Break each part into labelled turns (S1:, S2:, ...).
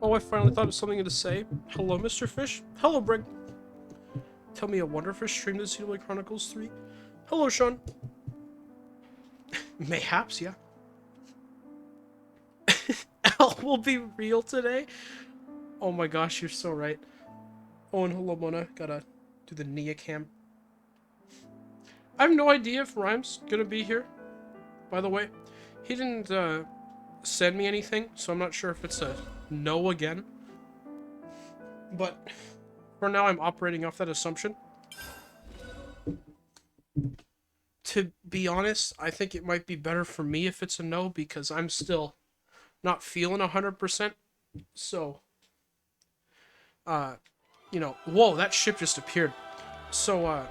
S1: Oh, I finally thought of something to say. Hello, Mr. Fish. Hello, Brig. Tell me a Wonderfish streamed the Xenoblade Chronicles 3. Hello, Sean. Mayhaps, yeah. L will be real today? Oh my gosh, you're so right. Oh, and hello, Mona. Gotta do the Nia cam. I have no idea if Rhyme's gonna be here, by the way. He didn't send me anything, so I'm not sure if it's a no again. But for now, I'm operating off that assumption. To be honest, I think it might be better for me if it's a no, because I'm still not feeling 100%. So, you know, whoa, that ship just appeared. So,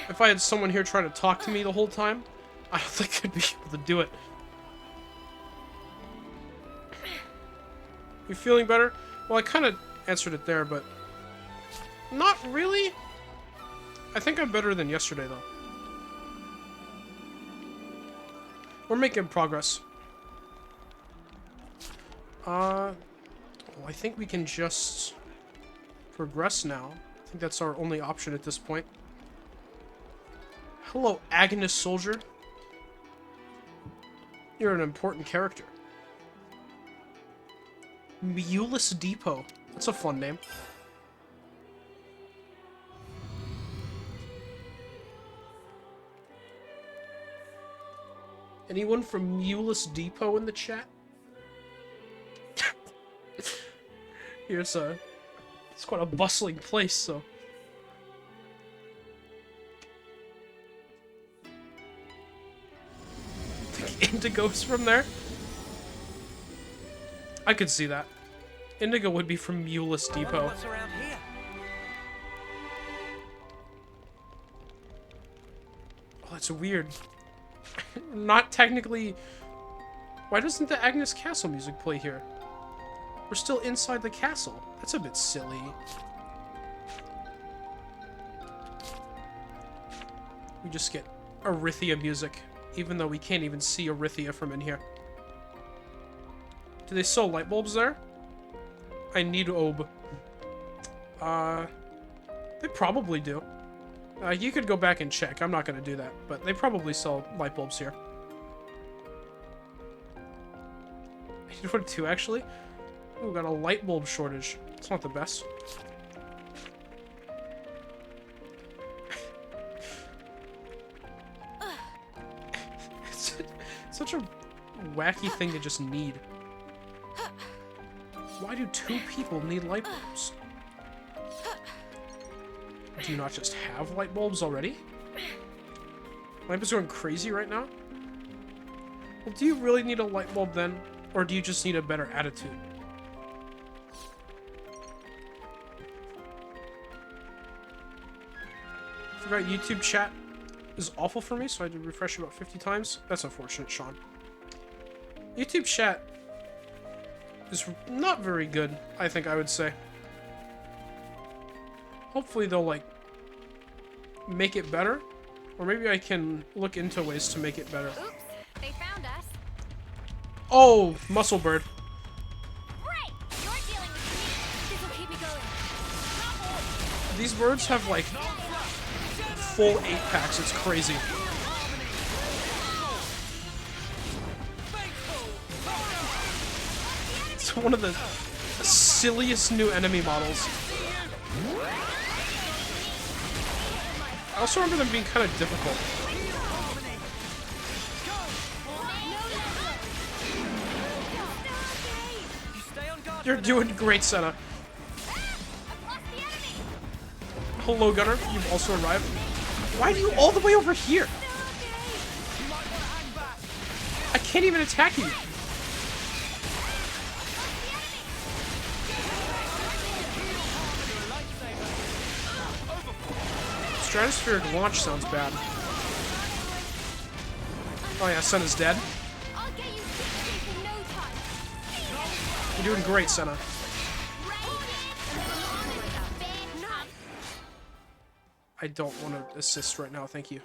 S1: if I had someone here trying to talk to me the whole time, I don't think I'd be able to do it. You feeling better? Well, I kind of answered it there, but not really. I think I'm better than yesterday, though. We're making progress. Well, I think we can just progress now. I think that's our only option at this point. Hello, Agnes Soldier. You're an important character. Mulus Depot. That's a fun name. Anyone from Mulus Depot in the chat? Here's it's quite a bustling place, so. Indigo's from there? I could see that. Indigo would be from Mulus Depot.
S2: What's around here?
S1: Oh, that's weird. Not technically... Why doesn't the Agnes Castle music play here? We're still inside the castle. That's a bit silly. We just get Arithia music, even though we can't even see Arithia from in here. Do they sell light bulbs there? I need Ob. They probably do. You could go back and check. I'm not gonna do that, but they probably sell light bulbs here. I need one too, actually. Ooh, got a light bulb shortage. It's not the best. It's such a wacky thing to just need. Why do two people need light bulbs? Do you not just have light bulbs already? Lamp is going crazy right now? Well, do you really need a light bulb then? Or do you just need a better attitude? Forgot YouTube chat is awful for me, so I had to refresh about 50 times. That's unfortunate, Sean. YouTube chat is not very good, I think I would say. Hopefully they'll, like, make it better. Or maybe I can look into ways to make it better.
S3: Oops, they found us.
S1: Oh, Muscle Bird.
S3: Right, you're dealing with me. This will keep me going.
S1: These birds have, like, full 8-packs. It's crazy. It's one of the silliest new enemy models. I also remember them being kind of difficult. You're doing great, Senna. Hello, Gunner. You've also arrived. Why are you all the way over here? I can't even attack you. Stratospheric launch sounds bad. Oh yeah, Senna's dead.
S3: I'll get you fixed in no time.
S1: You're doing great, Senna. I don't want to assist right now, thank you.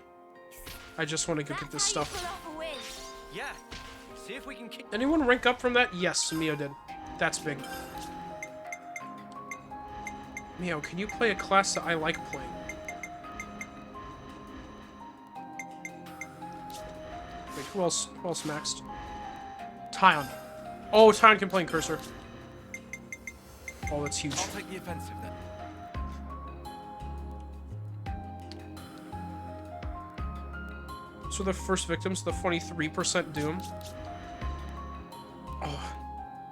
S1: I just want to go get this stuff.
S2: Yeah. See if we can kick.
S1: Anyone rank up from that? Yes, Mio did. That's big. Mio, can you play a class that I like playing? Wait, who else maxed? Tyon. Oh, Tyon can play in Cursor. Oh, that's huge.
S2: I'll take the offensive then.
S1: So the first victims, the 23% Doom. Oh,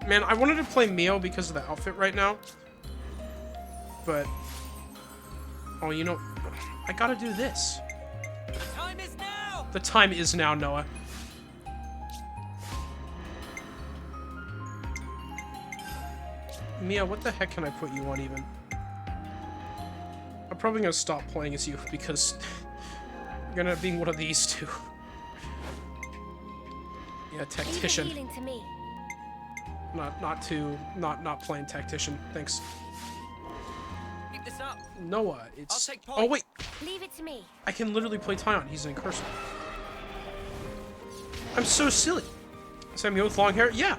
S1: man, I wanted to play Mio because of the outfit right now. But, oh, you know, I gotta do this.
S2: The time is now!
S1: The time is now, Noah. Mia, what the heck can I put you on even? I'm probably gonna stop playing as you because you're gonna be one of these two. Yeah, tactician.
S3: Healing to me.
S1: Not playing tactician. Thanks.
S2: Keep this up.
S1: Noah, it's.
S2: I'll take point.
S1: Oh wait,
S3: Leave it to me.
S1: I can literally play Tyon. He's in Cursor. I'm so silly. Samuel with long hair? Yeah.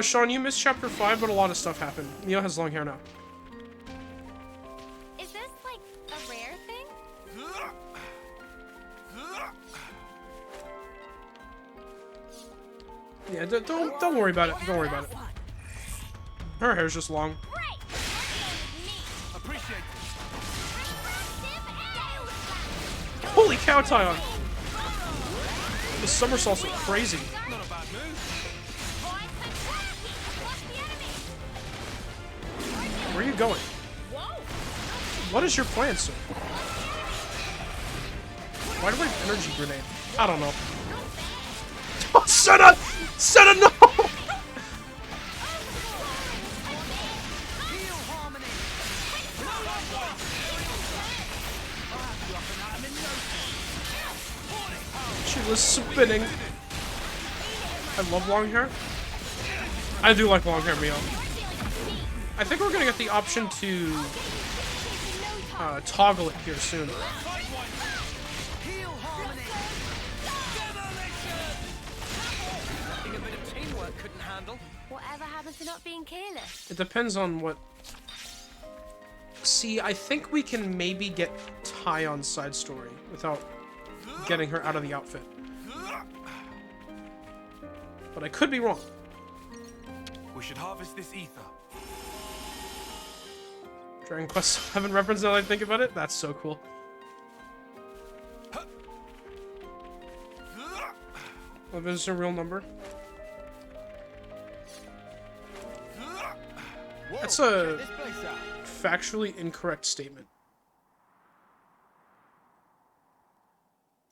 S1: Sean, you missed chapter 5, but a lot of stuff happened. Mio has long hair now.
S3: Is this like a rare thing?
S1: Yeah, don't worry about it. Don't worry about it. Her hair's just long.
S3: Right.
S2: Appreciate it.
S1: Holy cow, Tyon! The somersaults are crazy.
S2: Not a bad move.
S1: Where are you going? What is your plan, sir? Why do I have energy grenade? I don't know. Oh, Senna! Senna, no! She was spinning. I love long hair. I do like long hair, Mio. I think we're gonna get the option to toggle it here soon.
S2: Think a bit of teamwork couldn't handle.
S3: Whatever happened to not being careless?
S1: It depends on what... See, I think we can maybe get Tyon's side story without getting her out of the outfit. But I could be wrong.
S2: We should harvest this ether.
S1: Dragon Quest 7 reference now that I think about it? That's so cool. Well, is this a real number? That's a
S2: Check this place out.
S1: factually incorrect statement.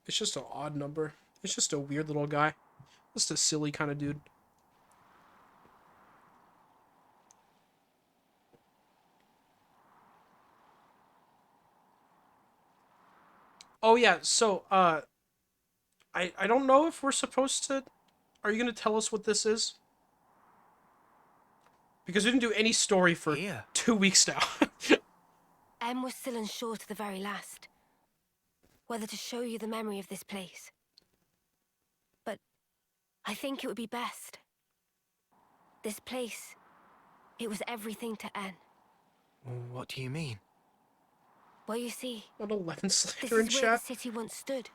S1: It's just an odd number. It's just a weird little guy. Just a silly kind of dude. Oh yeah, so I don't know if we're supposed to. Are you gonna tell us what this is? Because we didn't do any story for
S2: Here.
S1: 2 weeks now.
S3: Em was still unsure to the very last whether to show you the memory of this place. But I think it would be best. This place, it was everything to N.
S2: What do you mean?
S3: Well, you see,
S1: What a lemon
S3: this
S1: slayer in
S3: is where the
S1: chat.
S3: city once stood.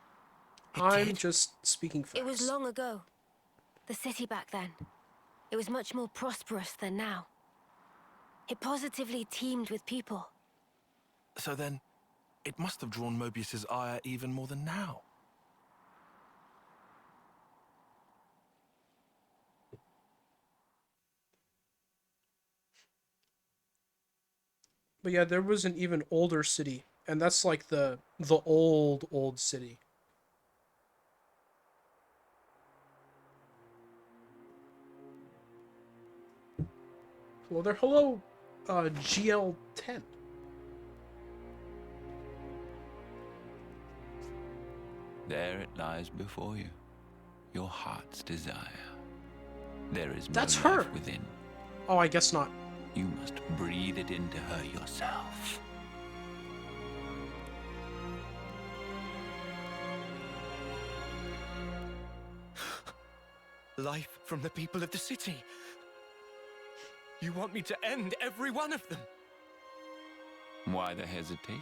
S1: I'm
S2: did?
S1: just speaking facts.
S3: It was long ago. The city back then. It was much more prosperous than now. It positively teemed with people.
S2: So then, it must have drawn Mobius's ire even more than now.
S1: But yeah, there was an even older city, and that's like the old city. Hello there, hello, GL10.
S4: There it lies before you, your heart's desire. There is no
S1: That's her.
S4: life within.
S1: Oh, I guess not.
S4: You must breathe it into her yourself.
S2: Life from the people of the city. You want me to end every one of them?
S4: Why the hesitation?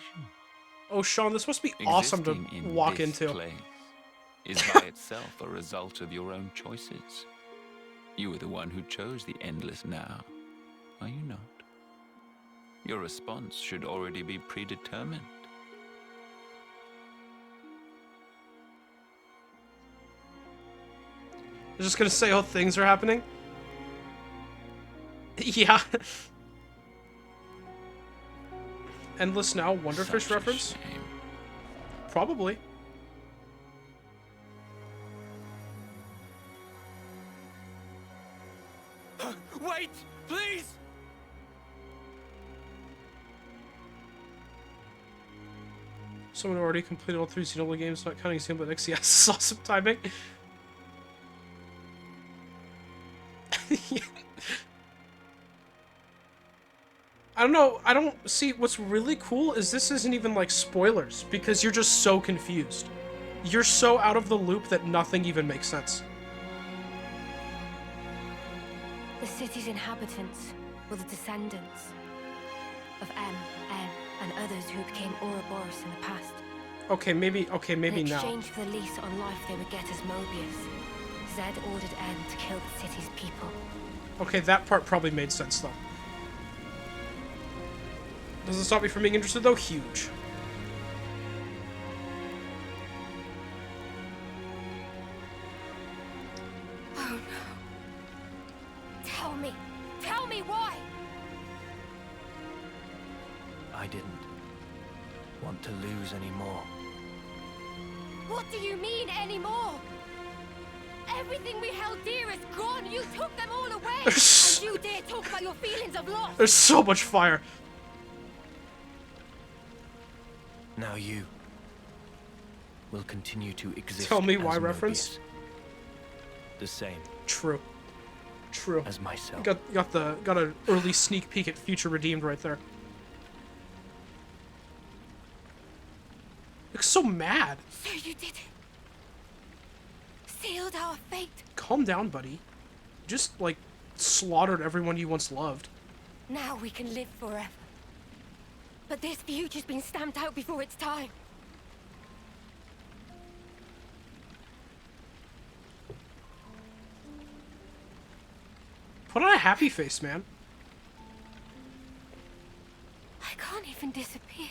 S1: Oh, Sean, this must be awesome to
S4: Existing in
S1: walk
S4: this
S1: into.
S4: place is by itself a result of your own choices. You were the one who chose the endless now, are you not? Your response should already be predetermined.
S1: I'm just gonna say how things are happening. Yeah. Endless Now Wonderfish
S4: Such a
S1: reference?
S4: shame.
S1: Probably.
S2: Wait, please!
S1: Someone who already completed all 3 Xenoblade games, not counting Xenoblade X. Yes, this is awesome timing. I don't know, I don't see, what's really cool is this isn't even like spoilers, because you're just so confused. You're so out of the loop that nothing even makes sense.
S3: The city's inhabitants were the descendants of M, N, and others who became Ouroboros in the past.
S1: Okay, maybe
S3: In
S1: now.
S3: exchange for the lease on life they would get as Mobius, Zed ordered N to kill the city's people.
S1: Okay, that part probably made sense, though. Doesn't stop me from being interested, though. Huge.
S3: Oh no. Tell me why!
S5: I didn't want to lose any more.
S3: What do you mean anymore? Everything we held dear is gone. You took them all away. And you dare talk about your feelings of loss.
S1: There's so much fire.
S5: Now you will continue to exist.
S1: Tell me
S5: as
S1: why
S5: Mobius.
S1: reference?
S5: The same
S1: True. True.
S5: as myself.
S1: Got an early sneak peek at Future Redeemed right there. Looks so mad.
S3: So you did it. Sealed our fate.
S1: Calm down, buddy. Just, like, slaughtered everyone you once loved.
S3: Now we can live forever. But this future's been stamped out before its time.
S1: Put on a happy face, man.
S3: I can't even disappear.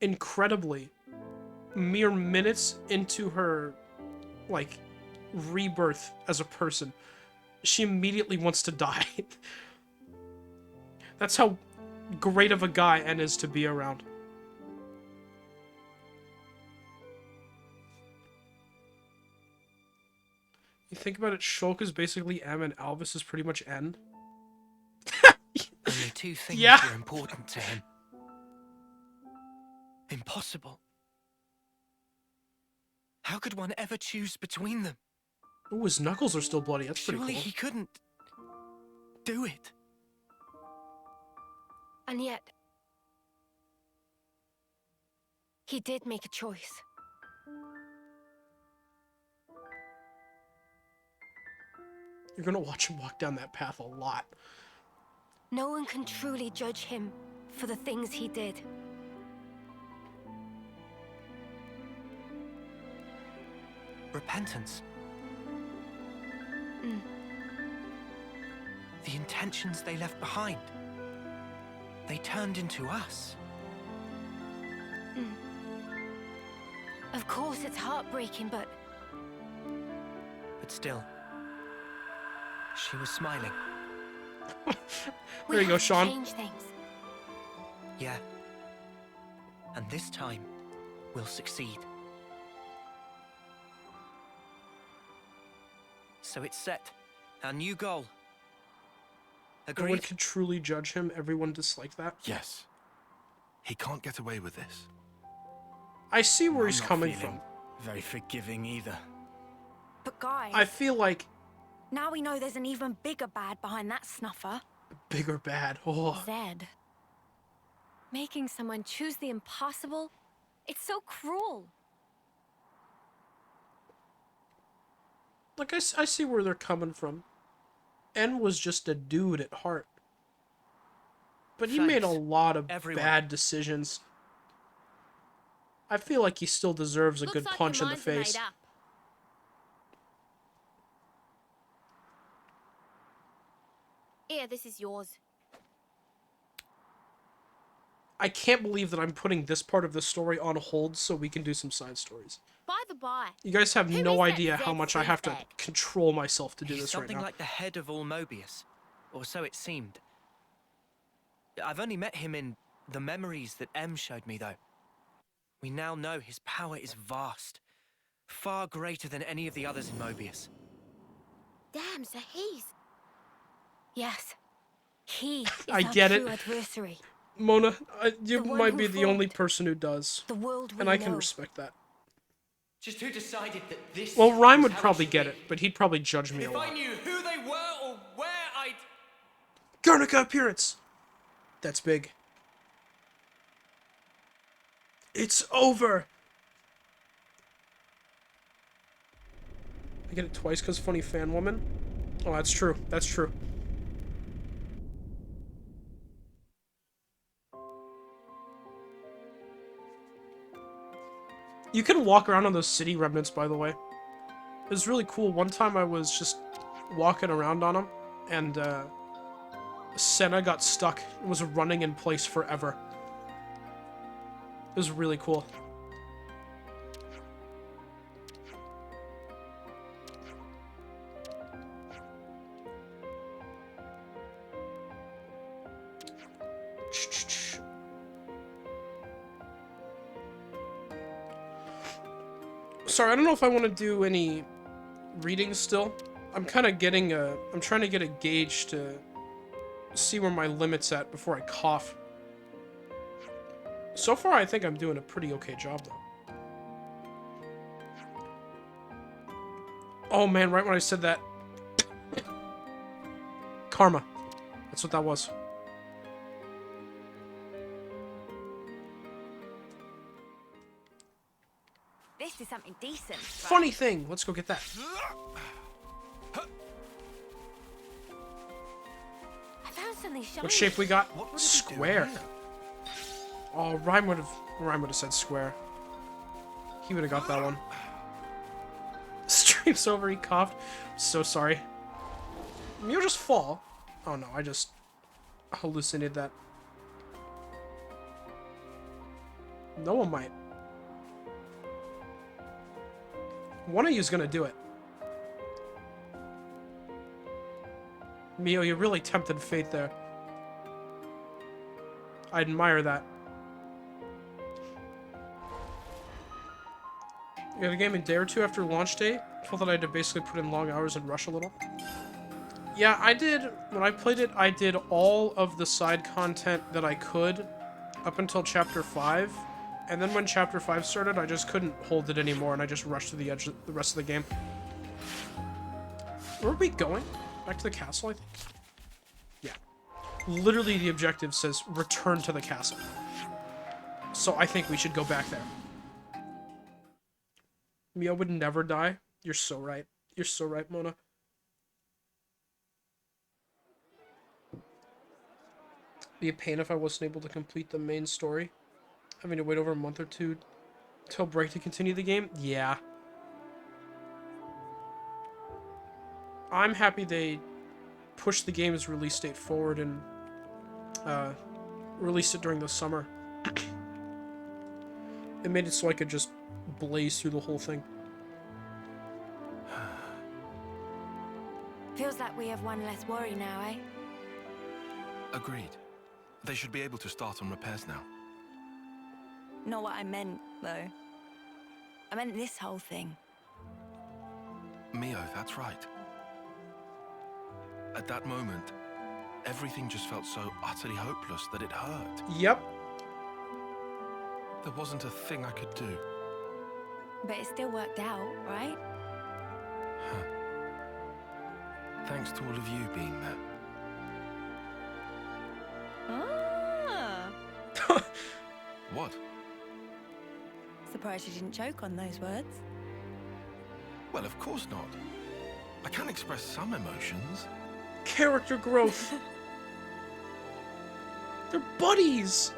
S1: Incredibly, mere minutes into her, like, rebirth as a person, she immediately wants to die. That's how great of a guy N is to be around. You think about it, Shulk is basically M and Alvis is pretty much N.
S5: Only two things
S1: Yeah.
S5: were important to him. Impossible. How could one ever choose between them?
S1: Ooh, his knuckles are still bloody. That's pretty
S5: Surely
S1: cool.
S5: he couldn't do it.
S3: And yet, he did make a choice.
S1: You're gonna watch him walk down that path a lot.
S3: No one can truly judge him for the things he did.
S5: Repentance.
S3: Mm.
S5: The intentions they left behind. They turned into us.
S3: Of course, it's heartbreaking, but
S5: But still, she was smiling.
S3: we
S1: There you go,
S3: have to
S1: Sean.
S3: change things.
S5: Yeah. And this time, we'll succeed. So it's set. Our new goal.
S1: No one
S5: Agreed?
S1: could truly judge him. Everyone disliked that.
S2: Yes. He can't get away with this.
S1: I see where
S5: I'm
S1: he's
S5: not
S1: coming
S5: feeling
S1: from.
S5: very forgiving either.
S6: But guys,
S1: I feel like
S6: now we know there's an even bigger bad behind that snuffer.
S1: big or bad. Oh,
S6: Zed. Making someone choose the impossible? It's so cruel.
S1: like I see where they're coming from. N was just a dude at heart. But he made a
S5: Thanks,
S1: lot of
S5: everyone.
S1: bad decisions. I feel like he still deserves a
S6: Looks
S1: good
S6: like
S1: punch
S6: your
S1: in the
S6: minds are made
S1: face.
S6: up. Here, this is yours.
S1: I can't believe that I'm putting this part of the story on hold so we can do some side stories.
S6: By the by,
S1: You guys have
S6: who
S1: no
S6: is that
S1: idea how much I
S6: ZC
S1: have to
S6: bag?
S1: control myself to do
S5: He's
S1: this right
S5: something
S1: now.
S5: like the head of all Mobius, or so it seemed. I've only met him in the memories that M showed me, though. We now know his power is vast, far greater than any of the others in Mobius.
S6: Damn, so he's...
S3: Yes. He is
S1: I
S3: our
S1: get it.
S3: true adversary.
S1: Mona, you
S3: The one
S1: might
S3: who
S1: be the only
S3: formed
S1: person who does.
S3: The world we
S1: And I
S3: know.
S1: can respect that.
S7: Just who decided that this
S1: Well, Rhyme
S7: was
S1: would
S7: how
S1: probably
S7: should
S1: get
S7: be?
S1: it, but he'd probably judge me a
S7: If I
S1: lot.
S7: knew who they were or where I'd...
S1: Guernica appearance! That's big. It's over! I get it twice because funny fan woman? Oh, that's true. That's true. You can walk around on those city remnants, by the way. It was really cool. One time I was just walking around on them, and Senna got stuck. It was running in place forever. It was really cool. Sorry, I don't know if I want to do any readings still. I'm kind of getting a... I'm trying to get a gauge to see where my limit's at before I cough. So far, I think I'm doing a pretty okay job, though. Oh, man, right when I said that... Karma. That's what that was.
S6: This is something decent.
S1: Funny thing. Let's go get that.
S3: I found something shiny.
S1: What shape we got?
S2: What would it be
S1: Square.
S2: doing here?
S1: Oh, Rhyme would have said square. He would have got that one. Stream's over, he coughed. So sorry. You'll just fall. Oh no, I just hallucinated that. No one might. One of you's gonna do it. Mio, you really tempted fate there. I admire that. You got a game a day or two after launch day? Felt that I had to basically put in long hours and rush a little. Yeah, I did. When I played it, I did all of the side content that I could up until Chapter 5. And then when Chapter 5 started, I just couldn't hold it anymore, and I just rushed to the edge of the rest of the game. Where are we going? Back to the castle, I think? Yeah. Literally, the objective says, return to the castle. So I think we should go back there. Mio would never die. You're so right. You're so right, Mona. Be a pain if I wasn't able to complete the main story. Having to wait over a month or two till break to continue the game? Yeah. I'm happy they pushed the game's release date forward and released it during the summer. It made it so I could just blaze through the whole thing.
S3: Feels like we have one less worry now, eh?
S2: Agreed. They should be able to start on repairs now.
S8: Not what I meant, though. I meant this whole thing.
S2: Mio, that's right. At that moment, everything just felt so utterly hopeless that it hurt.
S1: Yep.
S2: There wasn't a thing I could do.
S8: But it still worked out, right?
S2: Thanks to all of you being there.
S8: Ah.
S2: What?
S8: Surprised you didn't choke on those words.
S2: Well, of course not. I can express some emotions.
S1: Character growth. They're buddies!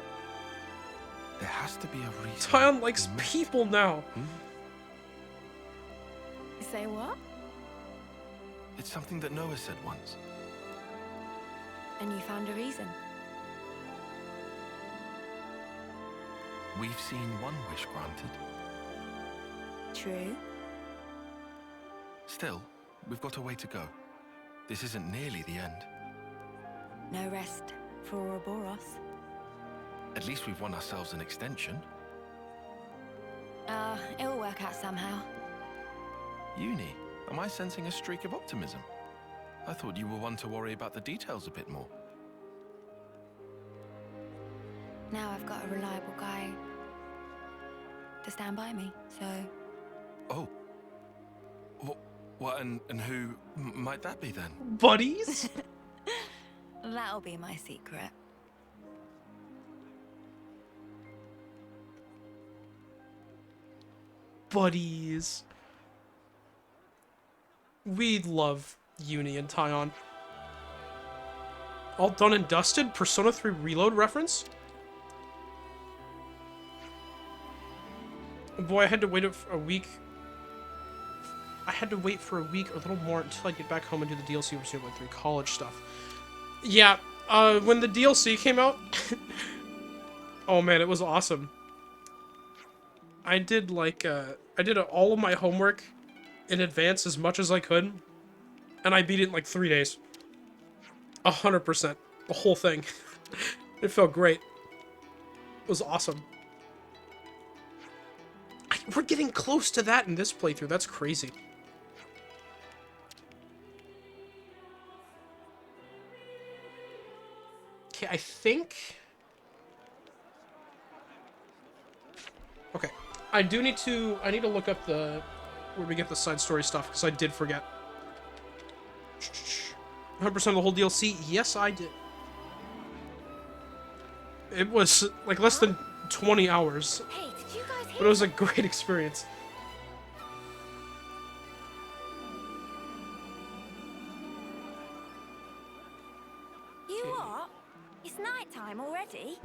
S2: There has to be a reason.
S1: Tyon likes
S2: we missed.
S1: people now.
S8: Say what?
S2: It's something that Noah said once.
S8: And you found a reason.
S2: We've seen one wish granted.
S8: True.
S2: Still, we've got a way to go. This isn't nearly the end.
S8: No rest for Ouroboros.
S2: At least we've won ourselves an extension.
S8: It'll work out somehow.
S2: Uni, am I sensing a streak of optimism? I thought you were one to worry about the details a bit more.
S8: Now I've got a reliable guy to stand by me, so...
S2: Oh. What, and who might that be then?
S1: Buddies?
S8: That'll be my secret.
S1: Buddies. We love Uni and Tyon. All done and dusted? Persona 3 Reload reference? Boy, I had to wait a week. I had to wait for a week or a little more until I get back home and do the DLC for Xenoblade 3 college stuff. Yeah, when the DLC came out... oh man, it was awesome. I did like, I did all of my homework in advance as much as I could. And I beat it in like 3 days. 100%. The whole thing. It felt great. It was awesome. We're getting close to that in this playthrough. That's crazy. Okay, I think... Okay. I need to look up the... where we get the side story stuff, because I did forget. 100% of the whole DLC? Yes, I did. It was, like, less than 20 hours.
S3: Hey, did you guys hear?
S1: But it was a great experience.
S8: You what? It's night time already?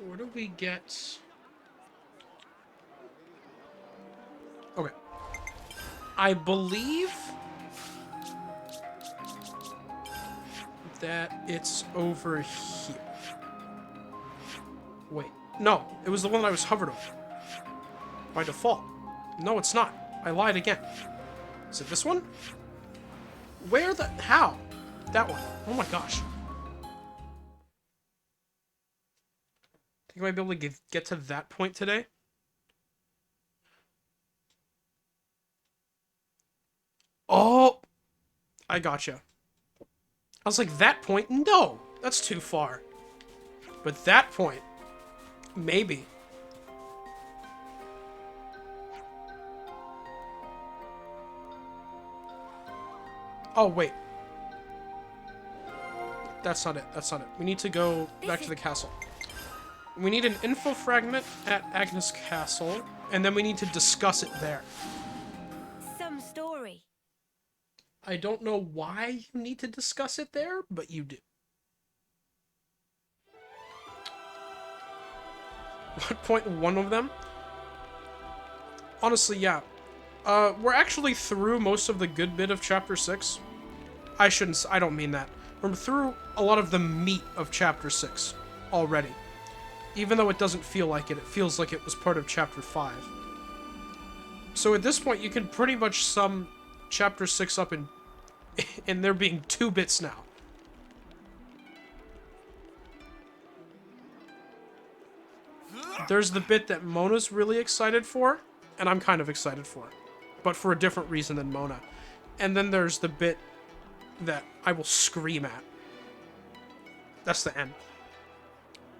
S1: Where do we get... Okay. I believe... that it's over here. Wait. No, it was the one that I was hovered over. By default. No, it's not. I lied again. Is it this one? Where the... How? That one. Oh my gosh. Think I might be able to get to that point today? Oh! I gotcha. I was like, that point? No! That's too far. But that point... Maybe. Oh, wait. That's not it. That's not it. We need to go back to the castle. We need an info fragment at Agnes Castle, and then we need to discuss it there.
S3: Some story.
S1: I don't know why you need to discuss it there, but you do. What point one of them? Honestly, yeah. We're actually through most of the good bit of Chapter 6. I don't mean that. We're through a lot of the meat of Chapter 6 already. Even though it doesn't feel like it, it feels like it was part of Chapter 5. So at this point, you can pretty much sum Chapter 6 up in there being 2 bits now. There's the bit that Mona's really excited for, and I'm kind of excited for. But for a different reason than Mona. And then there's the bit that I will scream at. That's the end.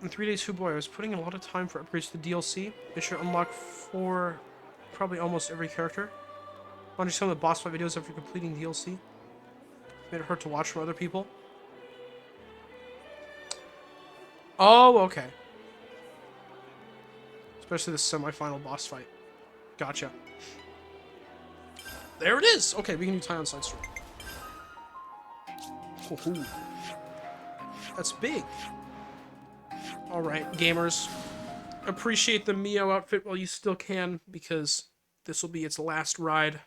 S1: In 3 days, boy, I was putting in a lot of time for upgrades to the DLC. It should unlock for probably almost every character. Watching some of the boss fight videos after completing DLC. Made it hurt to watch from other people. Oh, okay. Especially the semi-final boss fight. Gotcha. There it is! Okay, we can do Tyon side story. That's big. Alright, gamers. Appreciate the Mio outfit while you still can, because this will be its last ride.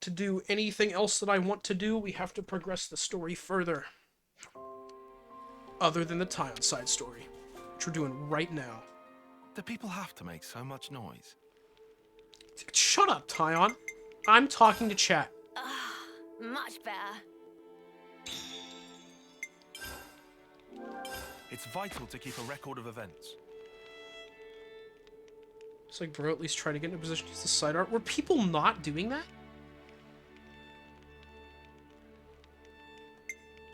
S1: To do anything else that I want to do, we have to progress the story further. Other than the Tyon side story, which we're doing right now.
S2: Do people have to make so much noise?
S1: Shut up, Tyon. I'm talking to chat.
S6: Much better.
S2: It's vital to keep a record of events.
S1: It's like, bro, at least try to get in a position to use the side art. Were people not doing that?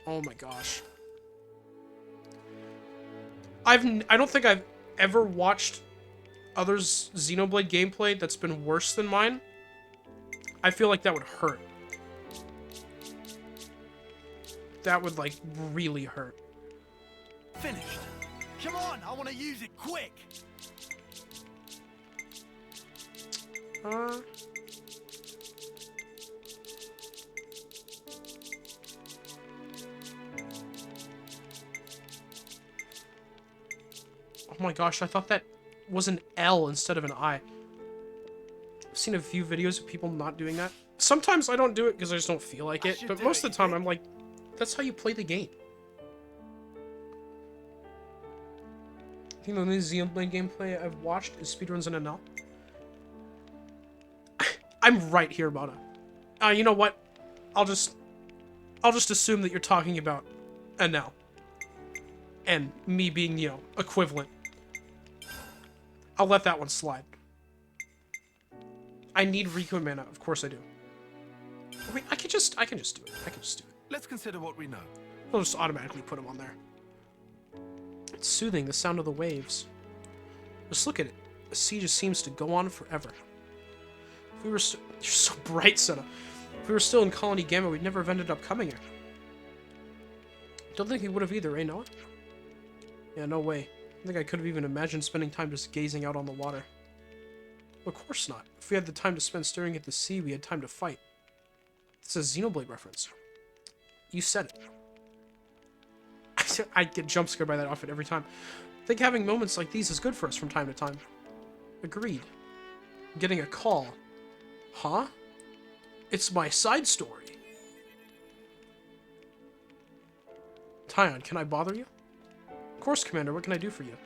S1: Oh my gosh. I don't think I've ever watched others' Xenoblade gameplay that's been worse than mine. I feel like that would hurt. That would, like, really hurt.
S2: Finished. Come on, I want to use it quick.
S1: Oh my gosh, I thought that was an L instead of an I. I've seen a few videos of people not doing that. Sometimes I don't do it because I just don't feel like it, but most of the time I'm like, that's how you play the game. I think the only Xenoblade gameplay I've watched is speedruns in NL. I'm right here, Mona. You know what? I'll just assume that you're talking about NL. And me being, you know, equivalent. I'll let that one slide. I need Riku and mana. Of course I do. I mean, I can just do it. I can just do it.
S2: Let's consider what we know.
S1: I'll just automatically put him on there. It's soothing, the sound of the waves. Just look at it. The sea just seems to go on forever. If we were you're so bright, Senna. If we were still in Colony Gamma, we'd never have ended up coming here. Don't think we would have either, eh, Noah? Yeah, no way. I think I could have even imagined spending time just gazing out on the water. Of course not. If we had the time to spend staring at the sea, we had time to fight. It's a Xenoblade reference. You said it. I get jump scared by that outfit every time. I think having moments like these is good for us from time to time. Agreed. Getting a call. Huh? It's my side story. Tyon, can I bother you? Of course, Commander. What can I do for you?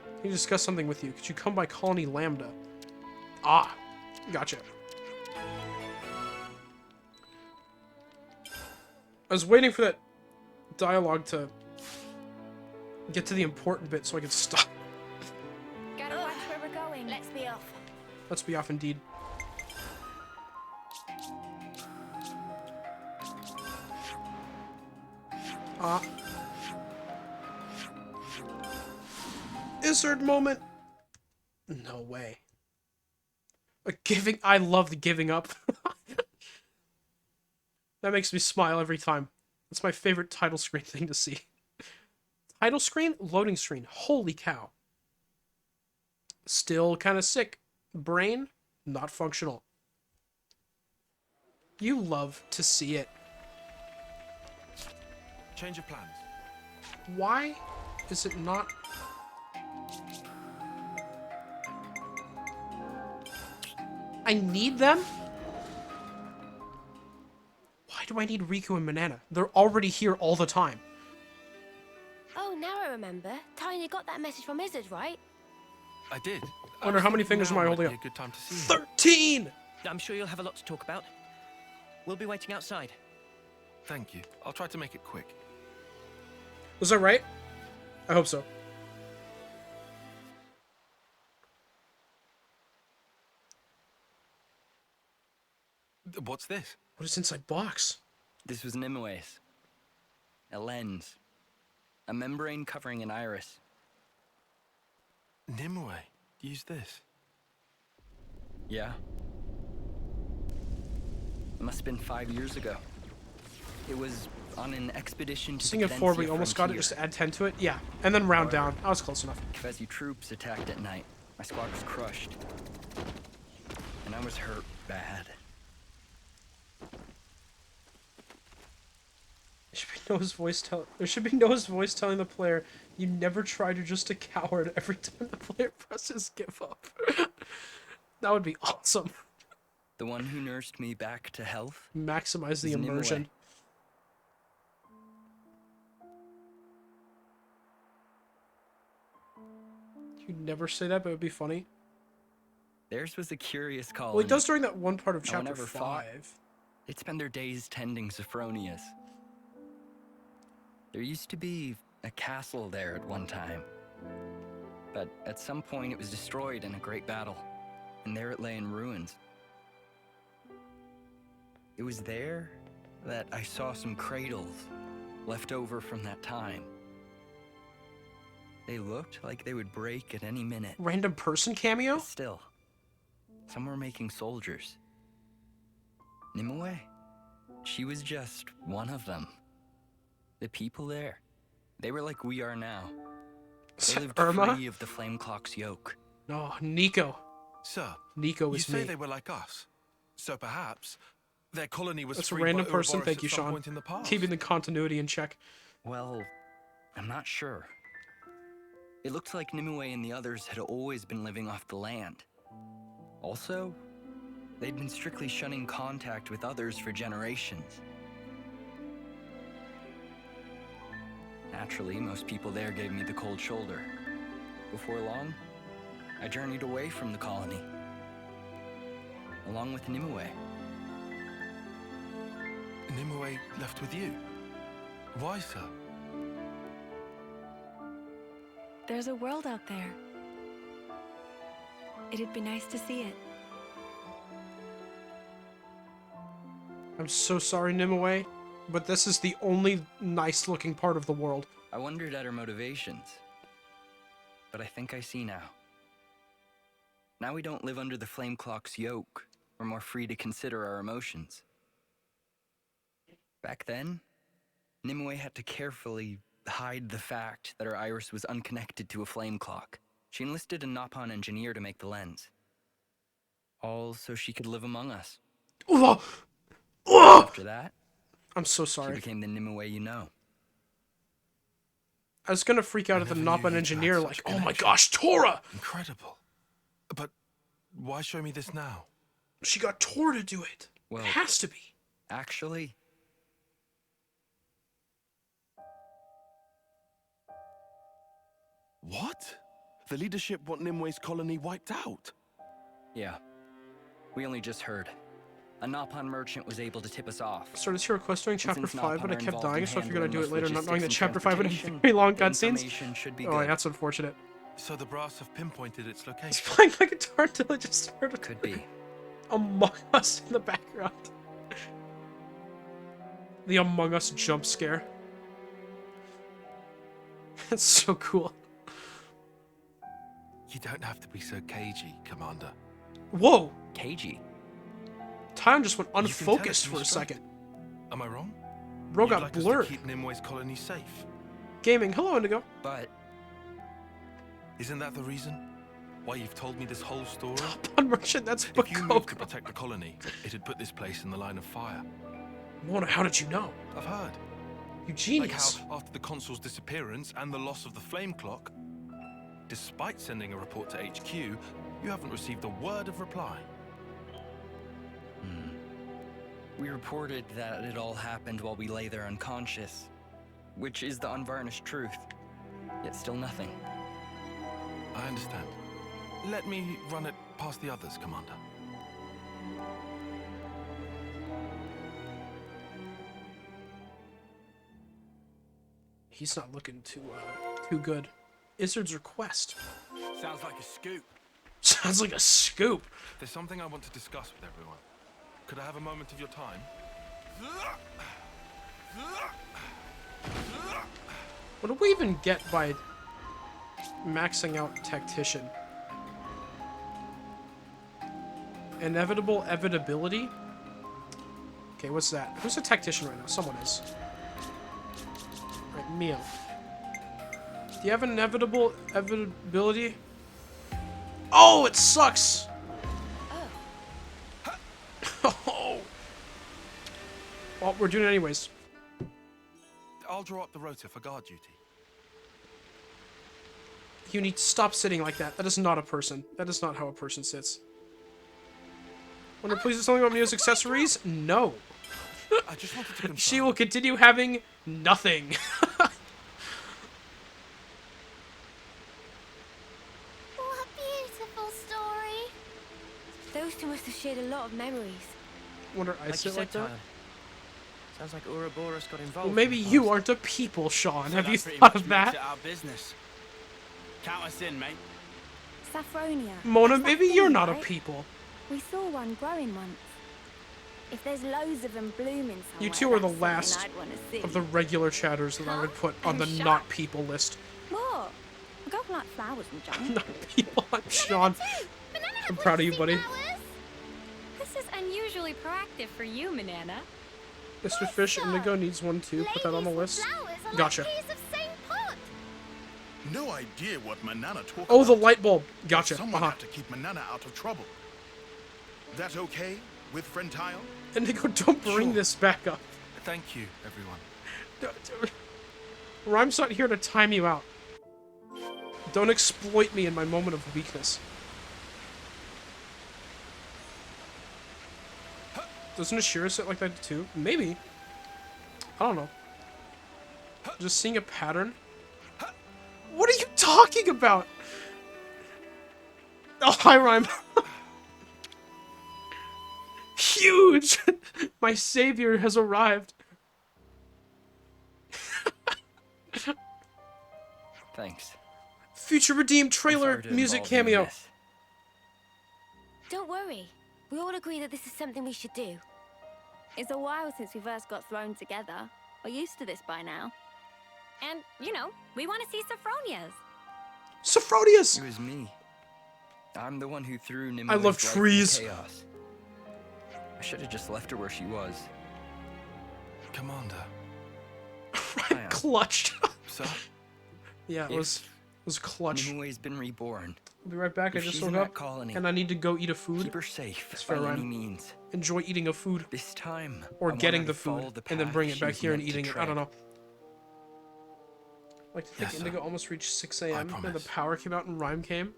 S1: I need to discuss something with you. Could you come by Colony Lambda? Ah, gotcha. I was waiting for that dialogue to get to the important bit so I could stop.
S6: Gotta watch where we're going.
S8: Let's be off.
S1: Let's be off indeed. Izzard moment. No way. I love the giving up. That makes me smile every time. That's my favorite title screen thing to see. Title screen, loading screen. Holy cow. Still kind of sick. Brain, not functional. You love to see it.
S2: Change of plans.
S1: Why is it not... I need them? Why do I need Riku and Manana? They're already here all the time.
S3: Oh, now I remember. Tiny got that message from Izzard, right?
S2: I did.
S1: Wonder how many fingers am I holding up?
S2: A good time to see
S1: 13!
S5: I'm sure you'll have a lot to talk about. We'll be waiting outside.
S2: Thank you. I'll try to make it quick.
S1: Was that right? I hope so.
S2: What's this?
S1: What is inside box?
S9: This was Nimue. A lens. A membrane covering an iris.
S2: Nimue. Use this.
S9: Yeah. It must have been 5 years ago. It was on an expedition to
S1: Sing
S9: the
S1: of 4, we
S9: Cadencia
S1: almost got it
S9: frontier.
S1: just to add 10 to it. Yeah, and then round down. I was close enough.
S9: Kvezu troops attacked at night. My squad was crushed. And I was hurt bad.
S1: Noah's voice there should be Noah's voice telling the player, "You never tried, you're just a coward," every time the player presses give up. That would be awesome.
S9: The one who nursed me back to health?
S1: Maximize the
S9: is
S1: immersion.
S9: Nimue.
S1: You'd never say that, but it would be funny.
S9: Theirs was a curious colony.
S1: Well, he does during that one part of
S9: No one
S1: chapter
S9: ever fought.
S1: 5.
S9: They'd spend their days tending Saffronias. There used to be a castle there at one time. But at some point it was destroyed in a great battle. And there it lay in ruins. It was there that I saw some cradles left over from that time. They looked like they would break at any minute.
S1: Random person cameo?
S9: But still, some were making soldiers. Nimue, she was just one of them. The people there, they were like we are now. They lived
S1: Irma?
S9: free of the Flame Clock's yoke.
S1: No, Nico.
S2: Sir,
S1: Nico
S2: you
S1: is
S2: say
S1: me.
S2: they were like us. So perhaps their colony was
S1: That's a
S2: freed
S1: random
S2: by
S1: person.
S2: Ouroboros
S1: Thank you,
S2: at some
S1: Sean.
S2: point in the past.
S1: Keeping the continuity in check.
S9: Well, I'm not sure. It looks like Nimue and the others had always been living off the land. Also, they'd been strictly shunning contact with others for generations. Naturally, most people there gave me the cold shoulder. Before long, I journeyed away from the colony, along with Nimue.
S2: Nimue left with you. Why, sir?
S6: There's a world out there. It'd be nice to see it.
S1: I'm so sorry, Nimue, but this is the only nice-looking part of the world.
S9: I wondered at her motivations, but I think I see now. Now we don't live under the Flame Clock's yoke. We're more free to consider our emotions. Back then, Nimue had to carefully hide the fact that her iris was unconnected to a flame clock. She enlisted a Nopon engineer to make the lens. All so she could live among us. After that,
S1: I'm so
S9: she
S1: sorry.
S9: became the Nimue you know.
S1: I was gonna freak out at the
S2: never knew
S1: Nopon
S2: you'd
S1: engineer,
S2: had
S1: like,
S2: such
S1: oh my
S2: connection.
S1: gosh, Tora!
S2: Incredible. But why show me this now?
S1: She got Tora to do it.
S9: Well,
S1: It has to be.
S9: actually,
S2: What? The leadership want Nimue's colony wiped out?
S9: yeah. We only just heard. A Nopon merchant was able to tip us off.
S1: Started this hero quest during chapter
S9: Since
S1: 5, but I
S9: Nopon are
S1: kept
S9: involved
S1: dying,
S9: in
S1: so I figured I'd do it
S9: handling
S1: later, not
S9: most
S1: knowing that
S9: logistics
S1: chapter 5 would have
S9: transportation,
S1: very long
S9: the
S1: cutscenes.
S9: information should be
S1: Oh,
S9: good.
S1: yeah, that's unfortunate.
S2: So the brass have pinpointed its
S1: He's
S2: location.
S1: playing like a tarantula, just heard
S9: Could be.
S1: Among Us in the background. The Among Us jump scare. That's so cool.
S2: You don't have to be so cagey, Commander.
S1: Whoa!
S9: Cagey.
S1: Time just went
S2: You can tell
S1: unfocused
S2: it
S1: for a
S2: was straight.
S1: second.
S2: Am I wrong?
S1: Bro
S2: You'd
S1: got
S2: like us
S1: blurred.
S2: to keep Nimue's colony safe.
S1: Gaming. Hello, Indigo.
S9: But
S2: Isn't that the reason? Why you've told me this whole story?
S1: On Merchant, that's
S2: If you moved to
S1: Bakoko.
S2: protect the colony, it'd put this place in the line of fire.
S1: Mona, how did you know?
S2: I've heard.
S1: You
S2: Like
S1: genius.
S2: how, after the consul's disappearance and the loss of the flame clock, despite sending a report to HQ, you haven't received a word of reply.
S9: we reported that it all happened while we lay there unconscious, which is the unvarnished truth. Yet still nothing.
S2: I understand. Let me run it past the others, Commander.
S1: He's not looking too good. Izzard's request.
S2: Sounds like a scoop.
S1: Sounds like a scoop.
S2: There's something I want to discuss with everyone. Could I have a moment of your time?
S1: What do we even get by maxing out Tactician? Inevitable evitability? Okay, what's that? Who's a Tactician right now? Someone is. Right, Mio. Do you have an inevitable evitability? Oh, it sucks! Oh. Well, we're doing it anyways.
S2: I'll draw up the rota for guard duty.
S1: You need to stop sitting like that. That is not a person. That is not how a person sits. Wonder, please do something about Mio's accessories? No.
S2: I just wanted to confirm.
S1: She will continue having nothing.
S3: What a beautiful story. Those two must have shared a lot of memories.
S1: Wonder I
S5: Like you
S1: sit
S5: said,
S1: like that?
S5: Tyler. Sounds like Ouroboros got involved.
S1: Well, maybe
S5: in the
S1: you
S5: past.
S1: aren't a people, Sean.
S7: So
S1: Have
S7: that
S1: you
S7: pretty
S1: thought
S7: much
S1: of
S7: makes
S1: that?
S7: it our business. Count us in, mate.
S8: Saffronia.
S1: Mona,
S8: That's that
S1: maybe you're
S8: thing,
S1: not a
S8: right?
S1: people.
S8: We saw one growing once. If there's loads of them blooming somewhere,
S1: You two are the
S8: that's
S1: last
S8: something I'd wanna see.
S1: of the regular chatters that I would put on the not people list.
S8: What? I go for like flowers and junk.
S1: Not people, I'm Sean. I'm proud of you, buddy.
S6: This is unusually proactive for you, Manana.
S1: Mr. Fish Indigo needs one too. Put that on the list. Gotcha.
S10: No idea what Manana talked
S1: Oh,
S10: about.
S1: the light bulb. Gotcha.
S10: Someone had to keep Manana out of trouble. That okay with friend Tile?
S1: Indigo, don't bring
S2: Sure.
S1: this back up.
S2: Thank you, everyone.
S1: Rhyme's not here to time you out. Don't exploit me in my moment of weakness. Doesn't Ashira sit like that too? Maybe. I don't know. Just seeing a pattern. What are you talking about? Oh, hi, Rhyme. Huge! My savior has arrived.
S9: Thanks.
S1: Future Redeemed
S9: I'm
S1: trailer
S9: sorry to
S1: music
S9: involve you in
S1: cameo.
S9: this.
S3: Don't worry. We all agree that this is something we should do.
S8: It's a while since we first got thrown together. We're used to this by now.
S6: And, you know, we want to see Saffronia's.
S1: Saffronia's!
S9: It was me. I'm the one who threw Nimue's
S1: I love
S9: life into
S1: trees.
S9: chaos. I should have just left her where she was.
S2: Commander.
S9: Ryan,
S1: Clutched.
S2: Sir?
S1: Yeah, it was clutch.
S9: Nimue's been reborn.
S1: I'll be right back. I
S9: If
S1: just
S9: she's
S1: woke
S9: in that
S1: up
S9: colony,
S1: and I need to go eat a food.
S9: keep her safe
S1: That's
S9: by
S1: fair,
S9: any
S1: Ryan.
S9: means.
S1: Enjoy eating a food
S9: This time,
S1: or
S9: I want
S1: getting
S9: her
S1: the
S9: to follow
S1: food
S9: the
S1: and then
S9: path
S1: bring it
S9: she
S1: back
S9: was
S1: here and
S9: meant to
S1: eating it. I don't
S9: tread.
S1: know. I like to think
S2: Yes, sir.
S1: Indigo almost reached 6 a.m. and the
S2: promise.
S1: power came out and Rhyme came.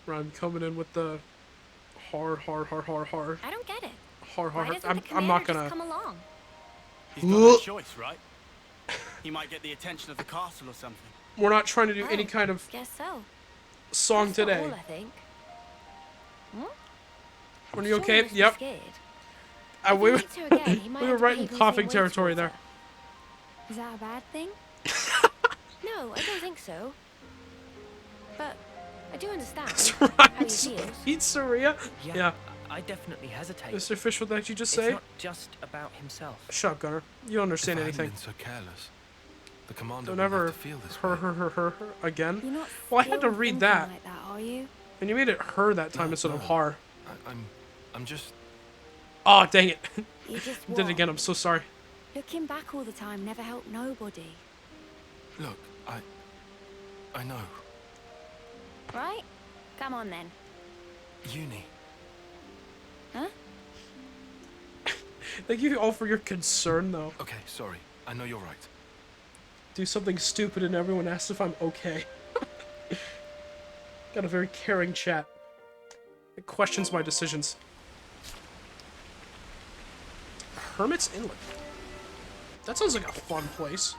S1: Rhyme coming in with the hard.
S6: I don't get it. Why
S1: Hard.
S6: doesn't the
S1: I'm not
S6: commander
S1: gonna.
S6: just come along?
S7: He's got no choice, right? He might get the attention of the castle or something.
S1: We're not trying to do any
S3: Oh,
S1: kind of
S3: Guess so.
S1: song
S3: That's not
S1: today.
S3: all, I think.
S1: Are you
S3: Sure,
S1: okay?
S3: he must be
S1: Yep.
S3: scared.
S1: We,
S3: If he meets her again, he might
S1: we were
S3: have to
S1: right in
S3: behave the
S1: coughing
S3: same way
S1: territory
S3: towards
S1: there.
S3: her.
S8: Is that a bad thing?
S3: No, I don't think so. But I do understand
S1: That's
S3: how he
S1: right.
S3: feels.
S1: Pizzeria? Yeah.
S5: I definitely hesitate.
S1: Mr. Fish, what did you just
S5: It's
S1: say?
S5: not just about himself.
S1: Shut up, Gunner. You don't understand
S2: If I hadn't
S1: anything.
S2: been so careless, the commander
S1: Don't
S2: wouldn't
S1: ever
S2: have to feel this
S1: her
S2: way.
S1: again.
S8: You're not
S1: Well, I had to
S8: still
S1: read
S8: thinking
S1: that.
S8: like that, are you?
S1: And you made it her that time
S2: No,
S1: instead of
S2: no.
S1: har.
S2: I'm just...
S1: Oh, dang it.
S8: You just
S1: Did it
S8: what?
S1: again. I'm so sorry.
S8: Looking back all the time never helped nobody,
S2: Look, I know.
S8: right? Come on then.
S2: Uni.
S8: Huh?
S1: Thank you all for your concern, though.
S2: Okay, sorry. I know you're right.
S1: Do something stupid and everyone asks if I'm okay. Got a very caring chat. It questions my decisions. Hermit's Inlet. That sounds like a fun place.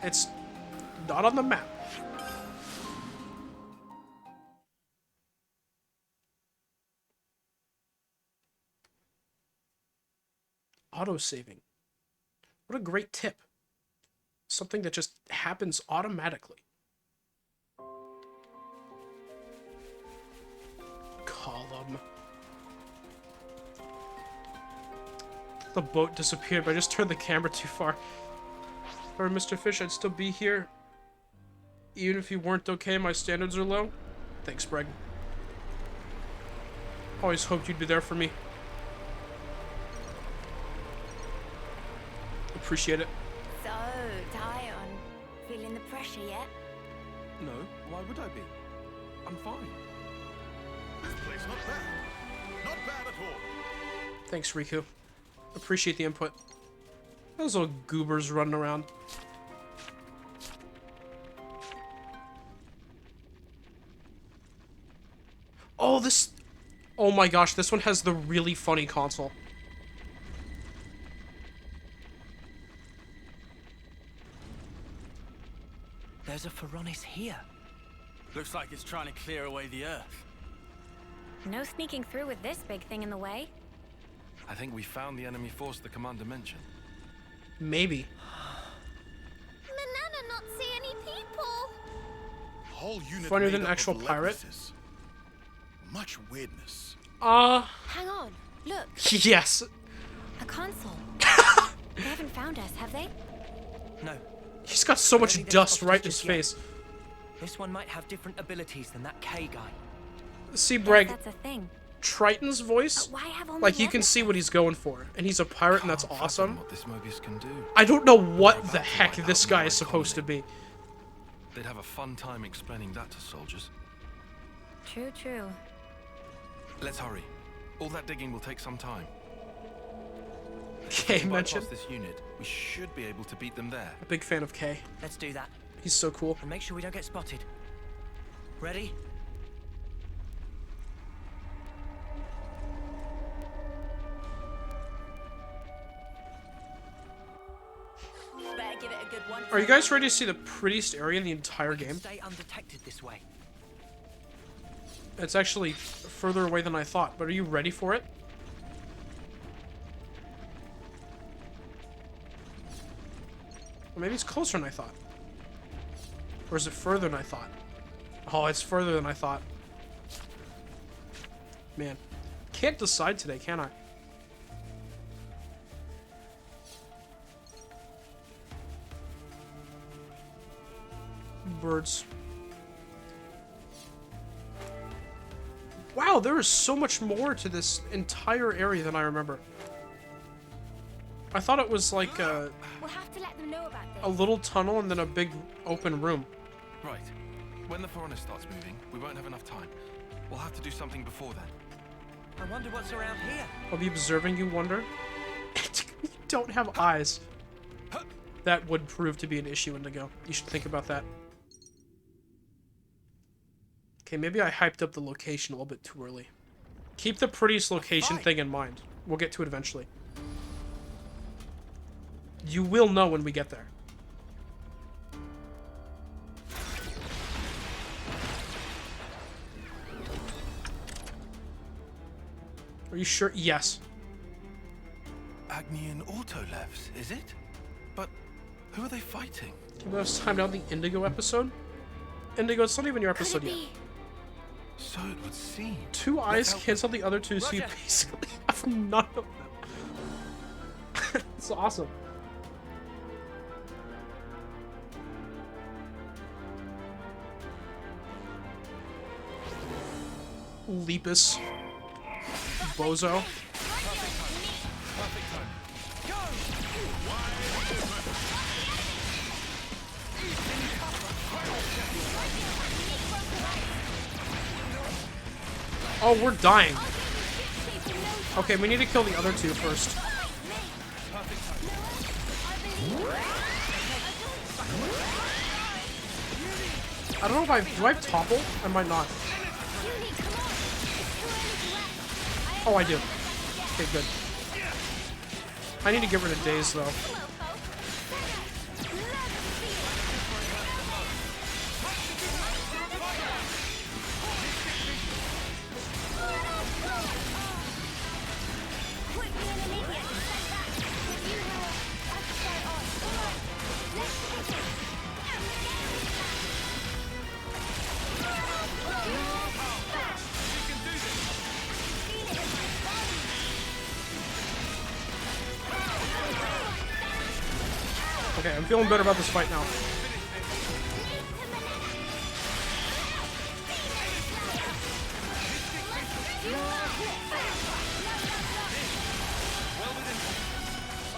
S1: It's not on the map. Auto-saving. What a great tip. Something that just happens automatically. Column. The boat disappeared, but I just turned the camera too far. Or Mr. Fish, I'd still be here. Even if you weren't okay, my standards are low. Thanks, Breg. Always hoped you'd be there for me. Appreciate it.
S8: So, Tyon, feeling the pressure yet?
S2: No, why would I be? I'm fine.
S10: This place not bad. Not bad at
S1: Thanks, Riku. Appreciate the input. Those little goobers running around. Oh, this... Oh my gosh, this one has the really funny console.
S5: There's a Feronis here.
S7: Looks like it's trying to clear away the Earth.
S6: No sneaking through with this big thing in the way.
S2: I think we found the enemy force the commander mentioned.
S1: Maybe.
S6: Manana not see any people.
S10: Whole unit
S1: Funnier
S10: made
S1: than
S10: up
S1: actual
S10: of
S1: pirate?
S10: leproses. Much weirdness.
S6: Hang on. Look,
S1: Yes.
S6: a console. They haven't found us, have they?
S5: No,
S1: He's got so much
S5: Maybe they've
S1: dust
S5: spotted
S1: right
S5: us
S1: in his
S5: just yet.
S1: face.
S5: this one might have different abilities than that K guy.
S1: See,
S6: Guess
S1: Breg,
S6: that's a thing.
S1: Triton's voice,
S6: Why have only
S1: like, you can
S6: leather?
S1: see what he's going for. And he's a pirate, and that's
S2: Can't fathom
S1: awesome.
S2: What this Mobius can do.
S1: I don't know what
S2: About
S1: the
S2: to
S1: heck
S2: wipe
S1: this
S2: out
S1: guy
S2: my
S1: is supposed to
S2: colony.
S1: be.
S2: They'd have a fun time explaining that to soldiers.
S6: True, true.
S2: Let's hurry. All that digging will take some time.
S1: K
S2: If we
S1: mentioned.
S2: bypass this unit, we should be able to beat them there.
S1: A big fan of K.
S5: Let's do that.
S1: He's so cool.
S5: And make sure we don't get spotted. Ready?
S8: Better give it a good one.
S1: Are you guys ready to see the prettiest area in the entire game?
S5: Stay undetected this way.
S1: It's actually further away than I thought, but are you ready for it? Or maybe it's closer than I thought. Or is it further than I thought? Oh, it's further than I thought. Man. Can't decide today, can I? Birds. Wow, there is so much more to this entire area than I remember. I thought it was like
S6: We'll have to let them know about this.
S1: a little tunnel and then a big open room.
S2: Right. When the Feronis starts moving, we won't have enough time. We'll have to do something before then.
S5: I wonder what's around here.
S1: I'll be observing you, wonder. You don't have eyes. That would prove to be an issue, Indigo. You should think about that. Okay, maybe I hyped up the location a little bit too early. Keep the prettiest location thing in mind. We'll get to it eventually. You will know when we get there. Are you sure? Yes.
S2: Agnian Autolevs, is it? But who are they fighting?
S1: Give us time down the Indigo episode. Indigo, it's not even your
S6: Could it
S1: episode yet.
S6: be?
S2: So it would seem.
S1: Two eyes
S2: help
S1: cancel the other two, so you
S5: Roger.
S1: basically have none of them. It's awesome. Lepus. Bozo. Oh, we're dying. Okay, we need to kill the other two first. I don't know if do I have topple? I might not. Oh, I do. Okay, good. I need to get rid of Daze, though. Okay, I'm feeling better about this fight now.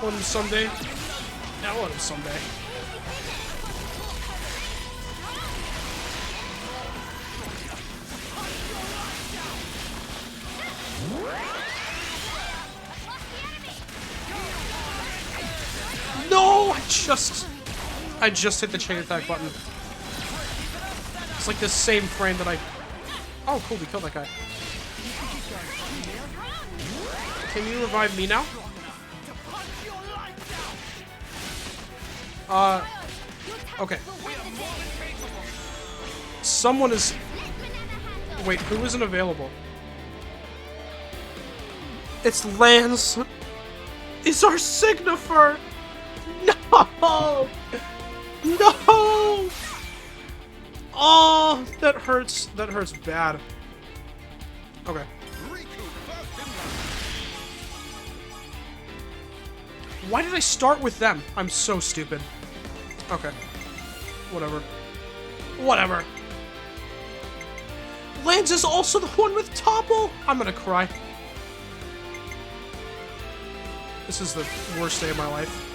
S1: Want him someday? Yeah, I want him someday. I just hit the chain attack button. It's like the same frame that I... Oh, cool, we killed that guy. Can you revive me now? Okay. Someone is... Wait, who isn't available? It's Lance! It's our Signifer! No! No! Oh, that hurts. That hurts bad. Okay. Why did I start with them? I'm so stupid. Okay. Whatever. Whatever. Lance is also the one with Topple! I'm gonna cry. This is the worst day of my life.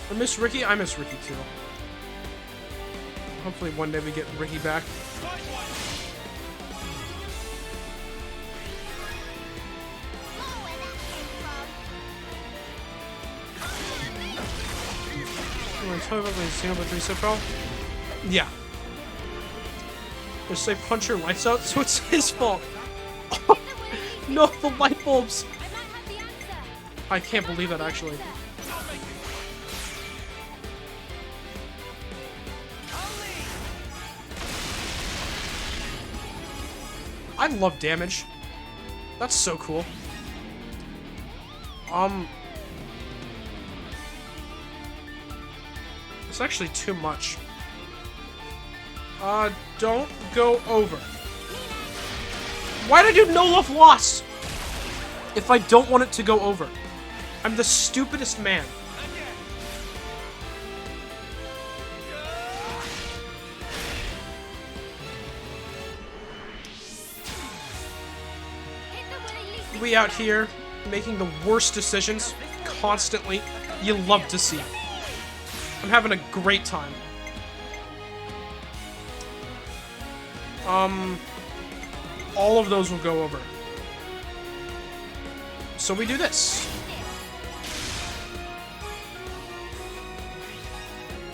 S1: I miss Ricky. I miss Ricky too. Hopefully one day we get Ricky back. You want to tell me about my Xenoblade 3 so far? Yeah. Just say punch your lights out, so it's his fault. No, the light bulbs. I can't believe that actually. I love damage. That's so cool. It's actually too much. Don't go over. Why'd I do no love loss? If I don't want it to go over. I'm the stupidest man. We out here making the worst decisions constantly. You love to see. I'm having a great time. All of those will go over. So we do this.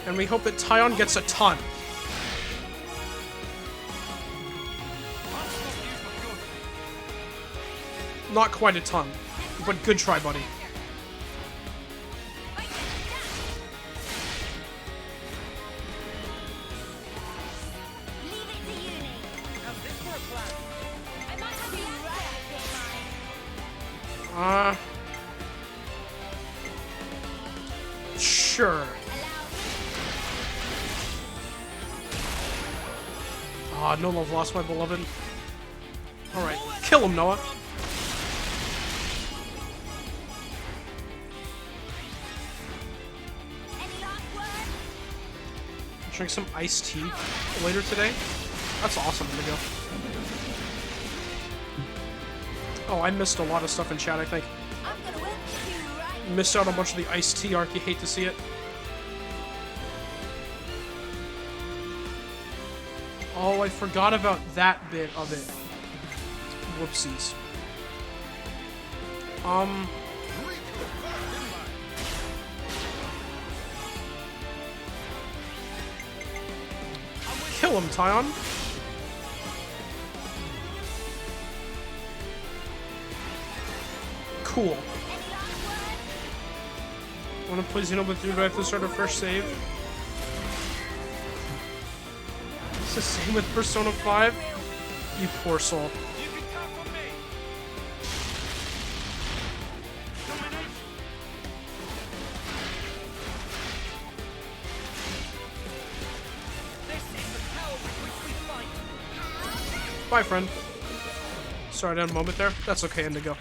S1: And we hope that Tyon gets a ton. Not quite a ton, but good try, buddy. Sure. Ah, no love lost, my beloved. Alright, kill him, Noah. Drink some iced tea later today. That's awesome, Indigo. Oh, I missed a lot of stuff in chat, I think. Missed out on a bunch of the iced tea arc. You hate to see it. Oh, I forgot about that bit of it. Whoopsies. Kill him, Tyon. Cool. Wanna play Xenoblade 3, but I have to start a fresh save? It's the same with Persona 5? You poor soul. Bye, friend. Sorry, down a moment there. That's okay, Indigo.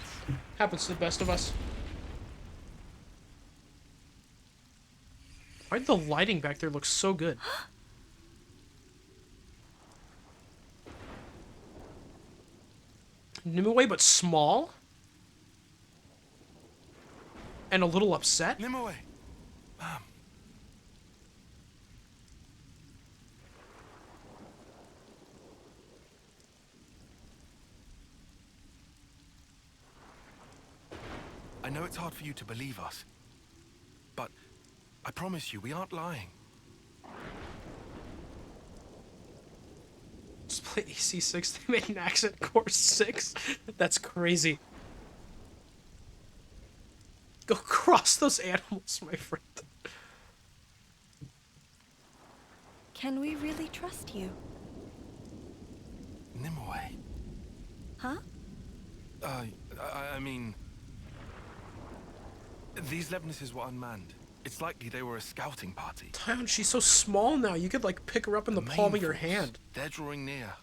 S1: Happens to the best of us. Why'd the lighting back there look so good? Nimue, but small? And a little upset?
S2: Nimue. Mom. it's hard for you to believe us. But I promise you, we aren't lying.
S1: Just play AC6. They made an accent core 6. That's crazy. Go cross those animals, my friend.
S8: Can we really trust you?
S2: Nimue.
S8: Huh?
S2: I mean... These Levnesses were unmanned. It's likely they were a scouting party.
S1: Tyon, she's so small now. You could, like, pick her up in the palm of your hand.
S2: They're drawing near.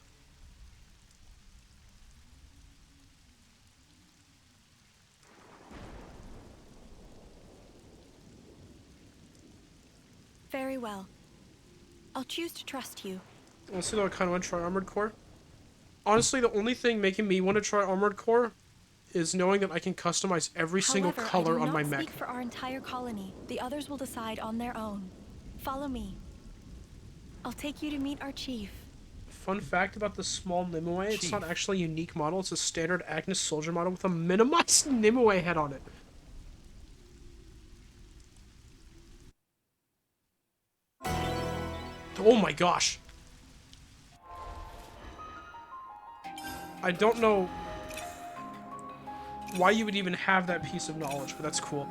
S8: Very well. I'll choose to trust you.
S1: Honestly, though, I kind of want to try Armored Core. Honestly, the only thing making me want to try Armored Core is knowing that I can customize every single color on my mech.
S8: I do not speak for our entire colony. The others will decide on their own. Follow me. I'll take you to meet our chief.
S1: Fun fact about the small Nimue, it's not actually a unique model. It's a standard Agnes soldier model with a minimized Nimue head on it. Oh my gosh. I don't know why you would even have that piece of knowledge, but that's cool.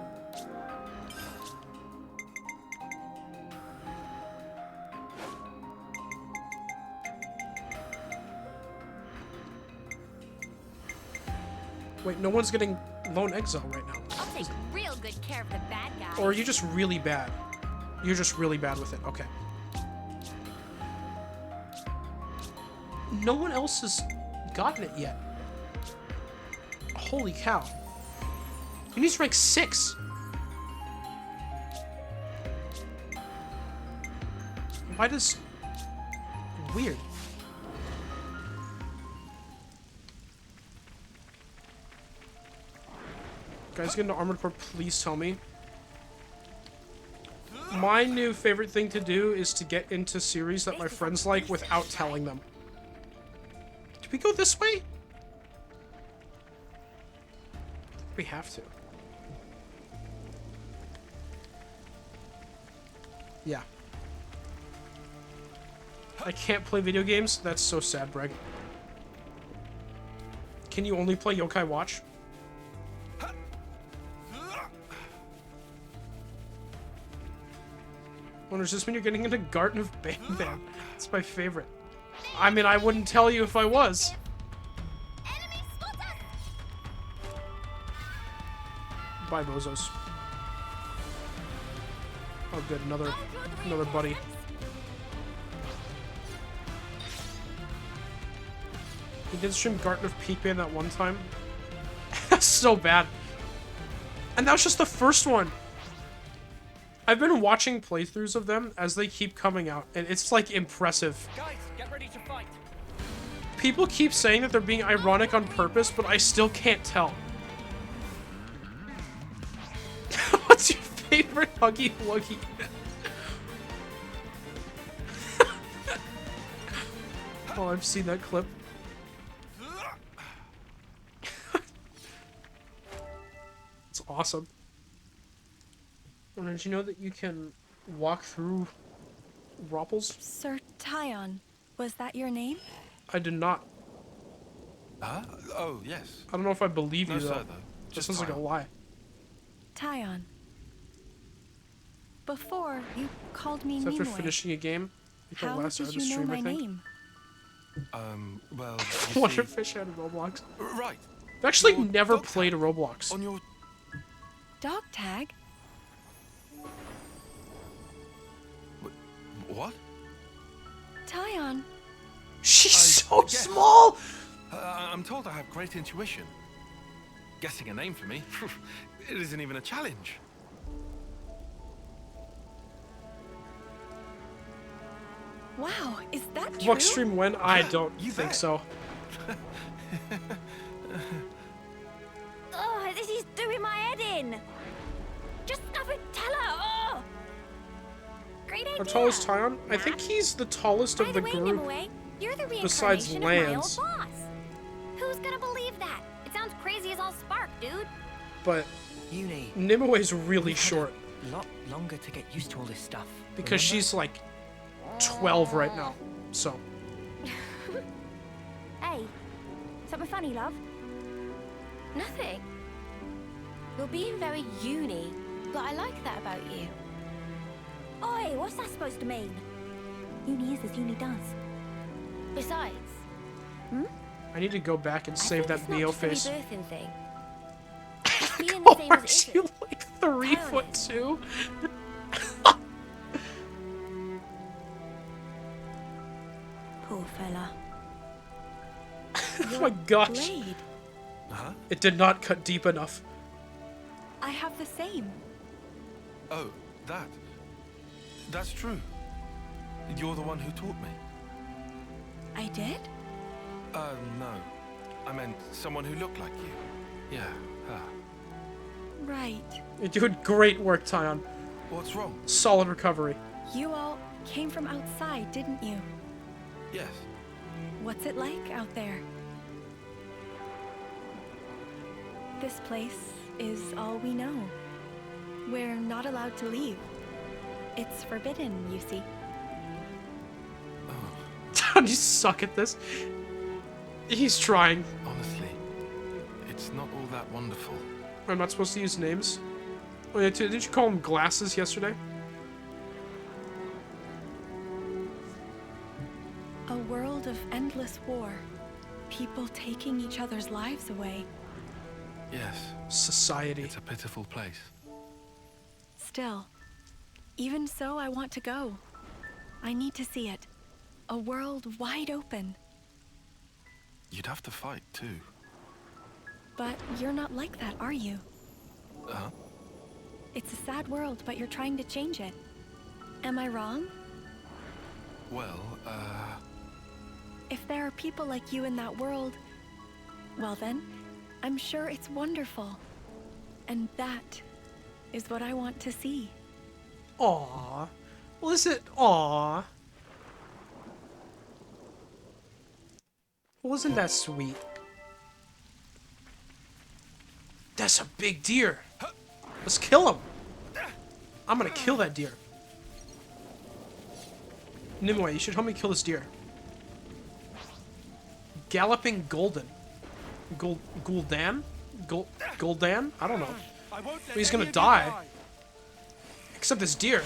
S1: Wait, no one's getting lone exile right now.
S6: I'll take real good care of the bad guys.
S1: Or are you just really bad? You're just really bad with it. Okay. No one else has gotten it yet. Holy cow. And he's rank 6. Why does... Weird. Guys, get into Armored Core, please tell me. My new favorite thing to do is to get into series that my friends like without telling them. Do we go this way? We have to. Yeah. I can't play video games? That's so sad, Breg. Can you only play Yokai Watch? Well, does this mean you're getting into Garden of Bam Bam? It's my favorite. I mean, I wouldn't tell you if I was. Bye, bozos. Oh, good. Another buddy. He did stream Garden of Peak Band that one time. That's so bad. And that was just the first one. I've been watching playthroughs of them as they keep coming out, and it's, like, impressive.
S5: Guys, get ready to fight.
S1: People keep saying that they're being ironic on purpose, but I still can't tell. What's your favorite Huggy Wuggy? Oh, I've seen that clip. It's awesome. Did you know that you can walk through Ropples?
S8: Sir Tyon, was that your name?
S1: I did not.
S2: Huh? Oh, yes.
S1: I don't know if I believe you,
S2: No,
S1: though.
S2: sir, though.
S1: That
S2: Just
S1: sounds like a
S2: Tyon.
S1: lie.
S8: Tyon. Before, you called me
S1: So after
S8: Nimue.
S1: finishing a game, like the
S8: How
S1: last
S8: did
S1: hour of the
S8: you know
S1: stream,
S8: my
S1: I think.
S8: name?
S2: Well, you see...
S1: Wonderfish had Roblox.
S2: Right.
S1: I've actually
S2: Your
S1: never
S2: dog
S1: played a
S2: tag.
S1: Roblox.
S2: On your...
S8: Dog tag?
S2: What?
S8: Tyon.
S1: She's
S2: I
S1: so
S2: guess.
S1: small!
S2: I'm told I have great intuition. Guessing a name for me, it isn't even a challenge.
S8: Wow, is that true?
S1: What stream when? I don't
S2: You
S1: think
S2: bet.
S1: so.
S3: Oh, this is doing my head in. Just snuffin, tell her. Oh. Great idea.
S1: How tall is Tyon? I think he's the tallest
S3: By
S1: of
S3: the
S1: the
S3: way,
S1: group.
S3: Nimue, you're the
S1: besides
S3: reincarnation of my old
S1: Lance.
S3: boss. Who's gonna believe that? It sounds crazy as all spark, dude.
S1: But
S5: Uni.
S1: Nimue's really
S5: We've had
S1: short
S5: a lot longer to get used to all this stuff.
S1: because
S5: remember?
S1: she's like 12 right now. So,
S8: Hey, something funny, love?
S3: Nothing. You're being very uni, but I like that about you.
S8: Oi, what's that supposed to mean? Uni is as uni does.
S3: Besides,
S1: I need to go back and
S3: I
S1: save
S3: think
S1: that
S3: it's not
S1: Neo
S3: just a
S1: face.
S3: rebirthing thing. It's feeling the same as
S1: Aren't
S3: it
S1: you
S3: isn't.
S1: like 3'2"?
S8: Poor fella.
S1: Oh my gosh.
S8: Blade.
S2: Huh?
S1: It did not cut deep enough.
S8: I have the same.
S2: Oh, that's true. You're the one who taught me.
S8: I did?
S2: No. I meant someone who looked like you. Yeah, her.
S8: Right.
S1: You're doing great work, Tyon.
S2: What's wrong?
S1: Solid recovery.
S8: You all came from outside, didn't you?
S2: Yes.
S8: What's it like out there? This place is all we know. We're not allowed to leave. It's forbidden, you see.
S1: You suck at this. He's trying.
S2: Honestly, it's not all that wonderful.
S1: I'm not supposed to use names. Oh yeah, didn't you call him Glasses yesterday?
S8: A world of endless war. People taking each other's lives away.
S2: Yes,
S1: Society.
S2: it's a pitiful place.
S8: Still, even so, I want to go. I need to see it. A world wide open.
S2: You'd have to fight, too.
S8: But you're not like that, are you?
S2: Huh?
S8: It's a sad world, but you're trying to change it. Am I wrong?
S2: Well,
S8: If there are people like you in that world, well then, I'm sure it's wonderful. And that is what I want to see.
S1: Aww. Well, is it? Aww. Wasn't that sweet? That's a big deer. Let's kill him. I'm gonna kill that deer. Nimue, you should help me kill this deer. Galloping Golden. Gul'dan? Gul'dan? I don't know. But he's gonna die. Except this deer.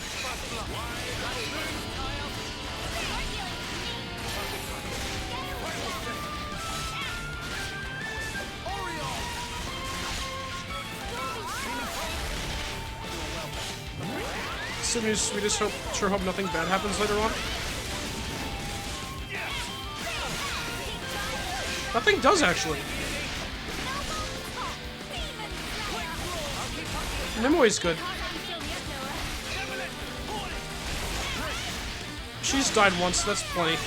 S1: We just sure hope nothing bad happens later on. Nothing does, actually. Nimue's good. She's died once, that's plenty.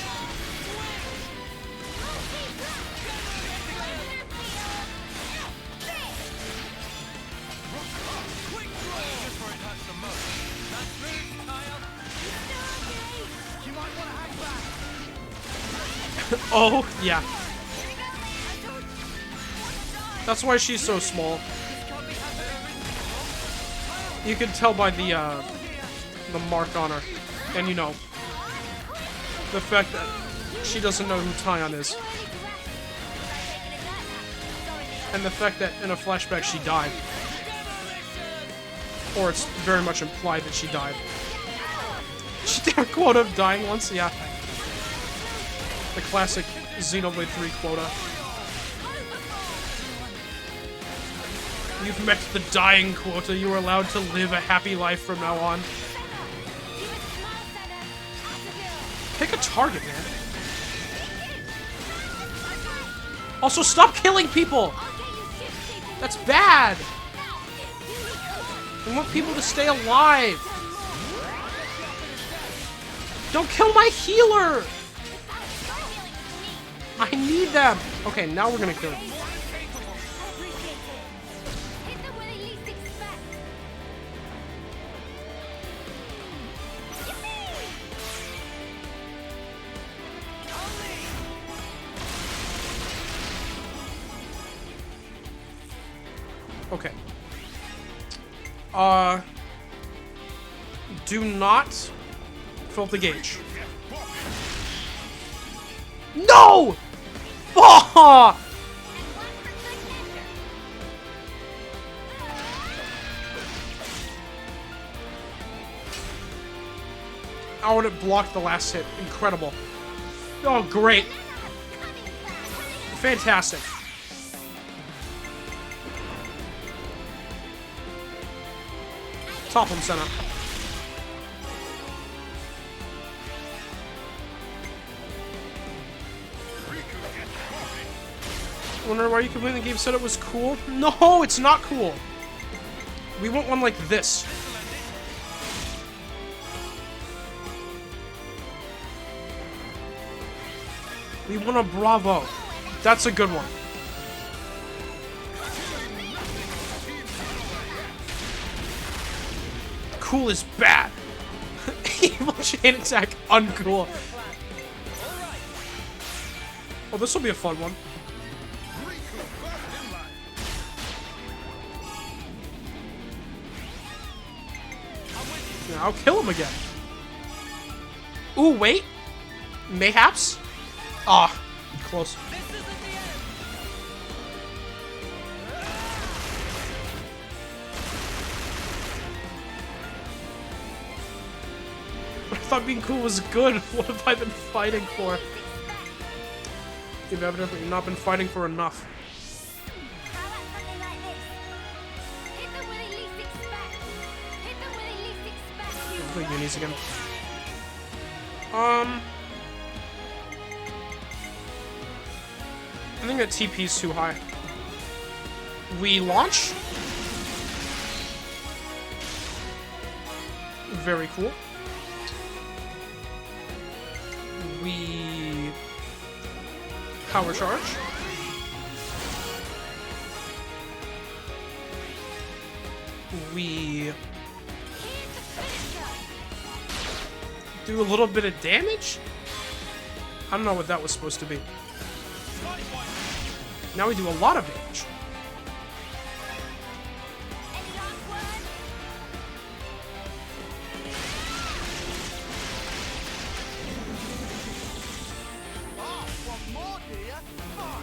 S1: Oh, yeah. That's why she's so small. You can tell by the mark on her. And you know, the fact that she doesn't know who Tyon is. And the fact that in a flashback she died. Or it's very much implied that she died. She did a quote of dying once, yeah. The classic Xenoblade 3 quota. You've met the dying quota. You are allowed to live a happy life from now on. Pick a target, man. Also, stop killing people! That's bad! I want people to stay alive! Don't kill my healer! I need them! Okay, now we're gonna kill him. Okay. Do not fill up the gauge. No! Oh! Oh, and it blocked the last hit. Incredible. Oh, great. Fantastic. Top him, Senna. Wonder why you completely the game said it was cool? No, it's not cool. We want one like this. We want a Bravo. That's a good one. Cool is bad. Evil chain attack, uncool. Oh, this will be a fun one. Yeah, I'll kill him again. Ooh, wait. Mayhaps? Ah, close. I thought being cool was good. What have I been fighting for? You've evidently not been fighting for enough.
S3: How about something like this? Hit them where they least expect. Hit them where they least expect.
S1: I'll play Unis again. I think that TP is too high. We launch. Very cool. We power charge. We do a little bit of damage? I don't know what that was supposed to be. Now we do a lot of damage.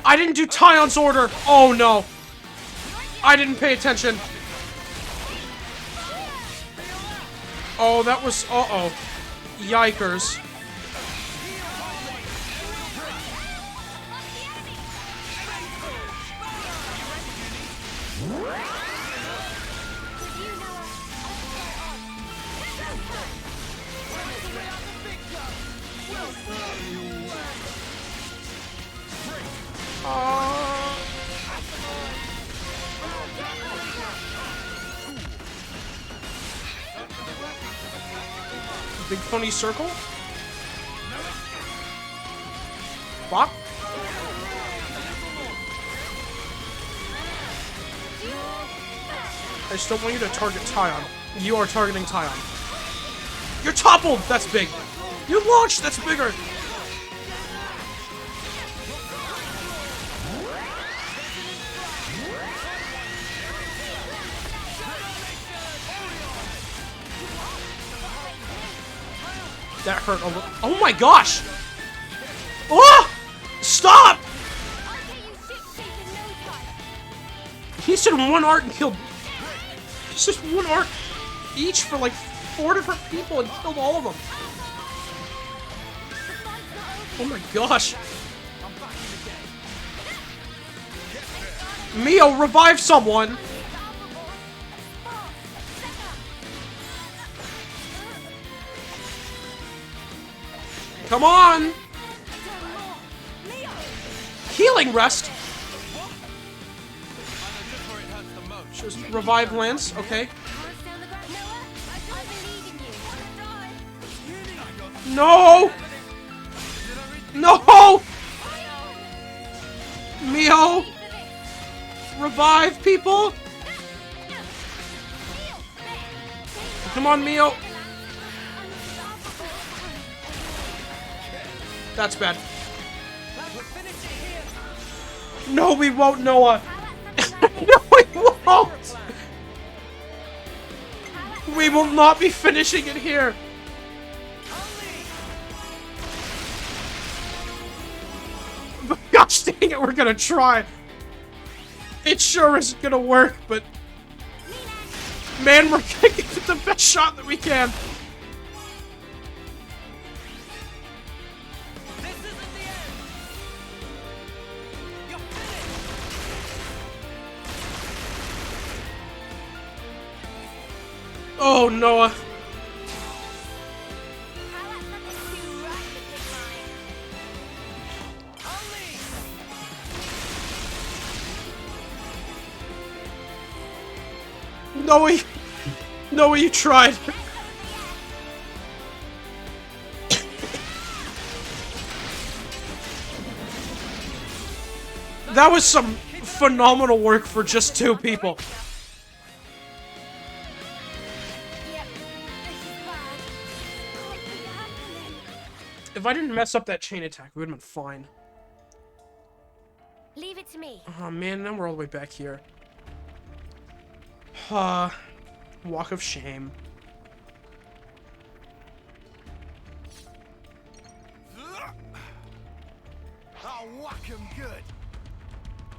S1: I didn't do Tyon's order! Oh no! I didn't pay attention. Oh, that was... uh-oh. Yikers. Big funny circle. Bop. I just don't want you to target Tyon. You are targeting Tyon. You're toppled! That's big. You launched! That's bigger! That hurt a little. Oh my gosh! Oh! Stop! He said one art and killed. It's just one art each for like 4 different people and killed all of them. Oh my gosh. Mio, revive someone! Come on! Healing rest? Just revive Lance, okay. No! No! Mio! Revive people! Come on, Mio! That's bad. No, we won't, Noah! No, we won't! We will not be finishing it here. Gosh dang it, we're gonna try. It sure isn't gonna work, but man, we're gonna give it the best shot that we can.
S5: This isn't the end. You're finished.
S1: Oh, Noah. Noah, you tried. That was some phenomenal work for just 2 people. If I didn't mess up that chain attack, we would have been fine.
S3: Leave it to me.
S1: Oh man, now we're all the way back here. Walk of shame.
S10: I'll whack him good.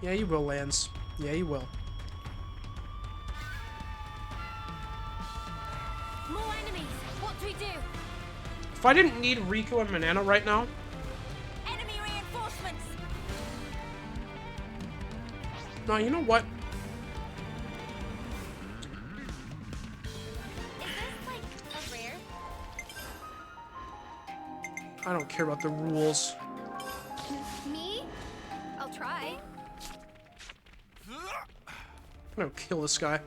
S1: Yeah, you will, Lance. Yeah, you will.
S3: More enemies. What do we do?
S1: If I didn't need Riku and Manana right now...
S3: Enemy reinforcements.
S1: No, you know what? I don't care about the rules.
S6: Me? I'll try.
S1: I'm gonna kill this guy.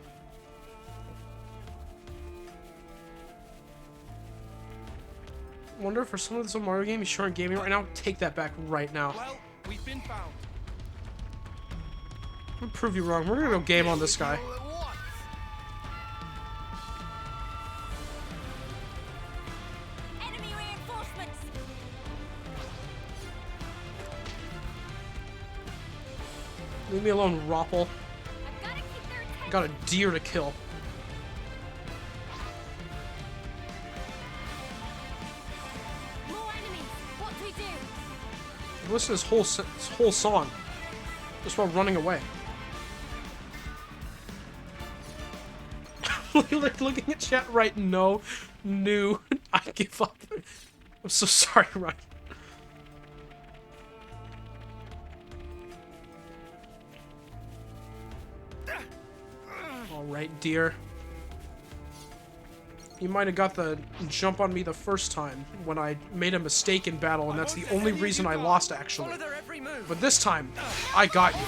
S1: Wonder if for some of this Mario game, you sure aren't gaming right now? Take that back right now.
S7: Well, we've been found.
S1: I'm gonna prove you wrong. We're gonna go game on this guy.
S3: Enemy reinforcements.
S1: Leave me alone, Roppel.
S3: I've got to keep their attention.
S1: Got a deer to kill.
S3: More enemies. What do we do?
S1: Listen to this whole song. Just while running away. Looking at chat right, no, new, I give up. I'm so sorry, Ryan. Alright, dear. You might have got the jump on me the first time when I made a mistake in battle, and that's the only reason I lost, actually. But this time, I got you.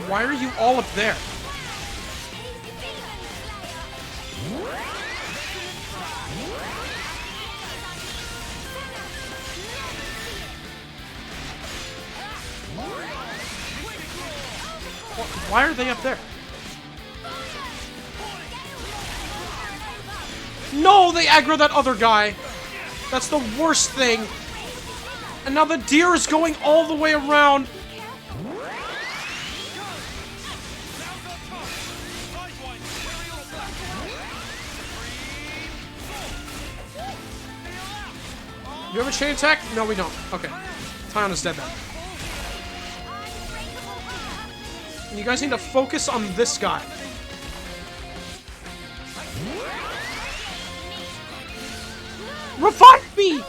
S1: Why are you all up there? Why are they up there? No, they aggro that other guy. That's the worst thing. And now the deer is going all the way around. You have a chain attack? No, we don't. Okay. Tyon is dead then. And you guys need to focus on this guy. Revive me!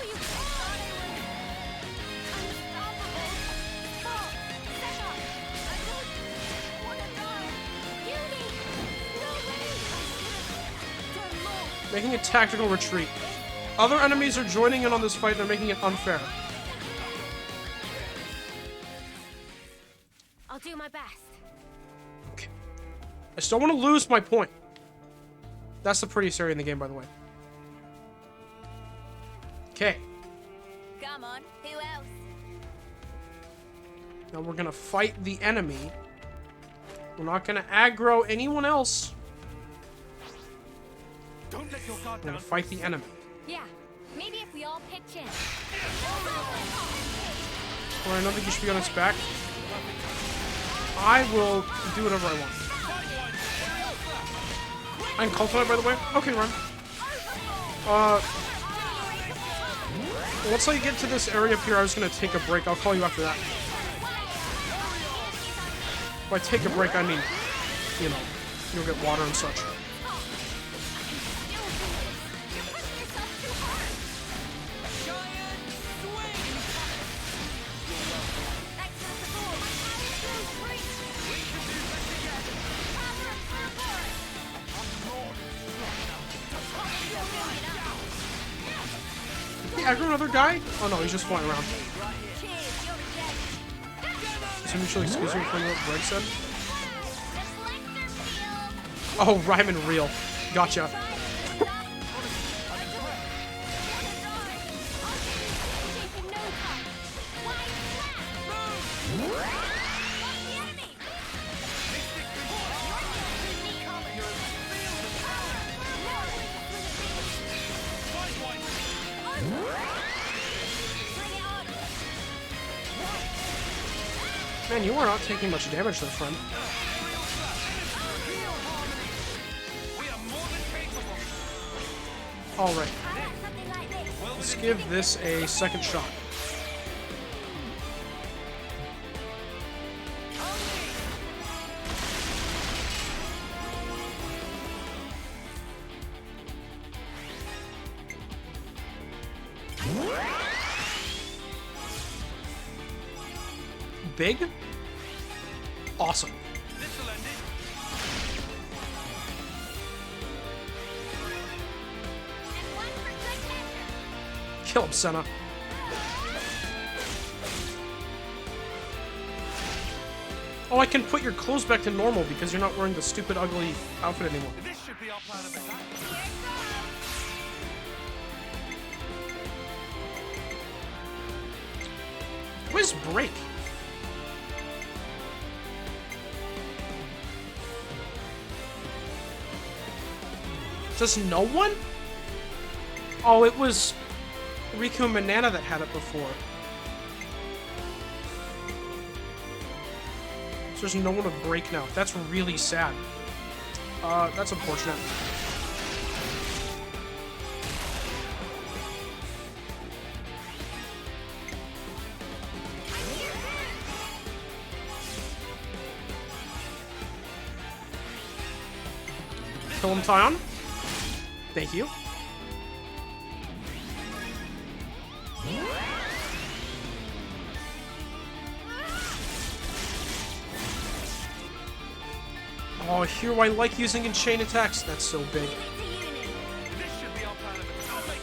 S1: Making a tactical retreat. Other enemies are joining in on this fight, they're making it unfair.
S3: I'll do my best.
S1: Okay. I still want to lose my point. That's the prettiest area in the game, by the way. Okay.
S3: Come on, who else?
S1: Now we're gonna fight the enemy. We're not gonna aggro anyone else.
S7: Don't let your guard
S1: We're gonna
S7: down.
S1: fight the enemy.
S6: Yeah, maybe if we all pitch in.
S1: Or I don't think you should be on its back. I will do whatever I want. I can cultivate, by the way. Okay, run. Once I get to this area up here, I was gonna take a break. I'll call you after that. By take a break, I mean, you know, you'll get water and such. Did he aggro another guy? Oh no, he's just flying around. So mutually excuse me for what Greg said. Oh, rhyme and reel. Gotcha. Man, you are not taking much damage there, friend. Alright. Let's give this a second shot. Big? Awesome. Kill him, Senna. Oh, I can put your clothes back to normal because you're not wearing the stupid, ugly outfit anymore.
S2: This should be our plan of attack.
S1: Where's Break? Just no one? Oh, it was Riku and Banana that had it before. So there's no one to Break now. That's really sad. That's unfortunate. Kill him, Tyon. Thank you. Oh, here I like using in chain attacks. That's so big.
S2: This should be our plan of attack. I'll make it.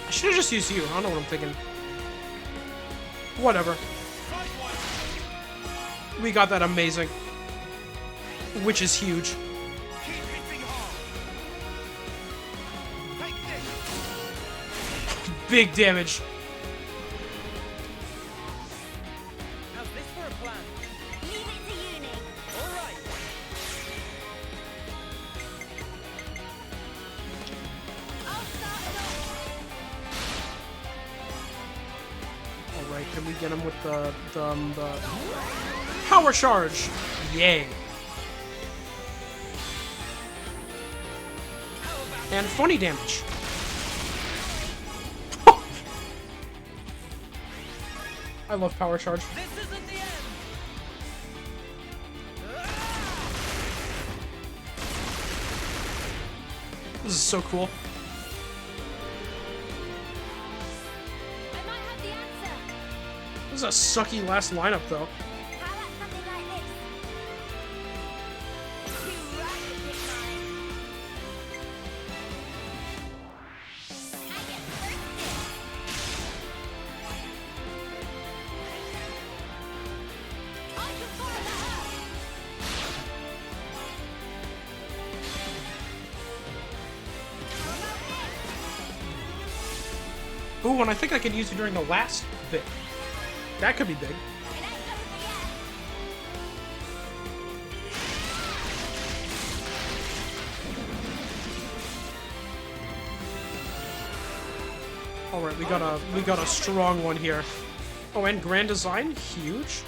S1: I should have just used you. I don't know what I'm thinking. Whatever. We got that amazing. Which is huge.
S2: Keep hitting hard. Take this.
S1: Big damage.
S5: How's this for a plan?
S3: Leave it to Uni.
S5: All right.
S3: I'll start it off.
S1: Alright, can we get him with the power charge? Yay. And funny damage. I love power charge.
S5: This isn't the end.
S1: This is so cool.
S3: I might have the answer.
S1: This is a sucky last lineup, though.
S3: How about something like this? Too right to pick mine. I get first dibs.
S1: Ooh, and I think I could use it during the last bit. That could be big. Alright, we got a strong one here. Oh, and grand design, huge.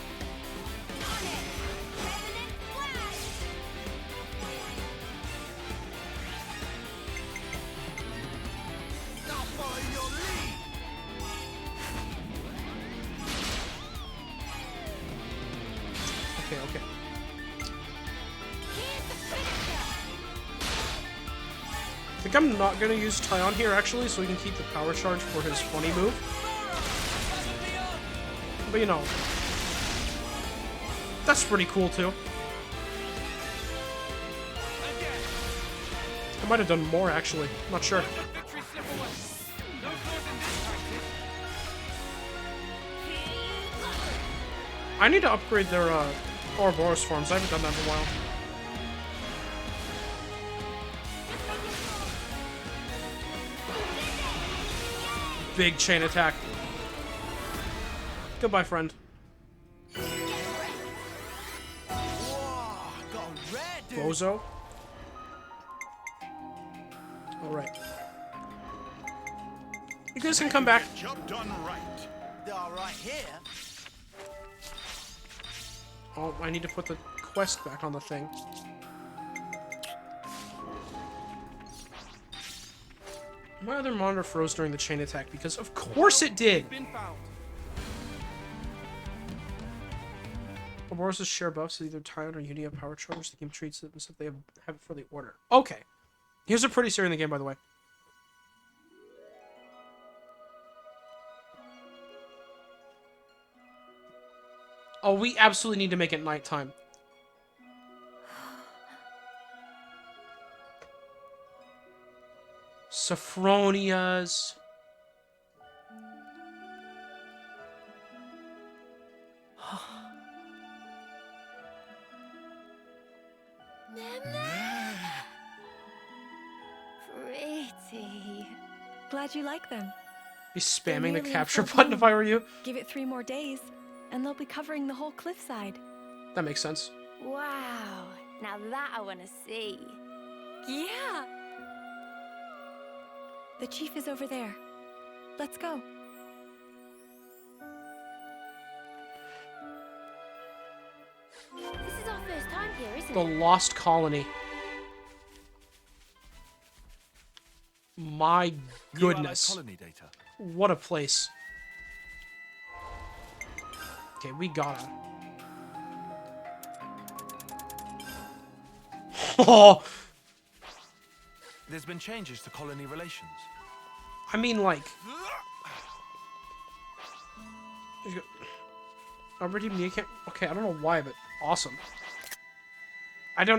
S1: Okay. I think I'm not gonna use Tyon here actually, so we can keep the power charge for his funny move. But you know, that's pretty cool too. I might have done more actually, I'm not sure. I need to upgrade their Ouroboros forms. I haven't done that in a while. Big chain attack. Goodbye, friend. Bozo. Alright. You guys can come back.
S10: Job done right.
S7: Right here.
S1: Oh, I need to put the quest back on the thing. My other monitor froze during the chain attack because of course it did! Ouroboros' share buffs either Tyon or Unity have power charge. The game treats it as if they have it for the order. Okay. Here's a pretty serious in the game, by the way. Oh, we absolutely need to make it nighttime. Saffronias.
S3: Pretty.
S8: Glad you like them.
S1: Be spamming the
S8: really
S1: capture
S8: insult
S1: button if
S8: me.
S1: I were you.
S8: Give it 3 more days, and they'll be covering the whole cliffside.
S1: That makes sense.
S3: Wow. Now that I want to see.
S8: Yeah! The chief is over there. Let's go.
S3: This is our first time here, isn't
S1: The
S3: it?
S1: Lost Colony. My goodness.
S2: Colony data.
S1: What a place. Okay, we gotta. Oh!
S2: There's been changes to colony relations.
S1: I mean, like... Already me can't... Okay, I don't know why, but awesome.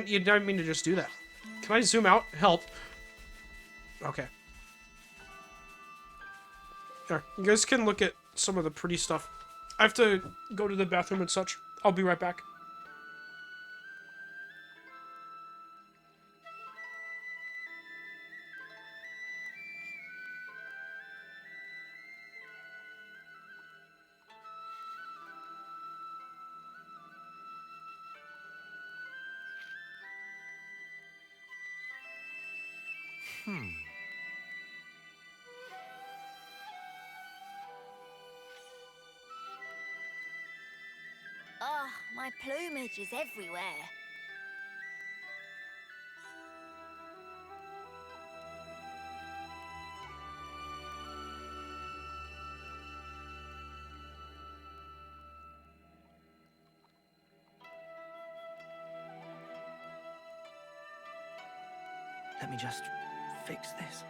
S1: You don't mean to just do that. Can I zoom out? Help. Okay. Here, you guys can look at some of the pretty stuff. I have to go to the bathroom and such. I'll be right back.
S3: Oh, my plumage is everywhere.
S5: Let me just fix this.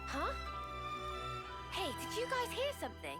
S3: Huh? Hey, did you guys hear something?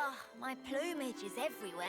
S3: Ah, my plumage is everywhere.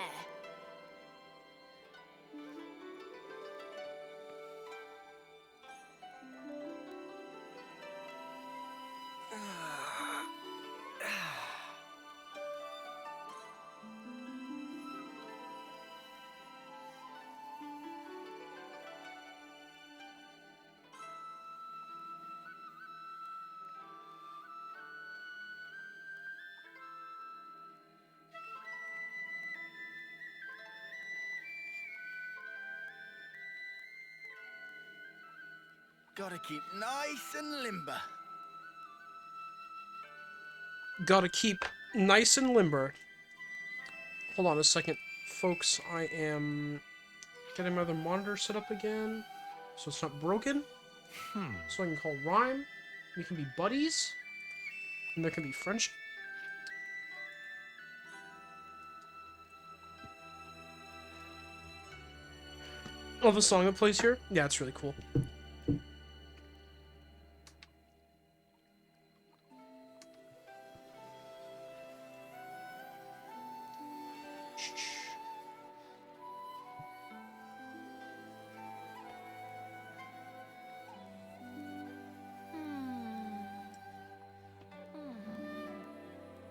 S10: Gotta keep nice and limber.
S1: Gotta keep nice and limber. Hold on a second, folks. I am getting my other monitor set up again, so it's not broken. So I can call Rhyme. We can be buddies, and there can be friendship. Oh, the song that plays here? Yeah, it's really cool.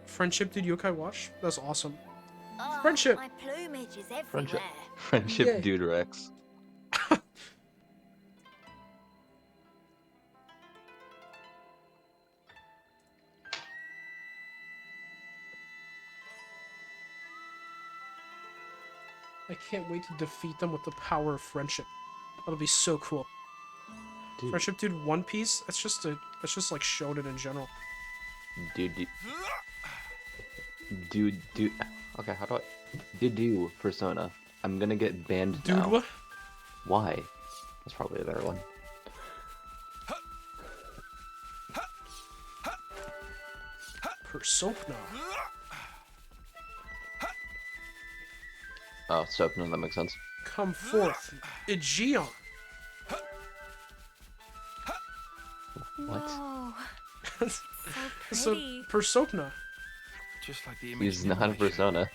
S1: Friendship did yokai watch? That's awesome.
S3: Ah,
S1: Friendship.
S3: my plumage is everywhere.
S11: Friendship. Friendship
S1: Yay.
S11: Dude Rex.
S1: I can't wait to defeat them with the power of friendship. That'll be so cool.
S11: Dude.
S1: Friendship dude One Piece? That's just like shonen in general.
S11: Dude. Okay, how do I... Do Persona. I'm gonna get banned
S1: Dude
S11: now.
S1: what?
S11: Why? That's probably a better one.
S1: Persona.
S11: Oh, Sopna, that makes sense.
S1: Come forth. Aegeon.
S11: What?
S6: Whoa. So
S1: So,
S6: pretty.
S1: Persona.
S2: Just like the image
S11: He's
S2: in
S11: not a
S2: Nibelheim.
S11: Persona.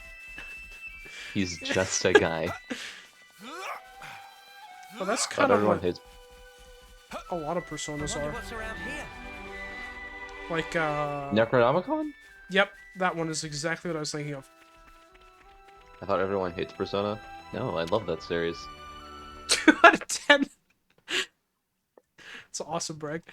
S11: He's just a guy.
S1: Well, that's
S11: But
S1: kind of
S11: everyone
S1: what
S11: hates...
S1: a lot of Personas
S5: Wonder
S1: are.
S5: what's around here.
S1: Like,
S11: Necronomicon?
S1: Yep, that one is exactly what I was thinking of.
S11: I thought everyone hates Persona. No, I love that series.
S1: 2 out of 10. It's awesome, Bragg.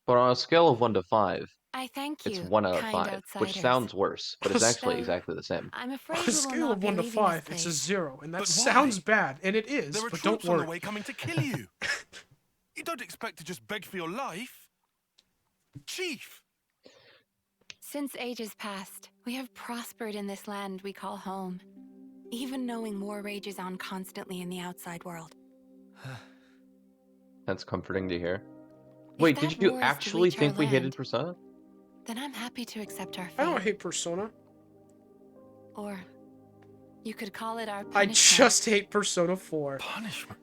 S11: But on a scale of 1 to 5,
S6: I thank you,
S11: it's 1 out of
S6: kind
S11: 5, which
S6: outsiders.
S11: sounds worse, but it's actually
S6: Though,
S11: exactly the same.
S6: I'm
S1: On
S6: afraid
S1: a
S6: we will
S1: scale
S6: not
S1: of
S6: be
S1: 1 to
S6: leaving this
S1: 5, it's a
S6: place.
S1: 0, and that
S2: But
S1: sounds
S2: why?
S1: bad, and it is,
S2: There are
S1: but don't
S2: troops on the
S1: worry.
S2: way coming to kill you. You don't expect to just beg for your life. Chief!
S6: Since ages past, we have prospered in this land we call home, even knowing war rages on constantly in the outside world.
S11: That's comforting to hear.
S6: If
S11: Wait,
S6: that
S11: did you
S6: war is to
S11: actually
S6: reach our
S11: think we hated
S6: land,
S11: Persona?
S6: Then I'm happy to accept our fate.
S1: I don't hate Persona.
S6: Or you could call it our
S1: I
S6: punishment.
S1: just hate Persona 4.
S2: Punishment.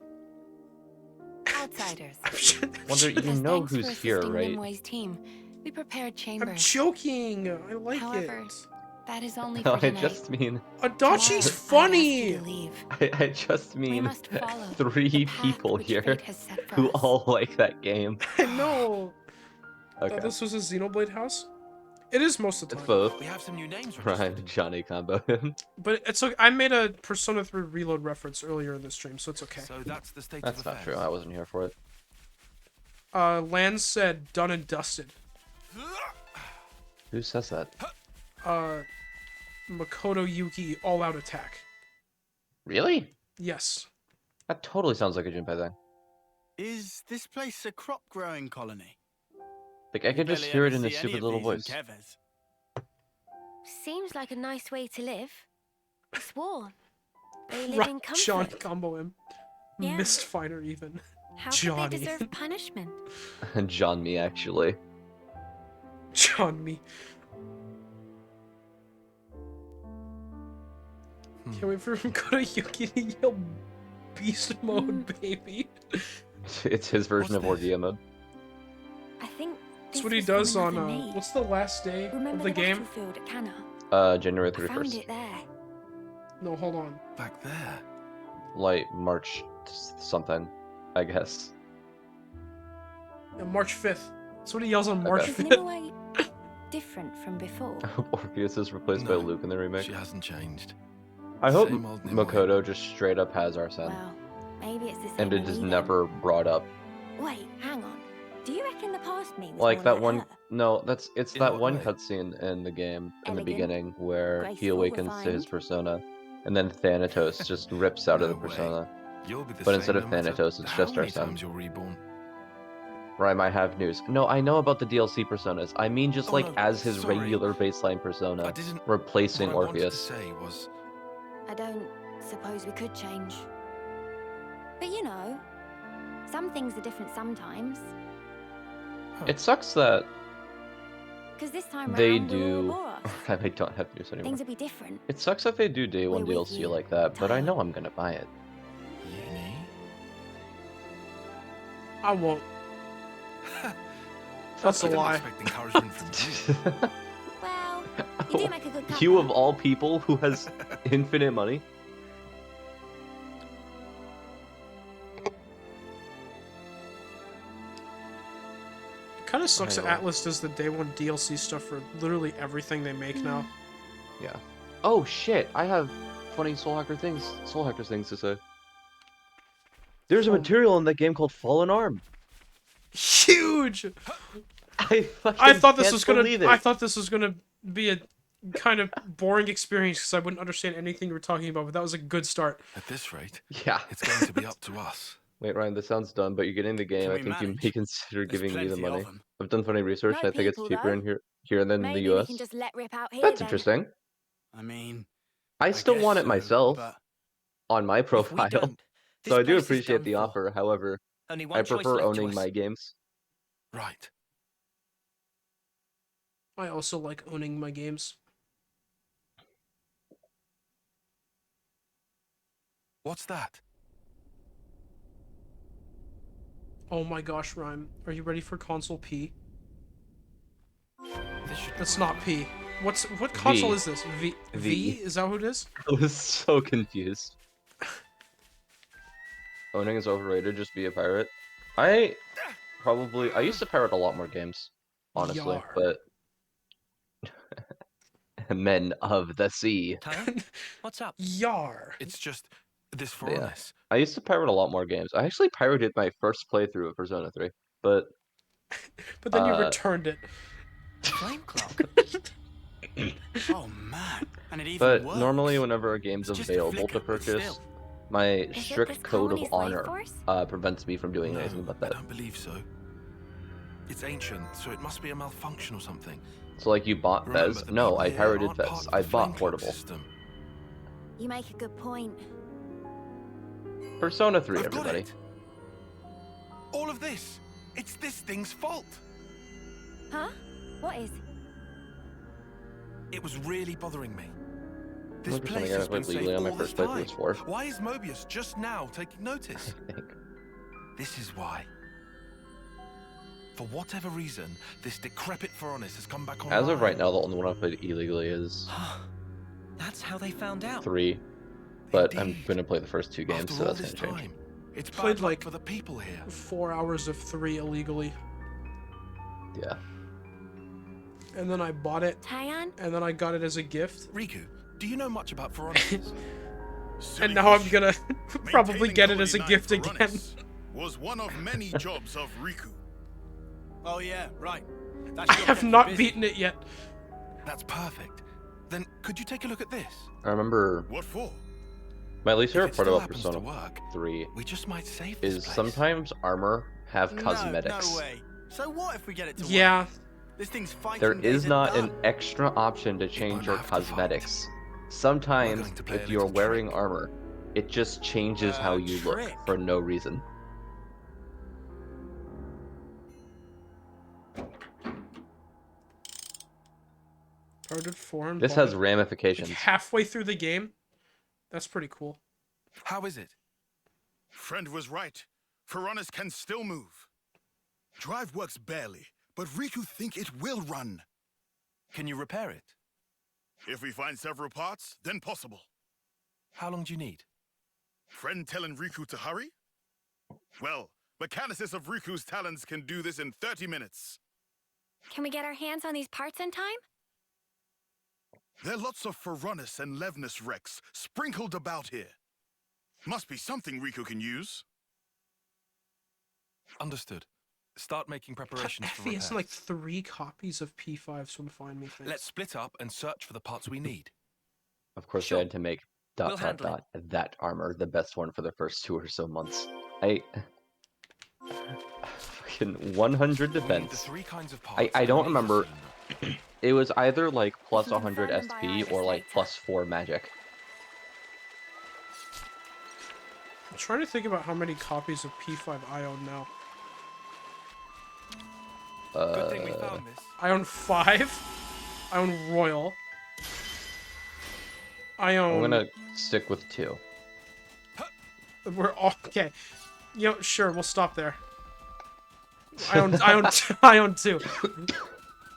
S6: Outsiders.
S11: Wonder, you
S6: As
S11: know
S6: thanks for
S11: who's here,
S6: assisting
S11: right?
S6: Nimwe's team, we prepared
S1: I'm
S6: chambers.
S1: joking. I like
S6: However,
S1: it.
S6: that is only
S11: No,
S6: for
S11: I
S6: tonight.
S11: just mean...
S1: Adachi's
S6: Tomorrow, I ask
S1: funny.
S6: you to leave.
S11: I just
S6: We
S11: mean
S6: must follow
S11: 3
S6: the path
S11: people
S6: which
S11: here
S6: fate has set for
S11: who
S6: us.
S11: all like that game.
S1: I know.
S11: Okay.
S1: Thought this was a Xenoblade house. It is most of the
S11: It's
S1: time.
S11: both
S2: We have some new names
S11: Ryan
S2: registered.
S11: and Johnny combo.
S1: But it's okay. I made a Persona 3 Reload reference earlier in the stream, so it's okay.
S2: So that's the state
S11: That's
S2: of
S11: not
S2: affairs.
S11: true, I wasn't here for it.
S1: Lance said done and dusted.
S11: Who says that?
S1: Makoto Yuki all out attack.
S11: Really?
S1: Yes.
S11: That totally sounds like a Junpei thing.
S7: Is this place a crop growing colony?
S11: Like, I
S7: You
S11: could just
S7: barely
S11: hear
S7: ever
S11: it in his
S7: see any
S11: stupid
S7: of
S11: little
S7: these in
S11: voice.
S7: Keves.
S3: Seems like a nice way to live. I swore. They live
S1: Right,
S3: in
S1: John
S3: comfort.
S1: combo him.
S3: Yeah.
S1: Mistfinder even.
S3: How
S1: Johnny.
S3: could they deserve punishment?
S11: And John me, actually.
S1: John me. Can't wait for Makoto Yuki to yell beast mode, baby.
S11: It's his version
S2: What's
S11: of
S2: this?
S11: Ordeal mode.
S3: I think
S1: That's what he does on, what's the last day
S3: Remember
S1: of the game?
S3: battlefield at Cana?
S11: January
S3: I found
S11: 31st.
S3: it there.
S1: No, hold on.
S2: Back there.
S11: Like March something, I guess.
S1: Yeah, March 5th. That's what he yells on March
S11: Okay.
S3: Is
S1: 5th.
S3: Nimue different from before?
S11: Orpheus is replaced by
S2: No,
S11: Luke in the remake.
S2: She hasn't changed.
S11: I hope
S2: Same old Nimue.
S11: Makoto just straight up has Arsene,
S3: Well, maybe it's the same
S11: and it
S3: with
S11: is
S3: me then.
S11: never brought up.
S3: Wait, hang on. Do you reckon the past me was
S11: Like
S3: more
S11: that
S3: like
S11: one.
S3: her?
S11: No, it's
S2: In
S11: that
S2: what
S11: one
S2: way?
S11: cutscene in the game in the
S3: Elegant,
S11: beginning where he
S3: graceful,
S11: awakens to his
S3: refined.
S11: persona, and then Thanatos just rips out of
S2: No
S11: the
S2: way.
S11: persona.
S2: You'll be the
S11: But
S2: same
S11: instead of
S2: no matter
S11: Thanatos, it's
S2: how
S11: just
S2: many
S11: Arsene.
S2: times you're reborn.
S11: Rhyme, I have news. No, I know about the DLC personas. I mean just
S2: Oh,
S11: like
S2: no,
S11: as his
S2: sorry.
S11: regular baseline
S2: I
S11: persona,
S2: didn't.
S11: replacing
S2: What I wanted to
S11: Orpheus.
S2: say was,
S3: I don't suppose we could change. But you know, some things are different sometimes.
S11: It sucks that
S3: Because this time
S11: they
S3: round, we'll
S11: do.
S3: bore us.
S11: I don't have news anymore.
S3: Things will be different.
S11: It sucks that they do day one
S3: We're with
S11: DLC
S3: you,
S11: like that, but I
S3: Tyler.
S11: know I'm gonna buy it.
S2: Uni?
S1: I won't. That's a
S2: I didn't
S1: lie.
S2: expect encouragement from you.
S3: Well, you do make a good cover.
S11: You of all people who has infinite money.
S1: Kind of sucks that
S11: Anyway.
S1: Atlas does the day one DLC stuff for literally everything they make now.
S11: Yeah. Oh shit! I have funny Soul Hacker things to say. There's a
S1: Oh.
S11: material in that game called Fallen Arm.
S1: Huge.
S11: I fucking
S1: I thought this
S11: can't
S1: was gonna.
S11: believe it.
S1: I thought this was gonna be a kind of boring experience because I wouldn't understand anything you were talking about. But that was a good start.
S2: At this rate,
S11: Yeah.
S2: it's going to be up to us.
S11: Wait, Ryan, this sounds dumb, but you get in the game.
S7: Can
S11: I
S7: we
S11: think you
S7: manage?
S11: may consider
S7: There's
S11: giving me the
S7: plenty of
S11: money.
S7: 'em.
S11: I've done funny research.
S3: No
S11: And I think it's
S3: people,
S11: cheaper
S3: though.
S11: here than
S3: Maybe
S11: the
S3: we
S11: US.
S3: can just let rip out here
S11: That's
S3: then.
S11: interesting.
S7: I mean,
S11: I still
S7: guess
S11: want it
S7: so,
S11: myself
S7: but
S11: on my
S5: If we
S11: profile,
S5: don't, this
S11: so I do
S5: place is
S11: appreciate
S5: done
S11: the
S5: for.
S11: offer. However,
S5: Only one
S11: I
S5: choice
S11: prefer
S5: left to
S11: owning
S5: us.
S11: my games.
S2: Right.
S1: I also like owning my games.
S2: What's that?
S1: Oh my gosh, Rhyme. Are you ready for console P?
S2: This should be
S1: That's
S2: working.
S1: not P. What console
S11: V.
S1: is this? V?
S11: V.
S1: Is that what it is?
S11: I was so confused. Owning is overrated. Just be a pirate. I used to pirate a lot more games, honestly,
S1: Yar.
S11: but Men of the Sea.
S5: Tyler, what's up?
S1: Yar.
S2: It's just this
S11: But yeah.
S2: foreignness.
S11: I used to pirate a lot more games. I actually pirated my first playthrough of Persona 3, but
S1: But then you returned it.
S5: Flame clock.
S7: oh man, and it even
S11: but
S7: works.
S11: normally whenever a game's
S7: It's just a
S11: available to
S7: flicker, but
S11: purchase,
S7: still.
S11: my
S3: it
S11: strict
S3: this
S11: code of
S3: colony's life
S11: honor
S3: force?
S11: prevents me from doing
S2: No,
S11: anything but
S2: I
S11: that.
S2: don't believe so. It's ancient, so it must be a malfunction or something.
S11: So like you bought
S2: Remember,
S11: Fez?
S2: the
S11: No,
S2: people
S11: I
S2: here
S11: pirated
S2: aren't
S11: Fez.
S2: part of
S11: I
S2: the
S11: bought
S2: Flame Clock
S11: Portable.
S2: system.
S3: You make a good point.
S11: Persona 3,
S2: I've got
S11: everybody.
S2: it. All of this. It's this thing's fault.
S3: Huh? What is?
S2: It was really bothering me. This
S11: 100%
S2: place
S11: again,
S2: has
S11: I
S2: been
S11: played legally
S2: safe
S11: on my
S2: all
S11: first
S2: this
S11: playthrough
S2: time.
S11: was 4.
S2: Why is Mobius just now taking notice?
S11: I think.
S2: This is why. For whatever reason, this decrepit Foreignness has come back online.
S11: As of right now, the only one I've played illegally is
S5: That's how they found out.
S11: 3, but I'm
S2: Indeed.
S11: gonna play the first 2 games,
S2: After
S11: so
S2: all
S11: that's
S2: this
S11: gonna change.
S2: time, it's
S1: Played
S2: bad luck
S1: like-
S2: for the people here.
S1: 4 hours of 3 illegally.
S11: Yeah.
S1: And then I bought it.
S3: Tyan?
S1: And then I got it as a gift.
S2: Riku, do you know much about Foreignness?
S1: And now I'm gonna probably get it as a gift again.
S10: Was one of many jobs of Riku.
S7: Oh yeah, right. That
S1: I
S7: sure
S1: have
S7: kept you
S1: not
S7: busy.
S1: beaten it yet.
S2: That's perfect. Then could you take a look at this?
S11: I remember
S10: What for?
S11: my least
S2: If
S11: favorite
S2: it
S11: part
S2: still
S11: about
S2: happens to
S11: Persona
S2: work,
S11: 3
S2: we just might save this
S11: is
S2: place.
S11: sometimes armor have cosmetics.
S7: No way. So what if we get it to
S1: Yeah.
S7: work? This thing's fighting
S11: There
S7: days
S11: is
S7: are
S11: not
S7: done.
S11: an extra option to change
S2: won't
S11: your
S2: have to fight.
S11: cosmetics.
S2: We're
S11: Sometimes,
S2: going to play a
S11: if you're
S2: little
S11: wearing
S2: trick.
S11: armor, it just changes how you look
S7: trick.
S11: for no reason.
S1: Started 4 and
S11: This
S1: bought
S11: has
S1: it,
S11: ramifications.
S1: like, halfway through the game. That's pretty cool.
S2: How is it?
S10: Friend was right. Piranhas can still move. Drive works barely, but Riku think it will run.
S2: Can you repair it?
S10: If we find several parts, then possible.
S2: How long do you need?
S10: Friend telling Riku to hurry? Well, mechanicists of Riku's talents can do this in 30 minutes.
S3: Can we get our hands on these parts in time?
S10: There are lots of Ferronis and Levnus wrecks sprinkled about here. Must be something Riku can use.
S2: Understood. Start making preparations for
S1: Effie has
S2: repairs.
S1: like 3 copies of P5's from Find Me things.
S2: Let's split up and search for the parts we need.
S11: Of course,
S5: Sure.
S11: they had to make
S5: We'll handle
S11: that armor the best one for the first 2 or so months. Fucking 100
S2: We need the
S11: defense.
S2: 3 kinds of parts
S11: I
S2: that
S11: don't
S2: are
S11: remember.
S2: needed.
S11: It was either like plus
S3: can
S11: 100
S3: confirm by
S11: SP
S3: eyes
S11: or like
S3: later.
S11: plus 4 magic.
S1: I'm trying to think about how many copies of P5 I own now.
S5: Good thing we found this.
S1: I own 5. I own Royal. I
S11: I'm
S1: own...
S11: gonna stick with 2.
S1: We're all... Okay. You know, sure, we'll stop there. I own 2.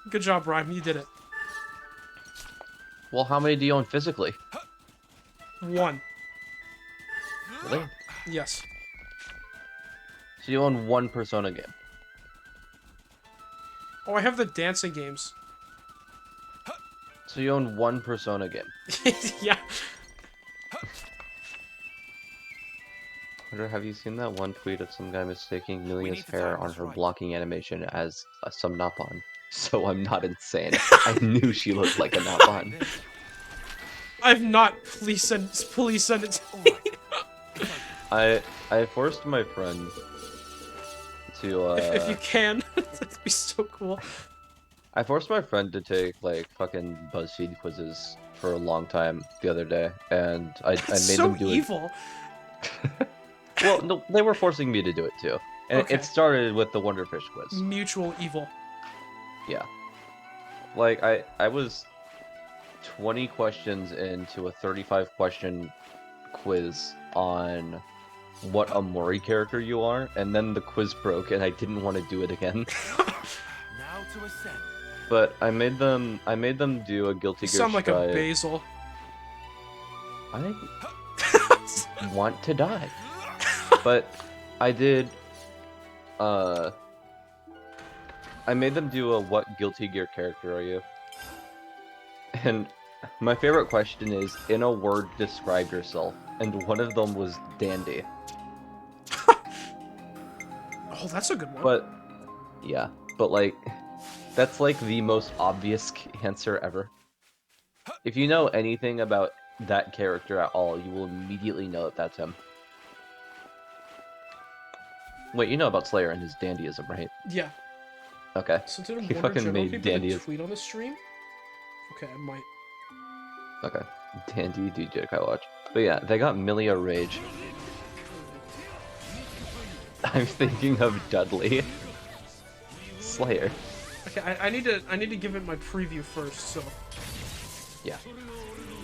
S1: Good job, Rhyme. You did it.
S11: Well, how many do you own physically?
S1: 1.
S11: Really?
S1: Yes.
S11: So you own 1 Persona game.
S1: Oh, I have the dancing games.
S11: So you own 1 Persona game.
S1: Yeah.
S11: Or have you seen that one tweet of some guy mistaking Milia's
S2: need to
S11: hair
S2: time
S11: on
S2: this
S11: her
S2: right.
S11: blocking animation as some Napon? So I'm not insane. I knew she looked like a Napon.
S1: I've not. Please send it to me.
S11: I forced my friend to
S1: if you can. That'd be so cool.
S11: I forced my friend to take like fucking BuzzFeed quizzes for a long time the other day, and I made
S1: So
S11: them do
S1: evil.
S11: it. Well, no, they were forcing me to do it too, and
S1: Okay.
S11: it started with the Wonderfish quiz.
S1: Mutual evil.
S11: Yeah, like I was 20 questions into a 35 question quiz on what a Mori character you are, and then the quiz broke, and I didn't want to do it again.
S2: Now to ascend.
S11: But I made them do a Guilty
S1: You
S11: Gear
S1: sound like a
S11: Strive.
S1: basil.
S11: I want to die. But I did I made them do a what Guilty Gear character are you? And my favorite question is, in a word, describe yourself. And one of them was dandy.
S1: Oh, that's a good one.
S11: But yeah, but like that's like the most obvious answer ever. If you know anything about that character at all, you will immediately know that that's him. Wait, you know about Slayer and his dandyism, right?
S1: Yeah.
S11: Okay.
S1: So did
S11: He
S1: Wonder
S11: fucking
S1: General
S11: made
S1: people
S11: dandy
S1: to
S11: as...
S1: tweet on the stream? Okay, I might.
S11: Okay. Dandy DJ Kai watch. But yeah, they got Milia Rage. I'm thinking of Dudley. Slayer.
S1: Okay, I need to give it my preview first, so.
S11: Yeah.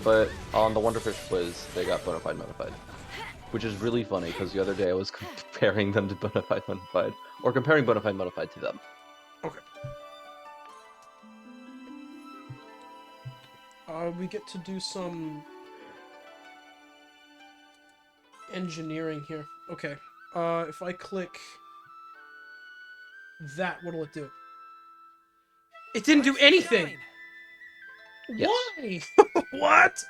S11: But on the Wonderfish quiz, they got Bonafide Modified. Which is really funny, because the other day I was comparing them to Bonafide Modified. Or comparing Bonafide Modified to them.
S1: Okay. We get to do some engineering here. Okay. If I click that, what'll it do? It didn't do anything!
S11: Yes.
S1: Why? What?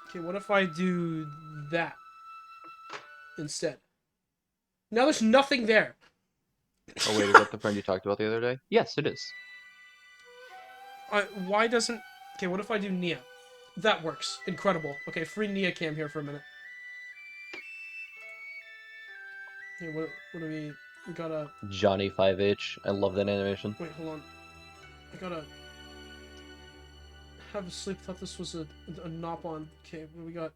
S1: Okay, what if I do that instead? Now there's nothing there.
S11: Oh wait, is that the friend you talked about the other day? Yes, it is.
S1: Why doesn't... Okay, what if I do Nia? That works. Incredible. Okay, free Nia cam here for a minute. Okay, what do we... We gotta...
S11: Johnny 5H. I love that animation.
S1: Wait, hold on. I gotta... Have a sleep. Thought this was a Nopon. Okay, what do we got?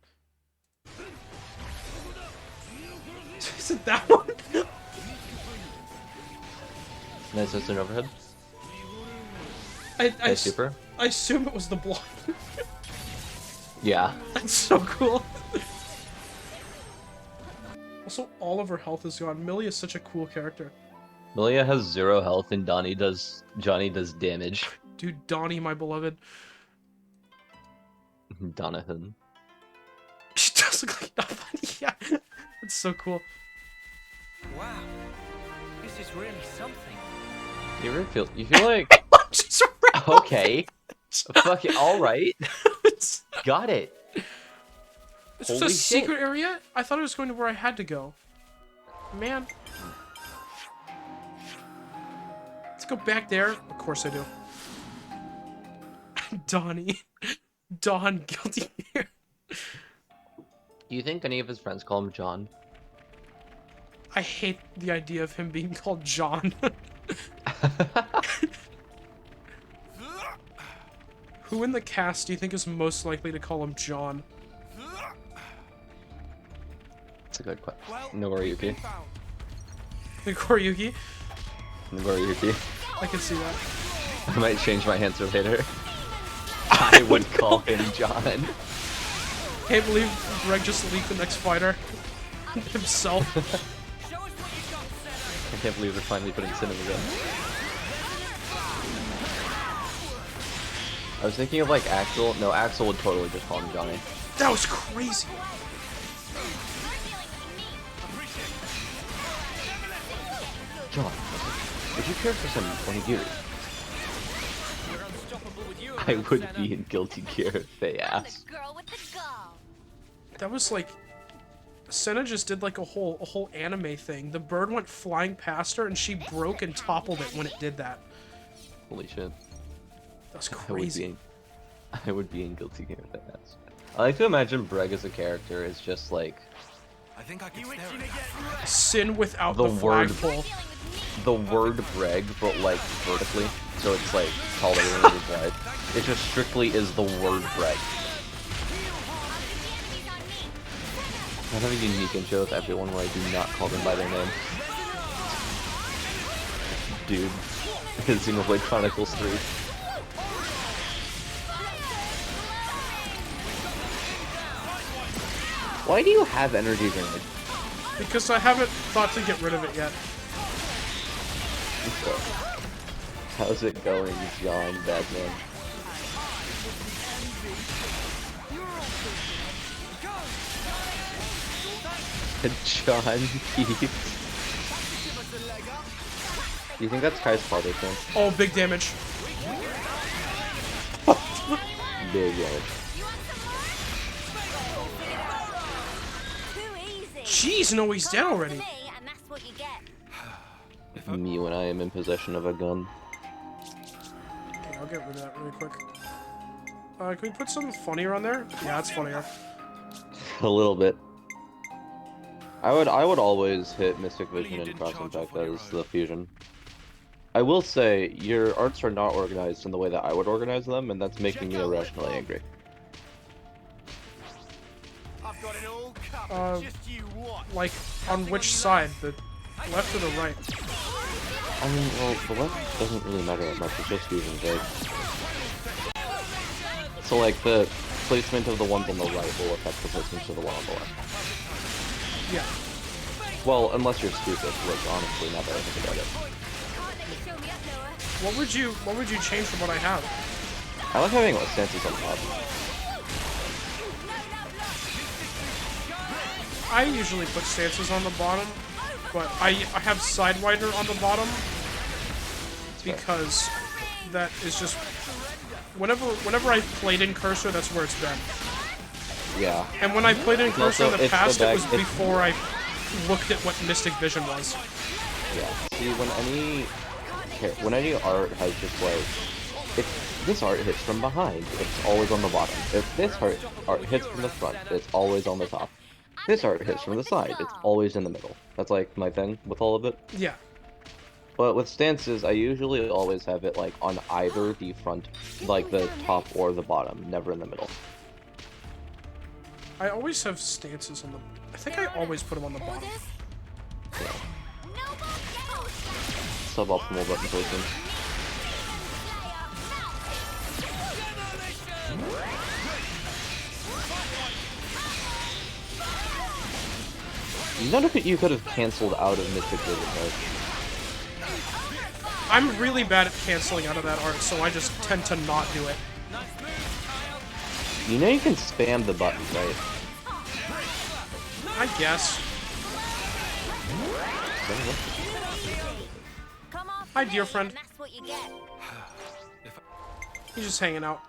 S1: Is it that one?
S11: Nice instant overhead.
S1: I
S11: super.
S1: I assume it was the block.
S11: Yeah.
S1: That's so cool. Also, all of her health is gone. Millie is such a cool character.
S11: Milia has 0 health and Johnny does damage.
S1: Dude, Donnie, my beloved.
S11: Donahan.
S1: She does look like nothing. Yeah, it's so cool.
S5: Wow. This is really something.
S11: You feel like
S1: She's right.
S11: okay. Fuck it, alright. Got it.
S1: Is this a secret area? I thought it was going to where I had to go. Man. Let's go back there. Of course I do. Donnie. Don, guilty gear.
S11: Do you think any of his friends call him John?
S1: I hate the idea of him being called John. Who in the cast do you think is most likely to call him John?
S11: That's a good question. Noriyuki.
S1: Koriyuki?
S11: Noriyuki.
S1: I can see that.
S11: I might change my answer later. I would call him John.
S1: Can't believe Greg just leaked the next fighter himself.
S11: I can't believe they're finally putting Sin in again. I was thinking of like Axel. No, Axel would totally just call him Johnny.
S1: That was crazy.
S11: John, would you care for some onigiri? I would be in Guilty Gear if they asked.
S1: That was like, Senna just did like a whole anime thing. The bird went flying past her and she broke and toppled it when it did that.
S11: Holy shit.
S1: That's crazy.
S11: I would be in Guilty Gear if they asked. I like to imagine Breg as a character is just like
S2: I think I can stare
S1: Sin without the flagpole.
S11: The word Breg, but like vertically, so it's like taller than the side. It just strictly is the word Breg. I have a unique intro with everyone where I do not call them by their name. Dude, Xenoblade Chronicles 3. Why do you have energy grenade?
S1: Because I haven't thought to get rid of it yet.
S11: How's it going, John Batman? John Keith. Do you think that's Kai's father thing?
S1: Oh, big damage.
S11: Big damage.
S1: Jeez, no, he's dead already.
S11: Me when I am in possession of a gun.
S1: Okay, I'll get rid of that really quick. Can we put something funnier on there? Yeah, it's funnier.
S11: A little bit. I would always hit Mystic Vision and Cross Impact as the fusion. I will say, your arts are not organized in the way that I would organize them, and that's making me irrationally angry.
S1: Like, on which side? The left or the right?
S11: I mean, well, the left doesn't really matter that much, it's just fusions, right? So, like, the placement of the ones on the right will affect the placement of the one on the left.
S1: Yeah.
S11: Well, unless you're stupid, which honestly, now that I think about it.
S1: What would you change from what I have?
S11: I like having what stances on top.
S1: I usually put stances on the bottom, but I have Sidewinder on the bottom because that is just whenever I played in Cursor, that's where it's been.
S11: Yeah.
S1: And when I played in Cursor in the past,
S11: it
S1: was before I looked at what Mystic Vision was.
S11: Yeah. See, when any art has just like, if this art hits from behind, it's always on the bottom. If this art hits from the front, it's always on the top. This art hits from the side, it's always in the middle. That's like my thing with all of it.
S1: Yeah.
S11: But with stances, I usually always have it like on either the front, like the top or the bottom, never in the middle.
S1: I always have stances on the... I think I always put them on the bottom.
S11: Yeah. Suboptimal button placement. None of it you could have canceled out of Mystic River, right?
S1: I'm really bad at canceling out of that art, so I just tend to not do it.
S11: You know you can spam the button, right?
S1: I guess. Hi, dear friend. He's just hanging out.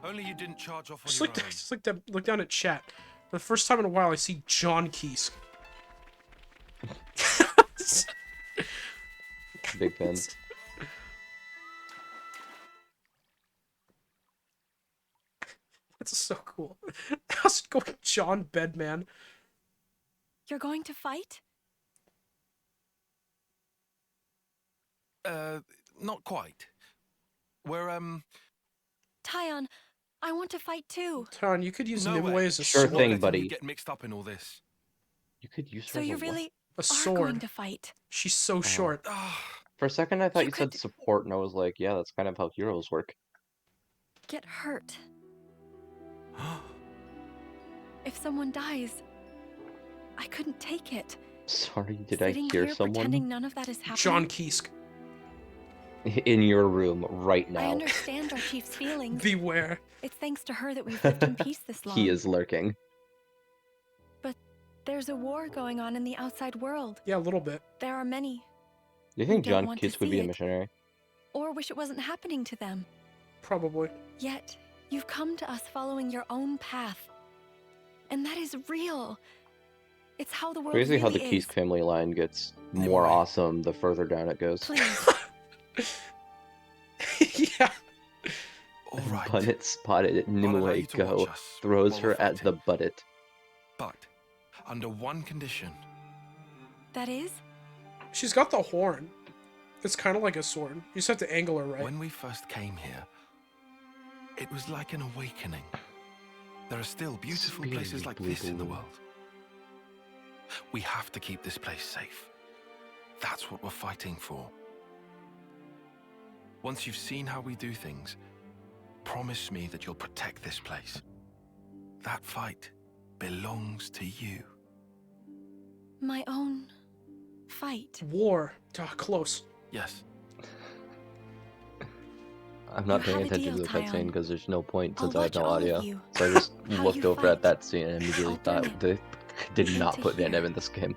S2: Only you didn't charge off on
S1: Just
S2: your
S1: look,
S2: own.
S1: look down at chat. For the first time in a while, I see John Keys.
S11: Big fans.
S1: That's so cool. How's it going, John Bedman?
S8: You're going to fight?
S2: Not quite. We're,
S8: Tyon, I want to fight too.
S1: Tyon, you could use
S2: No
S1: Nimue
S2: way.
S1: as a
S11: Sure
S1: sword.
S11: thing,
S2: letting
S11: buddy.
S2: you get mixed up in all this.
S11: You could use her
S8: So
S11: as
S8: you
S11: a what?
S8: really
S1: A
S8: are
S1: sword.
S8: going to fight?
S1: She's so short.
S11: For a second, I thought
S8: You
S11: you said
S8: could-
S11: support, and I was like, yeah, that's kind of how heroes work.
S8: Get hurt. If someone dies, I couldn't take it.
S11: Sorry, did I
S8: Sitting
S11: hear
S8: here
S11: someone?
S8: pretending none of that is happening.
S1: John Kiesk.
S11: In your room right
S8: I
S11: now.
S8: understand our chief's feelings.
S1: Beware.
S8: It's thanks to her that we've lived in peace this long.
S11: He is lurking.
S8: But there's a war going on in the outside world.
S1: Yeah, a little bit.
S8: There are many,
S11: Do you think
S8: don't
S11: John
S8: want to
S11: Keats would
S8: see
S11: be a
S8: it.
S11: missionary?
S8: or wish it wasn't happening to them.
S1: Probably.
S8: Yet, you've come to us following your own path. And that is real. It's how the world
S11: Crazy
S8: really
S11: how the
S8: is.
S11: Keesk family line gets more awesome the further down it goes.
S8: Please.
S1: Yeah.
S2: All right.
S11: Bunnet spotted it, Nimue
S2: you to
S11: go,
S2: watch us
S11: throws
S2: while
S11: her
S2: we're
S11: at the
S2: fighting.
S11: buttet.
S2: But under one condition.
S8: That is?
S1: She's got the horn. It's kind of like a sword. You just have to angle her right.
S2: When we first came here, it was like an awakening. There are still beautiful
S11: Speedy
S2: places like
S11: blue
S2: this in the
S11: balloon.
S2: world. We have to keep this place safe. That's what we're fighting for. Once you've seen how we do things, promise me that you'll protect this place. That fight belongs to you.
S8: My own fight.
S1: War. Close.
S2: Yes.
S11: I'm not
S8: You
S11: paying
S8: have a
S11: attention to
S8: deal,
S11: the cutscene
S8: Tyon.
S11: because there's no point
S8: I'll
S11: since I have
S8: watch
S11: no
S8: all of
S11: audio.
S8: you.
S11: So I just
S8: How
S11: looked
S8: you
S11: over at
S8: fight.
S11: that scene and immediately
S8: I'll turn
S11: thought
S8: it.
S11: they did
S8: Listen
S11: not
S8: to
S11: put Van
S8: hear.
S11: Ev in this game.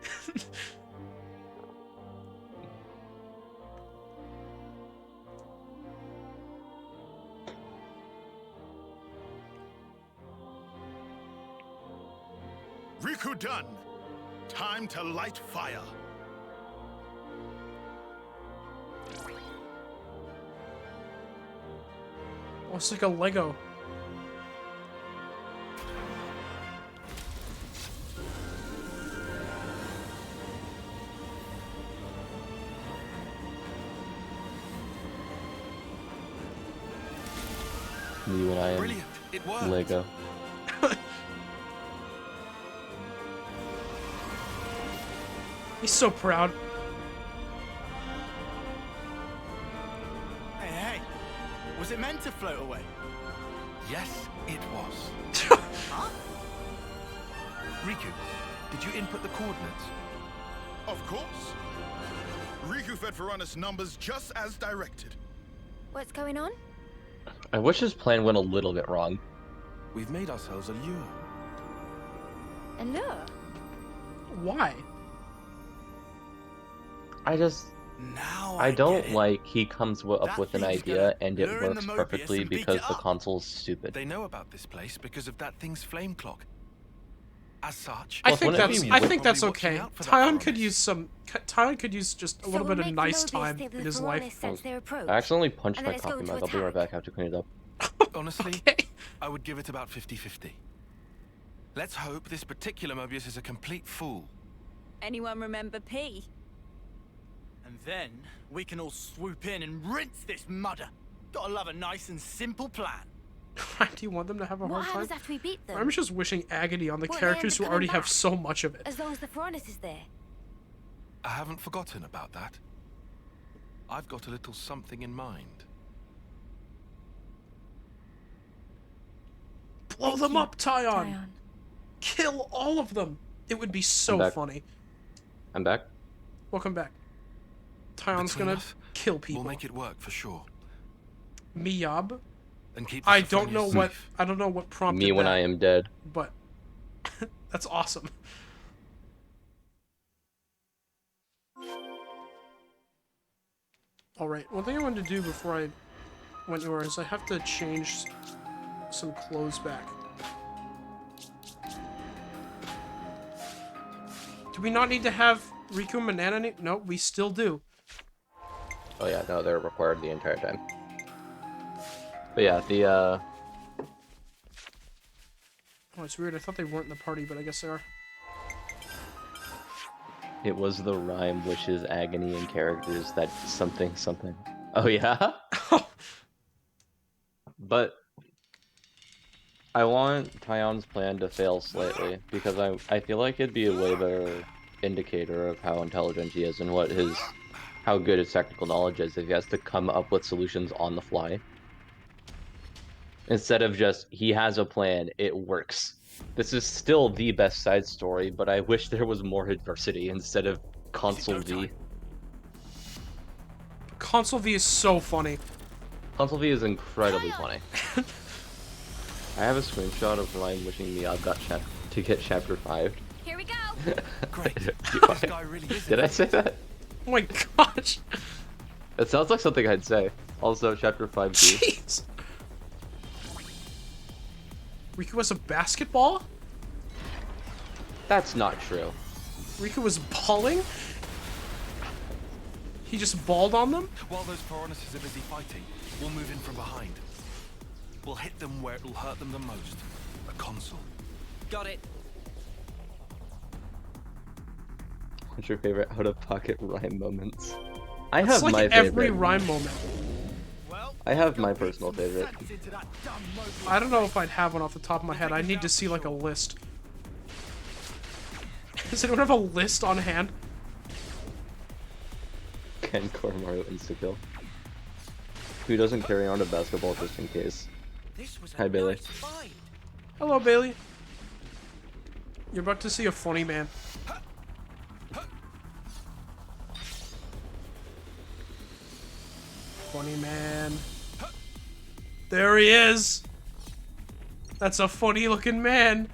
S10: Riku done. Time to light fire.
S1: Oh, it's like a Lego.
S11: You and I am
S2: Brilliant. It worked.
S11: Lego.
S1: He's so proud.
S7: Hey, hey. Was it meant to float away?
S2: Yes, it was. Riku, did you input the coordinates?
S10: Of course. Riku fed Varanus numbers just as directed.
S3: What's going on?
S11: I wish his plan went a little bit wrong.
S2: We've made ourselves a lure.
S3: A lure?
S1: Why?
S7: Now
S11: I don't
S7: get it.
S11: like he comes up
S7: That
S11: with an
S7: thing's
S11: idea
S7: gonna
S11: and it
S7: lure in
S11: works
S7: the Mobius
S11: perfectly
S7: and beat
S11: because
S7: it
S11: the
S7: up.
S11: console's stupid.
S2: They know about this place because of that thing's flame clock. As such,
S1: I
S11: Plus,
S1: think
S11: wouldn't it
S1: that's.
S11: be
S1: I
S11: wi-
S1: think that's
S2: Probably watching
S1: okay.
S2: out for that
S1: Tyon could
S2: Varanus.
S1: use some. Tyon could use just a little bit of nice time in his life.
S3: Sense their approach.
S11: I accidentally punched
S3: And
S11: my
S3: then it's
S11: coffee
S3: going to
S11: mug. I'll be right
S3: attack.
S11: back. I have to clean it up.
S2: honestly,
S1: Okay.
S2: I would give it about 50-50. Let's hope this particular Mobius is a complete fool.
S12: Anyone remember P?
S7: And then we can all swoop in and rinse this mudder. Gotta love a nice and simple plan.
S1: Do you want them to have a
S3: What
S1: hard
S3: happens
S1: time?
S3: after we beat them?
S1: I'm just wishing agony on the
S3: Well, they
S1: characters
S3: end
S1: who
S3: up
S1: already
S3: coming
S1: have
S3: back.
S1: so much of it.
S3: As long as the Varanus is there.
S2: I haven't forgotten about that. I've got a little something in mind.
S1: Blow them up, Tyon!
S8: Tyon.
S1: Kill all of them! It would be so funny.
S11: I'm back.
S1: Welcome back. Tyon's
S2: Between
S1: gonna
S2: us,
S1: kill people.
S2: We'll make it work for sure.
S1: Miyab?
S2: And keep the
S1: I don't
S2: Saffronia
S1: know what
S2: safe.
S1: I don't know what prompted
S11: Me when
S1: that,
S11: I am dead.
S1: but that's awesome. Alright, one thing I wanted to do before I went anywhere is I have to change some clothes back. Do we not need to have Riku and Banana? No, we still do.
S11: Oh yeah, no, they're required the entire time. But yeah, the
S1: Oh, it's weird. I thought they weren't in the party, but I guess they are.
S11: it was the rhyme, which is agony in characters that something. Oh yeah? But I want Tyon's plan to fail slightly, because I feel like it'd be a way better indicator of how intelligent he is and how good his technical knowledge is if he has to come up with solutions on the fly. Instead of just, he has a plan, it works. This is still the best side story, but I wish there was more adversity instead of Console V.
S1: Console V is so funny.
S11: Console V is incredibly funny. I have a screenshot of Ryan wishing me I got to get chapter 5.
S3: Here we go.
S2: Great. This guy really is
S11: Did I say that?
S1: Oh my gosh.
S11: It sounds like something I'd say. Also, chapter 5 too.
S1: Jeez. Riku was a basketball?
S11: That's not true.
S1: Riku was balling? He just balled on them?
S2: While those Piranhas are busy fighting, we'll move in from behind. We'll hit them where it'll hurt them the most. A console.
S5: Got it.
S11: What's your favorite out-of-pocket rhyme moments? I
S1: It's
S11: have
S1: like
S11: my
S1: every
S11: favorite.
S1: rhyme moment.
S11: I have my personal favorite.
S1: I don't know if I'd have one off the top of my head. I need to see like a list. Does anyone have a list on hand?
S11: Ken Mario insta-kill. Who doesn't carry on a basketball just in case? Hi, Bailey.
S1: Hello, Bailey. You're about to see a funny man. Funny man. There he is! That's a funny looking man.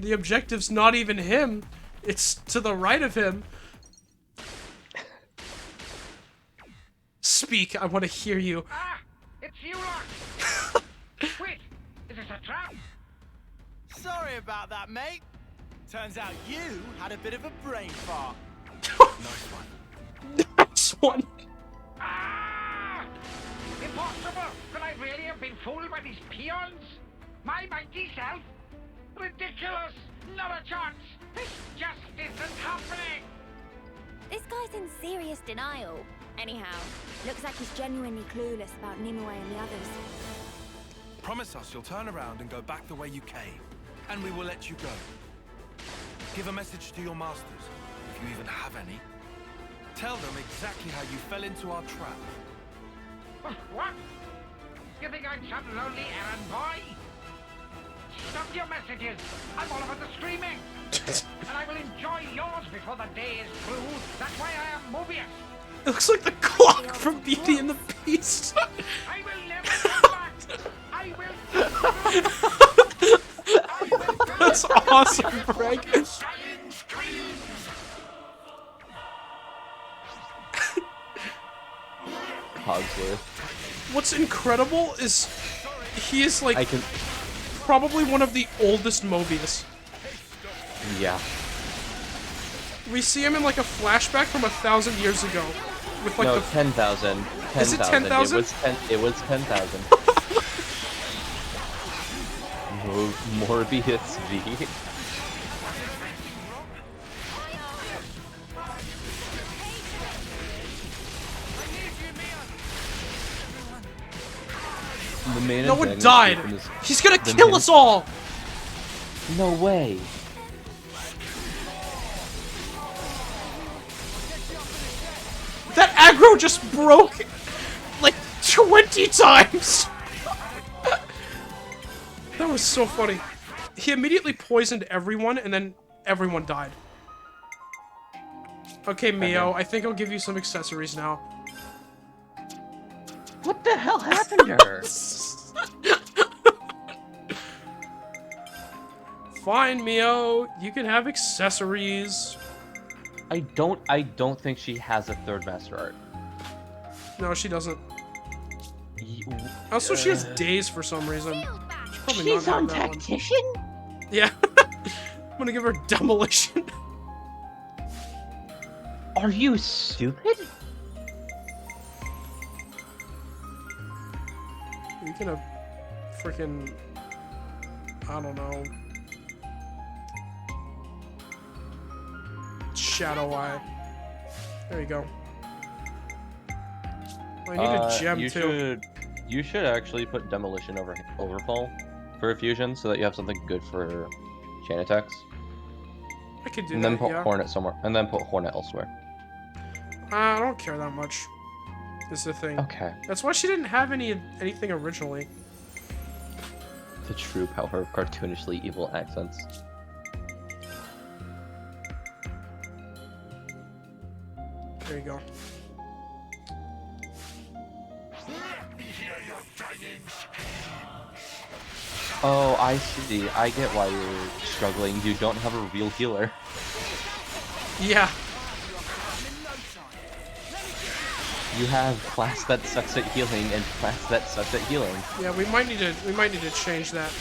S1: The objective's not even him. It's to the right of him. Speak, I want to hear you.
S13: Ah! It's you lot! Wait, is this a trap?
S7: Sorry about that, mate. Turns out you had a bit of a brain fart.
S2: Nice one.
S1: Nice one.
S13: Ah! Impossible! Could I really have been fooled by these peons? My mighty self? Ridiculous! Not a chance! This just isn't happening!
S3: This guy's in serious denial. Anyhow, looks like he's genuinely clueless about Nimue and the others.
S2: Promise us you'll turn around and go back the way you came, and we will let you go. Give a message to your masters, if you even have any. Tell them exactly how you fell into our trap.
S13: What? You think I'm some lonely errand boy? Stop your messages! I'm all about the screaming! And I will enjoy yours before the day is through. That's why I am Mobius.
S1: It looks like the clock from Beauty and the Beast.
S13: I will never come back! I will...
S1: That's awesome, Greg.
S11: Hogsworth.
S1: What's incredible is he is like
S11: I can.
S1: probably one of the oldest Mobius.
S11: Yeah.
S1: We see him in like a flashback from 1,000 years ago, with like
S11: No,
S1: the
S11: 10,000.
S1: Is it 10,000?
S11: It was 10,000. Morbius V. The main
S1: no one
S11: antagonist
S1: died.
S11: in this-
S1: He's gonna
S11: the
S1: kill
S11: main-
S1: us all.
S11: No way.
S1: That aggro just broke like 20 times. That was so funny. He immediately poisoned everyone, and then everyone died. Okay, Mio, I think I'll give you some accessories now.
S11: What the hell happened to her?
S1: Fine, Mio. You can have accessories.
S11: I don't think she has a third master art.
S1: No, she doesn't. Also, she has days for some reason.
S11: She's on tactician?
S1: Yeah. I'm gonna give her demolition.
S11: Are you stupid?
S1: You can have freaking, I don't know, Shadow Eye. There you go. I need a gem too.
S11: You should actually put demolition over overfall for a fusion, so that you have something good for chain attacks.
S1: I could do
S11: and
S1: that.
S11: then put
S1: yeah.
S11: Hornet somewhere, and then put Hornet elsewhere.
S1: I don't care that much. Is the thing.
S11: Okay.
S1: That's why she didn't have anything originally.
S11: The true power of cartoonishly evil accents.
S1: There you go.
S11: Oh, I see. I get why you're struggling. You don't have a real healer.
S1: Yeah.
S11: You have class that sucks at healing and class that sucks at healing.
S1: Yeah, we might need to change that.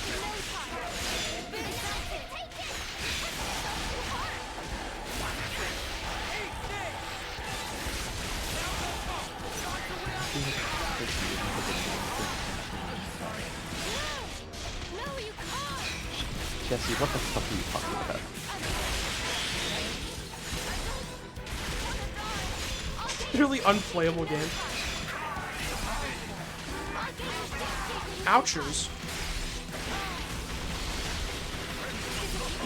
S11: Jesse, what the fuck are you talking about?
S1: Really unplayable game. Ouchers.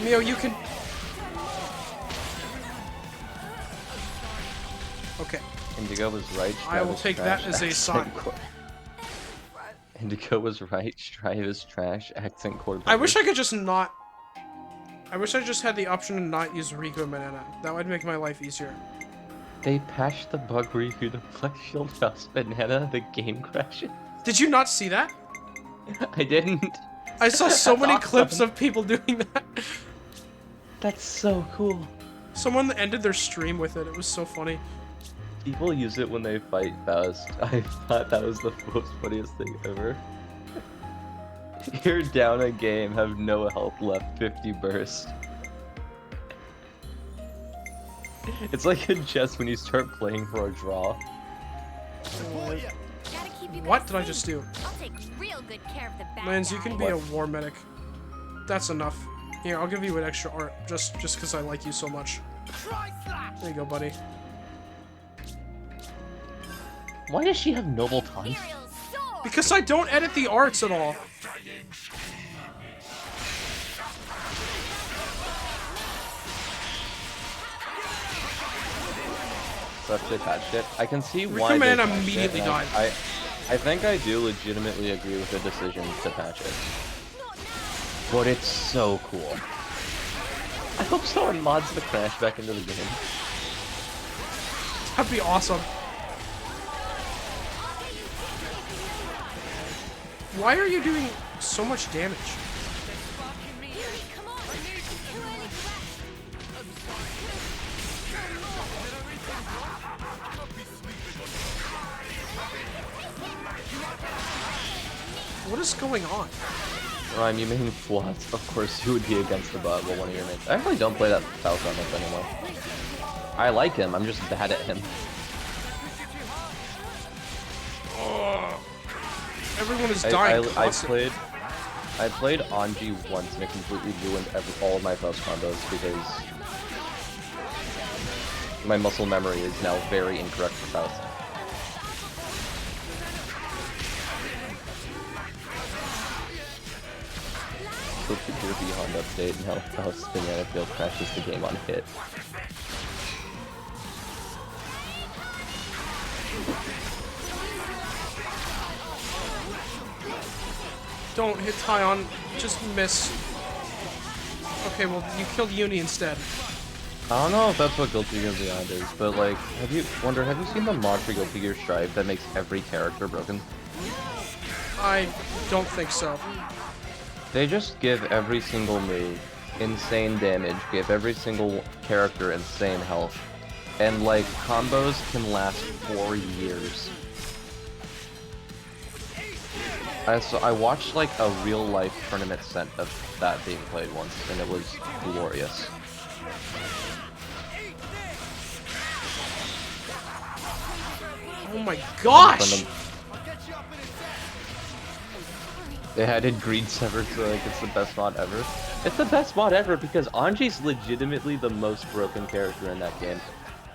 S1: Mio, you can... Okay.
S11: Indigo was right.
S1: I will take that as a sign.
S11: Indigo was right. Strive is trash. Accent core.
S1: I wish I could just not... I wish I just had the option to not use Riku Banana. That would make my life easier.
S11: They patched the bug where if you deflect shield house banana, the game crashes.
S1: Did you not see that?
S11: I didn't.
S1: I saw so many
S11: That's
S1: clips
S11: awesome.
S1: of people doing that.
S11: That's so cool.
S1: Someone ended their stream with it. It was so funny.
S11: People use it when they fight Faust. I thought that was the most funniest thing ever. You're down a game, have no health left, 50 burst. It's like in chess when you start playing for a draw.
S1: What did I just do?
S3: I'll take real good care of the bad
S1: Lance, you can be
S3: guys.
S1: a war medic. That's enough. Here, I'll give you an extra art, just because I like you so much. There you go, buddy.
S11: Why does she have noble times?
S1: Because I don't edit the arts at all.
S11: So if they patched it, I can see
S1: Riku
S11: why they
S1: Banana
S11: patched
S1: immediately
S11: it, and
S1: died.
S11: I think I do legitimately agree with the decision to patch it. But it's so cool. I hope someone mods the crash back into the game.
S1: That'd be awesome. Why are you doing so much damage? What is going on?
S11: Rhyme, you main Floods. Of course you would be against the bot, but one of your mains. I actually don't play that Falcon much anymore. I like him, I'm just bad at him.
S1: Everyone is dying.
S11: I played Anji once and it completely ruined all of my Faust combos because my muscle memory is now very incorrect for Faust. Hope the Pure Beyond update and how Faust Banana Field crashes the game on hit.
S1: Don't hit Tyon. Just miss. Okay, well, you killed Uni instead.
S11: I don't know if that's what Guilty Gear Beyond is, but like, have you seen the mod for Guilty Gear Strive that makes every character broken?
S1: I don't think so.
S11: They just give every single move insane damage, give every single character insane health, and like, combos can last 4 years. I watched like a real-life tournament set of that being played once, and it was glorious.
S1: Oh my gosh!
S11: They added Greed Sever, so like it's the best mod ever. It's the best mod ever because Anji's legitimately the most broken character in that game.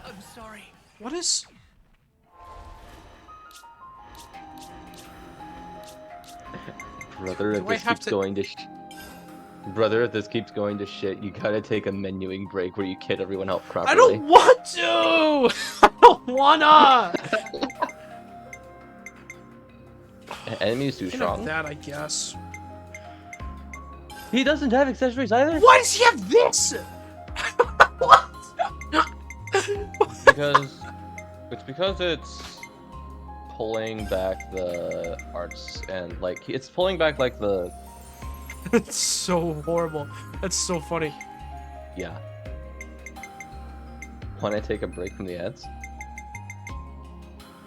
S5: I'm sorry.
S1: What is...
S11: Brother, if this keeps going to Brother, if this keeps going to shit, you gotta take a menuing break where you kid everyone out properly.
S1: I don't want to! I don't wanna!
S11: Enemy's too strong.
S1: That, I guess.
S11: He doesn't have accessories either?
S1: Why does he have this? What?
S11: because it's pulling back the arts and like it's pulling back like the
S1: It's so horrible. That's so funny.
S11: Yeah. Want to take a break from the ads?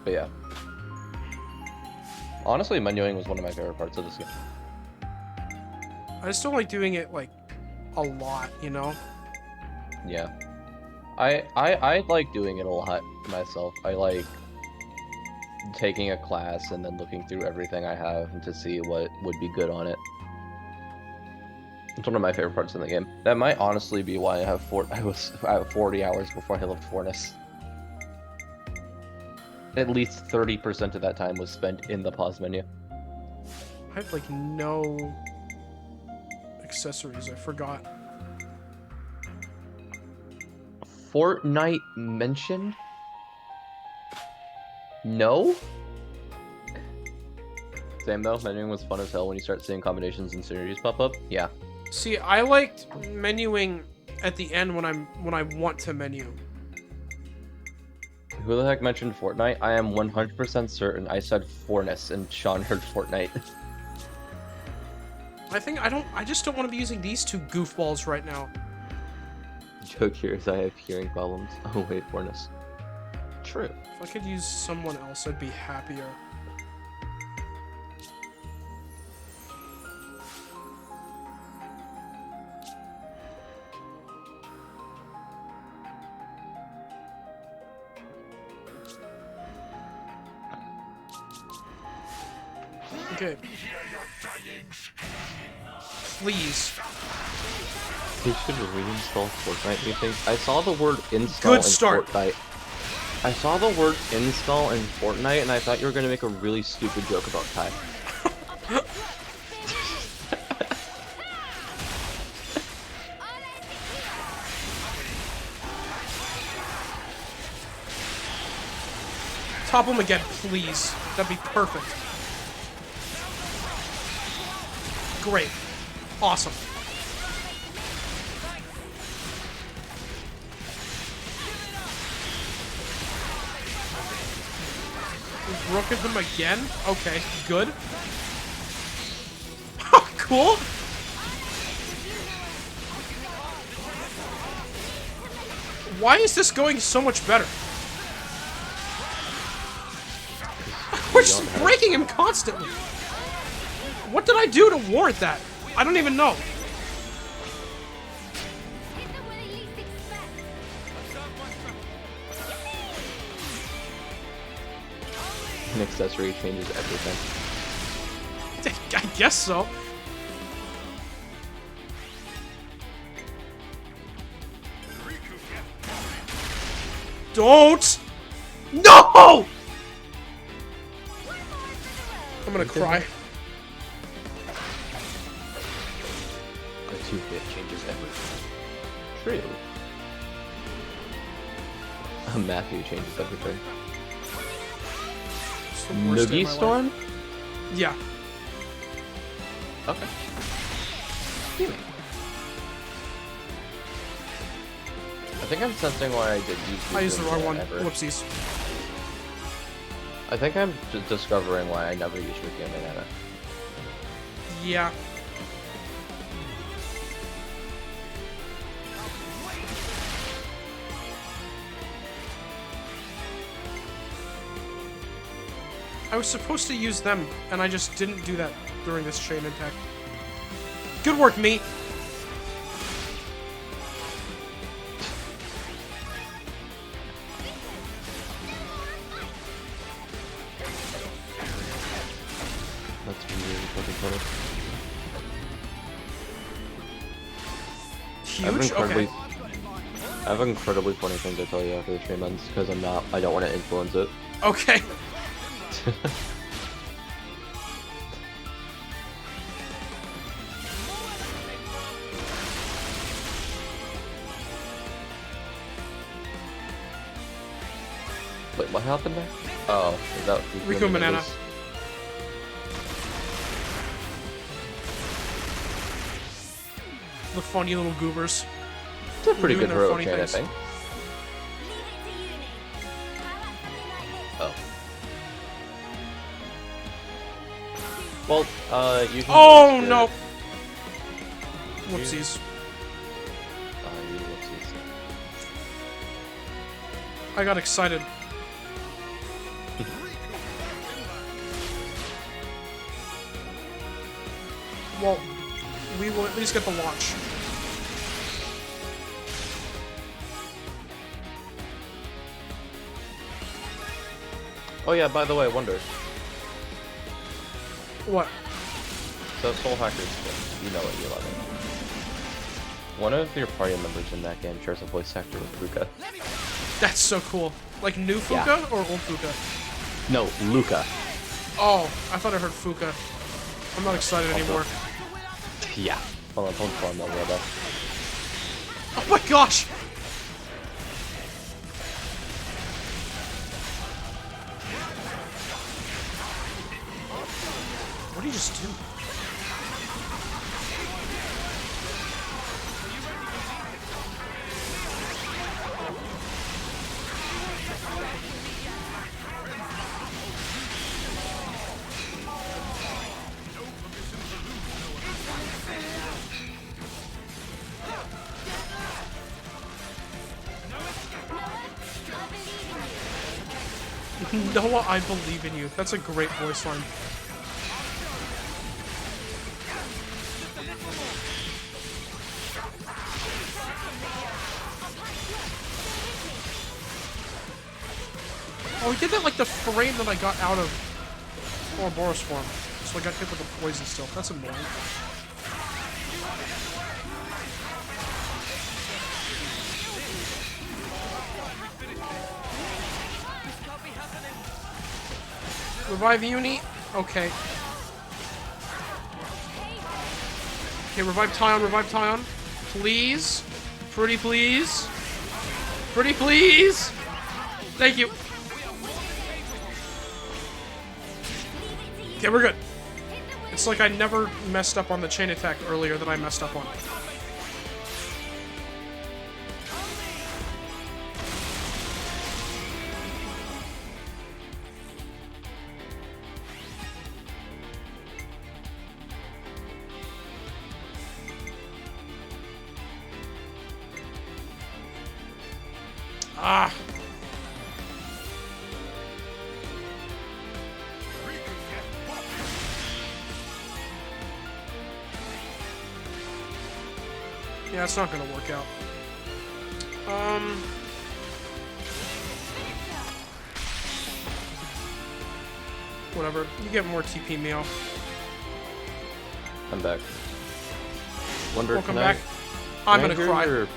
S11: But yeah. Honestly, menuing was one of my favorite parts of this game.
S1: I just don't like doing it, like, a lot, you know?
S11: Yeah. I like doing it a lot myself. I like taking a class and then looking through everything I have to see what would be good on it. It's one of my favorite parts in the game. That might honestly be why I have 40 hours before I left Fornus. At least 30% of that time was spent in the pause menu.
S1: I have, like, no accessories. I forgot.
S11: Fortnite mentioned? No? Same though, menuing was fun as hell when you start seeing combinations and synergies pop up. Yeah.
S1: See, I liked menuing at the end when I want to menu.
S11: Who the heck mentioned Fortnite? I am 100% certain I said Fornus and Sean heard Fortnite.
S1: I just don't want to be using these two goofballs right now.
S11: Joke here is I have hearing problems. Oh wait, Fornus. True.
S1: If I could use someone else, I'd be happier. Okay. Please.
S11: They should reinstall Fortnite, you think? I saw the word install in Fortnite. I saw the word install in Fortnite and I thought you were gonna make a really stupid joke about Ty.
S1: Top him again, please. That'd be perfect. Great. Awesome. We've broken him again? Okay, good. Cool. Why is this going so much better? We're just breaking him constantly. What did I do to warrant that? I don't even know.
S11: An accessory changes everything.
S1: I guess so. Don't! No! I'm gonna cry.
S11: A 2-hit changes everything. True. Matthew changes everything. Noogie Storm?
S1: Yeah.
S11: Okay. Gimme. I think I'm sensing why I did use.
S1: I used the wrong one.
S11: Ever.
S1: Whoopsies.
S11: I think I'm discovering why I never use Rukia Banana.
S1: Yeah. I was supposed to use them, and I just didn't do that during this chain attack. Good work, me!
S11: That's really fucking funny.
S1: Huge? Okay.
S11: I have an incredibly funny thing to tell you after the stream ends, because I don't want to influence it.
S1: Okay.
S11: Wait, what happened there? Oh, is that
S1: Rico Banana? The funny little goobers.
S11: It's a pretty
S1: Doing
S11: good
S1: their
S11: heroic
S1: funny
S11: chain, I
S1: things.
S11: think. Oh. Well, you can
S1: Oh,
S11: just,
S1: no! Whoopsies.
S11: You whoopsies.
S1: I got excited. Well, we will at least get the launch.
S11: Oh yeah, by the way, Wonder.
S1: What?
S11: So Soul Hackers, you know what you love it. One of your party members in that game shares a voice actor with Ruka.
S1: That's so cool. Like new Fuka
S11: Yeah.
S1: or old Fuka?
S11: No, Luca.
S1: Oh, I thought I heard Fuka. I'm not excited anymore.
S11: Yeah. Hold on, don't farm that robot.
S1: Oh my gosh! What did you just do? Noah, I believe in you. That's a great voice line. Oh, he did that like the frame that I got out of Ouroboros form. So I got hit with a poison still. That's annoying. Revive Uni. Okay. Okay, revive Tyon, revive Tyon. Please. Pretty please. Pretty please. Thank you. Okay, we're good. It's like I never messed up on the chain attack earlier that I messed up on. Ah. Yeah, it's not gonna work out. Whatever. You get more TP Meow.
S11: I'm back. Wonder,
S1: Welcome
S11: can
S1: back.
S11: I
S1: I'm gonna
S11: hear
S1: cry.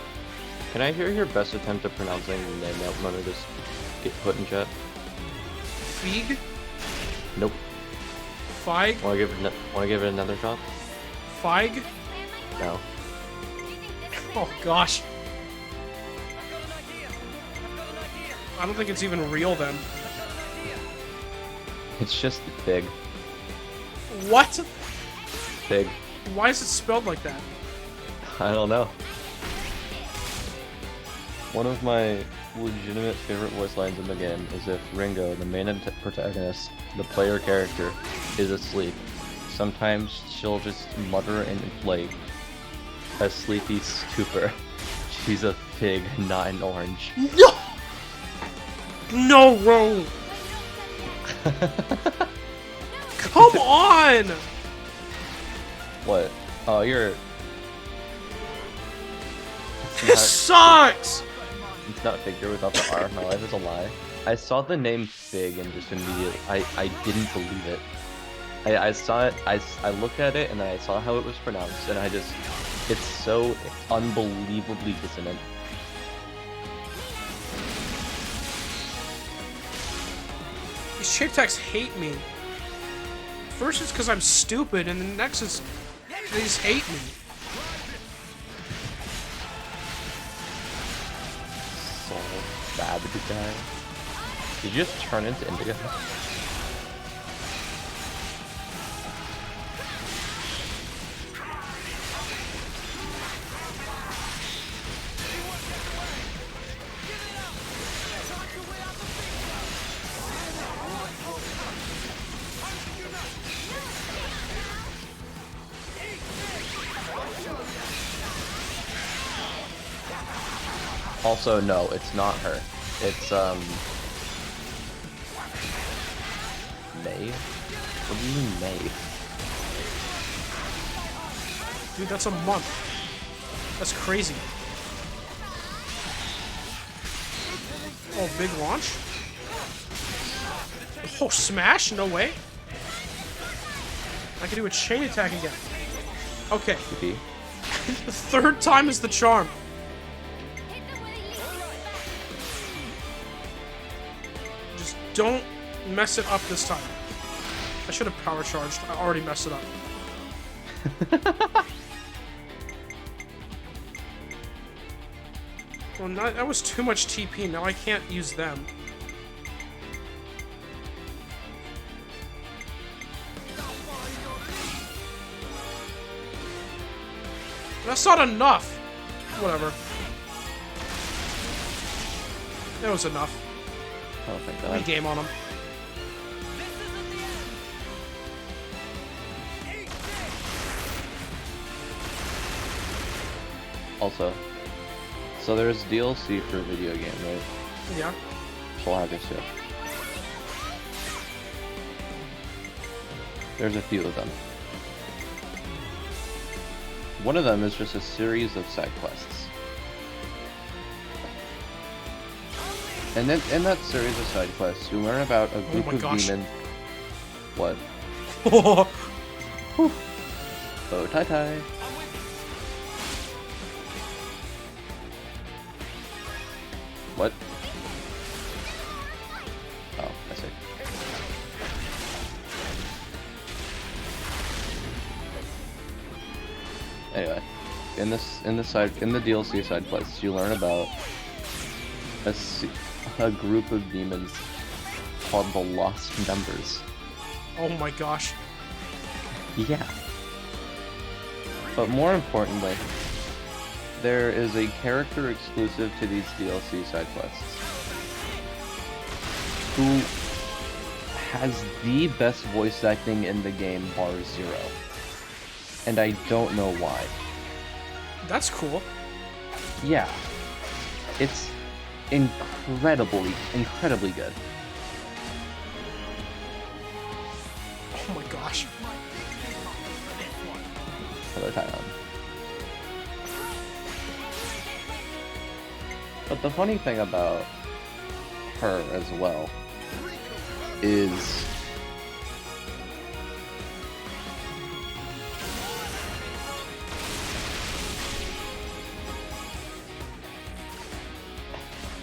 S11: Can I hear your best attempt at pronouncing the name that Wonder just get put in chat?
S1: Feig?
S11: Nope.
S1: Feig?
S11: Want to give it another shot?
S1: Feig?
S11: No.
S1: Oh gosh. I don't think it's even real then.
S11: It's just big.
S1: What?
S11: Fig.
S1: Why is it spelled like that?
S11: I don't know. One of my legitimate favorite voice lines in the game is if Ringo, the main protagonist, the player character, is asleep. Sometimes she'll just mutter in like a sleepy stupor. She's a fig, not an orange.
S1: No! No way! Come on!
S11: What? Oh, you're...
S1: This sucks!
S11: It's not figure without the R. My life is a lie. I saw the name Fig and just immediately, I didn't believe it. I saw it, I looked at it and I saw how it was pronounced and I just, it's so unbelievably dissonant.
S1: These shape texts hate me. First it's because I'm stupid, and the next is they just hate me.
S11: So bad guy. Did you just turn into Indigo? Also, no, it's not her. It's, May? What do you mean, May?
S1: Dude, that's a month. That's crazy. Oh, big launch? Oh, smash? No way. I can do a chain attack again. Okay. The third time is the charm. Just don't mess it up this time. I should have power charged. I already messed it up. Well, that was too much TP. Now I can't use them. That's not enough. Whatever. That was enough.
S11: Oh, thank God.
S1: Game on him.
S11: Also, so there's DLC for video game, right?
S1: Yeah.
S11: So I'll have this too. There's a few of them. One of them is just a series of side quests. And then in that series of side quests, you learn about a group of demons. What? Oh, tie-tie. What? Oh, I see. Anyway, in the DLC side quests, you learn about a group of demons called the Lost Numbers.
S1: Oh my gosh.
S11: Yeah. But more importantly, there is a character exclusive to these DLC side quests who has the best voice acting in the game bar zero. And I don't know why.
S1: That's cool.
S11: Yeah. It's incredibly good.
S1: Oh my gosh.
S11: Another tie on. But the funny thing about her as well is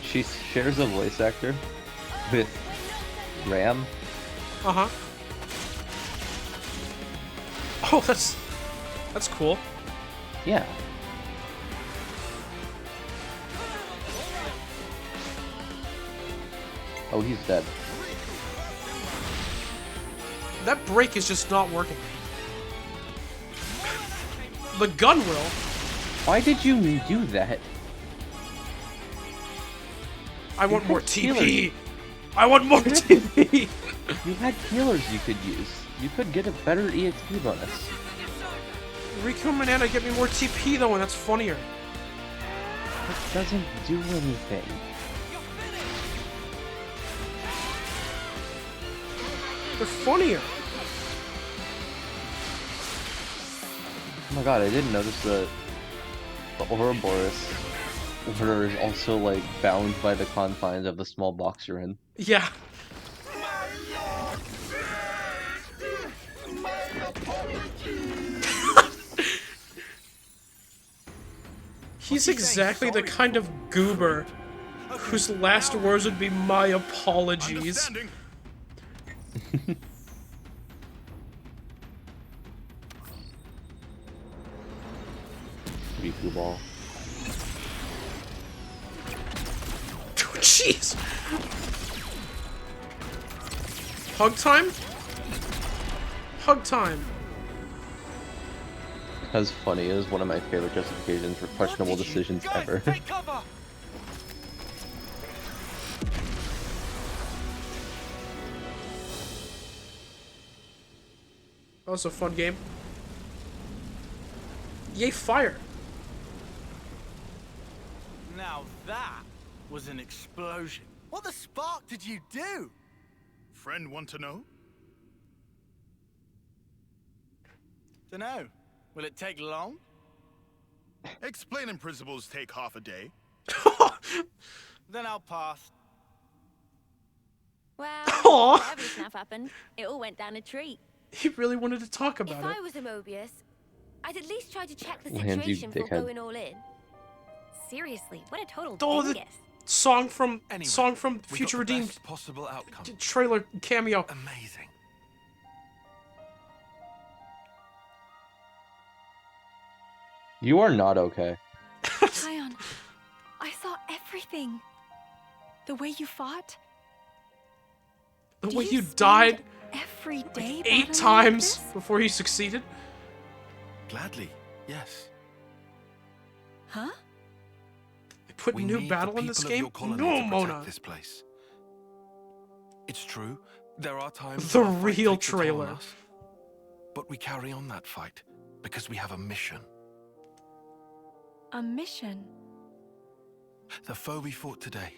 S11: she shares a voice actor with Ram.
S1: Uh-huh. Oh, that's cool.
S11: Yeah. Oh, he's dead.
S1: That break is just not working. The gun will.
S11: Why did you do that?
S1: I want more
S11: had
S1: TP.
S11: healers.
S1: I want more TP.
S11: You had healers you could use. You could get a better EXP bonus.
S1: Riku and Banana get me more TP though, and that's funnier.
S11: It doesn't do anything.
S1: They're funnier.
S11: Oh my god, I didn't notice that the Ouroboros order is also like bound by the confines of the small box you're in.
S1: Yeah. He's exactly the kind of goober whose last words would be my apologies.
S11: Riku ball.
S1: Jeez. Hug time? Hug time.
S11: Because funny is one of my favorite justifications for questionable decisions ever.
S1: That was a fun game. Yay, fire!
S7: Now that was an explosion. What the spark did you do?
S10: Friend want to know?
S7: Dunno. Will it take long?
S10: Explaining principles take half a day.
S7: Then I'll pass.
S3: Well, whatever stuff happened, it all went down a treat.
S1: He really wanted to talk about
S3: If
S1: it.
S3: I was a Mobius, I'd at least try to check the
S11: Land, you
S3: situation before
S11: dickhead.
S3: going all in. Seriously, what a total
S1: Oh, the
S3: dingus.
S1: song from
S2: Anyway, we
S1: Future
S2: got the
S1: Redeemed
S2: best possible outcome.
S1: trailer cameo.
S2: Amazing.
S11: You are not okay.
S8: Kion, I saw everything. The way you fought.
S1: The
S8: Do
S1: way you
S8: spend
S1: died
S8: every day
S1: 8
S8: battling
S1: times
S8: like this?
S1: before you succeeded.
S2: Gladly, yes.
S8: Huh?
S1: They put
S2: We
S1: new
S2: need
S1: battle
S2: the
S1: in this
S2: people of
S1: game?
S2: your colony
S1: No,
S2: to protect
S1: Mona.
S2: this place. It's true, there are times
S1: The
S2: when our fight
S1: real
S2: takes a toll on
S1: trailer.
S2: us, but we carry on that fight because we have a mission.
S8: A mission.
S2: The foe we fought today,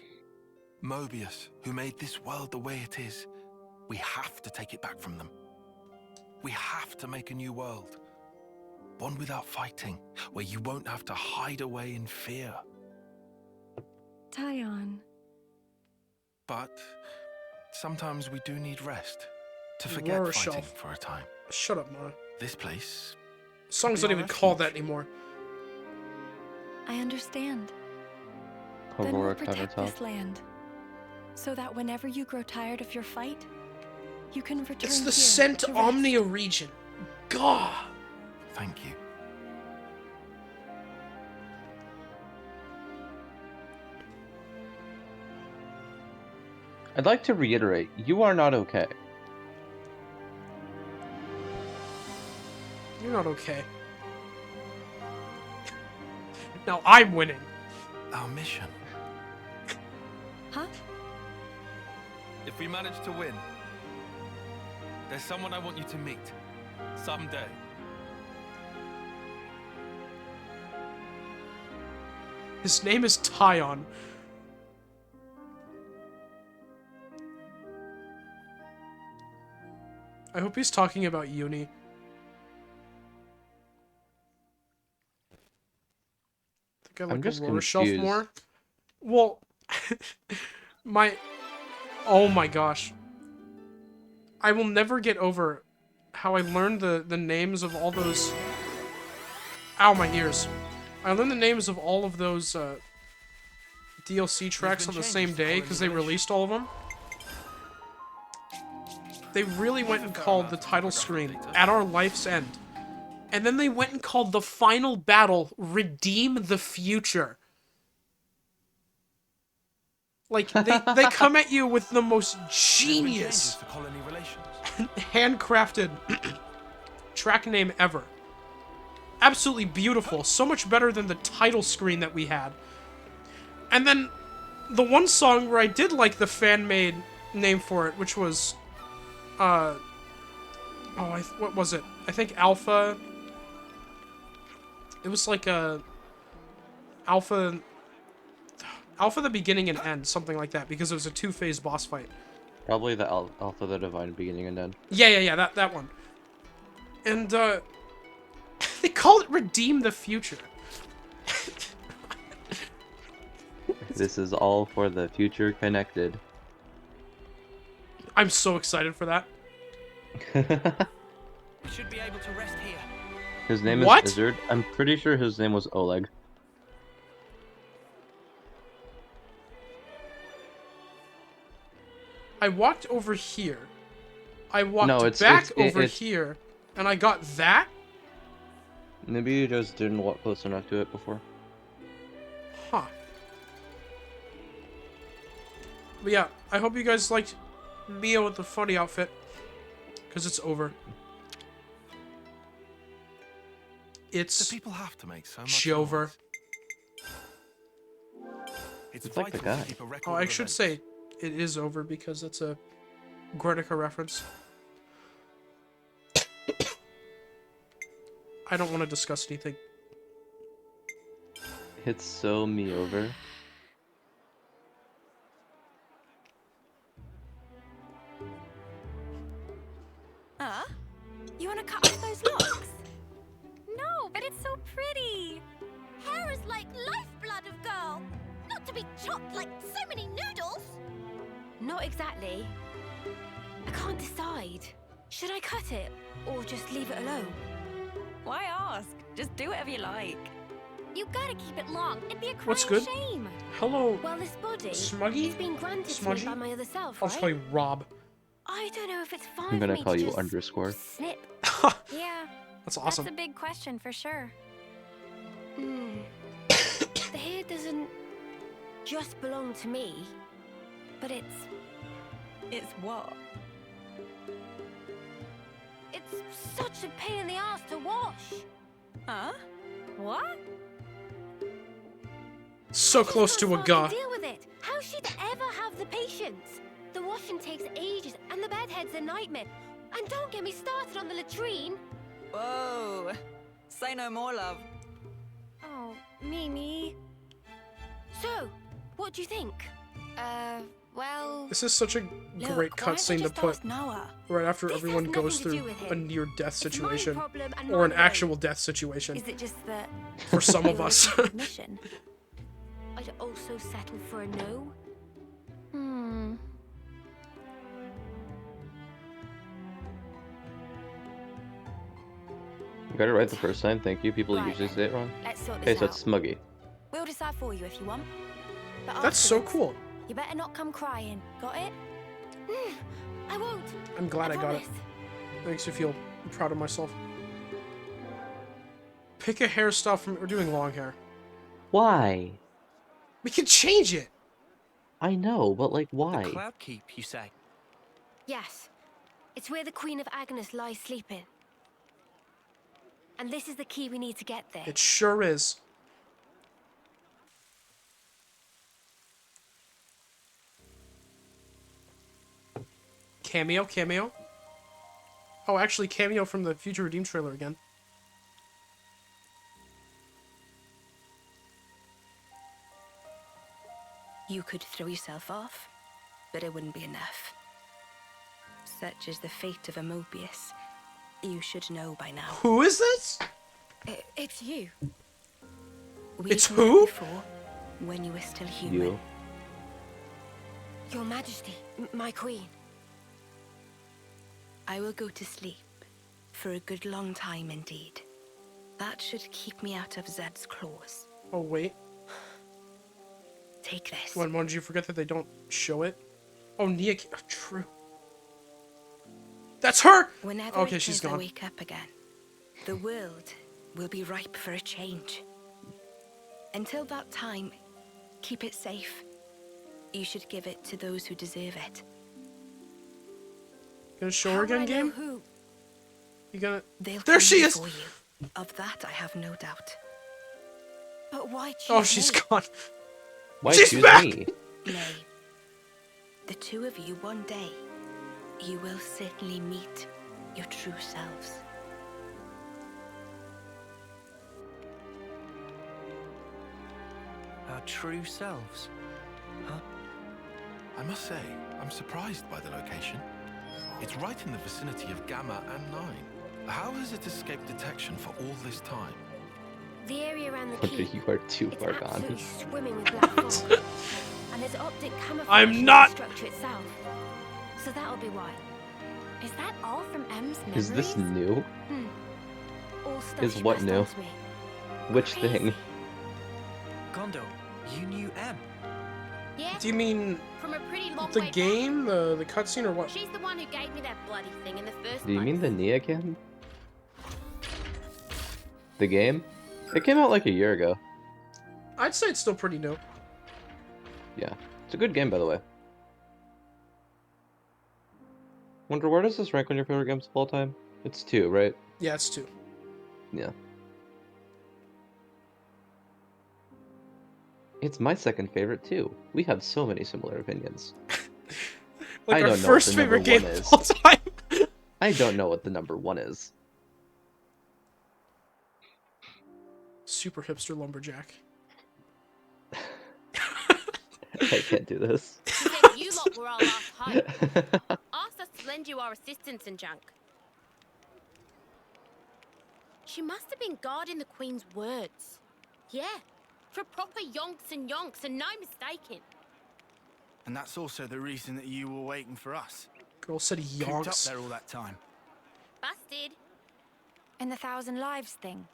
S2: Mobius, who made this world the way it is, we have to take it back from them. We have to make a new world. One without fighting, where you won't have to hide away in fear.
S8: Kion.
S2: But sometimes we do need rest, to forget
S1: Lower
S2: fighting
S1: shelf.
S2: for a time.
S1: Shut up, Mona.
S2: This place...
S1: Songs
S2: be
S1: don't
S2: our
S1: even call
S2: refuge.
S1: that anymore.
S8: I understand. Then we'll
S11: Aurora
S8: protect
S11: Countertop.
S8: this land. So that whenever you grow tired of your fight, you can return
S1: It's the
S8: here
S1: Cent
S8: to rest.
S1: Omnia region. God.
S2: Thank you.
S11: I'd like to reiterate, you are not okay.
S1: You're not okay. Now I'm winning.
S2: Our mission.
S8: Huh?
S2: If we manage to win, there's someone I want you to meet. Someday.
S1: His name is Tyon. I hope he's talking about uni. I think I
S11: I'm
S1: like
S11: just
S1: Aurora Shelf
S11: confused.
S1: more. Well, oh my gosh. I will never get over how I learned the names of all those... Ow, my ears. I learned the names of all of those DLC tracks on the same day because they released all of them. They really went and called the title screen At Our Life's End. And then they went and called the final battle Redeem the Future. Like, they come at you with the most genius
S2: To colony relations.
S1: handcrafted track name ever. absolutely beautiful. So much better than the title screen that we had. And then the one song where I did like the fan-made name for it, which was, what was it? I think Alpha. It was like a Alpha the beginning and end, something like that, because it was a 2-phase boss fight.
S11: Probably the Alpha the Divine beginning and end.
S1: Yeah, that one. And, they call it Redeem the Future.
S11: This is all for the future connected.
S1: I'm so excited for that.
S5: We should be able to rest here.
S11: His name
S1: What?
S11: is Izzard. I'm pretty sure his name was Oleg.
S1: I walked over here. I walked
S11: it's
S1: here, and I got that?
S11: Maybe you just didn't walk close enough to it before.
S1: Huh. But yeah, I hope you guys liked Mia with the funny outfit. Because it's over. It's
S2: Do people have to make so much
S1: over.
S2: noise? It's
S11: like the
S2: vital to
S11: guy.
S2: keep a record
S1: Oh, I
S2: of
S1: should
S2: events.
S1: say it is over because that's a Guernica reference. I don't want to discuss anything.
S11: It's so me over.
S3: You want to cut off those locks?
S12: No, but it's so pretty.
S3: Hair is like lifeblood of girl. Not to be chopped like so many noodles. Not exactly. I can't decide. Should I cut it or just leave it alone?
S12: Why ask? Just do whatever you like.
S3: You gotta keep it long. It'd be a crying
S1: What's good?
S3: shame.
S1: Hello,
S3: Well, this body
S1: Smuggy?
S3: is being granted to
S1: Smudgy?
S3: me by my other self,
S1: I'll
S3: right?
S1: just call you Rob.
S3: I don't know if it's fine
S11: I'm gonna
S3: for me
S11: call
S3: to
S11: you
S3: just
S11: underscore.
S3: snip.
S12: Yeah,
S1: That's awesome.
S12: that's a big question for sure.
S3: The hair doesn't just belong to me, but it's
S12: what?
S3: such a pain in the ass to wash.
S12: Huh? What?
S1: So close to a guy.
S3: Deal with it. How she'd ever have the patience? The washing takes ages, and the bedhead's a nightmare. And don't get me started on the latrine.
S12: Whoa. Say no more, love.
S3: Oh, Mimi. So, what do you think?
S12: Well...
S1: This is such a
S3: Look,
S1: great
S3: why don't we
S1: cutscene to
S3: just
S1: put
S3: ask Noah?
S1: right after
S3: This
S1: everyone
S3: has
S1: goes
S3: nothing to
S1: through
S3: do with
S1: a
S3: him.
S1: near-death
S3: It's my
S1: situation.
S3: problem and
S1: Or an
S3: my way.
S1: actual death situation.
S3: Is it just that
S1: For some of us.
S3: mission? I'd also settle for a no.
S11: You got it right the first time, thank you. People
S3: Right
S11: usually
S3: then.
S11: say it wrong.
S3: Let's sort
S11: Okay,
S3: this
S11: so
S3: out.
S11: it's Smuggy.
S3: We'll decide for you if you want. But
S1: That's so
S3: afterwards,
S1: cool.
S3: You better not come crying. Got it? I won't.
S1: I'm glad I got it.
S3: promise.
S1: Makes me feel proud of myself. Pick a hairstyle from... We're doing long hair.
S11: Why?
S1: We can change it!
S11: I know, but like, why?
S5: The Cloud Keep, you say?
S3: Yes. It's where the Queen of Agnes lies sleeping. And this is the key we need to get there.
S1: It sure is. Cameo? Oh, actually, cameo from the Future Redeem trailer again.
S14: You could throw yourself off, but it wouldn't be enough. Such is the fate of a Mobius. You should know by now.
S1: Who is this?
S14: It's you.
S1: It's
S14: met
S1: who?
S14: Before, when you were still human.
S11: You.
S3: Your Majesty, my Queen.
S14: I will go to sleep for a good long time indeed. That should keep me out of Zed's claws.
S1: Oh, wait.
S14: Take this.
S1: When did you forget that they don't show it? Oh, Nia... Oh, true. That's her!
S14: Whenever
S1: Okay,
S14: it
S1: she's
S14: is I
S1: gone.
S14: wake up again, the world will be ripe for a change. Until that time, keep it safe. You should give it to those who deserve it.
S1: Gonna show her again, game?
S3: Who?
S1: You gonna...
S14: They'll
S1: There
S14: come
S1: she is!
S14: before you. Of that I have no doubt.
S3: But why choose
S1: Oh, she's
S3: me?
S1: gone.
S11: Why
S1: She's
S11: choose
S1: back!
S11: me?
S14: Nay, the two of you one day, you will certainly meet your true selves.
S5: Our true selves. Huh?
S2: I must say, I'm surprised by the location. It's right in the vicinity of Gamma and 9. How has it escaped detection for all this time?
S3: The area around the
S11: Wonder
S3: keep.
S11: you are too
S3: It's
S11: far gone.
S3: absolutely swimming with black fog. And there's optic camouflage
S1: I'm
S3: in
S1: not-
S3: the structure itself. So that'll be why.
S6: Is that all from M's memories?
S11: Is this new?
S3: All stuff
S11: Is
S3: she
S11: what
S3: passed
S11: new?
S3: on to me.
S11: Which thing?
S5: Gondor, you knew M.
S12: Yeah?
S1: Do you mean
S12: From a pretty long
S1: the
S12: way
S1: game, the cutscene, or what?
S12: back. She's the one who gave me that bloody thing in the first
S11: Do you
S12: place.
S11: mean the Nia game? The game? It came out like a year ago.
S1: I'd say it's still pretty new.
S11: Yeah. It's a good game, by the way. Wonder, where does this rank on your favorite games of all time? It's 2, right?
S1: Yeah, it's 2.
S11: Yeah. It's my second favorite, too. We have so many similar opinions.
S1: Like
S11: I
S1: our
S11: don't know
S1: first
S11: what the
S1: favorite
S11: number
S1: game
S11: one
S1: of
S11: is.
S1: all time.
S11: I don't know what the number 1 is.
S1: Super hipster lumberjack.
S11: I can't do this.
S12: She said you lot were our last hope. Asked us to lend you our assistance and junk. She must have been guarding the Queen's words. Yeah, for proper yonks and no mistaking.
S7: And that's also the reason that you were waiting for us.
S1: Girl said
S7: Cooped up
S1: yonks.
S7: there all that time.
S12: Busted.
S6: And the 1,000 Lives thing.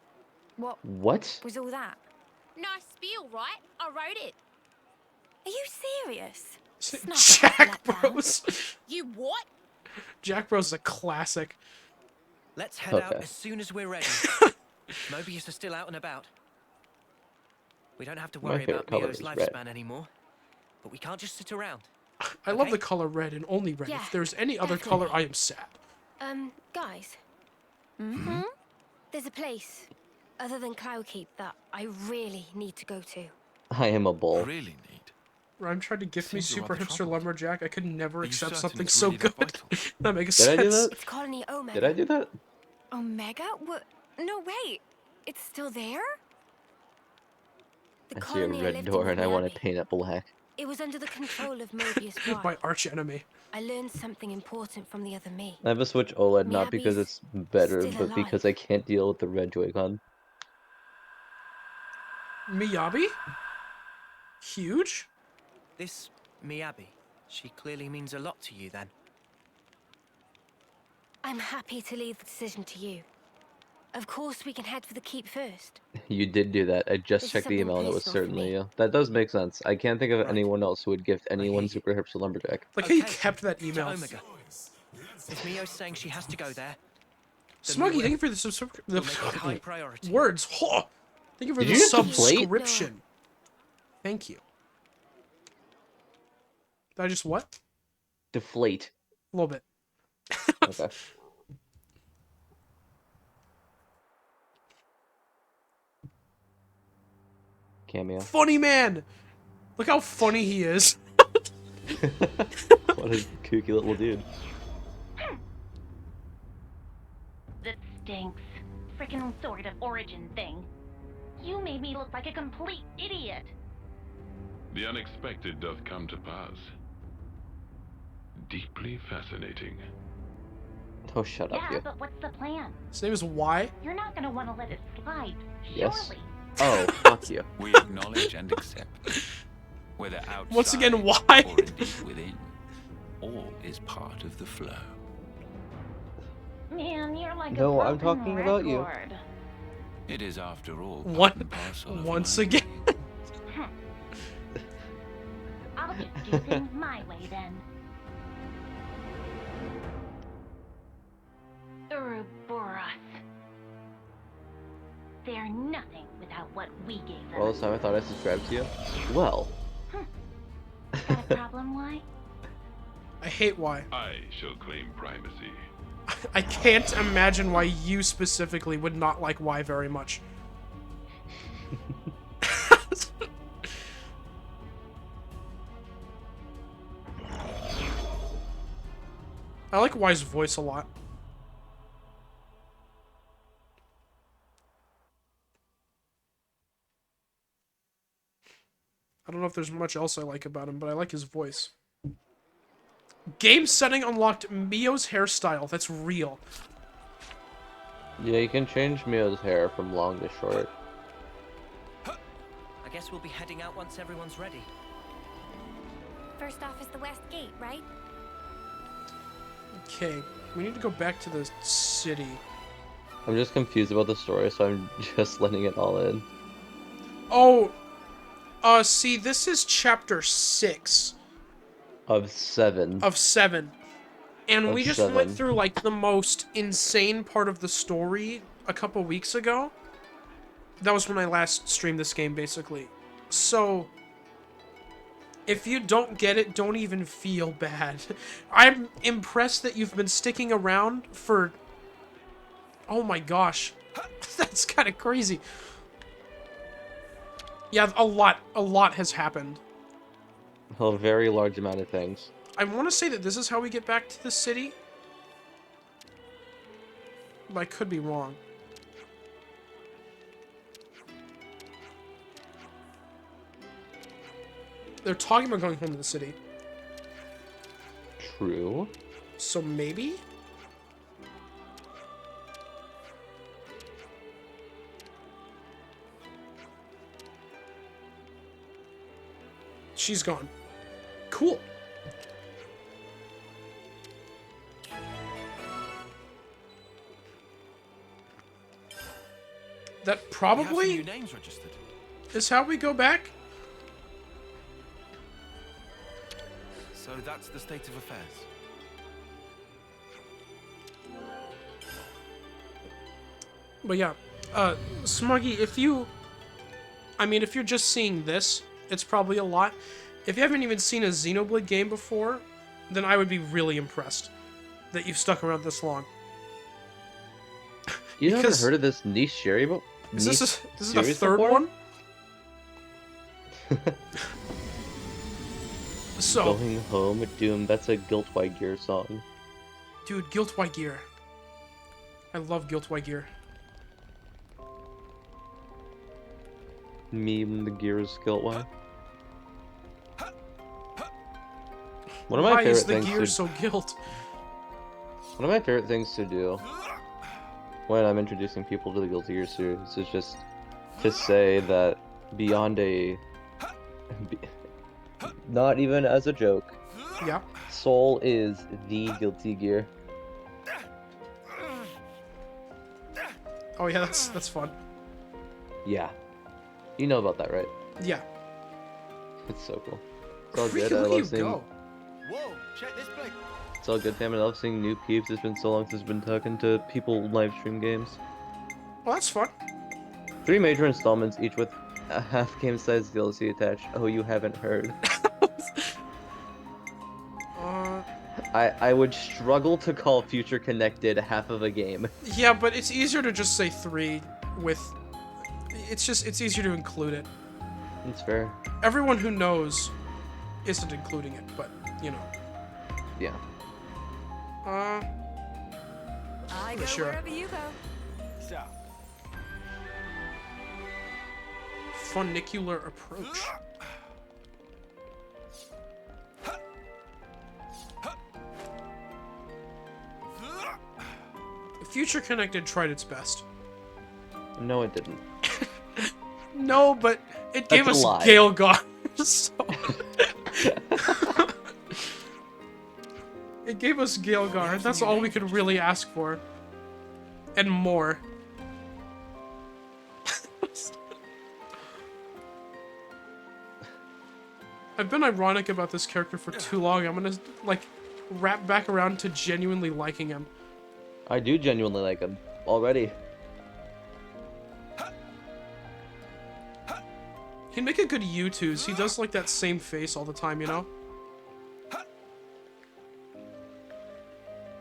S6: What
S11: What?
S6: was all that?
S12: Nice spiel, right? I wrote it.
S6: Are you serious?
S1: Jack Bros.
S12: You what?
S1: Jack Bros is a classic.
S5: Let's head out
S11: Okay.
S5: as soon as we're ready. Mobius is still out and about. We don't have to
S11: My
S5: worry
S11: favorite
S5: about
S11: color
S5: Mio's
S11: is red.
S5: lifespan anymore. But we can't just sit around.
S1: I love the color red and only red.
S3: Yeah,
S1: If there's any other color, I am sad.
S3: Guys.
S6: Mm-hmm.
S3: There's a place, other than Cloud Keep, that I really need to go to.
S11: I am a bull.
S2: Really need.
S1: Ryan tried to gift me
S2: Seems you're
S1: super
S2: rather
S1: hipster
S2: troubled.
S1: lumberjack. I could never
S2: Are you
S1: accept
S2: certain
S1: something
S2: it's
S1: so
S2: really that
S1: good.
S2: vital?
S1: That makes
S11: Did I
S1: sense.
S11: do that?
S3: It's Colony Omega.
S11: Did I do that?
S6: Omega? What? No, wait. It's still there?
S3: The
S11: I see a
S3: colony I
S11: red
S3: lived
S11: door
S3: in
S11: and I want
S3: Miami.
S11: to paint it black.
S3: It was under the control of Mobius
S1: My
S3: Prime.
S1: arch enemy.
S3: I learned something important from the other me.
S11: I have a Switch OLED not because
S3: Miyabi's
S11: it's better,
S3: still
S11: but
S3: alive.
S11: because I can't deal with the red Joy-Con.
S1: Miyabi? Huge?
S5: This Miyabi, she clearly means a lot to you then.
S3: I'm happy to leave the decision to you. Of course, we can head for the keep first.
S11: You did do that. I just
S3: This is
S11: checked the
S3: something
S11: email and it was
S3: personal for
S11: certainly
S3: me.
S11: you. That does make sense. I can't think of
S5: Right.
S11: anyone else who would gift anyone
S5: you.
S11: Super Hipster Lumberjack.
S1: Like how you
S5: Okay,
S1: kept that
S5: to
S1: email.
S5: Omega. If Mio's saying she has to go there, then we
S1: Smuggy,
S5: will.
S1: thank you for the
S5: We'll make it a high priority.
S1: words. Huh. Thank you for
S11: Did
S1: the
S11: you just deflate?
S1: subscription. Thank you. Did I just what?
S11: Deflate.
S1: A little bit.
S11: Okay. Cameo.
S1: Funny man! Look how funny he is.
S11: What a kooky little dude.
S15: This stinks. Frickin' sort of origin thing. You made me look like a complete idiot.
S16: The unexpected doth come to pass. Deeply fascinating.
S11: Oh, shut up,
S15: Yeah,
S11: you.
S15: but what's the plan?
S1: His name is Y.
S15: You're not gonna want to let it slide,
S11: Yes.
S15: surely.
S11: Oh, fuck you.
S4: We acknowledge and accept. Whether outside
S1: Once again, why?
S4: or indeed within, all is part of the flow.
S15: Man, you're like
S11: No,
S15: a
S11: I'm
S15: broken
S11: talking about you.
S15: record.
S4: It is, after all, part
S1: One,
S4: and parcel of
S1: once
S4: my
S1: again.
S15: I'll just do things my way then. Ouroboros. They're nothing without what we gave them.
S11: All this time I thought I subscribed to you? Well.
S15: Got a problem, why?
S1: I hate Y.
S16: I shall claim primacy.
S1: I can't imagine why you specifically would not like Y very much. I like Y's voice a lot. I don't know if there's much else I like about him, but I like his voice. Game setting unlocked Mio's hairstyle. That's real.
S11: Yeah, you can change Mio's hair from long to short.
S5: I guess we'll be heading out once everyone's ready.
S3: First off is the west gate, right?
S1: Okay, we need to go back to the city.
S11: I'm just confused about the story, so I'm just letting it all in.
S1: Oh, see, this is chapter 6.
S11: Of 7.
S1: Of 7. And
S11: Of
S1: we just
S11: 7.
S1: went through, like, the most insane part of the story a couple weeks ago. That was when I last streamed this game, basically. So, if you don't get it, don't even feel bad. I'm impressed that you've been sticking around for... Oh my gosh. That's kind of crazy. Yeah, a lot has happened.
S11: A very large amount of things.
S1: I want to say that this is how we get back to the city. But I could be wrong. They're talking about going home to the city.
S11: True.
S1: So maybe? She's gone. Cool. That probably
S2: new names registered.
S1: is how we go back.
S2: So that's the state of affairs.
S1: But yeah, Smuggy, if you... I mean, if you're just seeing this, it's probably a lot. If you haven't even seen a Xenoblade game before, then I would be really impressed that you've stuck around this long.
S11: You never heard of this niche series?
S1: Is this the third one? So...
S11: Going home, Doom, that's a Guilt White Gear song.
S1: Dude, Guilt White Gear. I love Guilt White Gear.
S11: Meme the Gears Guilt White. One of my
S1: Why
S11: favorite
S1: is the
S11: things
S1: gear
S11: to...
S1: so guilt?
S11: One of my favorite things to do when I'm introducing people to the Guilty Gear series is just to say that beyond a... Not even as a joke.
S1: Yeah.
S11: Soul is the Guilty Gear.
S1: Oh yeah, that's fun.
S11: Yeah. You know about that, right?
S1: Yeah.
S11: It's so cool. It's all
S1: Where
S11: good. I
S1: do you
S11: love seeing...
S1: go?
S7: Whoa, check this place.
S11: It's all good, fam. I love seeing new peeps. It's been so long since I've been talking to people live stream games.
S1: Well, that's fun.
S11: 3 major installments, each with a half game-sized DLC attached. Oh, you haven't heard. I would struggle to call Future Connected half of a game.
S1: Yeah, but it's easier to just say 3 with... It's easier to include it.
S11: It's fair.
S1: Everyone who knows isn't including it, but, you know.
S11: Yeah.
S14: I go
S1: sure.
S14: wherever you go.
S7: So,
S1: Funicular approach. Future Connected tried its best.
S11: No, it didn't.
S1: No, but it gave
S11: That's
S1: us
S11: a lie.
S1: Galegar. So... It gave us Galegar. That's all we could really ask for. And more. I've been ironic about this character for too long. I'm gonna, like, wrap back around to genuinely liking him.
S11: I do genuinely like him. Already.
S1: He'd make a good U2s. He does, like, that same face all the time, you know?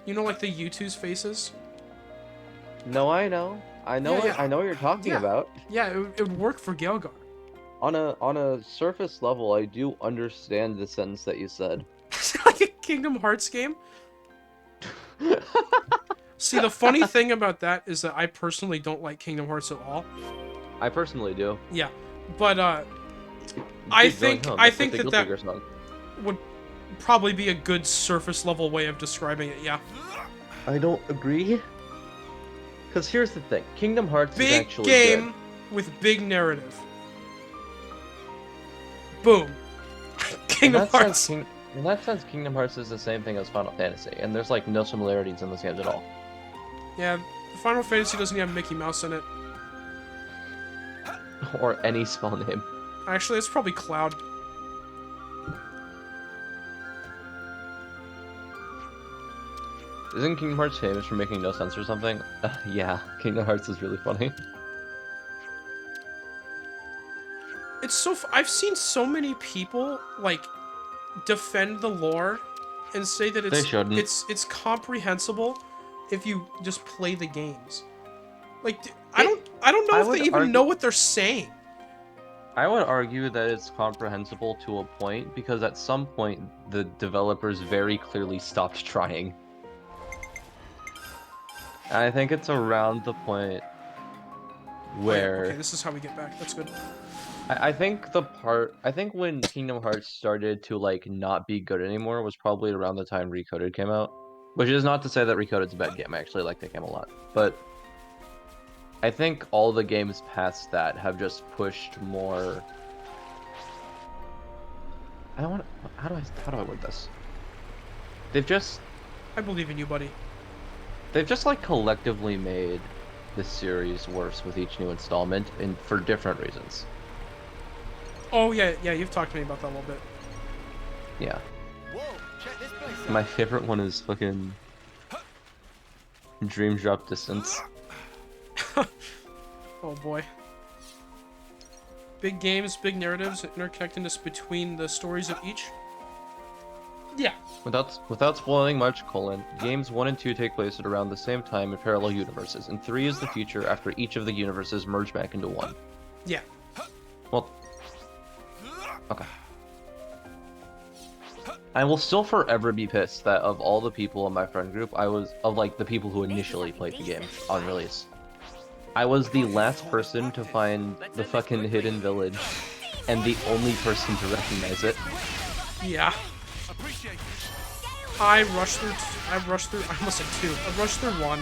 S1: You know, like the U2's faces?
S11: No, I know. I know.
S1: Yeah, yeah.
S11: I know what you're talking
S1: Yeah.
S11: about.
S1: Yeah, it would work for Gelgar.
S11: On a surface level, I do understand the sentence that you said.
S1: Like a Kingdom Hearts game? See, the funny thing about that is that I personally don't like Kingdom Hearts at all.
S11: I personally do.
S1: Yeah, but I
S11: Dude,
S1: think
S11: Going Home,
S1: I
S11: that's like
S1: think
S11: the
S1: that
S11: Guilty
S1: that
S11: Gear song.
S1: would probably be a good surface level way of describing it. Yeah.
S11: I don't agree. Because here's the thing, Kingdom Hearts is
S1: Big
S11: actually
S1: game
S11: good.
S1: with big narrative. Boom. Kingdom Hearts.
S11: In that sense, Kingdom Hearts is the same thing as Final Fantasy, and there's like no similarities in those games at all.
S1: Yeah, Final Fantasy doesn't have Mickey Mouse in it.
S11: Or any spell name.
S1: Actually, it's probably Cloud.
S11: Isn't Kingdom Hearts famous for making no sense or something? Yeah, Kingdom Hearts is really funny.
S1: It's so I've seen so many people like defend the lore and say that
S11: They shouldn't.
S1: it's comprehensible if you just play the games. Like I don't know if they even know what they're saying.
S11: I would argue that it's comprehensible to a point because at some point the developers very clearly stopped trying. And I think it's around the point where...
S1: Oh, yeah. Okay, this is how we get back. That's good.
S11: I think when Kingdom Hearts started to like not be good anymore was probably around the time Recoded came out. Which is not to say that Recoded's a bad game. I actually like that game a lot. But I think all the games past that have just pushed more... how do I word this? They've just...
S1: I believe in you, buddy.
S11: They've just like collectively made the series worse with each new installment and for different reasons.
S1: Oh yeah, you've talked to me about that a little bit.
S11: Yeah. My favorite one is fucking Dream Drop Distance.
S1: Oh boy. Big games, big narratives, interconnectedness between the stories of each. Yeah.
S11: Without spoiling much, games 1 and 2 take place at around the same time in parallel universes, and 3 is the future after each of the universes merge back into one.
S1: Yeah.
S11: Well, okay. I will still forever be pissed that of all the people in my friend group, the people who initially played the game on release, I was the last person to find the fucking hidden village, and the only person to recognize it.
S1: Yeah. I rushed through, I almost said 2. I rushed through 1.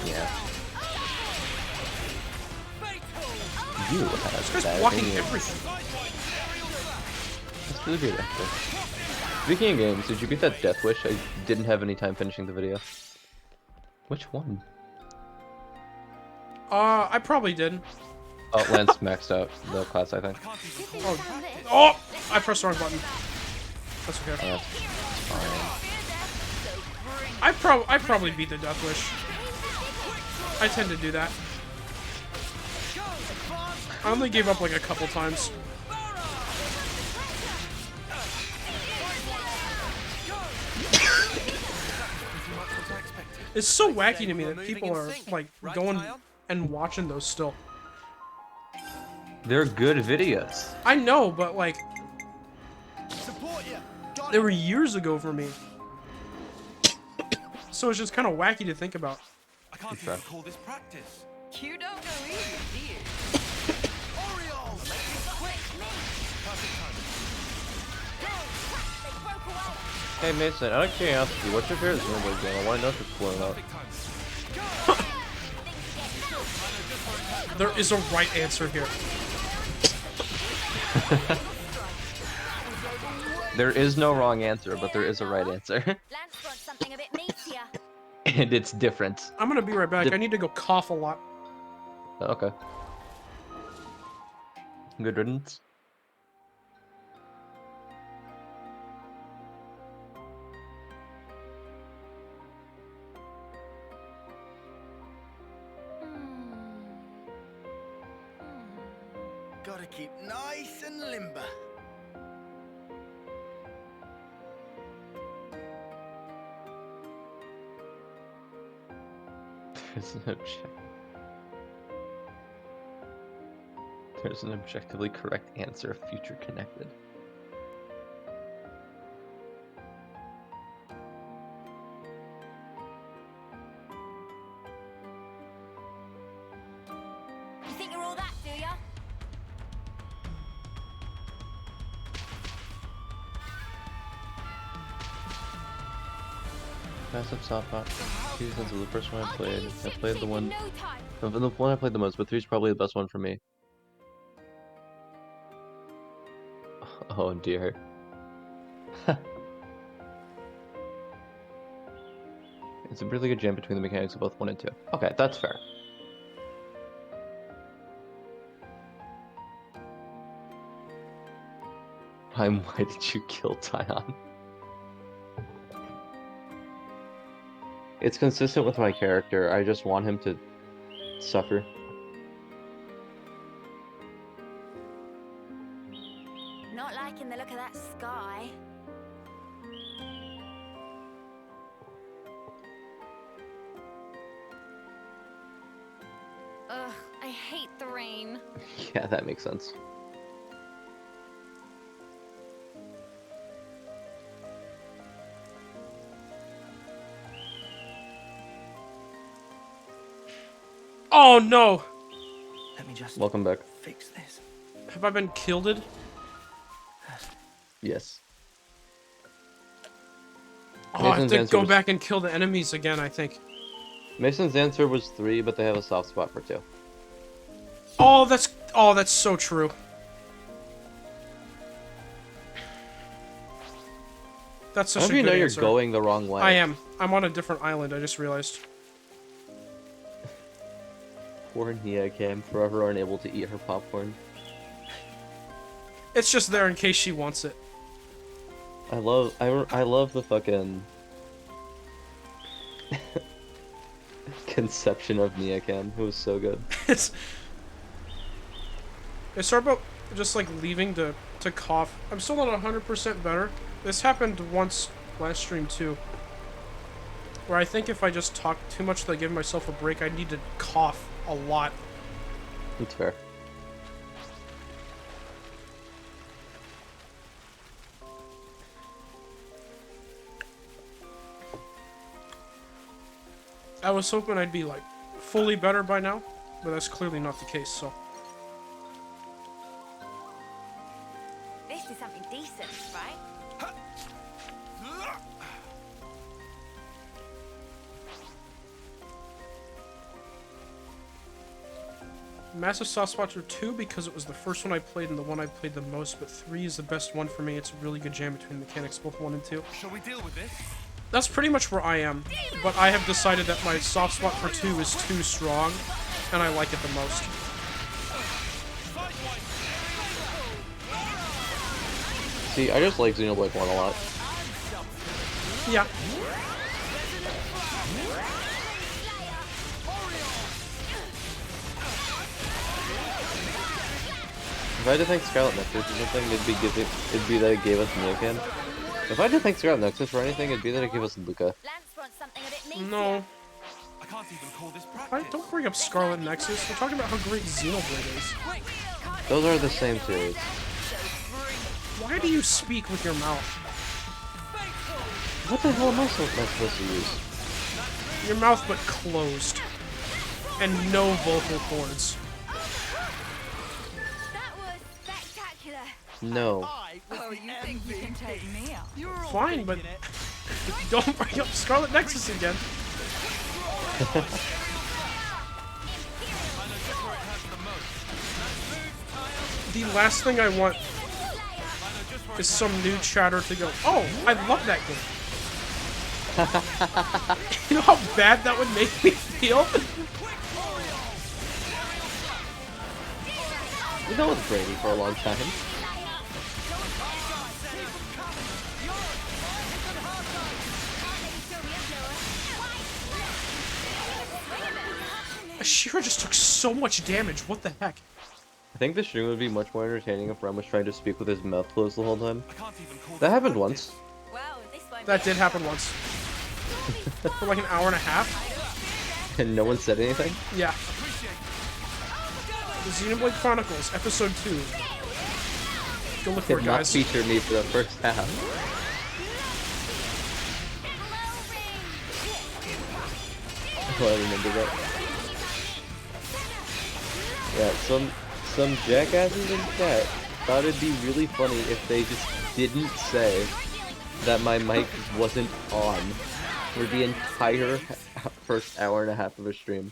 S11: Yeah. You have
S1: Just
S11: bad
S1: blocking
S11: opinions.
S1: everything.
S11: That's really good, actually. Speaking of games, did you beat that Death Wish? I didn't have any time finishing the video. Which one?
S1: I probably did.
S11: Oh, Lance maxed out the class, I think.
S1: Oh! I pressed the wrong button. That's okay.
S11: That's fine.
S1: I probably beat the Death Wish. I tend to do that. I only gave up like a couple times. It's so wacky to me that people are like going and watching those still.
S11: They're good videos.
S1: I know, but like they were years ago for me. So it's just kind of wacky to think about.
S2: I can't even call this practice.
S6: You don't know either, do you?
S11: Hey Mason, out of curiosity, what's your favorite Xenoblade game? I want to know if it's cool or not.
S1: There is a right answer here.
S11: There is no wrong answer, but there is a right answer. And it's different.
S1: I'm gonna be right back. I need to go cough a lot.
S11: Okay. Good riddance.
S7: Gotta keep nice and limber.
S11: There's an objectively correct answer of future connected.
S3: You think you're all that, do ya?
S11: Massive softbot. Seasons of the first one I played. I played the one. The one I played the most, but 3 is probably the best one for me. Oh dear. It's a really good jam between the mechanics of both 1 and 2. Okay, that's fair. Why did you kill Tyon? It's consistent with my character. I just want him to suffer.
S3: Not liking the look of that sky.
S6: Ugh, I hate the rain.
S11: Yeah, that makes sense.
S1: Oh no!
S5: Let me just
S11: Welcome back.
S5: fix this.
S1: Have I been killed?
S11: Yes.
S1: Oh, I have
S11: Mason's
S1: to
S11: answer
S1: go
S11: was-
S1: back and kill the enemies again, I think.
S11: Mason's answer was 3, but they have a soft spot for 2.
S1: Oh, that's so true. That's such
S11: How
S1: a
S11: do you
S1: good
S11: know
S1: answer.
S11: you're going the wrong way?
S1: I am. I'm on a different island, I just realized.
S11: Poor Nia came forever unable to eat her popcorn.
S1: It's just there in case she wants it.
S11: I love the fucking conception of Nia Cam. It was so good.
S1: It's sort about just like leaving to cough. I'm still not 100% better. This happened once last stream too. Where I think if I just talk too much to give myself a break, I need to cough a lot.
S11: That's fair.
S1: I was hoping I'd be like fully better by now, but that's clearly not the case, so.
S3: This is something decent, right?
S1: Massive soft spots are 2 because it was the first one I played and the one I played the most, but 3 is the best one for me. It's a really good jam between mechanics, both 1 and 2.
S2: Shall we deal with this?
S1: That's pretty much where I am, but I have decided that my soft spot for 2 is too strong, and I like it the most.
S11: See, I just like Xenoblade 1 a lot.
S1: Yeah.
S11: If I had to thank Scarlet Nexus for something, it'd be that it gave us Neocan. If I had to thank Scarlet Nexus for anything, it'd be that it gave us Luca.
S1: No.
S2: I can't even call this
S1: Don't bring up Scarlet Nexus. We're talking about how great Xenoblade is.
S11: Those are the same series.
S1: Why do you speak with your mouth?
S11: What the hell am I supposed to use?
S1: Your mouth but closed. And no vocal cords.
S11: No.
S8: Oh, you think you can take me out?
S1: Fine, but don't bring up Scarlet Nexus again. The last thing I want is some new chatter to go, oh, I love that game. You know how bad that would make me feel?
S11: You know it's Brady for a long time.
S1: Ashira just took so much damage, what the heck?
S11: I think the stream would be much more entertaining if Ren was trying to speak with his mouth closed the whole time. That happened once.
S1: That did happen once. For like an hour and a half.
S11: And no one said anything?
S1: Yeah. The Xenoblade Chronicles, Episode 2. Go look for
S11: Did
S1: it,
S11: not
S1: guys.
S11: feature me for the first half. Oh, I remember that. Yeah, some jackasses in chat thought it'd be really funny if they just didn't say that my mic wasn't on for the entire first hour and a half of a stream.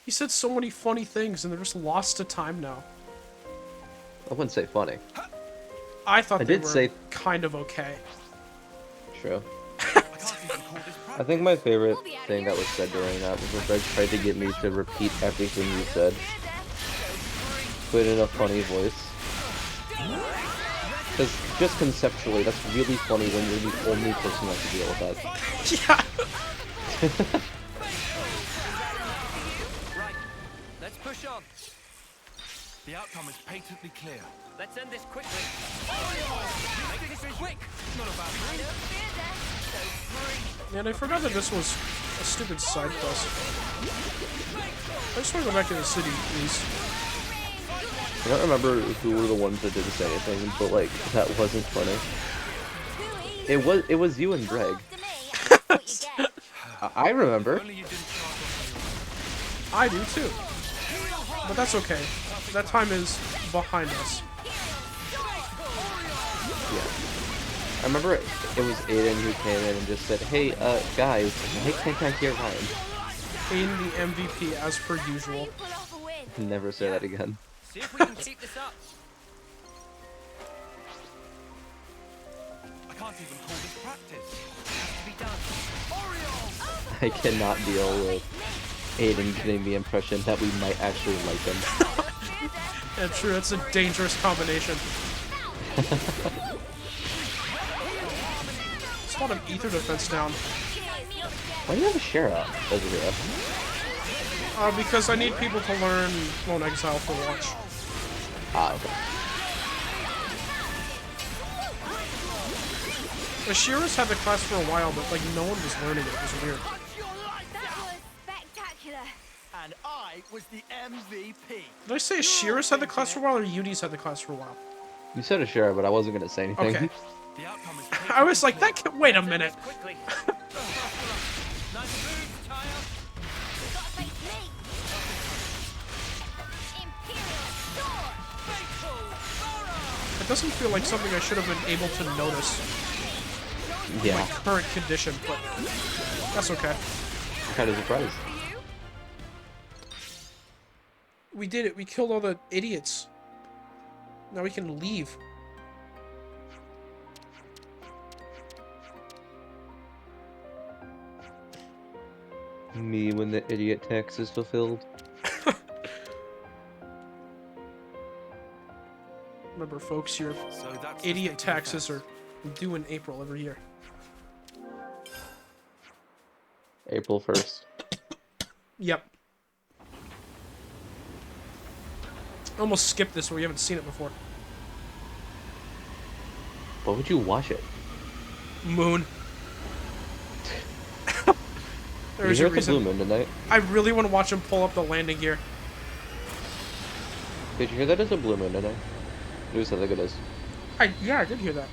S1: He said so many funny things, and they're just lost to time now.
S11: I wouldn't say funny.
S1: I thought
S11: I
S1: they
S11: did
S1: were
S11: say
S1: kind of okay.
S11: True. I think my favorite thing that was said during that was when Greg tried to get me to repeat everything you said, but in a funny voice. Because just conceptually, that's really funny when you're the only person that can deal with that.
S1: Yeah.
S5: Right, let's push on.
S2: The outcome is patently clear.
S5: Let's end this quickly. Make this quick.
S2: Not a bad move.
S1: Man, I forgot that this was a stupid side quest. I just want to go back to the city, please.
S11: I don't remember who were the ones that didn't say anything, but like, that wasn't funny. It was you and Greg. I remember.
S1: I do too. But that's okay. That time is behind us.
S11: Yeah. I remember it was Aiden who came in and just said, "Hey, guys, why can't I hear Ryan?"
S1: Aiden the MVP as per usual.
S11: Never say that again.
S5: See if we can keep this up.
S2: I can't even call this practice.
S5: It has to be done.
S11: I cannot deal with Aiden getting the impression that we might actually like him.
S1: Yeah, true, that's a dangerous combination. There's a lot of ether defense down.
S11: Why do you have a Shara as a hero?
S1: Because I need people to learn Lone Exile for launch.
S11: Ah, okay.
S1: The Shearers had the class for a while, but like no one was learning it. It was weird.
S7: And I was the MVP.
S1: Did I say Shearers had the class for a while, or Unis had the class for a while?
S11: You said a Shara, but I wasn't gonna say anything.
S1: Okay. I was like, that can wait a minute. It doesn't feel like something I should have been able to notice.
S11: Yeah.
S1: My current condition, but that's okay.
S11: I'm kind of surprised.
S1: We did it. We killed all the idiots. Now we can leave.
S11: Me when the idiot tax is fulfilled.
S1: Remember, folks, your idiot taxes are due in April every year.
S11: April 1st.
S1: Yep. I almost skipped this where you haven't seen it before.
S11: Why would you watch it?
S1: Moon.
S11: Did you hear the blue moon tonight?
S1: I really want to watch him pull up the landing gear.
S11: Did you hear that it's a blue moon tonight? Who said like it is?
S1: Yeah, I did hear that.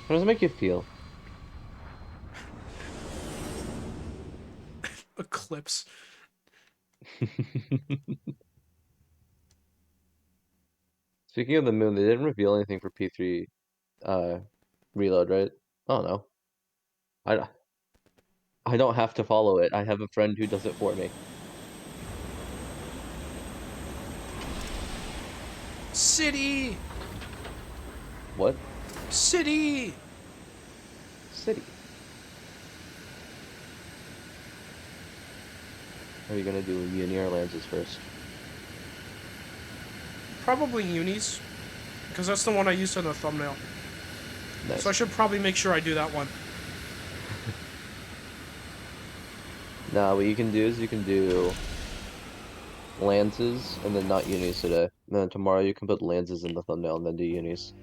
S11: How does it make you feel?
S1: Eclipse.
S11: Speaking of the moon, they didn't reveal anything for P3 Reload, right? Oh no. I don't have to follow it. I have a friend who does it for me.
S1: City!
S11: What?
S1: City!
S11: City. Are you gonna do Uni or Lances first?
S1: Probably Unis. Because that's the one I used in the thumbnail.
S11: Nice.
S1: So I should probably make sure I do that one.
S11: Nah, what you can do is you can do Lances and then not Unis today. And then tomorrow you can put Lances in the thumbnail and then do Unis.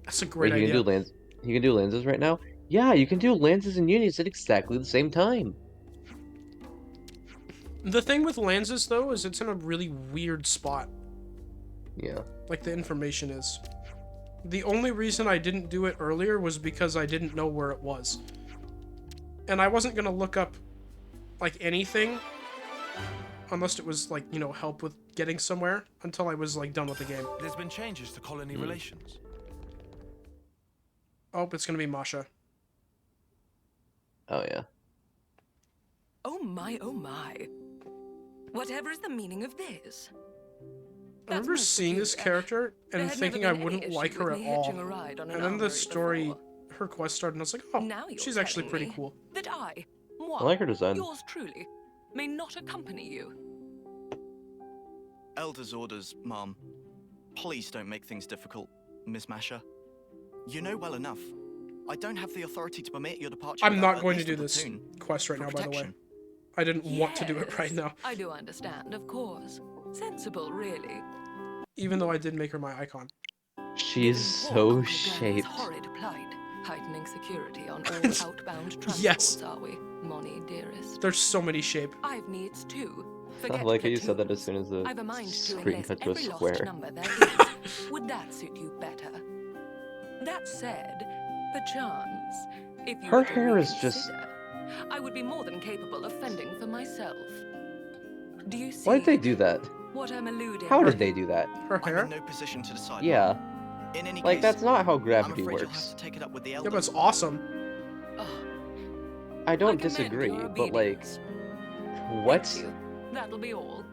S1: That's a great
S11: Wait, you
S1: idea.
S11: You can do Lances right now? Yeah, you can do Lances and Unis at exactly the same time.
S1: The thing with Lanzas, though, is it's in a really weird spot.
S11: Yeah.
S1: Like, the information is. The only reason I didn't do it earlier was because I didn't know where it was. And I wasn't gonna look up, like, anything, unless it was, like, you know, help with getting somewhere, until I was, like, done with the game.
S2: There's been changes to colony relations.
S1: Oh, it's gonna be Masha.
S11: Oh, yeah.
S17: Oh my, oh my. Whatever is the meaning of this?
S1: I remember seeing this character and thinking I wouldn't like her at all. And then the story, her quest started, and I was like, oh, she's actually pretty cool.
S17: That I
S11: like her design.
S17: Yours truly, may not accompany you.
S18: Elder's orders, Mom. Please don't make things difficult, Miss Masha. You know well enough. I don't have the authority to permit your departure.
S1: I'm
S18: without
S1: not
S18: at
S1: going to
S18: least
S1: do
S18: a
S1: this
S18: platoon
S1: quest right
S18: for
S1: now, by the way.
S18: protection.
S1: I didn't want to do it right now.
S17: I do understand, of course. Sensible, really.
S1: Even though I did make her my icon.
S11: She's so shaped.
S17: Horrid plight, heightening security on all outbound transports,
S1: Yes.
S17: are we, Moni, dearest?
S1: There's so many shape.
S17: I've needs too.
S11: I
S17: Forget
S11: like how you said that as soon as the
S17: I've a mind to
S11: screen
S17: enlist
S11: cut to a
S17: every lost
S11: square.
S17: number there is. Would that suit you better? That said, perchance, if you
S11: Her
S17: were to
S11: hair is just...
S17: reconsider, I would be more than capable of fending for myself. Do you see
S11: Why did they do that?
S17: what I'm alluding?
S11: How did they do that?
S1: Her
S18: I'm in no position to decide.
S11: Yeah.
S18: In any
S11: Like,
S18: case,
S11: that's not how
S18: I'm
S11: gravity
S18: afraid you'll
S11: works.
S18: have to take it up with the
S1: Yeah,
S18: elders.
S1: but it's awesome.
S11: I don't disagree, but like... What?
S17: Thank you. That'll be all.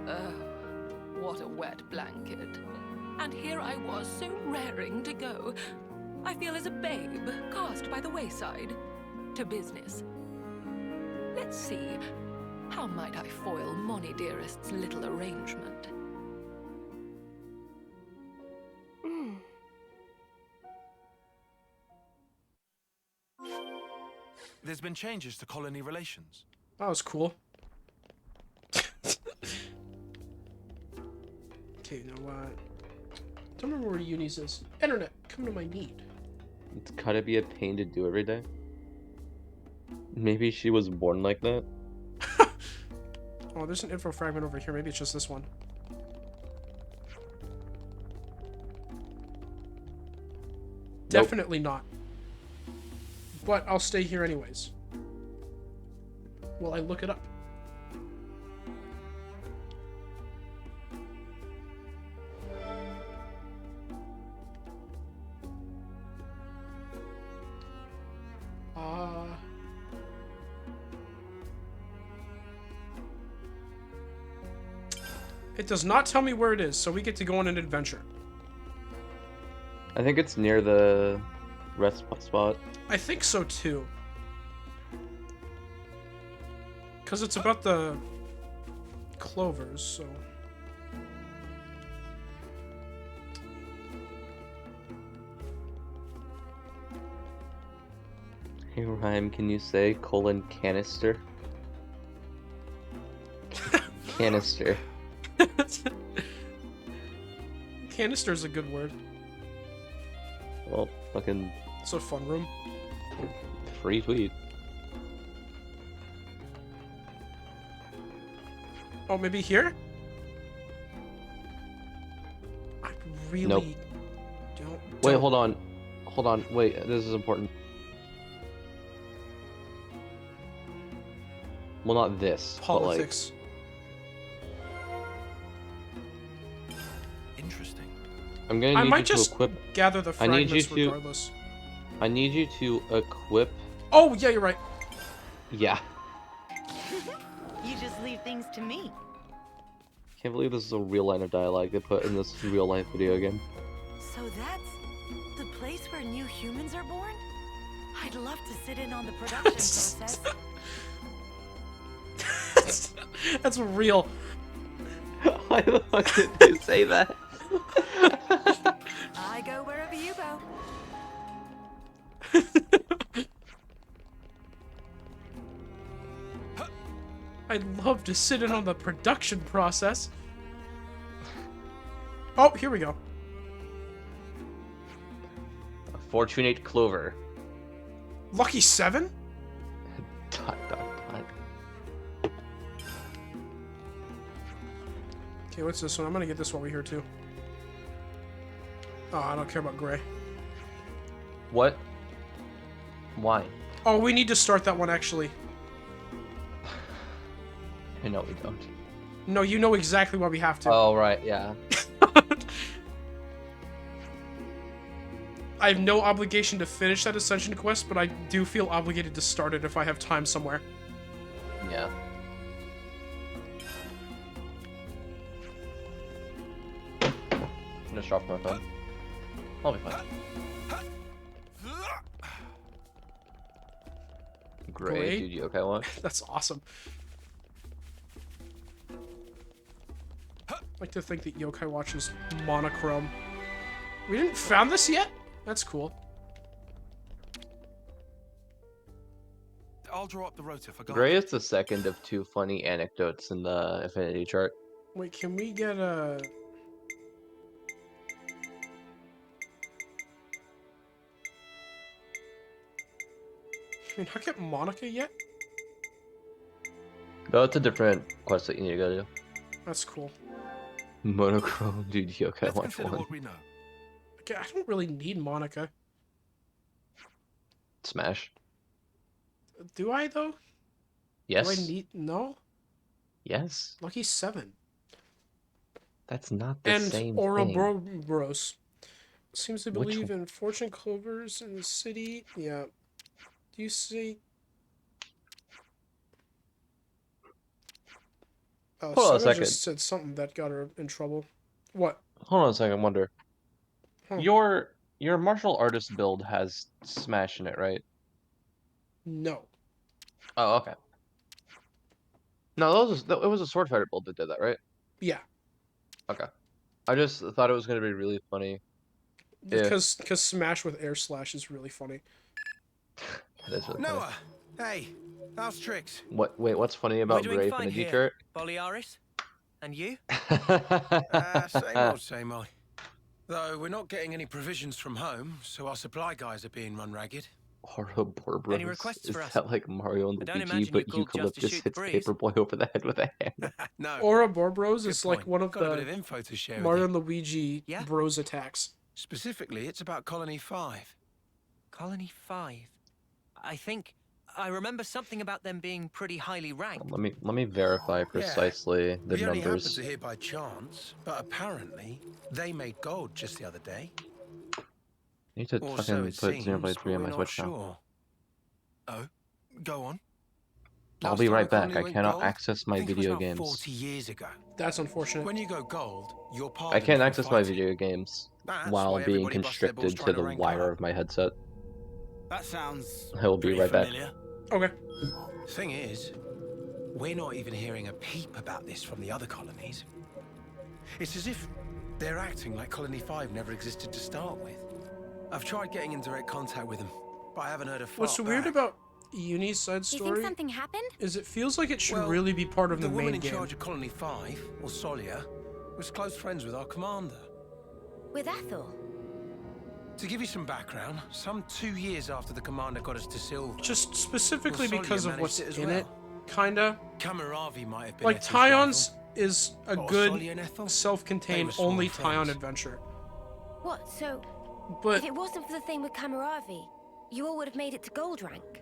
S17: Oh, what a wet blanket. And here I was, so raring to go. I feel as a babe cast by the wayside. To business. Let's see. How might I foil Moni dearest's little arrangement?
S2: There's been changes to colony relations.
S1: That was cool. Okay, now what? Don't remember where Uni's is. Internet, come to my need.
S11: It's gotta be a pain to do every day. Maybe she was born like that.
S1: Oh, there's an info fragment over here. Maybe it's just this one. Definitely not. But I'll stay here anyways. While I look it up. It does not tell me where it is, so we get to go on an adventure.
S11: I think it's near the rest spot.
S1: I think so too. Because it's about the clovers, so...
S11: Hey Rhyme, can you say canister? Canister.
S1: Canister's a good word.
S11: Well, fucking...
S1: It's a fun room.
S11: Free tweet.
S1: Oh, maybe here? I really
S11: Nope.
S1: don't...
S11: Wait, hold on. Hold on, wait, this is important. Well, not this,
S1: Politics.
S11: but like...
S2: Interesting.
S11: I'm gonna
S1: I
S11: need
S1: might
S11: you to
S1: just
S11: equip...
S1: gather the
S11: I need
S1: fragments
S11: you to...
S1: regardless.
S11: I need you to equip...
S1: Oh, yeah, you're right.
S11: Yeah.
S19: You just leave things to me.
S11: Can't believe this is a real line of dialogue they put in this real-life video game.
S19: So that's the place where new humans are born? I'd love to sit in on the production process.
S1: That's real.
S11: Why the fuck did they say that?
S19: I go wherever you go.
S1: I'd love to sit in on the production process. Oh, here we go.
S11: Fortunate Clover.
S1: Lucky 7?
S11: Dot, dot, dot.
S1: Okay, what's this one? I'm gonna get this while we're here too. Oh, I don't care about gray.
S11: What? Why?
S1: Oh, we need to start that one actually.
S11: No, we don't.
S1: No, you know exactly why we have to.
S11: Oh, right, yeah.
S1: I have no obligation to finish that Ascension quest, but I do feel obligated to start it if I have time somewhere.
S11: Yeah. I'm just drop my phone. I'll be fine. Great, dude, you okay, what?
S1: That's awesome. I like to think that Yokai Watch is monochrome. We didn't found this yet? That's cool.
S2: I'll draw up the rota for
S11: Gray is the second of 2 funny anecdotes in the affinity chart.
S1: Wait, can we get a... Can I get Monica yet?
S11: No, it's a different quest that you need to go to.
S1: That's cool.
S11: Monochrome, dude, Yokai
S2: Let's
S11: Watch
S2: consider
S11: 1.
S2: what we know.
S1: Okay, I don't really need Monica.
S11: Smash.
S1: Do I, though?
S11: Yes.
S1: Do I need... No?
S11: Yes.
S1: Lucky 7.
S11: That's not the
S1: And
S11: same thing.
S1: Ouroboros. Seems to
S11: Which
S1: believe in fortune clovers in the city. Yeah. Do you see... Oh,
S11: Hold on a
S1: Sarah
S11: second.
S1: just said something that got her in trouble. What?
S11: Hold on a second, Wonder.
S1: Huh.
S11: Your martial artist build has Smash in it, right?
S1: No.
S11: Oh, okay. No, it was a sword fighter build that did that, right?
S1: Yeah.
S11: Okay. I just thought it was gonna be really funny.
S1: Because Smash with Air Slash is really funny.
S11: That is really
S2: Noah, hey, how's tricks?
S11: funny. Wait, what's funny about Gray Affinity chart?
S5: Boliaris? And you?
S2: Same old. Though we're not getting any provisions from home, so our supply guys are being run ragged.
S11: Ouroboros.
S5: Any requests
S11: Is
S5: for us?
S11: that like Mario and
S5: I don't
S11: Luigi,
S5: imagine
S11: but
S5: you're called just to
S11: Eucalyptus
S5: shoot the
S11: hits
S5: breeze.
S11: Paperboy over the head with a hammer?
S2: No.
S1: Ouroboros is like
S2: point.
S1: one of
S2: Got a bit
S1: the
S2: of info to share with
S1: Mario
S2: you.
S1: and Luigi bros attacks.
S2: Specifically, it's about Colony 5.
S5: Colony 5? I think... I remember something about them being pretty highly ranked.
S11: Let me verify precisely the
S2: we only happened
S11: numbers.
S2: to hear by chance, but apparently they made gold just the other day.
S11: I need to
S2: Or
S11: fucking
S2: so
S11: put
S2: it seems,
S11: Xenoblade
S2: but
S11: 3 on
S2: we're
S11: my
S2: not
S11: Switch now.
S2: sure. Oh, go on.
S11: I'll
S2: Last
S11: be
S2: time
S11: right
S2: a colony
S11: back. I
S2: went
S11: cannot
S2: gold,
S11: access
S2: I
S11: my
S2: think it was
S11: video
S2: about
S11: games.
S2: 40 years ago.
S1: That's unfortunate.
S2: When you go gold, you're part
S11: I
S2: of
S11: can't
S2: the
S11: access my
S2: fighting.
S11: video games
S2: That's
S11: while
S2: why
S11: being
S2: everybody busts their balls
S11: constricted to
S2: trying to
S11: the
S2: rank
S11: wire
S2: up.
S11: of my headset.
S18: That sounds
S11: I will be
S18: pretty
S11: right back.
S18: familiar.
S1: Okay.
S2: Thing is, we're not even hearing a peep about this from the other colonies. It's as if they're acting like Colony 5 never existed to start with. I've tried getting in direct contact with them, but I haven't heard a fart
S1: What's weird
S2: back.
S1: about Uni's side
S12: Do you
S1: story
S12: think something happened?
S1: is it feels like it should
S2: Well,
S1: really be part of the
S2: woman
S1: main
S2: in
S1: game.
S2: charge of Colony 5, or Solia, was close friends with our commander.
S12: With Ethel?
S2: To give you some background, some 2 years after the commander got us to Silver...
S1: Just specifically
S2: Solia
S1: because of
S2: managed
S1: what's
S2: it as
S1: in
S2: well.
S1: it, kinda.
S2: Kamaravi might have been
S1: Like,
S2: Ethel's
S1: Tyon's
S2: rival.
S1: is a
S2: But
S1: good,
S2: Solia and Ethel? They
S1: self-contained,
S2: were sworn
S1: only
S2: friends.
S1: Tyon adventure.
S12: What, so...
S1: But-
S12: if it wasn't for the thing with Kamaravi, you all would have made it to gold rank?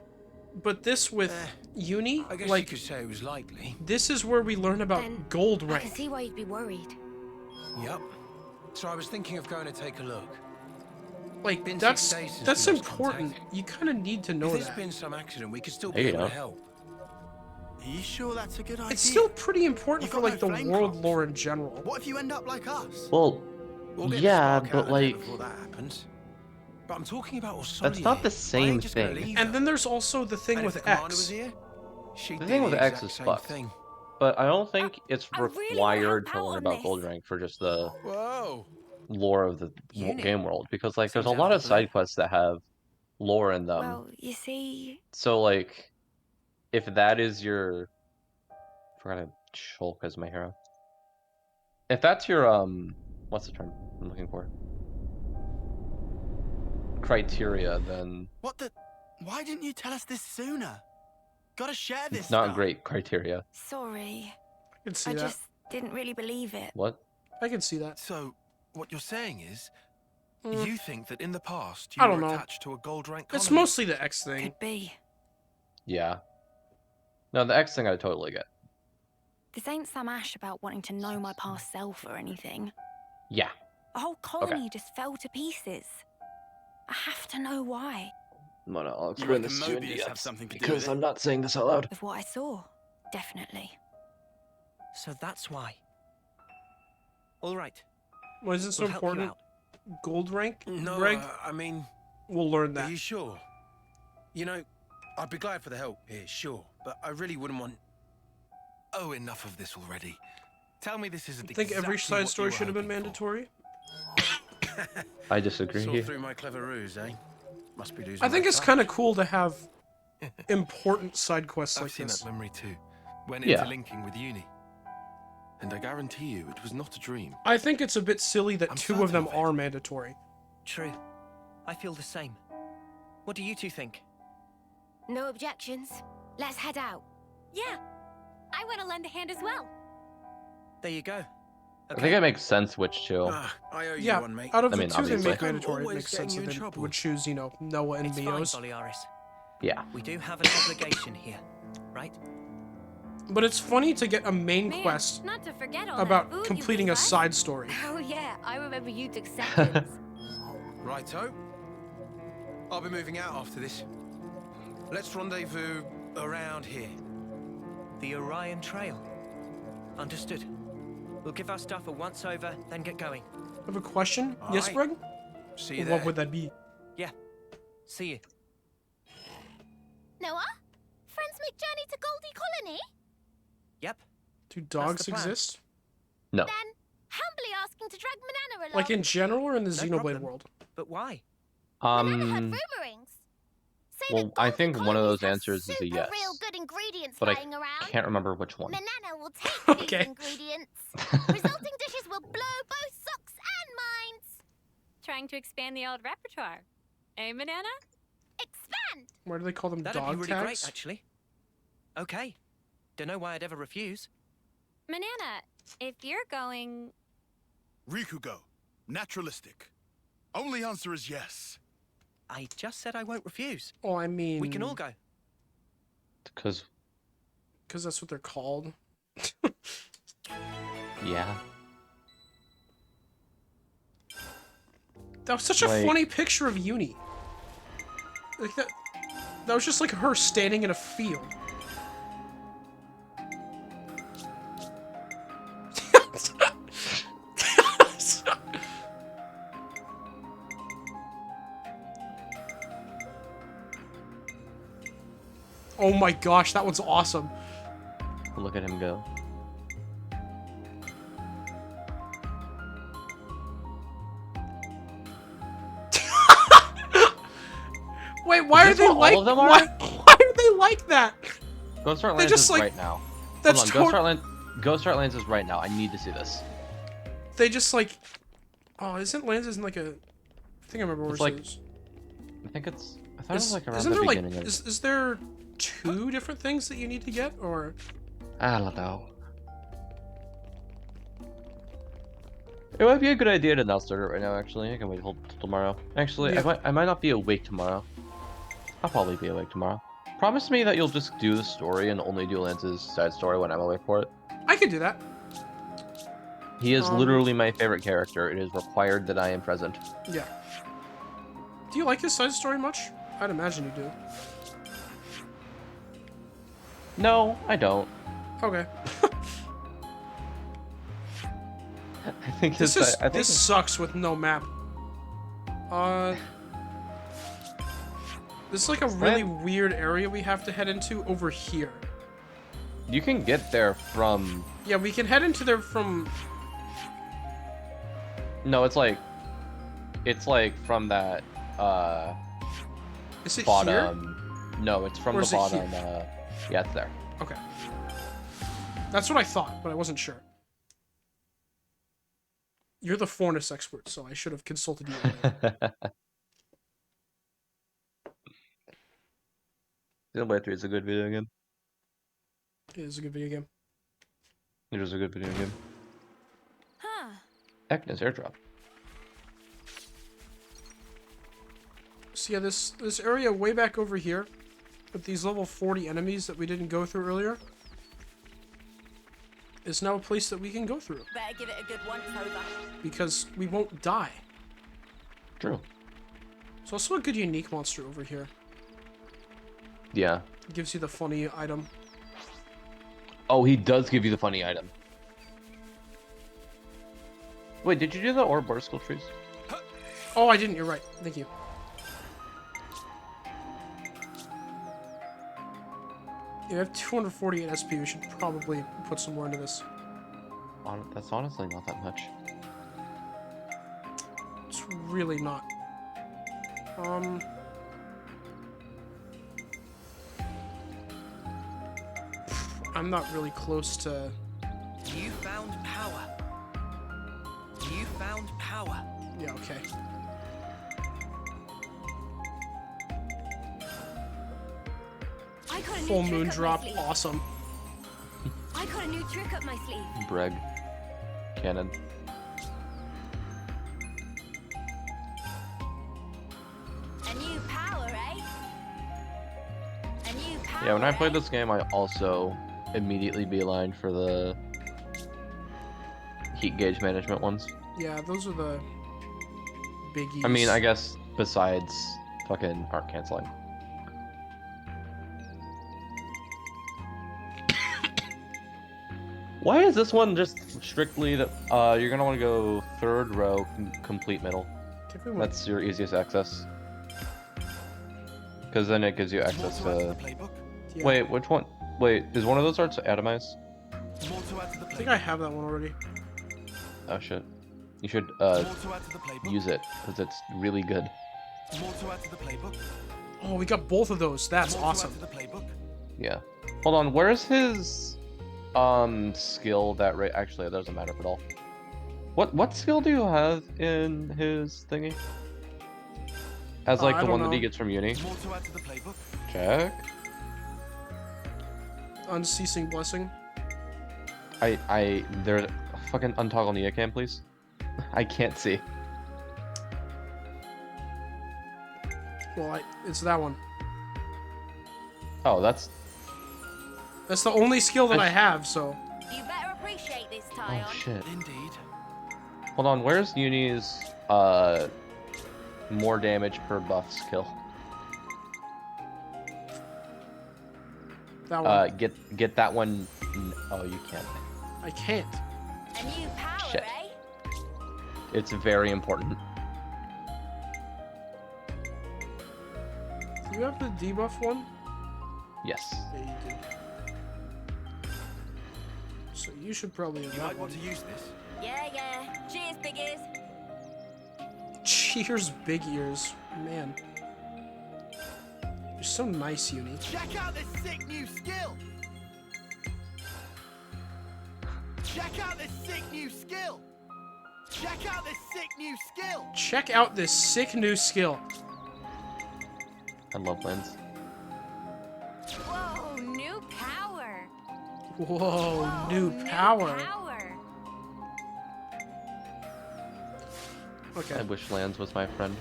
S1: But this with Uni,
S2: I guess
S1: like,
S2: you could say it was likely.
S1: this is where we learn about
S12: Then
S1: gold
S12: I
S1: rank.
S12: can see why you'd be worried.
S2: Yep. So I was thinking of going to take a look.
S1: Like,
S2: Been 6
S1: that's
S2: days since
S1: that's
S2: we lost
S1: important.
S2: contact.
S1: You kind of need to know
S2: If there's
S1: that.
S2: been some accident, we could still
S11: There
S2: be
S11: you
S2: able to
S11: go.
S2: help.
S18: Are you sure that's a good idea?
S1: It's still pretty important
S18: You've
S1: for,
S18: got
S1: like,
S18: no
S1: the
S18: flame
S1: world
S18: crops.
S1: lore in general.
S18: What if you end up like us?
S11: Well,
S2: We'll get the
S11: yeah,
S2: spark out
S11: but
S2: of there
S11: like,
S2: before that happens. But I'm talking about Osolia.
S11: that's not the
S2: I
S11: same
S2: ain't just gonna
S11: thing.
S2: leave
S1: And
S2: her.
S1: then there's also the thing
S2: And if
S1: with
S2: the commander
S1: X.
S2: was here, she'd
S11: The
S2: do
S11: thing with X
S2: exact
S11: is
S2: same
S11: fucked.
S2: thing.
S11: But I don't think it's
S12: I really wanna
S11: required
S12: help
S11: to
S12: out
S11: learn
S12: on
S11: about
S12: this.
S11: gold rank for just the
S2: Whoa.
S11: lore of the
S5: Uni.
S11: game world, because like there's a
S5: Seems
S11: lot
S5: out
S11: of
S5: of the blue.
S11: side quests that have lore in them.
S8: Well, you see,
S11: So like, if that is your, I forgot to Shulk as my hero. If that's your what's the term I'm looking for? Criteria, then
S18: What the? Why didn't you tell us this sooner? Gotta share this
S11: it's not
S18: stuff.
S11: great criteria.
S8: sorry.
S1: I can see
S8: I
S1: that.
S8: just
S14: Didn't really believe it.
S11: What?
S1: I can see that.
S2: So, what you're saying is,
S1: Mm.
S2: you think that in the past you
S1: I
S2: were
S1: don't know.
S2: attached to a gold rank colony?
S1: It's mostly the X thing.
S14: Could be.
S11: Yeah. No, the X thing I totally get.
S14: This ain't some ash about wanting to know my past self or anything.
S11: Yeah.
S14: A whole colony just fell to pieces. I have to know why.
S11: No, I'll
S7: You
S11: explain
S7: reckon
S11: this to you in
S7: Mobius have
S11: DX,
S7: something to do
S11: because
S7: with it?
S11: I'm not saying this out loud.
S14: Of what I saw, definitely.
S5: So that's why. All right.
S1: Why is it so
S5: We'll help you
S1: important?
S5: out.
S1: Gold rank,
S2: No,
S1: Greg?
S2: I mean...
S1: We'll learn
S2: Are
S1: that.
S2: you sure? You know, I'd be glad for the help here, sure. But I really wouldn't want... Oh, enough of this already. Tell me this isn't
S1: I think every
S2: exactly
S1: side
S2: what
S1: story
S2: you were
S1: should have been
S2: hoping
S1: mandatory.
S11: I disagree.
S2: Saw through my clever ruse, eh? Must be losing
S1: I think
S2: my
S1: it's
S2: touch.
S1: kind of cool to have important side quests
S2: I've
S1: like
S2: seen
S1: this.
S2: that memory too, when
S11: Yeah.
S2: interlinking with Uni. And I guarantee you, it was not a dream.
S1: I think it's a bit silly that
S2: I'm
S1: two of them
S2: certain of it.
S1: are mandatory.
S5: True. I feel the same. What do you two think?
S3: No objections. Let's head out.
S12: Yeah. I want to lend a hand as well.
S5: There you go.
S11: I think it makes sense which two.
S2: Ah, I owe you
S1: Yeah,
S2: one, mate.
S1: out of
S11: I
S1: the
S11: mean,
S1: two they
S11: obviously.
S1: make mandatory, it
S2: always
S1: makes sense
S2: getting
S1: that
S2: you in
S1: they
S2: trouble.
S1: would choose, you know, Noah and
S5: It's fine,
S1: Mios.
S5: Boliaris.
S11: Yeah.
S5: We do have an obligation here, right?
S1: But it's funny to get a main
S12: Man,
S1: quest
S12: not to forget all
S1: about
S12: that food
S1: completing
S12: you
S1: a
S12: gave us.
S1: side story.
S12: Oh yeah, I remember you took sections.
S2: Righto. I'll be moving out after this. Let's rendezvous around here.
S5: The Orion Trail. Understood. We'll give our stuff a once-over, then get going.
S1: I have a question.
S2: All
S1: Yes,
S2: right.
S1: Greg?
S2: See you
S1: What
S2: there.
S1: would that be?
S5: Yeah. See you.
S12: Noah? Friends make journey to Goldie Colony?
S5: Yep.
S1: Do dogs
S5: the plan.
S1: exist?
S11: No.
S12: Then, humbly asking to drag Manana along.
S1: Like in general or in the
S5: No
S1: Xenoblade
S5: problem.
S1: world?
S5: But why?
S12: Rumorings. Say
S11: Well,
S12: that
S11: I
S12: Goldie
S11: think one of
S12: colonies
S11: those
S12: have
S11: answers is a
S12: super
S11: yes.
S12: real good ingredients
S11: But I
S12: lying around.
S11: can't remember which one.
S12: Manana will take these
S1: Okay.
S12: ingredients. Resulting dishes will blow both socks and minds.
S20: Trying to expand the old repertoire. Eh, Banana?
S12: Expand!
S1: Why do they call them
S5: That'd be
S1: dog
S5: really
S1: tags?
S5: great, actually. Okay. Don't know why I'd ever refuse.
S20: Manana, if you're going...
S10: Rikugo, naturalistic. Only answer is yes.
S5: I just said I won't refuse.
S1: Oh, I mean...
S5: We can all go.
S11: Because,
S1: Because that's what they're called.
S11: yeah.
S1: That was such a
S11: Like-
S1: funny picture of Uni. Like that was just like her standing in a field. Oh my gosh, that one's awesome.
S11: Look at him go.
S1: Wait, why
S11: Is
S1: are
S11: this
S1: they
S11: what
S1: like?
S11: all of them are?
S1: Why are they like that?
S11: Ghost Heart
S1: They
S11: Lands
S1: just,
S11: is
S1: like-
S11: right now.
S1: that's
S11: Hold on, Ghost Heart Lands is right now. I need to see this.
S1: They just like, oh, isn't Lands isn't like a? I think I remember where
S11: It's
S1: it
S11: like-
S1: is.
S11: I think it's. I thought it was like around
S1: Isn't
S11: the
S1: there like
S11: beginning of.
S1: is there two different things that you need to get or?
S11: I don't know. It might be a good idea to not start it right now. Actually, I can wait till tomorrow. Actually,
S1: Yeah.
S11: I might not be awake tomorrow. I'll probably be awake tomorrow. Promise me that you'll just do the story and only do Lance's side story when I'm awake for it.
S1: I can do that.
S11: He is
S1: Um,
S11: literally my favorite character. It is required that I am present.
S1: Yeah. Do you like his side story much? I'd imagine you do.
S11: No, I don't.
S1: Okay.
S11: I think his.
S1: This is
S11: I think
S1: this sucks with no map. This is like a really weird area we have to head into over here.
S11: you can get there from.
S1: Yeah, we can head into there from.
S11: No, it's like from that.
S1: Is it
S11: bottom. No, it's from
S1: Or
S11: the
S1: is it
S11: bottom.
S1: here?
S11: Yeah, it's there.
S1: Okay. That's what I thought, but I wasn't sure. You're the Fornus expert, so I should have consulted you earlier.
S11: Xenoblade 3 is a good video game.
S1: It is a good video game.
S11: It was a good video game.
S3: Huh.
S11: Agnes airdrop.
S1: So yeah, this area way back over here, with these level 40 enemies that we didn't go through earlier, is now a place that we can go through.
S19: Better give it a good once over.
S1: Because we won't die.
S11: True.
S1: There's also a good unique monster over here.
S11: Yeah.
S1: It gives you the funny item.
S11: Oh, he does give you the funny item. Wait, did you do the orb skill trees?
S1: Oh, I didn't. You're right. Thank you. Yeah, I have 248 SP. We should probably put some more into this.
S11: That's honestly not that much.
S1: It's really not. I'm not really close to...
S5: You found power. You found power.
S1: Yeah, okay.
S3: I got a new
S1: Full
S3: trick
S1: moon
S3: up my
S1: drop,
S3: sleeve.
S1: awesome.
S3: I got a new trick up my sleeve.
S11: Breg. Cannon.
S3: A new power, eh? A new power.
S11: Yeah, when I played this game, I also immediately beelined for the heat gauge management ones.
S1: Yeah, those are the biggies.
S11: I mean, I guess besides fucking arc canceling. Why is this one just strictly that you're gonna want to go third row, complete middle? That's your easiest access. Because then it gives you access to...
S1: Yeah.
S11: Wait, which one? Wait, is one of those arts atomized?
S1: I think I have that one already.
S11: Oh shit. You should use it, because it's really good.
S1: Oh, we got both of those. That's awesome.
S11: Yeah. Hold on, where's his skill that actually it doesn't matter at all. What skill do you have in his thingy? As like
S1: I
S11: the
S1: don't
S11: one that he
S1: know.
S11: gets from uni? Check.
S1: Unceasing blessing.
S11: There's fucking untoggle Nia cam, please. I can't see.
S1: Well, it's that one.
S11: Oh, that's
S1: the only skill that I have, so.
S3: You better appreciate this, Tyon.
S11: Oh shit.
S5: Indeed.
S11: Hold on, where's Uni's more damage per buff skill?
S1: That one.
S11: Get that one. Oh, you can't.
S1: I can't.
S3: A new power,
S11: Shit.
S3: eh?
S11: It's very important.
S1: Do you have the debuff one?
S11: Yes.
S1: Yeah, you do. So you should probably have
S2: You
S1: that
S2: might
S1: one.
S2: want to use this.
S3: Yeah. Cheers, big ears.
S1: Cheers, big ears. Man. You're so nice, Uni.
S7: Check out this sick new skill! Check out this sick new skill! Check out this sick new skill!
S1: Check out this sick new skill.
S11: I love lens.
S3: Whoa, new power.
S1: Whoa, new power. Okay.
S11: I wish Lance was my friend.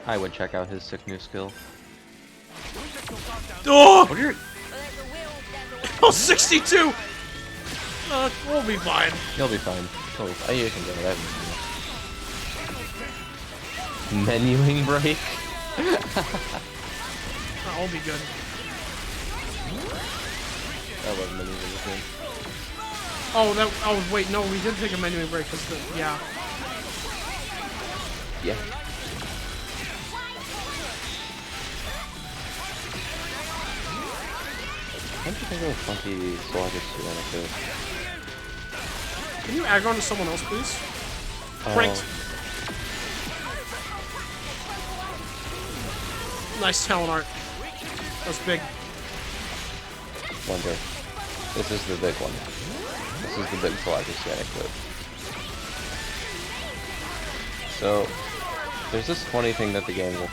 S11: I would check out his sick new skill.
S1: Oh!
S11: What are your...
S1: Oh, 62! We'll be fine.
S11: You'll be fine. You'll be fine. You can get it. Menuing break?
S1: I'll be good.
S11: I love menuing this game.
S1: Oh, wait, no, we did take a menuing break, yeah.
S11: Yeah. Don't you think it was funky Sluggish too?
S1: Can you aggro to someone else, please?
S11: Oh.
S1: Pranked. Nice talent art. That's big.
S11: Wonder. This is the big one. This is the big Sluggish anecdote. So, there's this funny thing that the game will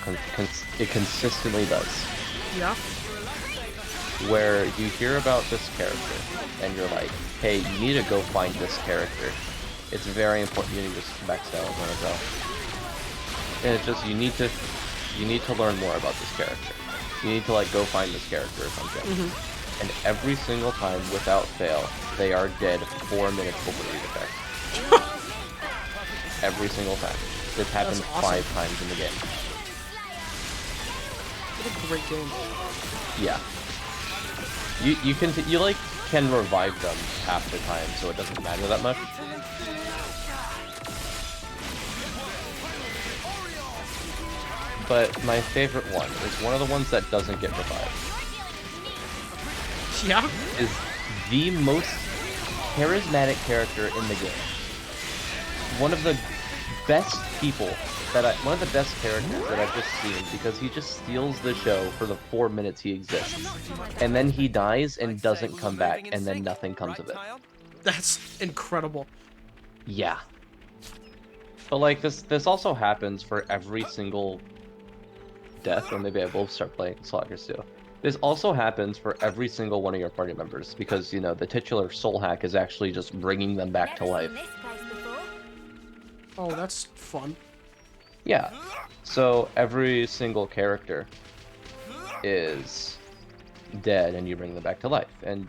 S11: it consistently does.
S1: Yeah.
S11: where you hear about this character, and you're like, hey, you need to go find this character. It's very important. You need to just max out on it though. And it's just you need to learn more about this character. You need to like go find this character or something. And every single time, without fail, they are dead 4 minutes before the effect. Every single time. This happens
S1: awesome.
S11: 5 times in the game.
S1: What a great game.
S11: Yeah. You like can revive them half the time, so it doesn't matter that much. But my favorite one is one of the ones that doesn't get revived.
S1: Yeah?
S11: Is the most charismatic character in the game. One of the best people one of the best characters that I've just seen, because he just steals the show for the 4 minutes he exists. And then he dies and doesn't come back, and then nothing comes of it.
S1: That's incredible.
S11: Yeah. But like this also happens for every single death, or maybe I will start playing Sloggers too. This also happens for every single one of your party members, because, you know, the titular soul hack is actually just bringing them back to life.
S1: Oh, that's fun.
S11: Yeah. So every single character is dead, and you bring them back to life. And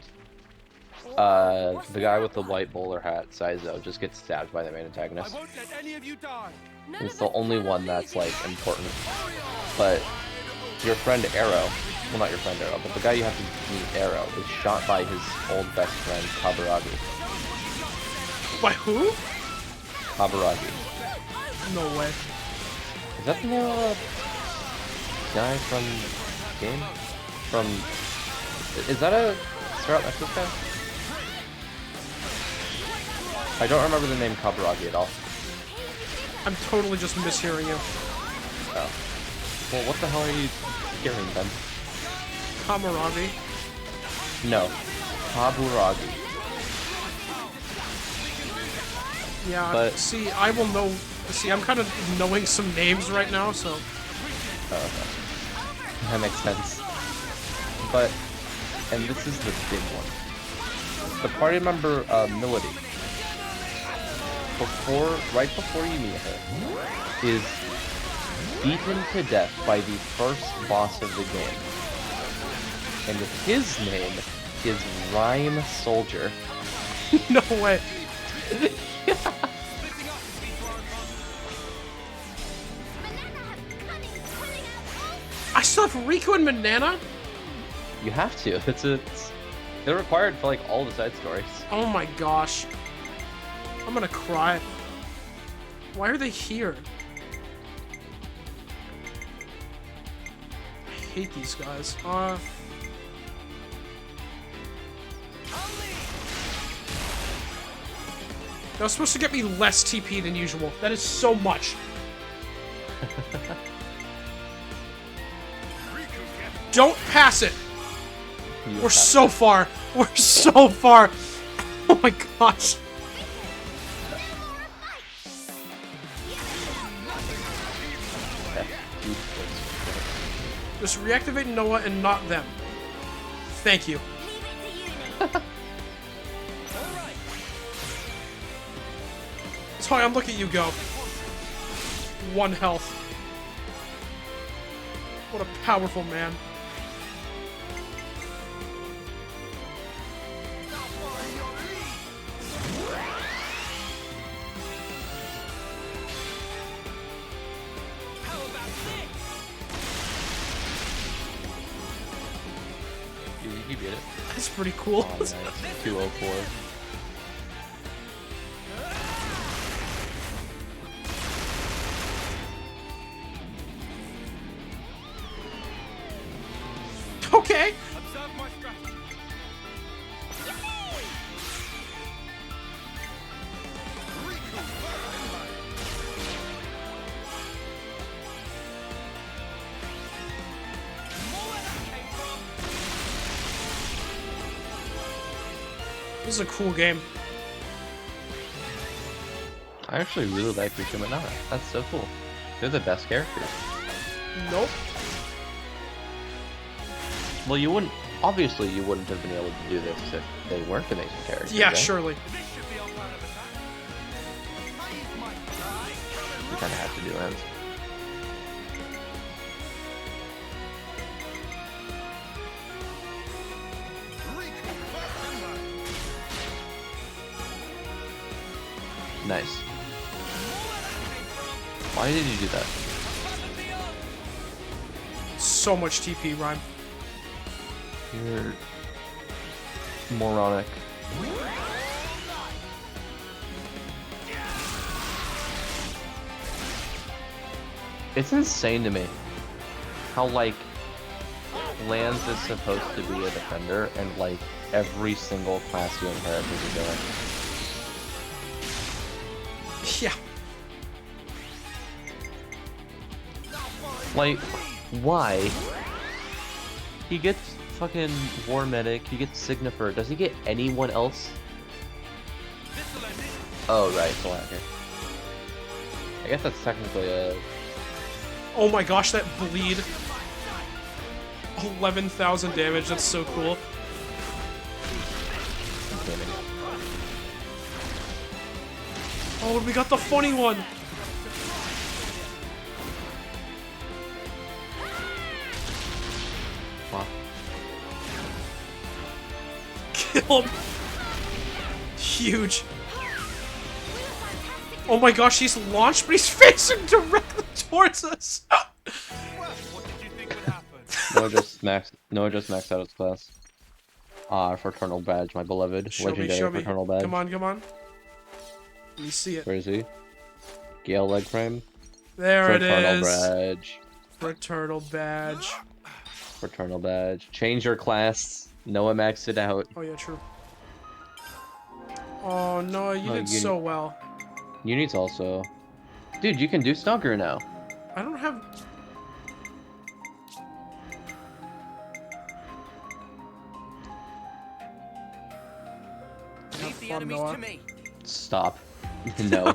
S11: the guy with the white bowler hat, Saizo, just gets stabbed by the main antagonist. It's the only one that's like important. But your friend Arrow, well, not your friend Arrow, but the guy you have to meet, Arrow, is shot by his old best friend Kaburagi.
S1: By who?
S11: Kaburagi.
S1: No way.
S11: Is that the name of a guy from game? Is that a Startup Nexus guy? I don't remember the name Kaburagi at all.
S1: I'm totally just mishearing you.
S11: Oh. Well, what the hell are you hearing then?
S1: Kamaragi?
S11: No. Kaburagi.
S1: Yeah,
S11: But
S1: see, I will know... See, I'm kind of knowing some names right now, so...
S11: Oh, okay. That makes sense. But, and this is the big one. The party member, Melody, right before you meet her, is beaten to death by the first boss of the game. And his name is Rhyme Soldier.
S1: No way. I still have Riku and Manana?
S11: You have to. They're required for like all the side stories.
S1: Oh my gosh. I'm gonna cry. Why are they here? I hate these guys. That was supposed to get me less TP than usual. That is so much. Don't pass it! We're so far. We're so far. Oh my gosh. Just reactivate Noah and not them. Thank you. Toy, look at you go. 1 health. What a powerful man.
S11: You beat it.
S1: That's pretty cool.
S11: Oh, nice. 204.
S1: Okay. This is a cool game.
S11: I actually really like Riku and Manana. That's so cool. They're the best characters.
S1: Nope.
S11: Well, you wouldn't obviously you wouldn't have been able to do this if they weren't amazing characters.
S1: Yeah,
S11: right?
S1: surely.
S11: You kind of have to do that. Nice. Why did you do that?
S1: So much TP, Rhyme.
S11: You're moronic. It's insane to me how, like, Lance is supposed to be a defender and, like, every single class you inherit is a villain.
S1: Yeah.
S11: Like, why? He gets fucking War Medic, he gets Signifer. Does he get anyone else? Oh, right, Slacker. I guess that's technically a...
S1: Oh my gosh, that bleed. 11,000 damage, that's so cool. Oh, and we got the funny one!
S11: Wow.
S1: Kill him! Huge. Oh my gosh, he's launched, but he's facing directly towards us!
S11: Noah just maxed out its class. Ah, Fraternal Badge, my beloved.
S1: Show me,
S11: Legendary Fraternal Badge.
S1: Come on, come on. Let me see it.
S11: Where is he? Gale Leg Frame.
S1: There it
S11: Fraternal
S1: is.
S11: Badge.
S1: Fraternal Badge.
S11: Fraternal Badge. Change your class. Noah maxed it out.
S1: Oh yeah, true. Oh no, you did so well.
S11: Uni's also... Dude, you can do Stalker now.
S1: I don't have...
S5: Leave the enemies to me.
S11: Stop. No.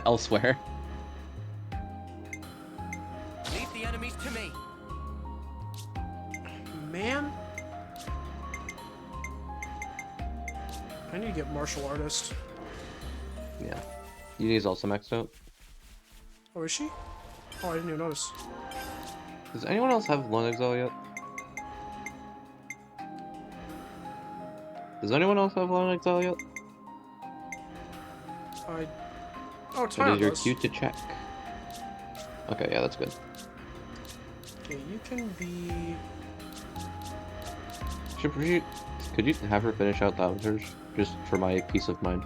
S11: Elsewhere.
S5: Leave the enemies to me.
S1: Man. I need to get martial artist.
S11: Yeah. Uni's also maxed out.
S1: Oh, is she? Oh, I didn't even notice.
S11: Does anyone else have Lone Exile yet? Does anyone else have Lone Exile yet?
S1: Oh,
S11: It
S1: Tyler
S11: is your
S1: does.
S11: cue to check. Okay, yeah, that's good.
S1: Okay, you can be...
S11: Could you have her finish out the avatars? Just for my peace of mind.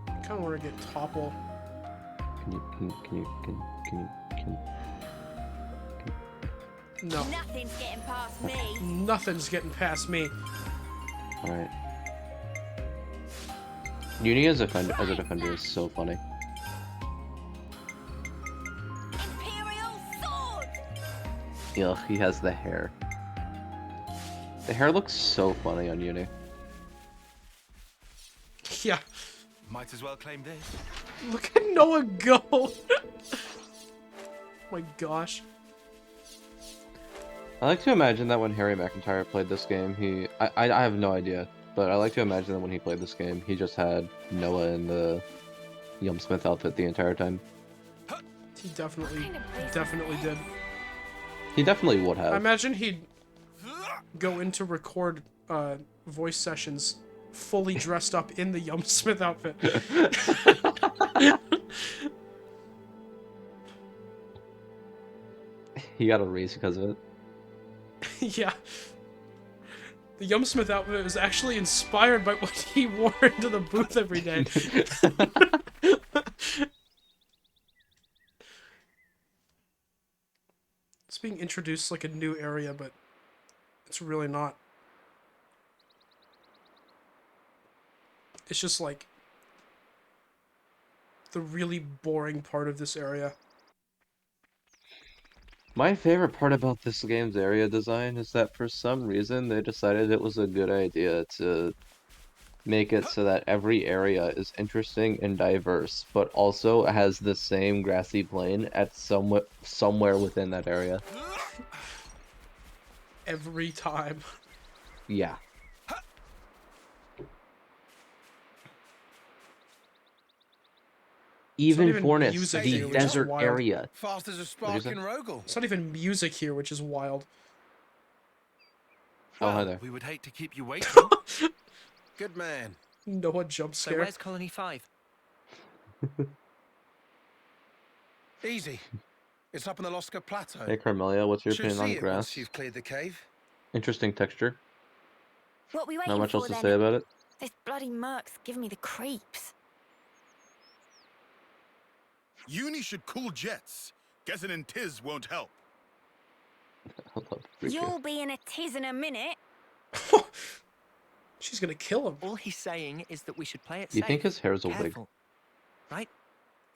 S1: I kind of want to get Topple. No.
S12: Nothing's getting past me.
S1: Nothing's getting past me.
S11: Alright. Uni as a defender is so funny.
S12: Imperial sword.
S11: Ugh, he has the hair. The hair looks so funny on Uni.
S1: Yeah.
S2: Might as well claim this.
S1: Look at Noah go. Oh my gosh.
S11: I like to imagine that when Harry McIntyre played this game, I have no idea, but I like to imagine that when he played this game, he just had Noah in the Yumsmith outfit the entire time.
S1: He definitely did.
S11: He definitely would have.
S1: I imagine he'd go in to record voice sessions fully dressed up in the Yumsmith outfit.
S11: He got a raise because of it.
S1: Yeah. The Yumsmith outfit was actually inspired by what he wore into the booth every day. It's being introduced like a new area, but it's really not. It's just like the really boring part of this area.
S11: My favorite part about this game's area design is that for some reason they decided it was a good idea to make it so that every area is interesting and diverse, but also has the same grassy plain at somewhere within that area.
S1: every time.
S11: Yeah. Even
S1: even
S11: Fornus,
S1: music
S11: the
S1: here, which is
S11: desert
S1: wild.
S11: area.
S2: Fast as a
S11: What'd you
S2: spark in Rogel.
S1: It's not even music here, which is wild.
S11: Oh, hi there.
S2: We would hate to keep you waiting. Good man.
S1: Noah jump
S5: So
S1: scare.
S5: where's Colony 5?
S2: Easy. It's up on the Loska Plateau.
S11: Hey, Carmelia, what's your
S2: Should
S11: opinion
S2: see
S11: on
S2: it
S11: grass?
S2: once you've cleared the cave.
S11: Interesting texture.
S3: What we waiting
S11: Not much
S3: for
S11: else to
S3: then?
S11: say about it.
S3: This bloody Merc's giving me the creeps.
S10: Uni should cool jets. Guessing in Tiz won't help.
S3: You'll be in a tiz in a minute.
S1: She's gonna kill him.
S5: All he's saying is that we should play it
S11: You
S5: safe.
S11: think his hair is a wig?
S5: Careful. Right?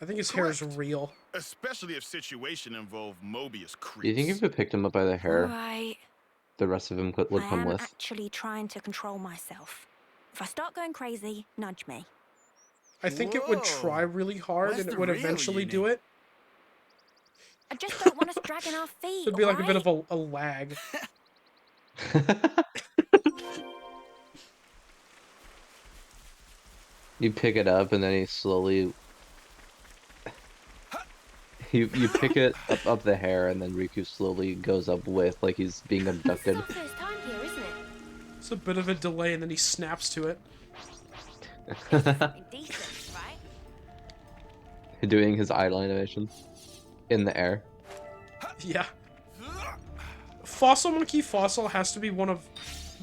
S1: I think his hair is real.
S10: Especially if situation involve Mobius creeps.
S11: Do you think if you picked him up by the hair,
S3: Right.
S11: the rest of him would
S3: I
S11: come
S3: am
S11: with?
S3: actually trying to control myself. If I start going crazy, nudge me.
S1: I think it would try really hard
S3: Where's
S1: and it
S3: the
S1: would
S3: real
S1: eventually
S3: Uni?
S1: do it.
S3: I just don't want us dragging our feet.
S1: It'd be like a bit
S3: alright?
S1: of a lag.
S11: You pick it up and then he slowly... You pick it up the hair and then Riku slowly goes up with, like he's being abducted.
S12: First time here, isn't it?
S1: It's a bit of a delay and then he snaps to it.
S3: Decent, right?
S11: Doing his eyeline animation in the air.
S1: Yeah. Fossil Monkey Fossil has to be one of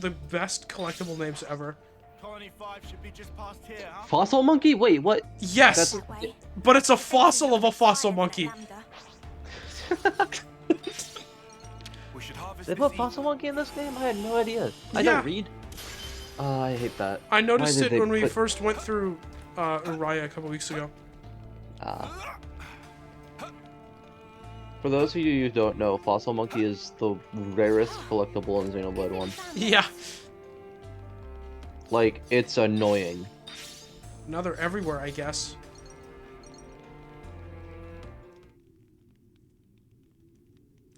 S1: the best collectible names ever.
S7: Colony 5 should be just past here, huh?
S11: Fossil monkey? Wait, what?
S1: Yes!
S11: That's...
S1: But it's a fossil of a fossil monkey.
S11: They put fossil monkey in this game? I had no idea. I
S1: Yeah.
S11: don't read. Oh, I hate that.
S1: I noticed
S11: Why
S1: it
S11: did they
S1: when we
S11: put-
S1: first went through Uriah a couple weeks ago.
S11: For those of you who don't know, Fossil Monkey is the rarest collectible in Xenoblade 1.
S1: Yeah.
S11: Like, it's annoying.
S1: Now they're everywhere, I guess.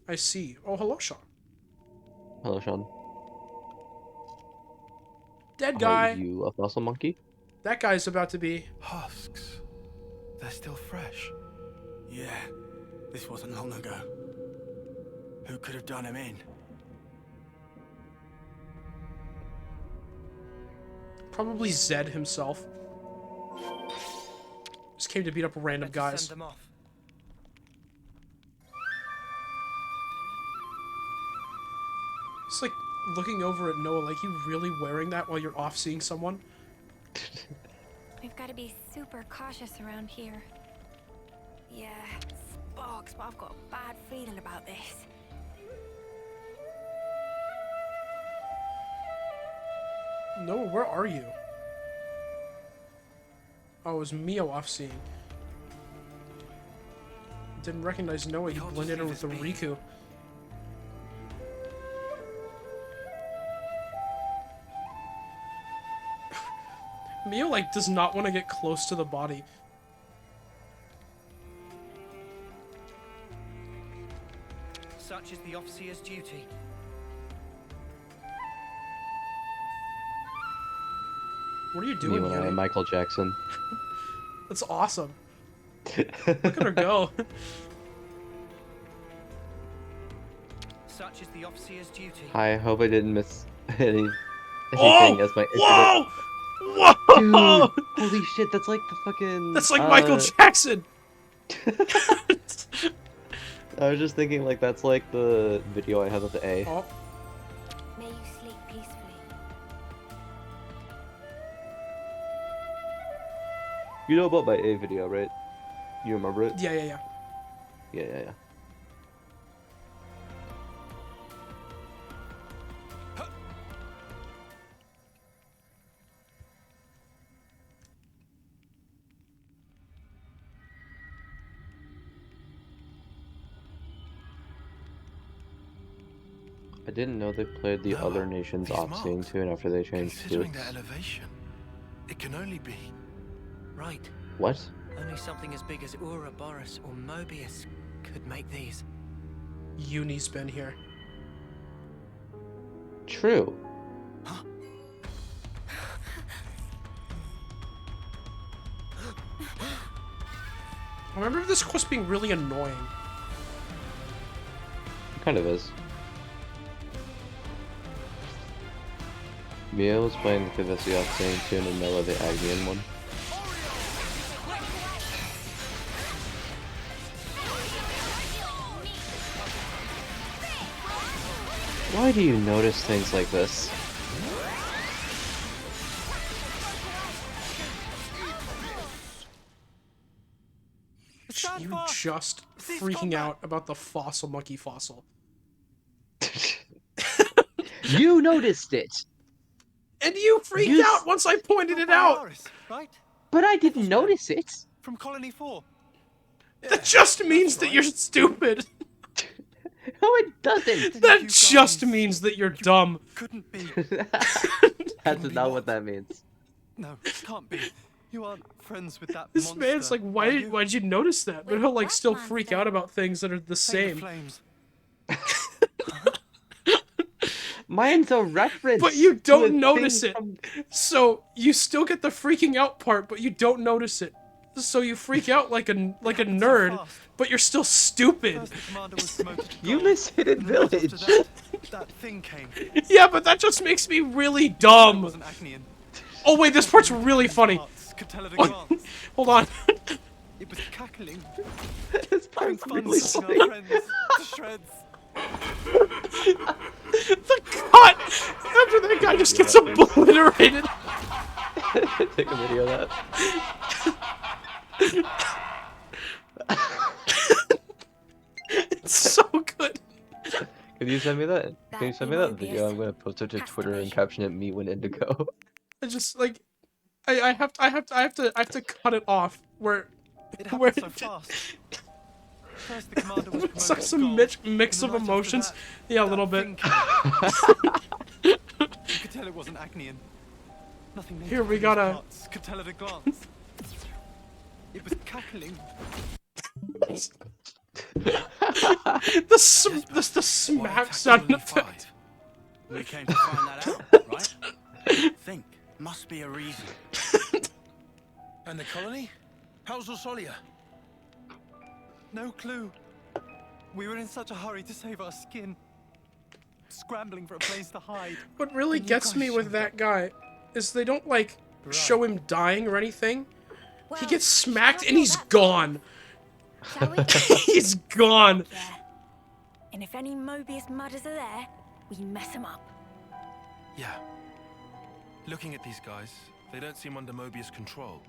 S1: I see. Oh, hello, Sean.
S11: Hello, Sean.
S1: Dead guy.
S11: Are you a Fossil Monkey?
S1: That guy's about to be.
S2: Husks. They're still fresh.
S7: Yeah, this wasn't long ago. Who could have done him in?
S1: Probably Zed himself. Just came to beat up random guys.
S5: Send them off.
S1: It's like looking over at Noah, like you really wearing that while you're off seeing someone?
S3: We've got to be super cautious around here. Yeah, sparks, but I've got a bad feeling about this.
S1: Noah, where are you? Oh, it was Mio off seeing. Didn't recognize Noah, he blended in with the Riku. Mio, like, does not want to get close to the body.
S5: Such is the officer's duty.
S1: What are you doing,
S11: You and I,
S1: Yuri?
S11: Michael Jackson.
S1: That's awesome. Look at her go.
S5: Such is the officer's duty.
S11: I hope I didn't miss anything
S1: Oh!
S11: as my
S1: Whoa!
S11: Dude,
S1: Whoa!
S11: holy shit, that's like the fucking...
S1: That's like Michael Jackson!
S11: I was just thinking, like, that's like the video I have of the A.
S1: Oh.
S3: May you sleep peacefully.
S11: You know about my A video, right? You remember it?
S1: Yeah.
S11: Yeah. I didn't know they played the other nation's off-scene tune after they changed
S2: Considering
S11: flutes.
S2: their elevation, it can only be.
S5: Right.
S11: What?
S5: Only something as big as Ouroboros or Mobius could make these.
S1: Uni's been here.
S11: True.
S1: I remember this quest being really annoying.
S11: It kind of is. Mia was playing the Vivecioxane tune and Noah the Agnian one. Why do you notice things like this?
S1: You just freaking out about the fossil monkey fossil.
S11: You noticed it!
S1: And you freaked out once I pointed it out!
S18: Right?
S11: But I didn't notice it!
S18: From Colony 4.
S1: That just means that you're stupid!
S11: No, it doesn't!
S1: That just means that you're dumb.
S18: Couldn't be.
S11: That's not what that means.
S18: No, can't be. You aren't friends with that
S1: This
S18: monster,
S1: man's like, why did you notice that? But he'll like still
S12: what
S1: freak
S12: monster?
S1: out about things that are the
S18: Take the
S1: same.
S18: flames.
S11: Mine's a reference.
S1: But you
S11: to a
S1: don't notice
S11: thing
S1: it.
S11: from-
S1: So you still get the freaking out part, but you don't notice it. So you freak out like a nerd, but you're still stupid.
S18: First, the commander was promoted to
S11: You
S18: gold,
S11: miss Hidden
S18: and right after
S11: Village.
S18: that thing came.
S1: Yeah, but that just makes me really dumb.
S18: Wasn't Agnian.
S1: Oh wait, this part's really funny.
S18: Could tell at a glance.
S1: Hold on.
S18: It was cackling.
S11: This
S18: Having
S11: part's
S18: fun
S11: really
S18: ripping
S11: funny.
S18: our friends to shreds.
S1: The cut after that guy just gets obliterated.
S11: Take a video of that.
S1: It's so good.
S11: Can you send me that? Can you send me that
S3: That
S11: video? I'm gonna post it to Twitter and caption it "Me when Indigo."
S1: I just like, I have to cut it off where
S18: It
S1: where
S18: happened so fast. First, the commander was
S1: it's
S18: promoted
S1: like
S18: to
S1: some
S18: gold,
S1: mix
S18: and
S1: of
S18: right after
S1: emotions.
S18: that,
S1: Yeah, a
S18: that
S1: little bit.
S18: thing came. You could tell it wasn't Agnian. Nothing
S1: Here, we
S18: native to
S1: gotta-
S18: these parts could tell at a glance. It was cackling.
S1: the smack sound effect.
S7: We came to find that out, right? Think. Must be a reason.
S2: And the colony? How's Orsolia?
S18: No clue. We were in such a hurry to save our skin. Scrambling for a place to hide.
S1: What really
S18: And you
S1: gets
S18: guys
S1: me with
S18: showed
S1: that
S18: up.
S1: guy is they don't like
S18: Right.
S1: show him dying or anything. He
S3: Well,
S1: gets smacked
S3: not
S1: and he's
S3: that
S1: gone.
S3: Shall we?
S1: He's gone.
S8: Yeah. And if any Mobius mudders are there, we mess them up.
S2: Yeah. Looking at these guys, they don't seem under Mobius control.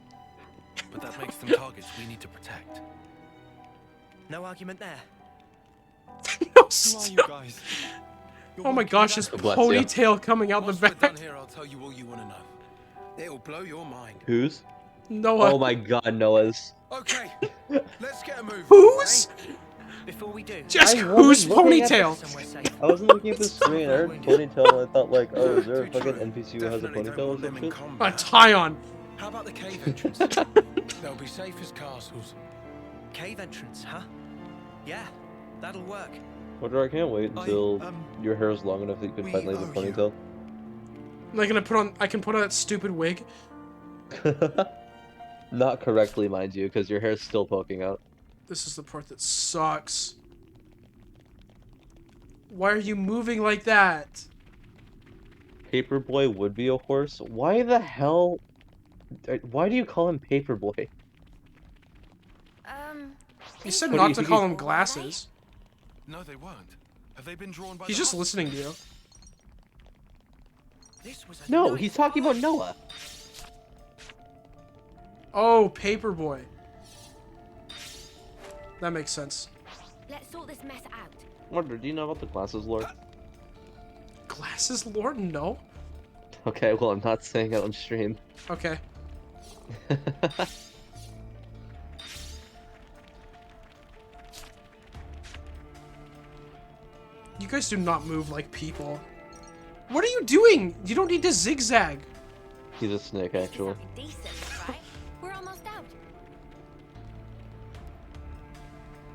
S2: But that makes them targets we need to protect.
S5: No argument there.
S1: No,
S18: Who are you guys? You're
S1: oh my
S18: working
S1: gosh,
S18: with
S1: his
S18: us?
S11: Bless you.
S1: ponytail coming out
S2: Once
S1: the
S2: we're done
S1: back.
S2: here, I'll tell you all you want to know. It'll blow your mind.
S11: Whose?
S1: Noah.
S11: Oh my God, Noah's.
S2: Okay, let's get a move.
S1: Whose?
S5: Before we do,
S1: Just
S11: I
S1: whose
S11: wasn't looking at
S1: ponytail?
S5: somewhere safe.
S11: I wasn't looking at the screen. I heard ponytail. I thought like, oh, is there a fucking NPC who has a
S2: Definitely don't
S11: ponytail or
S2: want them
S11: some
S2: in
S11: shit?
S1: A
S2: combat.
S1: tie-on.
S2: How about the cave entrance? They'll be safe as castles.
S5: Cave entrance, huh? Yeah, that'll work.
S11: Wonder, I can't wait until your hair is long enough that you can
S18: we
S11: finally have a
S18: owe you.
S11: ponytail.
S1: I can put on that stupid wig.
S11: Not correctly, mind you, because your hair's still poking out.
S1: This is the part that sucks. Why are you moving like that?
S11: Paperboy would be a horse. Why the hell? Why do you call him Paperboy?
S1: He said
S11: What do
S1: not
S11: you
S1: to
S11: think
S1: call
S11: he's-
S1: him glasses.
S2: No, they weren't. Have they been drawn by
S1: He's
S2: the
S1: just
S2: hospital?
S1: listening to you.
S5: This was a
S11: No,
S5: nice
S11: he's talking about Noah.
S1: Oh, Paperboy. That makes sense.
S3: Let's sort this mess out.
S11: Wonder, do you know about the glasses lore?
S1: Glasses lord? No.
S11: Okay, well, I'm not saying it on stream.
S1: Okay. You guys do not move like people. What are you doing? You don't need to zigzag.
S11: He's a snake, actually.
S3: Decent, right? We're almost out.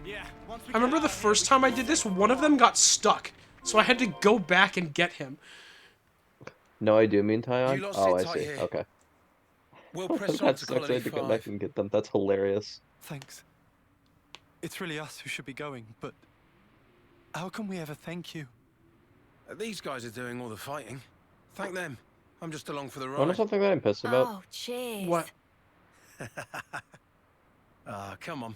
S7: Yeah, once we
S1: I remember
S7: get
S1: the
S7: out of here,
S1: first
S7: we
S1: time I
S7: can
S1: did
S7: all
S1: this,
S7: set
S1: one of them got stuck. So I had to go back and get him.
S11: No, I do mean
S2: You
S11: Tyon.
S2: lot
S11: Oh, I
S2: sit tight
S11: see.
S2: here.
S11: Okay.
S2: We'll press on
S11: That's
S2: to
S11: so
S2: Colony
S11: excited to come back
S2: 5.
S11: and get them. That's hilarious.
S18: Thanks. It's really us who should be going, but how can we ever thank you?
S2: These guys are doing all the fighting. Thank them. I'm just along for the
S11: Want to know
S2: ride.
S11: something that I'm pissed about?
S3: Oh, cheers.
S1: What?
S2: Come on.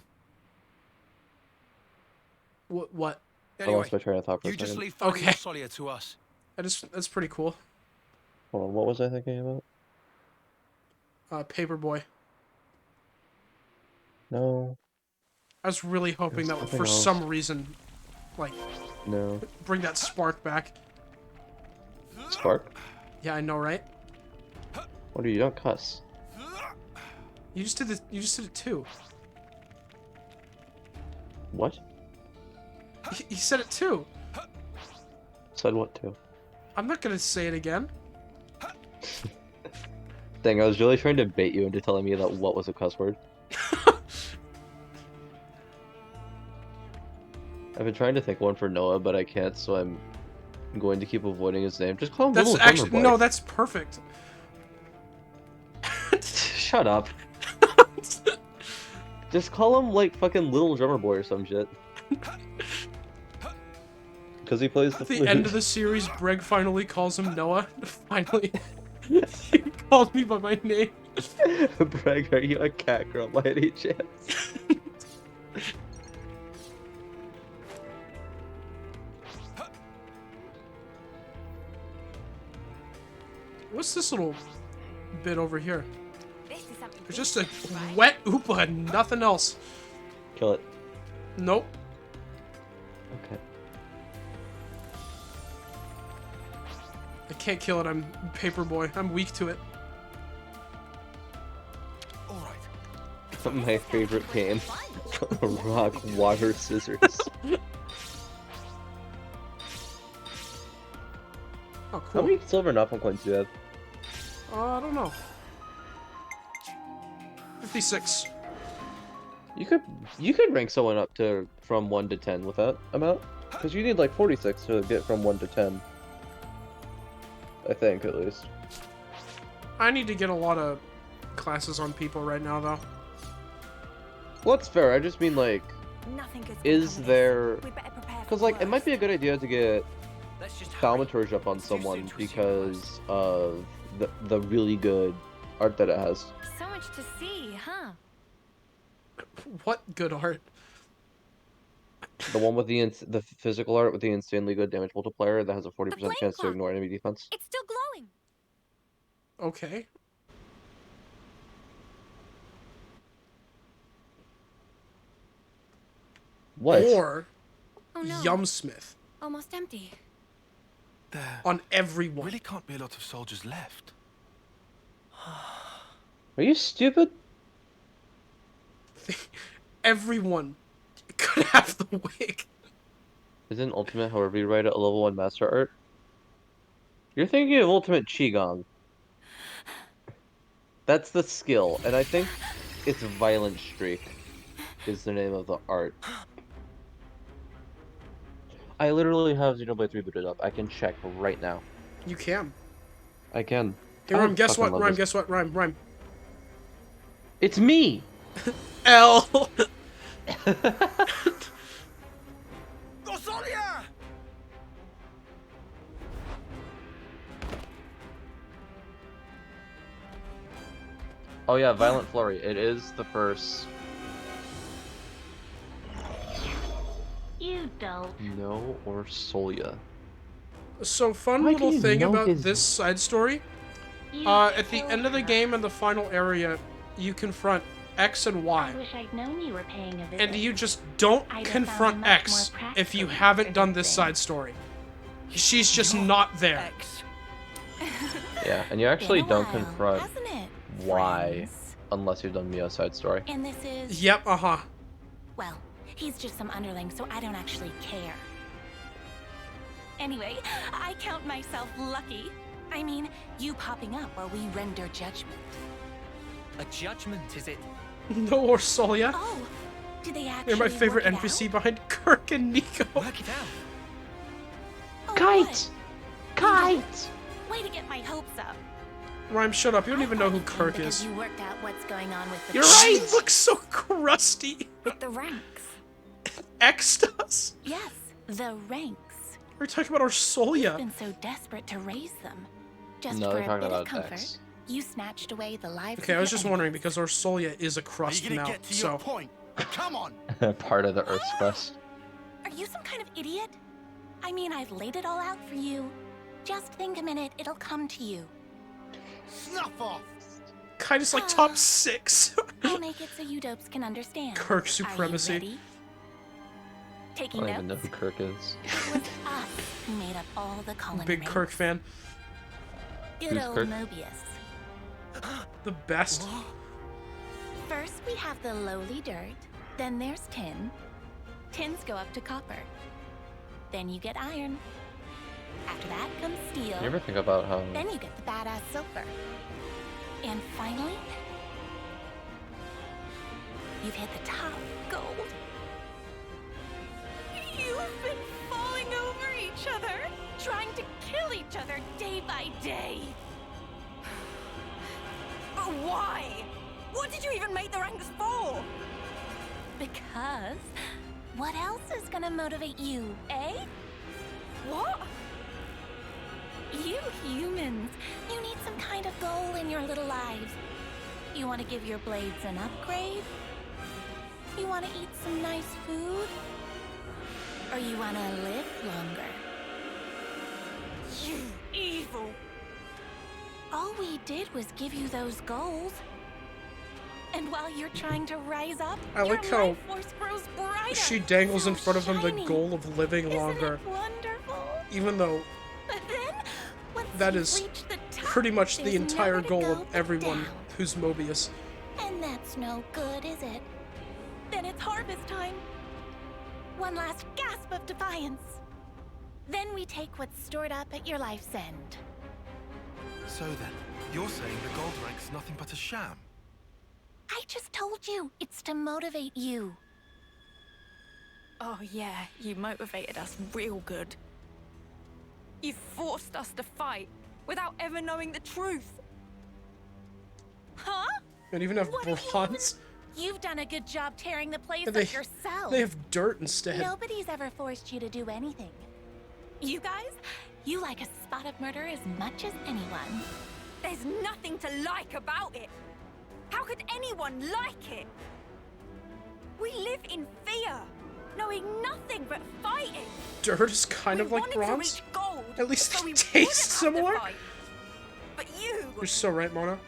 S1: What?
S11: I
S2: Anyway,
S11: lost my train of thought for a
S2: you just
S11: second.
S2: leave finding
S1: Okay.
S2: Solia to us.
S1: That's pretty cool.
S11: Hold on, what was I thinking about?
S1: Paperboy.
S11: No.
S1: I was really hoping that would, for some reason, like,
S11: No.
S1: bring that spark back.
S11: Spark?
S1: Yeah, I know, right?
S11: What are you? Don't cuss.
S1: You just did it too.
S11: What?
S1: He said it too.
S11: Said what to?
S1: I'm not gonna say it again.
S11: Dang, I was really trying to bait you into telling me that what was a cuss word. I've been trying to think one for Noah, but I can't, so I'm going to keep avoiding his name. Just call him
S1: That's
S11: Little
S1: actually
S11: Drummer Boy.
S1: no, that's perfect.
S11: Shut up. Just call him like fucking Little Drummer Boy or some shit. Because he plays the
S1: At the
S11: flute.
S1: end of the series, Breg finally calls him Noah. Finally. He called me by my name.
S11: Breg, are you a cat girl by any chance?
S1: What's this little bit over here?
S3: This is something
S1: It's just a wet oopa and nothing else.
S11: Kill it.
S1: Nope.
S11: Okay.
S1: I can't kill it. I'm Paperboy. I'm weak to it.
S11: My favorite game. Rock, water, scissors.
S1: Oh,
S11: How
S1: cool.
S11: many silver Napalm coins do you have?
S1: I don't know. 56.
S11: You could rank someone up to from 1 to 10 with that amount, because you need like 46 to get from 1 to 10. I think at least.
S1: I need to get a lot of classes on people right now, though.
S11: Well, that's fair. I just mean like,
S3: Nothing good's gonna
S11: is
S3: come of
S11: there?
S3: this. We better prepare for
S11: Because
S3: the
S11: like it might
S3: worst.
S11: be a good idea to get thaumaturge up on someone because of the really good art that it has.
S3: So much to see, huh?
S1: What good art?
S11: The one with the physical art with the insanely good damage multiplier that has a 40% chance to ignore enemy defense.
S3: It's still glowing.
S1: Okay.
S11: What?
S1: Or
S3: Oh no.
S1: Yumsmith
S3: Almost empty.
S2: There
S1: on everyone.
S2: really can't be a lot of soldiers left.
S11: Are you stupid?
S1: Everyone could have the wig.
S11: Isn't Ultimate, however you write it, a level 1 master art? You're thinking of Ultimate Qigong. That's the skill, and I think it's Violent Streak is the name of the art. I literally have Xenoblade 3 booted up. I can check right now.
S1: You can.
S11: I can.
S1: Hey,
S11: I
S1: Rhyme,
S11: would
S1: guess
S11: fucking
S1: what?
S11: love
S1: Rhyme,
S11: this.
S1: guess what? Rhyme.
S11: It's me!
S1: L.
S2: Solia!
S11: Oh yeah, Violent Flurry. It is the first.
S15: You don't.
S11: No or Solia.
S1: So fun
S11: Why do
S1: little
S11: you
S1: thing
S11: know
S1: about
S11: his-
S1: this side story. At the end of the game in the final area, you confront X and
S15: I
S1: Y.
S15: wish I'd known you were paying a visit.
S1: And you just don't
S15: I'd have
S1: confront
S15: found a much
S1: X
S15: more
S1: if you
S15: practical
S1: haven't
S15: use for
S1: done
S15: this
S1: this
S15: thing.
S1: side story. She's just not there.
S11: Yeah, and you actually
S3: Been a
S11: don't
S3: while,
S11: confront
S3: hasn't it,
S11: Y
S3: friends?
S11: unless you've done Mio's side story.
S3: And this is...
S1: Yep, uh-huh.
S3: Well, he's just some underling, so I don't actually care. Anyway, I count myself lucky. I mean, you popping up while we render judgment.
S5: A judgment, is it?
S1: No or Solia.
S3: Oh, did they actually
S1: They're my favorite
S3: work it
S1: NPC behind Kirk and Nico.
S5: Work it out.
S3: Oh,
S11: Kite! Kite!
S19: Way to get my hopes up.
S1: Rhyme, shut up. You don't even know who Kirk
S3: Because
S1: is.
S3: you worked out what's going on with the
S1: You're right! He looks so crusty.
S3: With the ranks.
S1: X does?
S3: Yes, the ranks.
S1: We're talking about our Solia.
S3: You've been so desperate to raise them. Just
S11: No,
S3: for
S11: they're
S3: a
S11: talking
S3: bit of
S11: about
S3: comfort,
S11: X.
S3: you snatched away the lives
S1: Okay, I
S3: of
S1: was
S3: your
S1: just
S3: enemies.
S1: wondering because our Solia is a crust
S18: gonna
S1: now,
S18: get to
S1: so.
S18: your point? Come on.
S11: Part of the Earth's crust.
S19: Are you some kind of idiot? I mean, I've laid it all out for you. Just think a minute, it'll come to you.
S18: Snuff off.
S1: Kind of like top 6.
S19: I'll make it so you dopes can understand.
S1: Kirk
S19: Are you
S1: supremacy.
S19: ready?
S11: I
S19: Taking
S11: don't even know
S19: notes?
S11: who Kirk is.
S19: It was us who made up all the colony
S1: Big
S19: ranks.
S1: Kirk fan.
S19: Good
S11: Who's
S19: old
S11: Kirk?
S19: Mobius.
S1: The best.
S19: First, we have the lowly dirt. Then there's tin. Tins go up to copper. Then you get iron. After that comes steel.
S11: You ever think about how
S19: Then you get the badass silver. And finally, you've hit the top, gold. You've been falling over each other, trying to kill each other day by day. But why? What did you even make the ranks for? Because what else is gonna motivate you, eh? What? You humans, you need some kind of goal in your little lives. You want to give your blades an upgrade? You want to eat some nice food? Or you want to live longer? You evil! All we did was give you those goals. And while you're trying to rise up,
S1: I like
S19: your
S1: how
S19: life force grows brighter.
S1: she dangles in
S19: so
S1: front of him the
S19: shiny.
S1: goal of living
S19: Isn't
S1: longer.
S19: it wonderful?
S1: Even though
S19: But then, once
S1: that
S19: you've
S1: is
S19: reached the top,
S1: pretty much the
S19: there's
S1: entire
S19: nowhere to
S1: goal
S19: go
S1: of
S19: but
S1: everyone
S19: down.
S1: who's Mobius.
S19: And that's no good, is it? Then it's harvest time. One last gasp of defiance. Then we take what's stored up at your life's end.
S2: So then, you're saying the gold rank's nothing but a sham?
S19: I just told you, it's to motivate you.
S8: Oh yeah, you motivated us real good.
S17: You forced us to fight without ever knowing the truth.
S19: Huh?
S1: And even have bronze.
S19: You've done a good job tearing the place
S1: And
S19: up yourself.
S1: They have dirt instead.
S19: Nobody's ever forced you to do anything. You guys, you like a spot of murder as much as anyone.
S17: There's nothing to like about it. How could anyone like it? We live in fear, knowing nothing but fighting.
S1: Dirt is kind of like
S17: wanted to
S1: bronze.
S17: reach gold,
S1: At least
S17: so we
S1: it tastes
S17: wouldn't have to
S1: similar.
S17: fight. But you
S1: You're so right, Mona.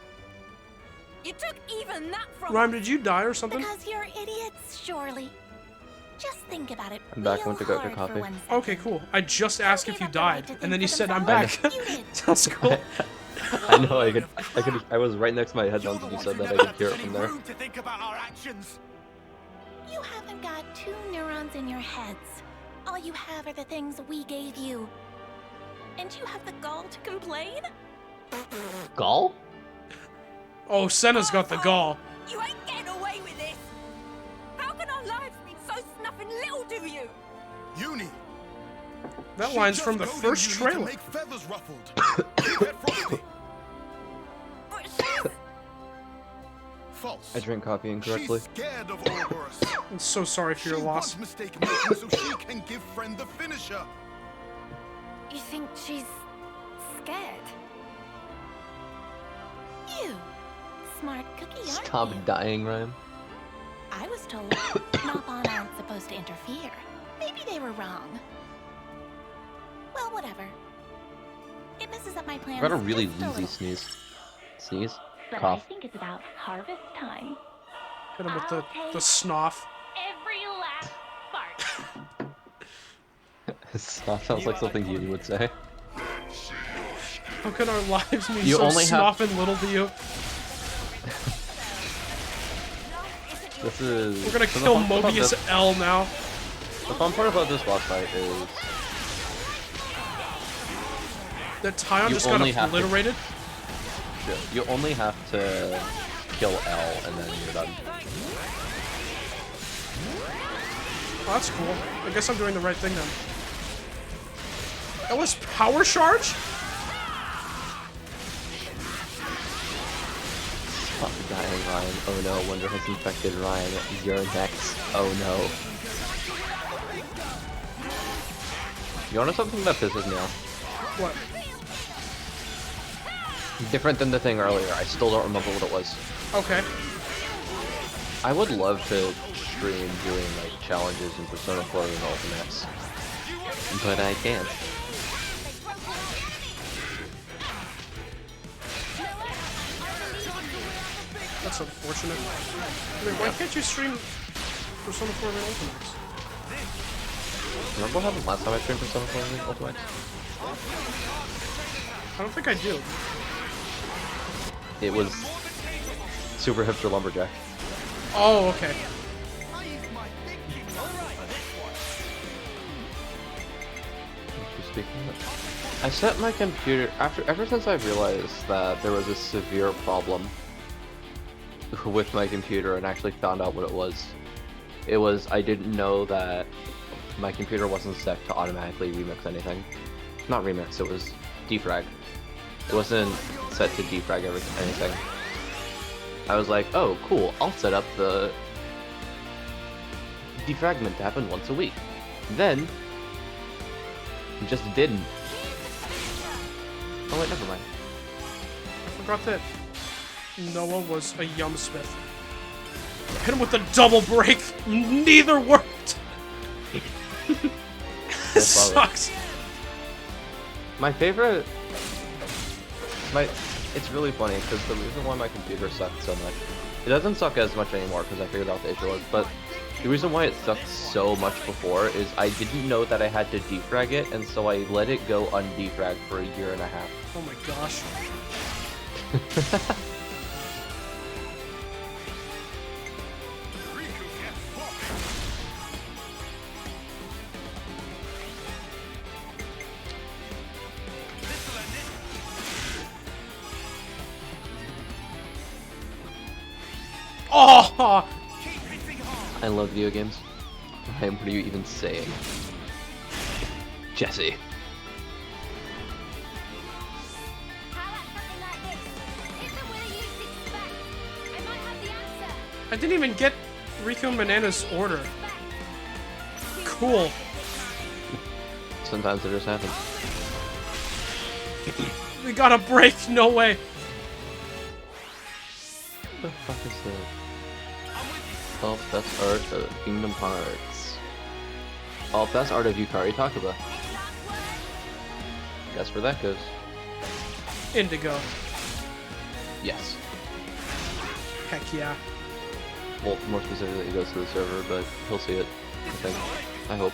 S17: took even that from
S1: Rhyme,
S17: us.
S1: did you die or something?
S19: Because you're idiots, surely. Just think about it.
S11: I'm back. I
S19: real
S11: went to go get
S19: hard for
S11: coffee.
S19: 1 second.
S1: Okay, cool. I just asked if you died,
S19: to
S1: and then you
S19: think
S1: said,
S19: for
S1: I'm
S11: themselves.
S1: back.
S19: You did.
S1: That's cool.
S11: I know I was right next to my headphones when you said that. I could hear it from there.
S18: Room to think about our actions.
S19: You haven't got 2 neurons in your heads. All you have are the things we gave you. And you have the gall to complain?
S11: Gall?
S1: Oh, Senna's got the gall.
S17: You ain't getting away with this. How can our lives be so snuffing little to you?
S10: Uni.
S1: That
S10: She
S1: line's
S10: just
S1: from the
S10: goaded
S1: first
S10: Uni
S1: trailer.
S10: To make feathers ruffled. Keep it frosty.
S17: But she's...
S10: False.
S11: I drank coffee incorrectly.
S10: She's scared of Ouroboros.
S1: I'm so sorry for your
S10: She
S1: loss.
S10: wants mistake making so she can give friend the finisher.
S3: You think she's scared?
S19: You. Smart cookie, aren't
S11: Stop
S19: you?
S11: dying, Rhyme.
S19: I was told Nopon aren't supposed to interfere. Maybe they were wrong. Well, whatever. It messes up my plans.
S11: I got a really
S19: just
S11: wheezy
S19: little.
S11: sneeze.
S15: But
S11: Cough.
S15: I think it's about harvest time.
S1: Hit him with the
S15: I'll
S1: snuff.
S15: Every last spark.
S11: Snuff sounds like something you would say.
S1: How can our lives mean
S11: You
S1: so
S11: only have-
S1: snuff and little to you?
S11: This is.
S1: We're gonna
S11: so the
S1: kill
S11: fun part about
S1: Mobius
S11: this-
S1: L now.
S11: The fun part about this boss fight is
S1: That Tyon
S11: You
S1: just got
S11: only have to-
S1: obliterated.
S11: you only have to kill L and then you're done.
S1: Oh, that's cool. I guess I'm doing the right thing then. L is power charge?
S11: Fuck dying Ryan. Oh no, Wonder has infected Ryan. You're next. Oh no. You wanna know something that pisses me off?
S1: What?
S11: Different than the thing earlier. I still don't remember what it was.
S1: Okay.
S11: I would love to stream doing like challenges in Persona 4 and Ultimates, but I can't.
S1: That's unfortunate. Wait, why can't you stream Persona 4 and Ultimates?
S11: Remember what happened last time I streamed Persona 4 and Ultimates?
S1: I don't think I do.
S11: It was Super Hipster Lumberjack.
S1: Oh, okay.
S11: I set my computer ever since I realized that there was a severe problem with my computer and actually found out what it was. It was I didn't know that my computer wasn't set to automatically remix anything. Not remix, it was defrag. It wasn't set to defrag anything. I was like, oh cool, I'll set up the defragment to happen once a week. Then it just didn't. Oh wait, never mind.
S1: I forgot that Noah was a Yumsmith. Hit him with a double break. Neither worked. This sucks.
S11: My favorite. It's really funny because the reason why my computer sucked so much, it doesn't suck as much anymore because I figured out the issue was, but the reason why it sucked so much before is I didn't know that I had to defrag it, and so I let it go undefragged for a year and a half.
S1: Oh my gosh. Oh!
S11: I love video games. Ryan, what are you even saying? Jesse.
S1: I didn't even get Riku and Banana's order. Cool.
S11: Sometimes it just happens.
S1: We got a break, no way.
S11: What the fuck is that? Oh, that's art of Kingdom Hearts. Oh, that's art of Yukari Takuba. Guess where that goes.
S1: Indigo.
S11: Yes.
S1: Heck yeah.
S11: Well, more specifically, it goes to the server, but he'll see it, I think. I hope.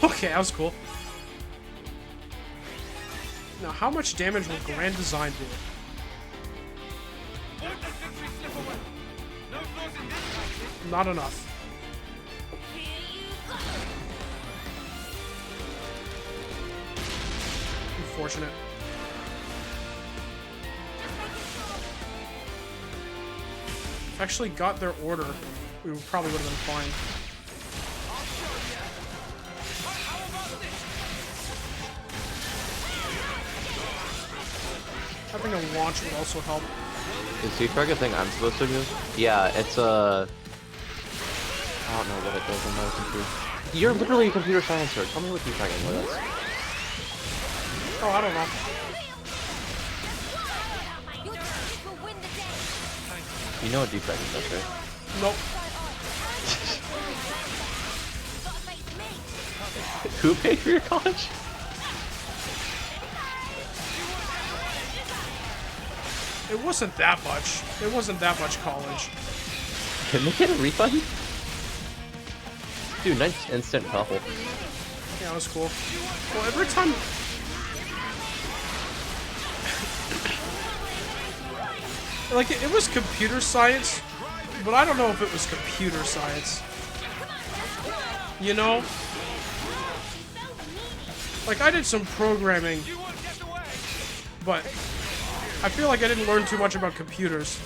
S1: Okay, that was cool. Now, how much damage will Grand Design do? Not enough. Unfortunate. If I actually got their order, we probably would have been fine. Having a launch would also help.
S11: Is defrag a thing I'm supposed to do? Yeah, it's a... I don't know what it does on my computer. You're literally a computer sciencer. Tell me what defragging was.
S1: Oh, I don't know.
S11: You know what defragging does, right?
S1: Nope.
S11: Who paid for your college?
S1: It wasn't that much. It wasn't that much college.
S11: Can they get a refund? Dude, nice instant topple.
S1: Yeah, that was cool. Well, every time... like, it was computer science, but I don't know if it was computer science. You know? Like, I did some programming, but I feel like I didn't learn too much about computers.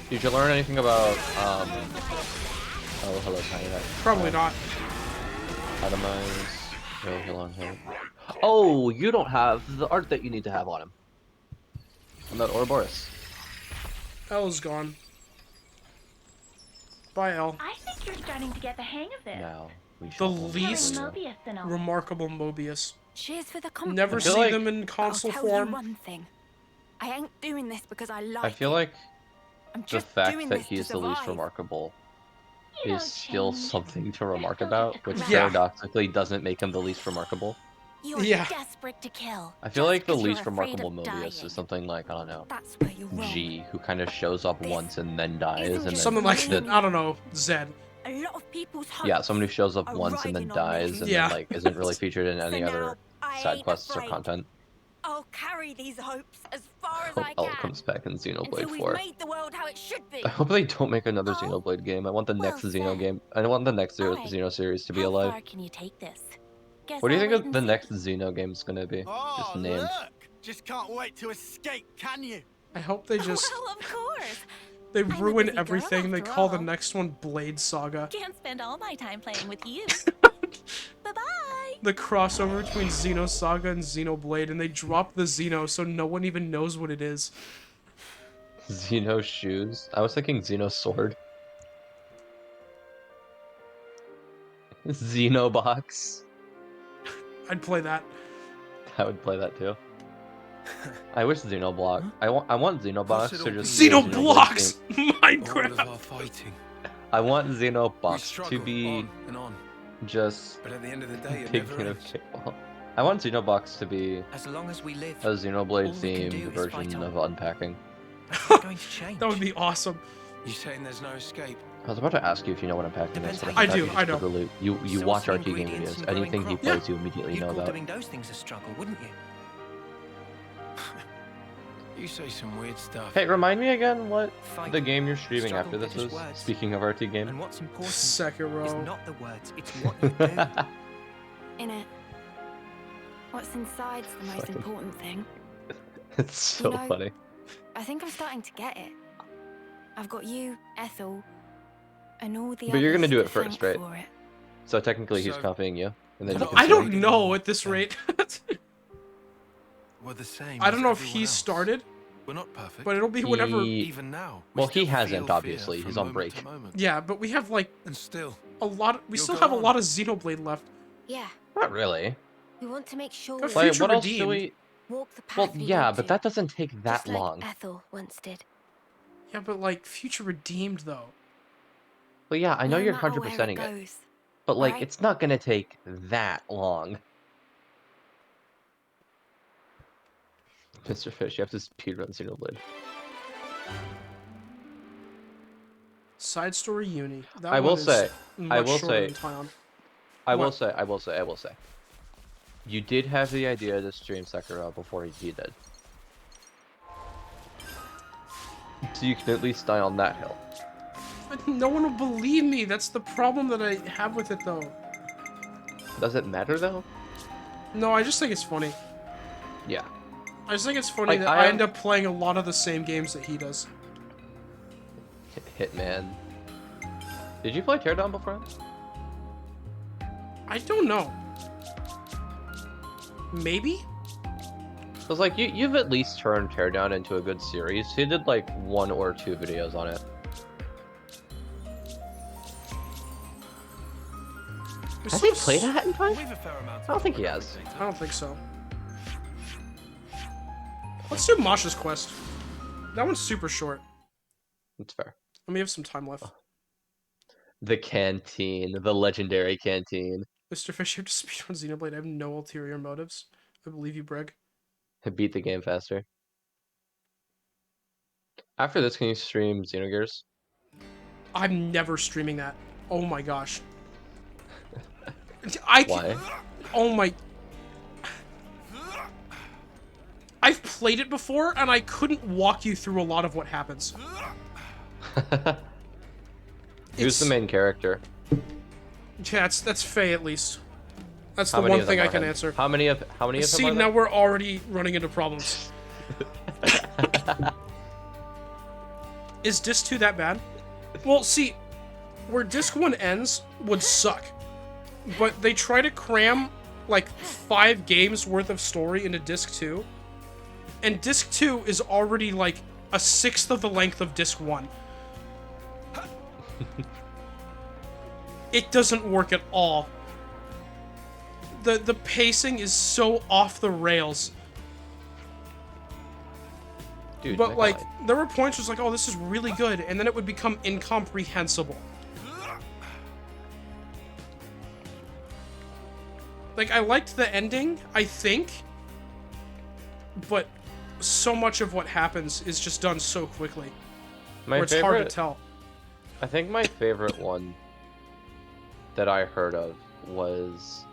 S11: Did you learn anything about, oh, hello, Tiny.
S1: Probably not.
S11: Atomize. No, heal on him. Oh, you don't have the art that you need to have on him. On that Ouroboros.
S1: Elle's gone. Bye, Elle.
S15: I think you're starting to get the hang of this.
S11: Now, we
S1: The
S11: shall
S1: least
S15: Mobius and all.
S1: remarkable Mobius.
S8: Cheers for the compliment.
S1: Never see
S11: like-
S1: them in console
S8: I'll tell
S1: form.
S8: you one thing. I ain't doing this because I like
S11: I feel like
S8: I'm
S11: the
S8: just
S11: fact
S8: doing
S11: that
S8: this to
S11: he's the least
S8: survive.
S11: remarkable
S15: You
S11: is
S15: don't
S11: still
S15: change.
S11: something to remark
S15: still
S11: about,
S15: just a
S11: which
S15: crap.
S1: Yeah.
S11: paradoxically doesn't make him the least remarkable.
S8: You're
S1: Yeah.
S8: desperate to kill.
S11: I feel
S8: just
S11: like the
S8: 'cause you're
S11: least
S8: afraid
S11: remarkable
S8: of
S11: Mobius
S8: dying.
S11: is something like, I don't know,
S8: That's where you're wrong.
S11: G, who kind of shows up once and then dies, and then
S1: Something like,
S11: the-
S1: I don't know, Zed.
S8: A lot of people's hopes
S11: yeah, someone who shows up
S8: are
S11: once and then
S8: riding on this.
S11: dies, and
S1: Yeah.
S11: then like isn't really featured in any
S8: For
S11: other
S8: now, I
S11: side
S8: ain't
S11: quests or
S8: afraid.
S11: content.
S8: I'll carry these hopes as far as
S11: Hope
S8: I
S11: Elle
S8: can
S11: comes back in
S8: until
S11: Xenoblade
S8: we've
S11: 4.
S8: made the world how it should be.
S11: I hope they don't make another
S8: Oh,
S11: Xenoblade game. I want the next
S8: well
S11: Xeno
S8: said.
S11: game. I want the next
S8: All right.
S11: Xeno series to be
S19: How
S11: alive.
S19: far can you take this? Guess
S11: What do you
S19: I'll
S11: think
S19: wait
S11: of the
S19: and
S11: next Xeno game's gonna be?
S7: Oh,
S11: Just named.
S7: look! Just can't wait to escape, can you?
S1: I hope they just...
S19: Well, of course.
S1: They
S19: I'm a
S1: ruin
S19: busy girl
S1: everything. They
S19: after
S1: call the
S19: all.
S1: next one Blade Saga.
S19: Can't spend all my time playing with you. Bye-bye.
S1: The crossover between Xenosaga and Xenoblade, and they drop the Xeno so no one even knows what it is.
S11: Xeno shoes? I was thinking Xeno sword. Xenobox.
S1: I'd play that.
S11: I would play that too. I wish Xenoblock. I want Xenobox to just.
S1: Xenoblocks!
S2: All of
S1: Minecraft!
S2: our fighting.
S11: I want
S2: We
S11: Xenobox to
S2: struggle
S11: be
S2: on and on.
S11: just
S2: But at the end of the day, it
S11: big
S2: never
S11: game of
S2: ends.
S11: kickball. I want Xenobox to be
S5: As long as we live,
S11: a Xenoblade
S5: all we can do
S11: themed
S5: is fight
S11: version
S5: on.
S11: of unpacking.
S5: That's not going to change.
S1: That would be awesome.
S2: You saying there's no escape?
S11: I was about to ask you if you know what unpacking is, but
S1: I
S11: thought
S1: do,
S11: you just
S1: I know.
S11: literally- You
S5: Sourcing
S11: watch RT game
S5: ingredients
S11: videos.
S5: and growing
S11: Anything he
S5: crops.
S11: plays, you immediately
S5: You'd
S11: know
S5: call
S11: about.
S5: doing those things a struggle, wouldn't you?
S2: You say some weird stuff.
S11: Hey, remind me again what
S5: Fight.
S11: the game you're streaming
S5: Struggle
S11: after this
S5: with his
S11: is.
S5: words.
S11: Speaking of RT game.
S5: And what's important is
S1: Sekiro.
S5: not the words, it's what you do.
S8: In it. What's inside's the most
S11: Fucking-
S8: important thing.
S11: It's so
S8: know,
S11: funny.
S8: I think I'm starting to get it. I've got you, Ethel, and all the
S11: But you're gonna
S8: others
S11: do
S8: to
S11: it first,
S8: thank
S11: right?
S8: for it.
S11: So technically he's
S2: So-
S11: copying you. And then you
S1: I
S11: can
S1: don't
S11: say-
S1: know at this rate.
S2: We're the same.
S1: I don't
S2: as
S1: know if
S2: everyone
S1: he
S2: else.
S1: started,
S2: We're not perfect.
S1: but it'll be whenever...
S2: Even now. we
S11: Well, he
S2: still
S11: hasn't,
S2: feel fear
S11: obviously.
S2: from
S11: He's on
S2: moment
S11: break.
S2: to moment.
S1: Yeah, but we have like
S2: And still,
S1: a lot... We
S2: You'll
S1: still
S2: go
S1: have a
S2: on.
S1: lot of Xenoblade left.
S3: Yeah,
S11: Not really.
S3: we want to make sure
S1: Got
S3: we
S1: Future
S11: Like, what else do
S1: Redeemed.
S11: we...
S3: walk the path
S11: Well,
S3: we
S11: yeah,
S3: want
S11: but
S3: to,
S11: that doesn't take that
S3: just like
S11: long.
S3: Ethel once did.
S1: Yeah, but like Future Redeemed though.
S11: Well, yeah, I know
S8: No
S11: you're
S8: matter where
S11: 100%ing it.
S8: goes,
S11: But, like,
S8: right?
S11: it's not gonna take that long. Mr. Fish, you have to speedrun Xenoblade.
S1: Side story Uni. That
S11: I
S1: one
S11: will
S1: is
S11: say,
S1: much shorter than Tyon.
S11: I will
S1: What?
S11: say, I will say, I will say. You did have the idea to stream Sekiro before he did. So you can at least die on that hill.
S1: But no one will believe me. That's the problem that I have with it though.
S11: Does it matter though?
S1: No, I just think it's funny.
S11: Yeah.
S1: I just think it's funny
S11: Like,
S1: that
S11: I
S1: I
S11: am-
S1: end up playing a lot of the same games that he does.
S11: Hitman. Did you play Teardown before?
S1: I don't know. Maybe?
S11: Because, like, you've at least turned Teardown into a good series. He did, like, 1 or 2 videos on it. Has he played that in time? I don't think he has.
S1: I don't think so. Let's do Masha's quest. That one's super short.
S11: That's fair.
S1: And we have some time left.
S11: The canteen. The legendary canteen.
S1: Mr. Fish, you have to speedrun Xenoblade. I have no ulterior motives. I believe you, Breg.
S11: Beat the game faster. After this, can you stream Xenogears?
S1: I'm never streaming that. Oh my gosh.
S11: Why?
S1: Oh my... I've played it before, and I couldn't walk you through a lot of what happens.
S11: Who's the main character?
S1: Yeah, that's Faye at least. That's
S11: How
S1: the
S11: many
S1: one
S11: of them
S1: thing I
S11: are
S1: can
S11: him?
S1: answer.
S11: How many of them
S1: See,
S11: are
S1: now
S11: there?
S1: we're already running into problems. Is Disc 2 that bad? Well, see, where Disc 1 ends would suck. But they try to cram, like, 5 games worth of story into Disc 2. And Disc 2 is already, like, a sixth of the length of Disc 1. It doesn't work at all. The pacing is so off the rails.
S11: Dude,
S1: but,
S11: my
S1: like,
S11: God.
S1: there were points where it's like, oh, this is really good, and then it would become incomprehensible. Like, I liked the ending, I think, but so much of what happens is just done so quickly.
S11: My
S1: where it's hard to tell.
S11: I think my favorite one that I heard of was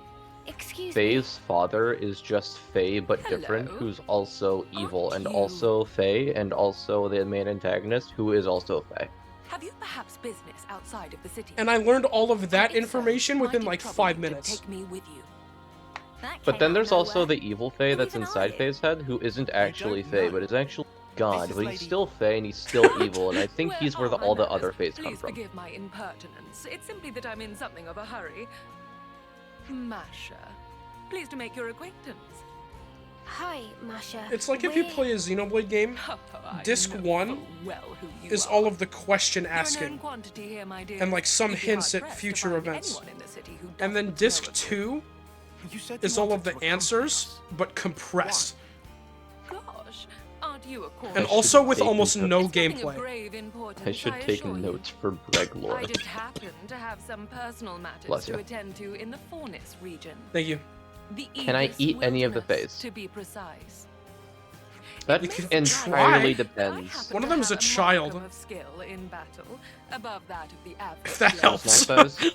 S11: Faye's father is just Faye but different, who's also evil, and also Faye, and also the main antagonist, who is also Faye.
S17: Have you perhaps business outside of the city?
S1: And I learned all of that
S17: If so,
S1: information within,
S17: might
S1: like,
S17: it trouble
S1: 5
S17: you to
S1: minutes.
S17: Take me with you.
S11: But then there's also the evil Faye that's inside Faye's head, who isn't actually Faye, but is actually God, but he's still Faye and he's still evil, and I think he's where all the other Fays come
S17: Please
S11: from.
S17: forgive my impertinence. It's simply that I'm in something of a hurry. Masha, pleased to make your acquaintance.
S3: Hi, Masha.
S1: It's like if you play a Xenoblade game, Disc 1 is all of the question asking, and like some hints at future events. And then Disc 2 is all of the answers, but compressed.
S17: Gosh, aren't you a
S1: And also with almost no gameplay.
S11: I should take notes for Greg lore.
S17: I just happen to have some personal matters
S11: Bless
S17: to
S11: you.
S17: attend to in the Fornis region.
S1: Thank you.
S17: The
S11: Can I
S17: Aegis
S11: eat any of the
S17: Wilderness,
S11: Fays?
S17: to be precise.
S11: That entirely depends.
S1: One of them is a child.
S17: Of skill in battle, above that of the average.
S1: If that helps.
S11: Snack size?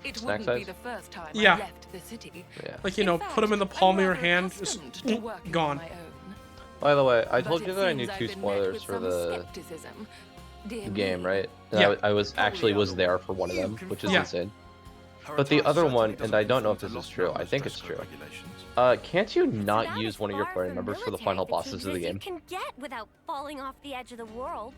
S17: It
S11: Snack
S17: wouldn't be
S11: size?
S17: the first time
S1: Yeah.
S17: I left the city.
S11: Yeah.
S1: Like, you know, put them in the palm of your hand, just gone.
S11: By the way, I
S17: But
S11: told
S17: it
S11: you that I
S17: seems
S11: knew
S17: I've
S11: 2
S17: been met
S11: spoilers
S17: with
S11: for
S17: some
S11: the
S17: skepticism. Dear
S11: game,
S17: me.
S11: right? And
S1: Yeah.
S11: I was actually there for one of them, which is
S1: Yeah.
S11: insane. But the other one, and I don't know if this is true, I think it's true. Can't you not use one of your party members for the final bosses of the game?
S12: Can get without falling off the edge of the world.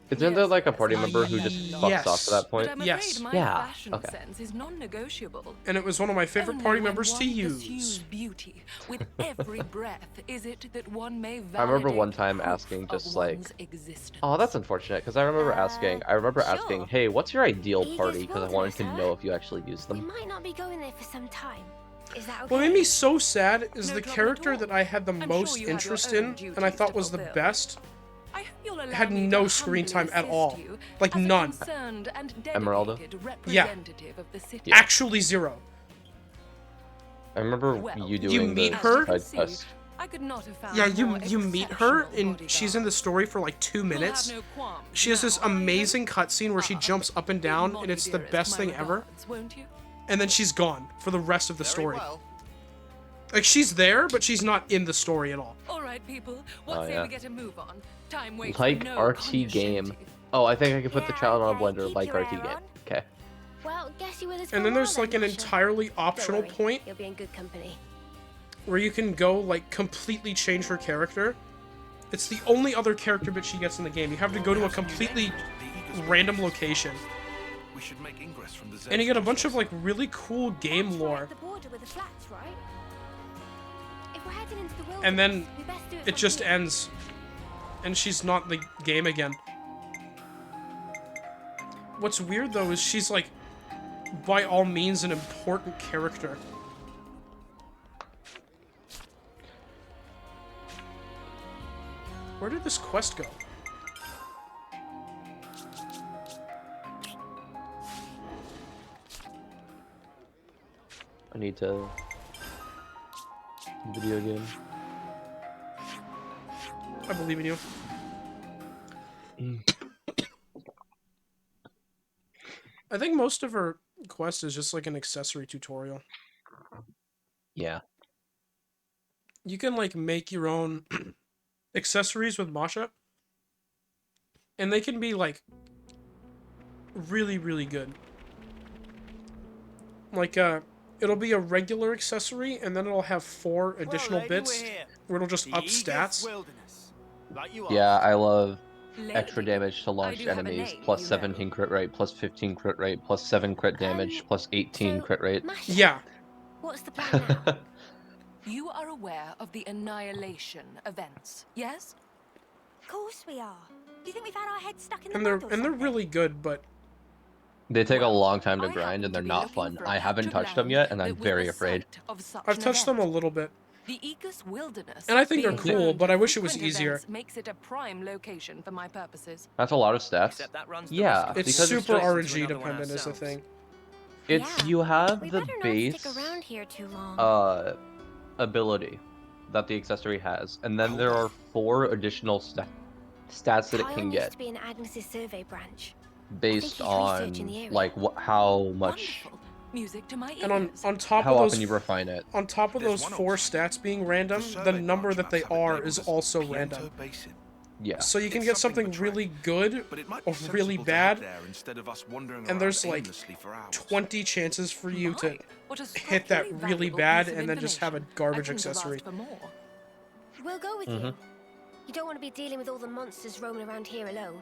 S11: Isn't there like a party member who just fucks off to that point?
S17: But I'm
S1: Yes.
S17: afraid my
S11: Yeah,
S17: fashion
S11: okay.
S17: sense is non-negotiable.
S1: And it was one of my favorite
S17: Only
S1: party
S17: when
S1: members to
S17: one
S1: use.
S17: pursues beauty with every breath is it that one may
S11: I remember
S17: validate
S11: one time
S17: proof
S11: asking
S17: of
S11: just like,
S17: one's existence.
S11: oh, that's unfortunate, because I remember asking, hey, what's your ideal party? Because I wanted to know if you actually use
S3: We
S11: them.
S3: might not be going there for some time. Is that okay?
S1: What made me so sad is
S17: No
S1: the
S17: trouble at
S1: character
S17: all.
S1: that I had the
S17: I'm
S1: most
S17: sure you have your
S1: interest
S17: own
S1: in, and I
S17: duties
S1: thought
S17: to
S1: was the
S17: fulfill.
S1: best,
S17: I hope you'll allow
S1: had
S17: me to
S1: no screen
S17: humbly
S1: time at
S17: assist
S1: all.
S17: you
S1: Like,
S17: as a
S1: none.
S17: concerned and
S11: Emeralda?
S17: dedicated
S1: Yeah.
S17: representative of the city.
S1: Actually 0.
S11: I remember
S17: Well,
S11: you doing
S1: you meet
S11: the
S1: her?
S11: side quest.
S17: I could not have found
S1: Yeah,
S17: more
S1: you meet her,
S17: exceptional
S1: and she's in the story for like 2 minutes.
S17: no qualms
S1: She has this
S17: now, are you?
S1: amazing cutscene where she jumps up and down, and it's the
S17: Dearest,
S1: best
S17: my
S1: thing ever.
S17: regards, won't you?
S1: And then she's gone for the rest of the story.
S18: Well.
S1: Like, she's there, but she's not in the story at all.
S17: All right, people. What
S11: Oh,
S17: say
S11: yeah.
S17: we get a move on? Time waits
S11: Like
S17: for no
S11: RT game. Oh, I think I can put the child on a blender like
S3: your
S11: RT
S3: hair
S11: game.
S3: on.
S11: Okay.
S3: Well, guess you with us.
S1: And then there's like an entirely optional
S3: Don't worry,
S1: point
S3: You'll be in good company.
S1: where you can go, like, completely change her character. It's the only other character bit she gets in the game. You have to go to a completely random location.
S2: We should make ingress from the
S1: And you get a bunch of, like, really cool game lore.
S3: The border with the flats, right? If we're heading into the wilderness,
S1: And then
S3: we best do it
S1: it
S3: from
S1: just
S3: here.
S1: ends. And she's not in the game again. What's weird, though, is she's, like, by all means an important character. Where did this quest go?
S11: I need to... Video game.
S1: I believe in you. I think most of her quest is just like an accessory tutorial.
S11: Yeah.
S1: You can like make your own accessories with Masha, and they can be like really, really good. Like, it'll be a regular accessory, and then it'll have 4 additional bits where it'll just up stats.
S11: Yeah, I love extra
S17: Lady,
S11: damage to
S17: I
S11: launched
S17: do have a
S11: enemies,
S17: name,
S11: plus
S17: you know.
S11: 17 crit rate, plus 15 crit rate, plus 7 crit damage, plus 18 crit rate.
S1: Yeah.
S3: What's the plan now?
S17: You are aware of the Annihilation events, yes?
S19: Of course we are. Do you think we've had our heads stuck in the
S1: And
S19: mud
S1: they're
S19: or
S1: and they're
S19: something?
S1: really good, but
S11: They take a long time to
S17: I
S11: grind,
S17: happen
S11: and they're
S17: to be
S11: not
S17: looking
S11: fun.
S17: for a
S11: I haven't
S17: patch of
S11: touched them
S17: land
S11: yet, and I'm
S17: that will
S11: very
S17: the
S11: afraid.
S17: site of such
S1: I've
S17: an
S1: touched them a
S17: event.
S1: little bit.
S17: The Aegis Wilderness,
S1: And I think they're
S17: being
S1: cool,
S17: prone
S1: but
S17: to
S1: I wish it was
S17: frequent
S1: easier.
S17: events makes it a prime location for my purposes.
S11: That's a lot of stats. Yeah,
S1: It's
S11: because
S1: super
S11: it's just,
S1: RNG dependent is the thing.
S11: it's you have
S3: We
S11: the
S3: better not
S11: base
S3: stick around here too long.
S11: ability that the accessory has, and then there are 4 additional stats that it can
S3: Kion used
S11: get
S3: to be in Agnes's survey branch.
S11: based
S3: he's researching
S11: on
S3: the area.
S11: like how much,
S17: Music to my ears.
S1: And on top
S11: how
S1: of
S11: often
S1: those
S11: you refine it.
S1: on top of those 4 stats being random, the number that they are is also random.
S11: Yeah.
S1: So you can get something really good or really bad, and there's like 20 chances for you to hit that really bad and then just have a garbage accessory.
S3: We'll go with
S11: Mhm.
S3: you. You don't want to be dealing with all the monsters roaming around here alone.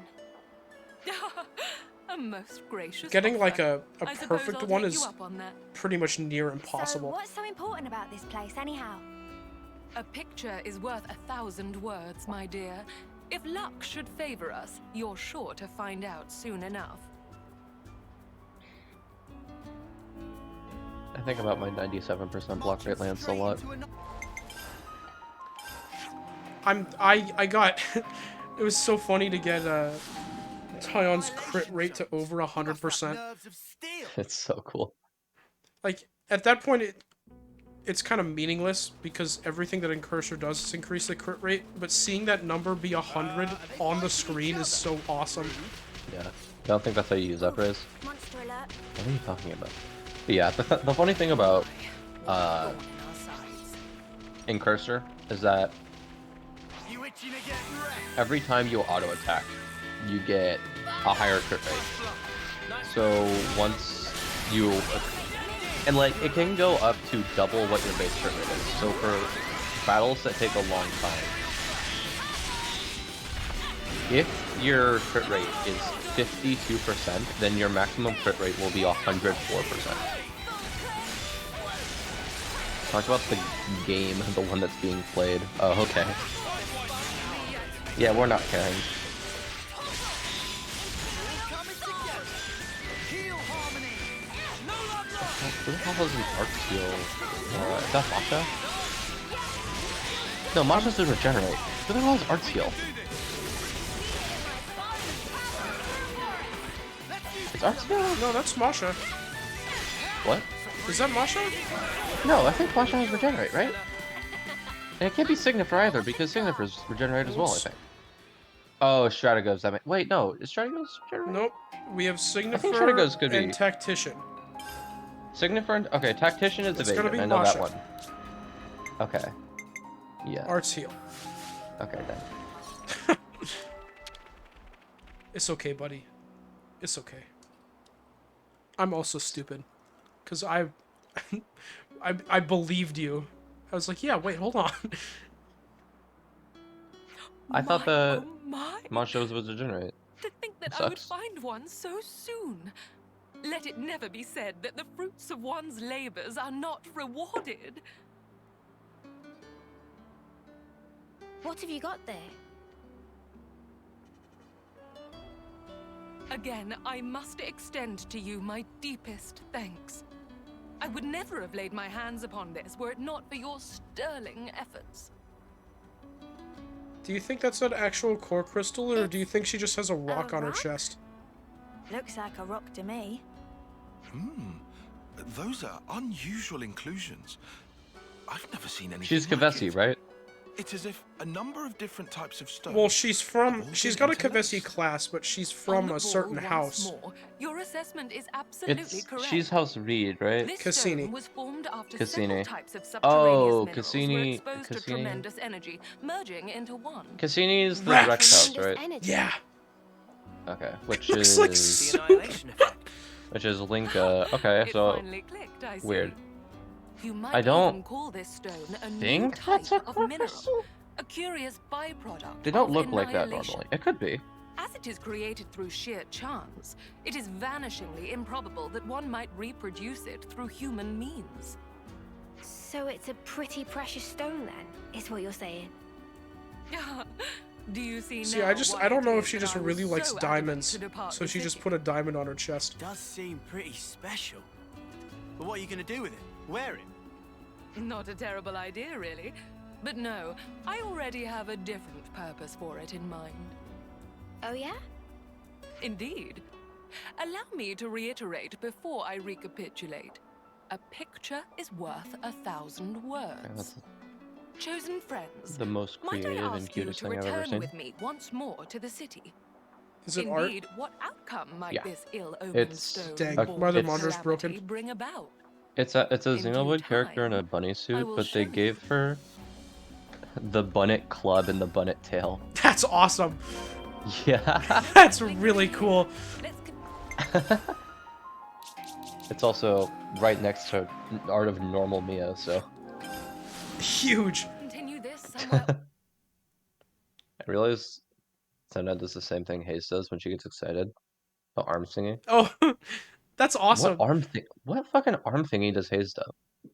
S17: A most gracious
S1: Getting like
S17: offer.
S1: a
S17: I suppose
S1: perfect
S17: I'll
S1: one
S17: take you
S1: is
S17: up on that.
S1: pretty much near
S19: So
S1: impossible.
S19: what's so important about this place, anyhow?
S17: A picture is worth 1,000 words, my dear. If luck should favor us, you're sure to find out soon enough.
S11: I think about my 97% block rate lance a lot.
S1: I got it was so funny to get Tyon's crit rate to over 100%.
S11: It's so cool.
S1: Like at that point it's kind of meaningless because everything that Incursor does is increase the crit rate, but seeing that number be 100 on the screen is so awesome.
S11: Yeah. I don't think that's how you use upres.
S19: Monster alert.
S11: What are you talking about? But yeah, the funny thing about Incursor is that every time you auto attack, you get a higher crit rate. So once you, and like it can go up to double what your base crit rate is. So for battles that take a long time, if your crit rate is 52%, then your maximum crit rate will be 104%. Talk about the game, the one that's being played. Oh, okay. Yeah, we're not caring. Who the hell has an art heal? Is that Masha? No, Masha's to regenerate. Who the hell has art heal? It's art heal?
S1: No, that's Masha.
S11: What?
S1: Is that Masha?
S11: No, I think Masha has regenerate, right? And it can't be Signifer either, because Signifer's regenerate as well, I think. Oh, Strategos, that wait, no, is Strategos regenerate?
S1: Nope. We have
S11: Strategos
S1: Signifer
S11: could
S1: and
S11: be.
S1: Tactician.
S11: Signifer and... Okay, Tactician is
S1: It's
S11: evasion,
S1: gonna be
S11: I know
S1: Masha.
S11: that one. Okay. Yeah.
S1: Arts heal.
S11: Okay, then.
S1: It's okay, buddy. It's okay. I'm also stupid. Because I believed you. I was like, yeah, wait, hold on.
S11: I thought the
S17: my.
S11: Masha was regenerate.
S17: To think that
S11: It
S17: I would
S11: sucks.
S17: find one so soon. Let it never be said that the fruits of one's labors are not rewarded.
S3: What have you got there?
S17: Again, I must extend to you my deepest thanks. I would never have laid my hands upon this were it not for your sterling efforts.
S1: Do you think that's an actual core crystal, or do you think she just has a rock on her
S19: rock?
S1: chest?
S19: Looks like a rock to me.
S2: Those are unusual inclusions. I've never seen anything
S11: She's
S2: like
S11: Kavesi,
S2: it.
S11: right?
S2: It's as if a number of different types of stone.
S1: Well, she's got a Kavesi class, but she's from a certain house.
S17: Your assessment is absolutely correct.
S11: She's House Reed, right?
S17: This
S1: Cassini.
S17: stone was formed after
S11: Cassini.
S17: several types of subterraneous minerals
S11: Cassini.
S17: were exposed to
S11: Cassini.
S17: tremendous energy, merging into one.
S11: Cassini is the
S1: Rex.
S11: Rex house, right?
S1: Yeah.
S11: Okay, which
S1: Looks
S11: is
S1: like
S5: The annihilation effect.
S11: which is Linka. Okay,
S17: It
S11: so
S17: finally clicked, I see.
S11: weird.
S17: You might
S11: I don't
S17: even call this stone a new
S11: think
S17: type
S11: that's a
S17: of mineral,
S11: crystal.
S17: a curious byproduct.
S11: They don't
S17: of
S11: look like that
S17: annihilation.
S11: normally. It could be.
S17: As it is created through sheer chance, it is vanishingly improbable that one might reproduce it through human means.
S3: So it's a pretty precious stone then, is what you're saying?
S17: Do you see
S1: See,
S17: now why
S1: I don't
S17: it
S1: know
S17: is
S1: if she
S17: that
S1: just
S17: I was
S1: really likes
S17: so adamant
S1: diamonds,
S17: to depart
S1: so
S17: the
S1: she just
S17: city?
S1: put a diamond on her chest.
S7: Does seem pretty special. But what are you going to do with it? Wear it?
S17: Not a terrible idea, really. But no, I already have a different purpose for it in mind.
S3: Oh yeah?
S17: Indeed. Allow me to reiterate before I recapitulate. A picture is worth 1,000 words.
S11: That's
S17: Chosen friends,
S11: the most
S17: might I
S11: creative and
S17: ask you
S11: cutest
S17: to
S11: thing I've ever
S17: return
S11: seen.
S17: with me once more to the city?
S1: Is it art?
S17: Indeed, what outcome might
S11: Yeah.
S17: this ill-omened
S11: It's-
S17: stone
S1: Dang,
S17: born
S1: Mother
S17: of
S1: Monder's
S17: calamity
S1: broken.
S17: bring about?
S11: It's a
S17: In due
S11: Xenoblade character in a
S17: time,
S11: bunny
S17: I
S11: suit,
S17: will
S11: but
S17: show
S11: they
S17: you.
S11: gave her the bunnet club and the bunnet tail.
S1: That's awesome.
S11: Yeah.
S1: That's really cool.
S11: It's also right next to Art of Normal Mia, so
S1: Huge.
S17: Continue this somewhere.
S11: I realize Senna does the same thing Hayes does when she gets excited. The arm thingy.
S1: Oh, that's awesome.
S11: What arm thing? What fucking arm thingy does Hayes do?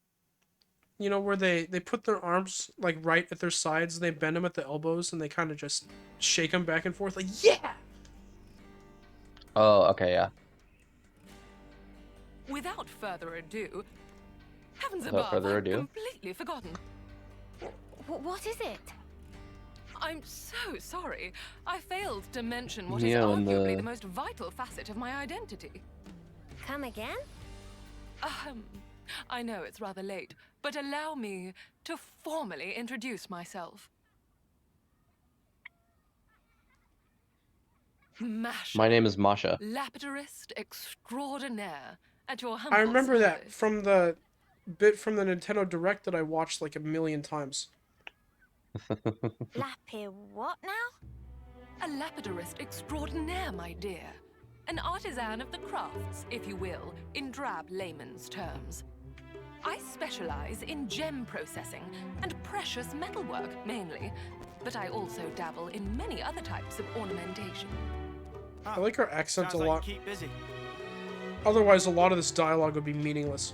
S1: You know, where they put their arms like right at their sides, and they bend them at the elbows, and they kind of just shake them back and forth, like yeah.
S11: Oh, okay, yeah.
S17: Without further ado, heavens
S11: Without
S17: above,
S11: further
S17: I've
S11: ado.
S17: completely forgotten.
S3: What is it?
S17: I'm so sorry. I failed to mention what is
S11: Neo and
S17: arguably
S11: the-
S17: the most vital facet of my identity.
S3: Come again?
S17: I know it's rather late, but allow me to formally introduce myself. Masha,
S11: My name is Masha.
S17: lapidurist extraordinaire, at your humble
S1: I remember that
S17: service.
S1: from the bit from the Nintendo Direct that I watched like a million times.
S3: Lappy what now?
S17: A lapidurist extraordinaire, my dear. An artisan of the crafts, if you will, in drab layman's terms. I specialize in gem processing and precious metalwork, mainly, but I also dabble in many other types of ornamentation.
S1: I like her accent a
S7: Sounds like
S1: lot.
S7: you keep busy.
S1: Otherwise, a lot of this dialogue would be meaningless.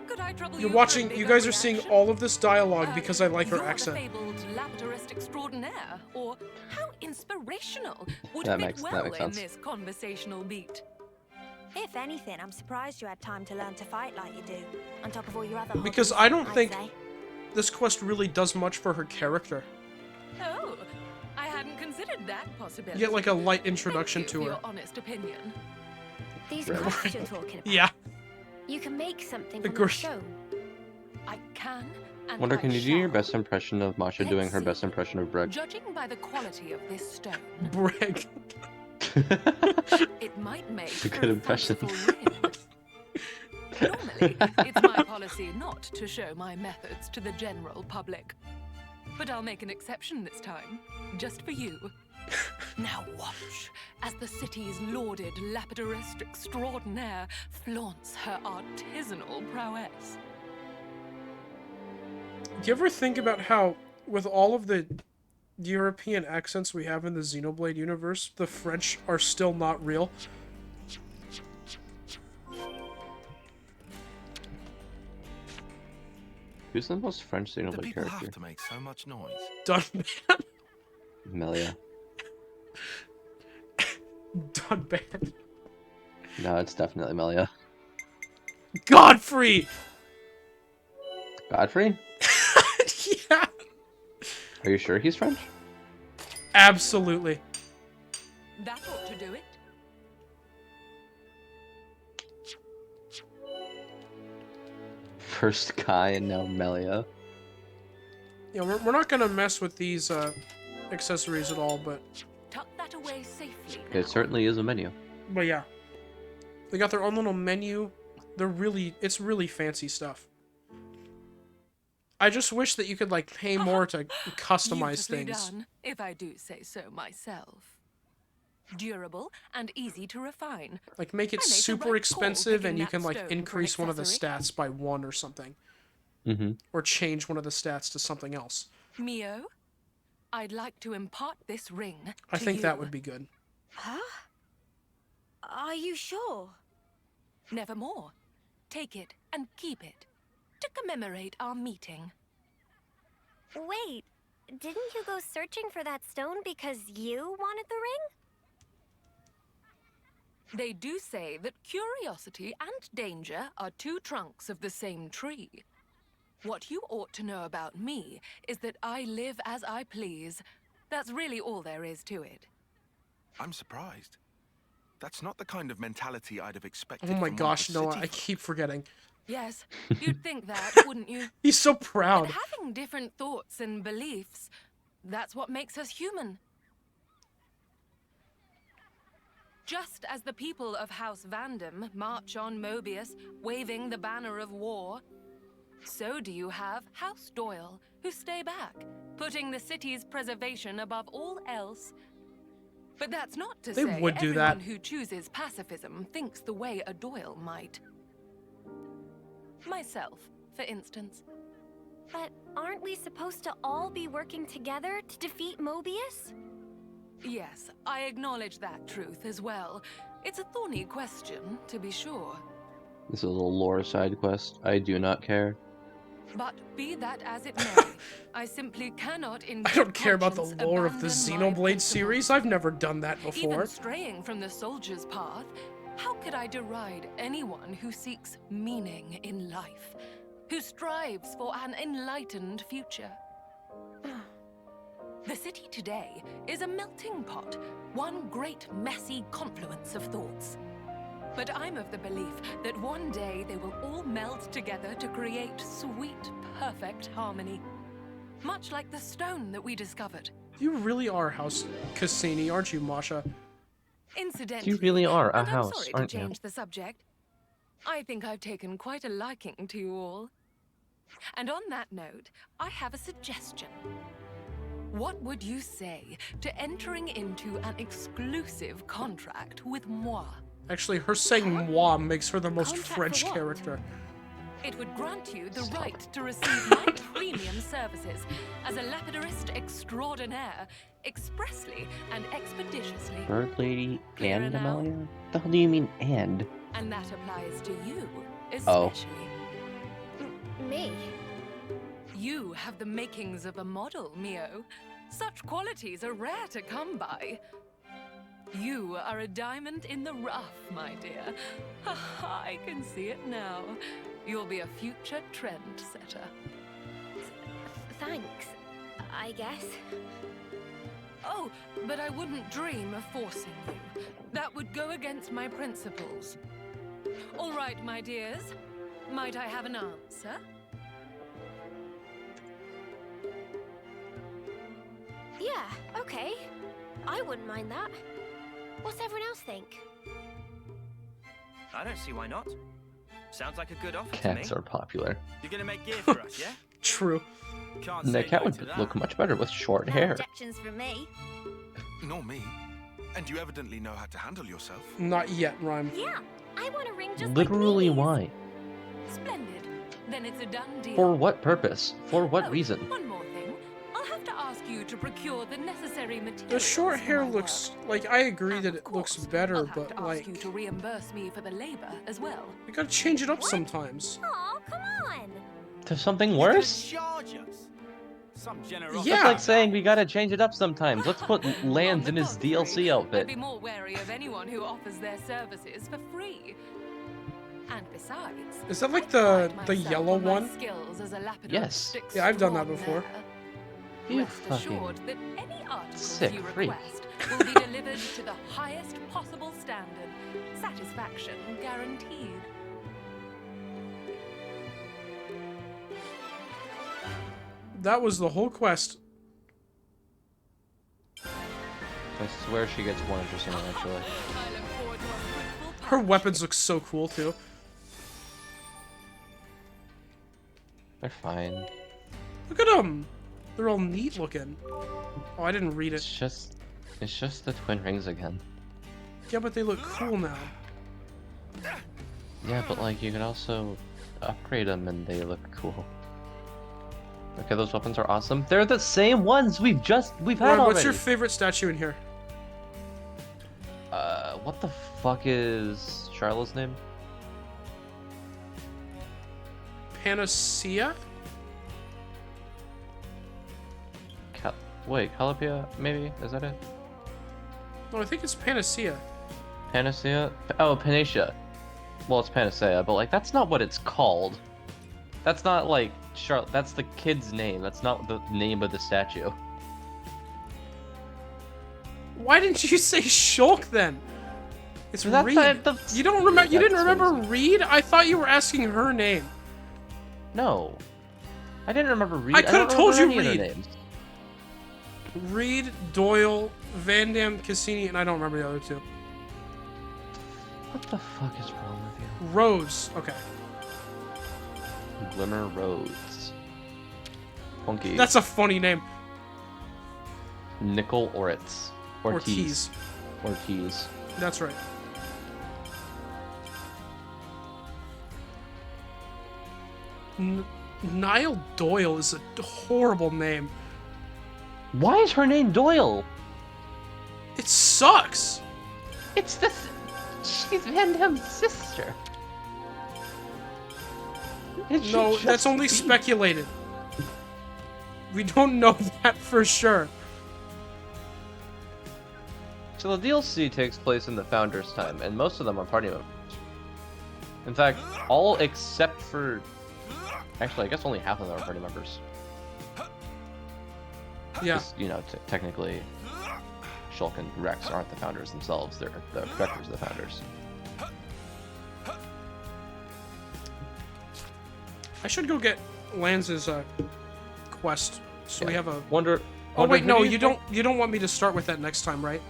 S17: Could I trouble
S1: You're
S17: you for a
S1: watching. You
S17: bigger
S1: guys are seeing
S17: reaction?
S1: all of this dialogue because I like her
S17: You're
S1: accent.
S17: the fabled lapidurist extraordinaire, or how inspirational would
S11: That
S17: fit
S11: makes
S17: well in
S11: sense.
S17: this conversational beat.
S21: If anything, I'm surprised you had time to learn to fight like you do, on top of all your other
S1: Because
S21: hobbies,
S1: I don't
S21: I'd
S1: think
S21: say.
S1: this quest really does much for her character.
S17: Oh, I hadn't considered that possibility.
S1: You get like a light introduction
S17: Thank you
S1: to
S17: for
S1: her.
S17: your honest opinion.
S3: These
S1: Right.
S3: crafts you're talking about.
S1: Yeah.
S3: You can make something from
S1: Agree.
S3: the stone.
S17: I can and
S11: Wonder,
S17: I
S11: can you do your
S17: shall.
S11: best impression of Masha doing her best impression of Breg?
S17: Judging by the quality of this stone,
S1: Breg.
S17: it might make
S11: It's a
S17: for
S11: good impression.
S17: fanciful ring. Normally, it's my policy not to show my methods to the general public. But I'll make an exception this time, just for you. Now watch as the city's lauded lapidurist extraordinaire flaunts her artisanal prowess.
S1: Do you ever think about how, with all of the European accents we have in the Xenoblade universe, the French are still not real?
S11: Who's the most French
S2: Do
S11: Xenoblade
S2: people
S11: character?
S2: have to make so much noise?
S1: Dunban.
S11: Melia.
S1: Dunban.
S11: No, it's definitely Melia.
S1: Godfrey!
S11: Godfrey?
S1: Yeah.
S11: Are you sure he's French?
S1: Absolutely.
S17: That ought to do it.
S11: First Kai and now Melia.
S1: Yeah, we're not gonna mess with these accessories at all, but
S17: Tuck that away safely.
S11: It certainly is a menu.
S1: yeah, they got their own little menu. It's really fancy stuff. I just wish that you could like pay more to customize
S17: Beautifully
S1: things.
S17: done, if I do say so myself. Durable and easy to refine.
S1: Like make it
S17: I made the
S1: super
S17: right
S1: expensive,
S17: call
S1: and you
S17: picking
S1: can
S17: that
S1: like
S17: stone for an
S1: increase one of the
S17: accessory.
S1: stats by 1 or something,
S11: Mm-hmm.
S1: or change one of the stats to something else.
S17: Mio, I'd like to impart this ring
S1: I
S17: to
S1: think
S17: you.
S1: that would be good.
S21: Huh? Are you sure?
S17: Nevermore. Take it and keep it to commemorate our meeting.
S21: Wait, didn't you go searching for that stone because you wanted the ring?
S17: They do say that curiosity and danger are two trunks of the same tree. What you ought to know about me is that I live as I please. That's really all there is to it.
S2: I'm surprised. That's not the kind of mentality I'd have expected.
S1: Oh my
S2: from one of
S1: gosh,
S2: the
S1: Noah,
S2: city
S1: I keep forgetting.
S17: Yes, you'd think that, wouldn't you?
S1: He's so proud.
S17: But having different thoughts and beliefs, that's what makes us human. Just as the people of House Vandam march on Mobius, waving the banner of war, so do you have House Doyle, who stay back, putting the city's preservation above all else. But that's not to
S1: They
S17: say
S1: would do
S17: everyone
S1: that.
S17: who chooses pacifism thinks the way a Doyle might. Myself, for instance.
S21: But aren't we supposed to all be working together to defeat Mobius?
S17: Yes, I acknowledge that truth as well. It's a thorny question, to be sure.
S11: This is a little lore side quest. I do not care.
S17: But be that as it may, I simply cannot in
S1: I don't care about the
S17: conscience
S1: lore of the
S17: abandon my
S1: Xenoblade
S17: principles.
S1: series. I've never done that before.
S17: Even straying from the soldier's path, how could I deride anyone who seeks meaning in life, who strives for an enlightened future? The city today is a melting pot, one great messy confluence of thoughts. But I'm of the belief that one day they will all meld together to create sweet, perfect harmony. Much like the stone that we discovered.
S1: You really are House Cassini, aren't you, Masha?
S17: Incidentally,
S11: You really are a
S17: and I'm
S11: house,
S17: sorry
S11: aren't
S17: to
S11: you?
S17: change the subject. I think I've taken quite a liking to you all. And on that note, I have a suggestion. What would you say to entering into an exclusive contract with moi?
S1: Actually, her saying moi makes her the most
S17: Contract for
S1: French
S17: what?
S1: character.
S17: It would grant you the right to receive my premium services as a lapidarist extraordinaire, expressly and expeditiously.
S11: Bird Lady
S17: Clearer
S11: and
S17: now?
S11: Amelia? The hell do you mean and?
S17: And that applies to you,
S11: Oh.
S17: especially.
S21: Me?
S17: You have the makings of a model, Mio. Such qualities are rare to come by. You are a diamond in the rough, my dear. I can see it now. You'll be a future trendsetter.
S21: Thanks, I guess.
S17: Oh, but I wouldn't dream of forcing you. That would go against my principles. All right, my dears. Might I have an answer?
S21: Yeah, okay. I wouldn't mind that. What's everyone else think?
S5: I don't see why not. Sounds like a good offer to me.
S11: Cats are popular.
S7: You're gonna make gear for us, yeah?
S1: True.
S7: Can't
S11: And
S7: say
S11: that cat
S7: no
S11: would
S7: to that.
S11: look much better with short
S21: No
S11: hair.
S21: objections from me.
S2: Nor me. And you evidently know how to handle yourself.
S1: Not yet, Rhyme.
S21: Yeah, I want a ring just
S11: Literally,
S21: like
S11: why?
S17: Splendid. Then it's a done deal.
S11: For what purpose? For what
S17: Oh,
S11: reason?
S17: One more thing. I'll have to ask you to procure the necessary materials.
S1: The short
S17: for
S1: hair
S17: my
S1: looks like I agree
S17: And
S1: that
S17: of
S1: it looks
S17: course,
S1: better,
S17: I'll have
S1: but
S17: to ask
S1: like
S17: you to reimburse me for the labor as well.
S1: you gotta change it up sometimes.
S21: Oh, come on!
S11: To something
S7: You're gonna
S11: worse?
S7: charge us. Some generosity.
S11: That's like saying we gotta change it up sometimes. Let's put Lance
S17: On
S11: in
S17: the
S11: his
S17: contrary,
S11: DLC
S17: I'd
S11: outfit.
S17: be more wary of anyone who offers their services for free. And besides,
S1: Is that like
S17: I
S1: the
S17: pride
S1: the
S17: myself
S1: yellow
S17: on my
S1: one?
S17: skills as a lapidist
S11: Yes.
S1: Yeah, I've done that before.
S17: extraordinaire.
S11: You
S17: Rest assured
S11: fucking
S17: that any articles
S11: sick
S17: you
S11: freak.
S17: request will be delivered to the highest possible standard. Satisfaction guaranteed.
S1: That was the whole quest.
S11: I swear she gets more interesting eventually.
S1: Her weapons look so cool too.
S11: They're fine.
S1: Look at them. They're all neat looking. Oh, I didn't read it.
S11: It's just the twin rings again.
S1: Yeah, but they look cool now.
S11: Yeah, but like you can also upgrade them and they look cool. Okay, those weapons are awesome. They're the same ones we've had already.
S1: What's your favorite statue in here?
S11: What the fuck is Charlotte's name?
S1: Panacea?
S11: Wait, Calipia, maybe? Is that it?
S1: No, I think it's Panacea.
S11: Panacea? Oh, Panacea. Well, it's Panacea, but like that's not what it's called. That's not like Charlotte. That's the kid's name. That's not the name of the statue.
S1: Why didn't you say Shulk then? It's
S11: That's
S1: Reed.
S11: the-
S1: You don't remember? You didn't
S11: That's
S1: remember
S11: crazy.
S1: Reed? I thought you were asking her name.
S11: No, I didn't remember Reed.
S1: I could have
S11: don't
S1: told you
S11: remember any of their
S1: Reed.
S11: names.
S1: Reed, Doyle, Van Dam, Cassini, and I don't remember the other two.
S11: What the fuck is wrong with you?
S1: Rose. Okay.
S11: Glimmer Rhodes. Funky.
S1: That's a funny name.
S11: Nickel Ortiz.
S1: Ortiz.
S11: Ortiz.
S1: That's right. Niall Doyle is a horrible name.
S11: Why is her name Doyle?
S1: It sucks.
S11: She's Van Dam's sister. It should
S1: No,
S11: just
S1: that's only
S11: be.
S1: speculated. We don't know that for sure.
S11: So the DLC takes place in the Founders' time, and most of them are party members. In fact, all except for... Actually, I guess only half of them are party members.
S1: Yeah.
S11: 'Cause, you know, technically, Shulk and Rex aren't the Founders themselves, they're the protectors of the Founders.
S1: I should go get Lance's quest, so we have a.
S11: Wonder.
S1: Oh wait,
S11: who
S1: no,
S11: do
S1: you
S11: think-
S1: don't. You don't want me to start with that next time, right?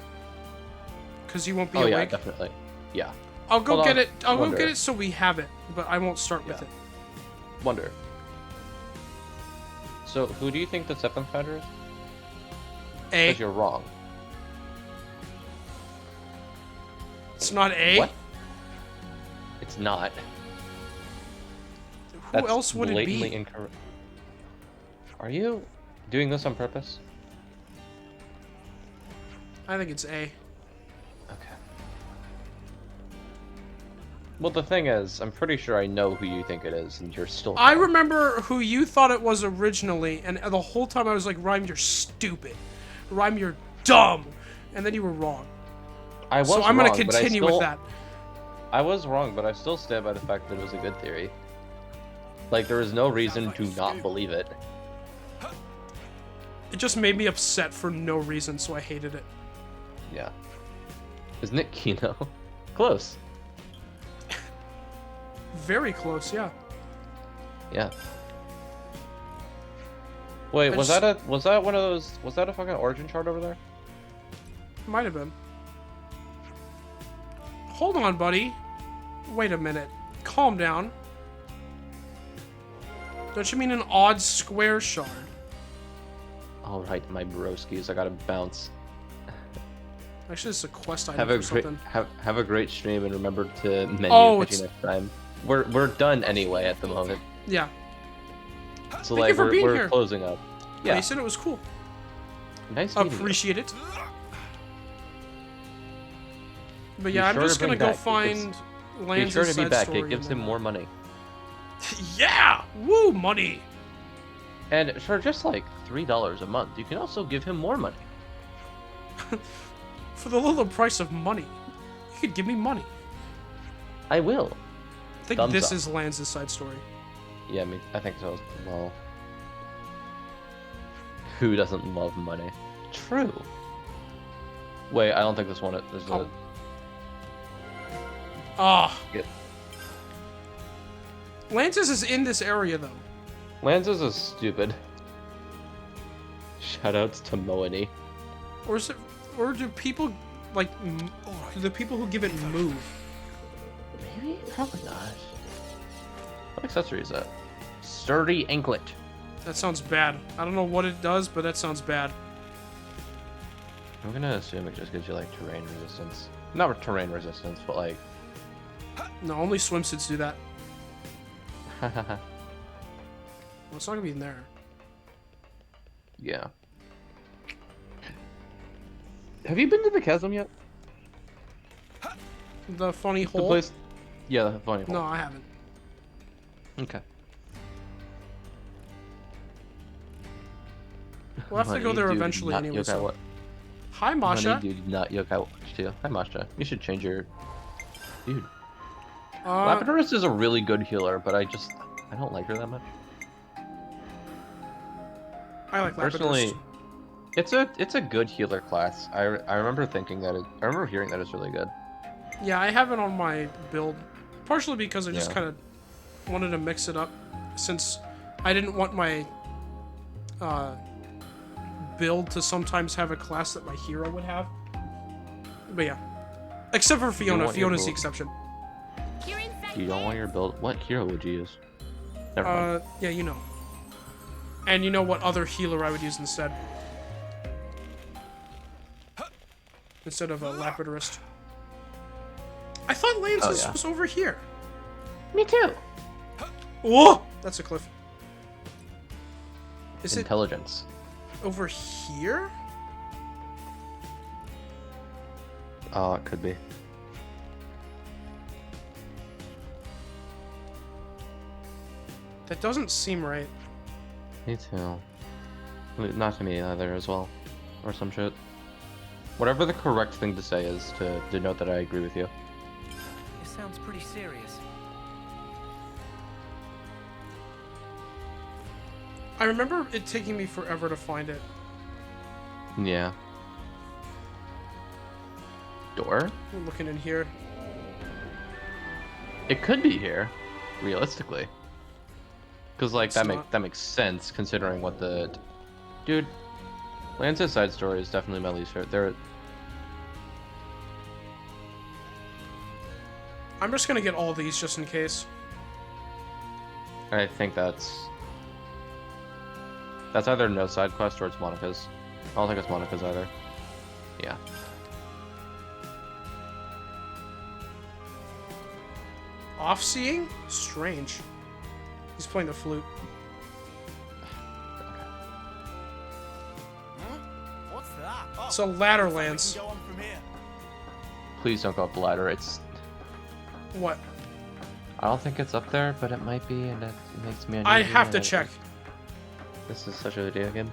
S1: Because you won't be
S11: Oh yeah,
S1: awake.
S11: definitely. Yeah.
S1: I'll go
S11: Hold
S1: get
S11: on.
S1: it. I'll go
S11: Wonder.
S1: get it so we have it, but I won't start with it.
S11: Wonder. So, who do you think the 7th Founder is?
S1: A.
S11: Because you're wrong.
S1: It's not A.
S11: What? It's not.
S1: Who else would it
S11: blatantly
S1: be?
S11: Incorrect. Are you doing this on purpose?
S1: I think it's A.
S11: Well, the thing is, I'm pretty sure I know who you think it is, and you're still.
S1: I remember who you thought it was originally, and the whole time I was like, Rhyme, you're stupid. Rhyme, you're dumb. And then you were wrong.
S11: I was
S1: so I'm gonna
S11: wrong, but I
S1: continue
S11: still-
S1: with that.
S11: I was wrong, but I still stand by the fact that it was a good theory. Like, there is no reason to not believe it.
S1: It just made me upset for no reason, so I hated it.
S11: Yeah. Isn't it Kino? Close.
S1: Very close, yeah.
S11: Yeah. Wait, was that one of those? Was that a fucking origin chart over there?
S1: Might have been. Hold on, buddy. Wait a minute. Calm down. Don't you mean an odd square shard?
S11: All right, my broskies, I gotta bounce.
S1: Actually, it's a quest item
S11: Have a
S1: or
S11: great
S1: something.
S11: have a great stream and remember to menu
S1: Oh,
S11: pitching
S1: it's-
S11: next time. We're done anyway at the moment.
S1: Yeah.
S11: So
S1: Thank
S11: like
S1: you for being
S11: we're
S1: here.
S11: closing up.
S1: Yeah.
S11: Yeah.
S1: He said it was cool.
S11: Nice meeting you.
S1: Appreciate it. But
S11: Be
S1: yeah, I'm
S11: sure to
S1: just gonna
S11: bring
S1: go
S11: back. It
S1: find
S11: gives-
S1: Lance's
S11: Be sure to be
S1: side
S11: back.
S1: story
S11: It gives
S1: and
S11: him
S1: then-
S11: more money.
S1: Yeah! Woo, money!
S11: And for just like $3 a month, you can also give him more money.
S1: For the little price of money. You could give me money.
S11: I will.
S1: I think
S11: Thumbs
S1: this
S11: up.
S1: is Lance's side story.
S11: Yeah, I think so as well. Who doesn't love money? True. Wait, I don't think this one is.
S1: Oh. Ah.
S11: Get-
S1: Lance's is in this area though.
S11: Lance's is stupid. Shoutouts to Moani.
S1: Or is it? Or do people like? Do the people who give it move?
S11: Maybe, probably not. What accessory is that? Sturdy anklet.
S1: That sounds bad. I don't know what it does, but that sounds bad.
S11: I'm gonna assume it just gives you like terrain resistance. Not terrain resistance, but like.
S1: No, only swimsuits do that. Well, it's not gonna be in there.
S11: Yeah. Have you been to the chasm yet?
S1: The funny hole?
S11: The place... Yeah, the funny hole.
S1: No, I haven't.
S11: Okay.
S1: We'll have to go there eventually anyway. So. Hi, Masha.
S11: Honey, dude, not yokai watch too. Hi, Masha. You should change your... Dude. Lapidorus is a really good healer, but I don't like her that much.
S1: I like Lapidorus.
S11: Personally, it's a good healer class. I remember thinking that I remember hearing that it's really good.
S1: Yeah, I have it on my build, partially because I just kind of wanted to mix it up, since I didn't want my build to sometimes have a class that my hero would have. But yeah, except for Fiona. Fiona's the exception.
S11: You don't want your build. What hero would you use? Never mind.
S1: Yeah, you know. And you know what other healer I would use instead? Instead of a Lapidorist. I thought Lance's was over here.
S11: Me too.
S1: Whoa! That's a cliff. Is
S11: Intelligence.
S1: It over here?
S11: Oh, it could be.
S1: That doesn't seem right.
S11: Me too. Not to me either as well. Or some shit. Whatever the correct thing to say is to denote that I agree with you.
S5: It sounds pretty serious.
S1: I remember it taking me forever to find it.
S11: Yeah. Door?
S1: We're looking in here.
S11: It could be here, realistically. Because like that makes sense considering what the dude. Lance's side story is definitely my least favorite.
S1: I'm just gonna get all these just in case.
S11: I think that's either no side quest or it's Monica's. I don't think it's Monica's either. Yeah.
S1: Off-seeing? Strange. He's playing the flute.
S7: What's that? Oh,
S1: It's a ladder, Lance.
S7: go on from here.
S11: Please don't go up the ladder. It's.
S1: What?
S11: I don't think it's up there, but it might be, and it makes me uneasy.
S1: I have to check.
S11: This is such a video game.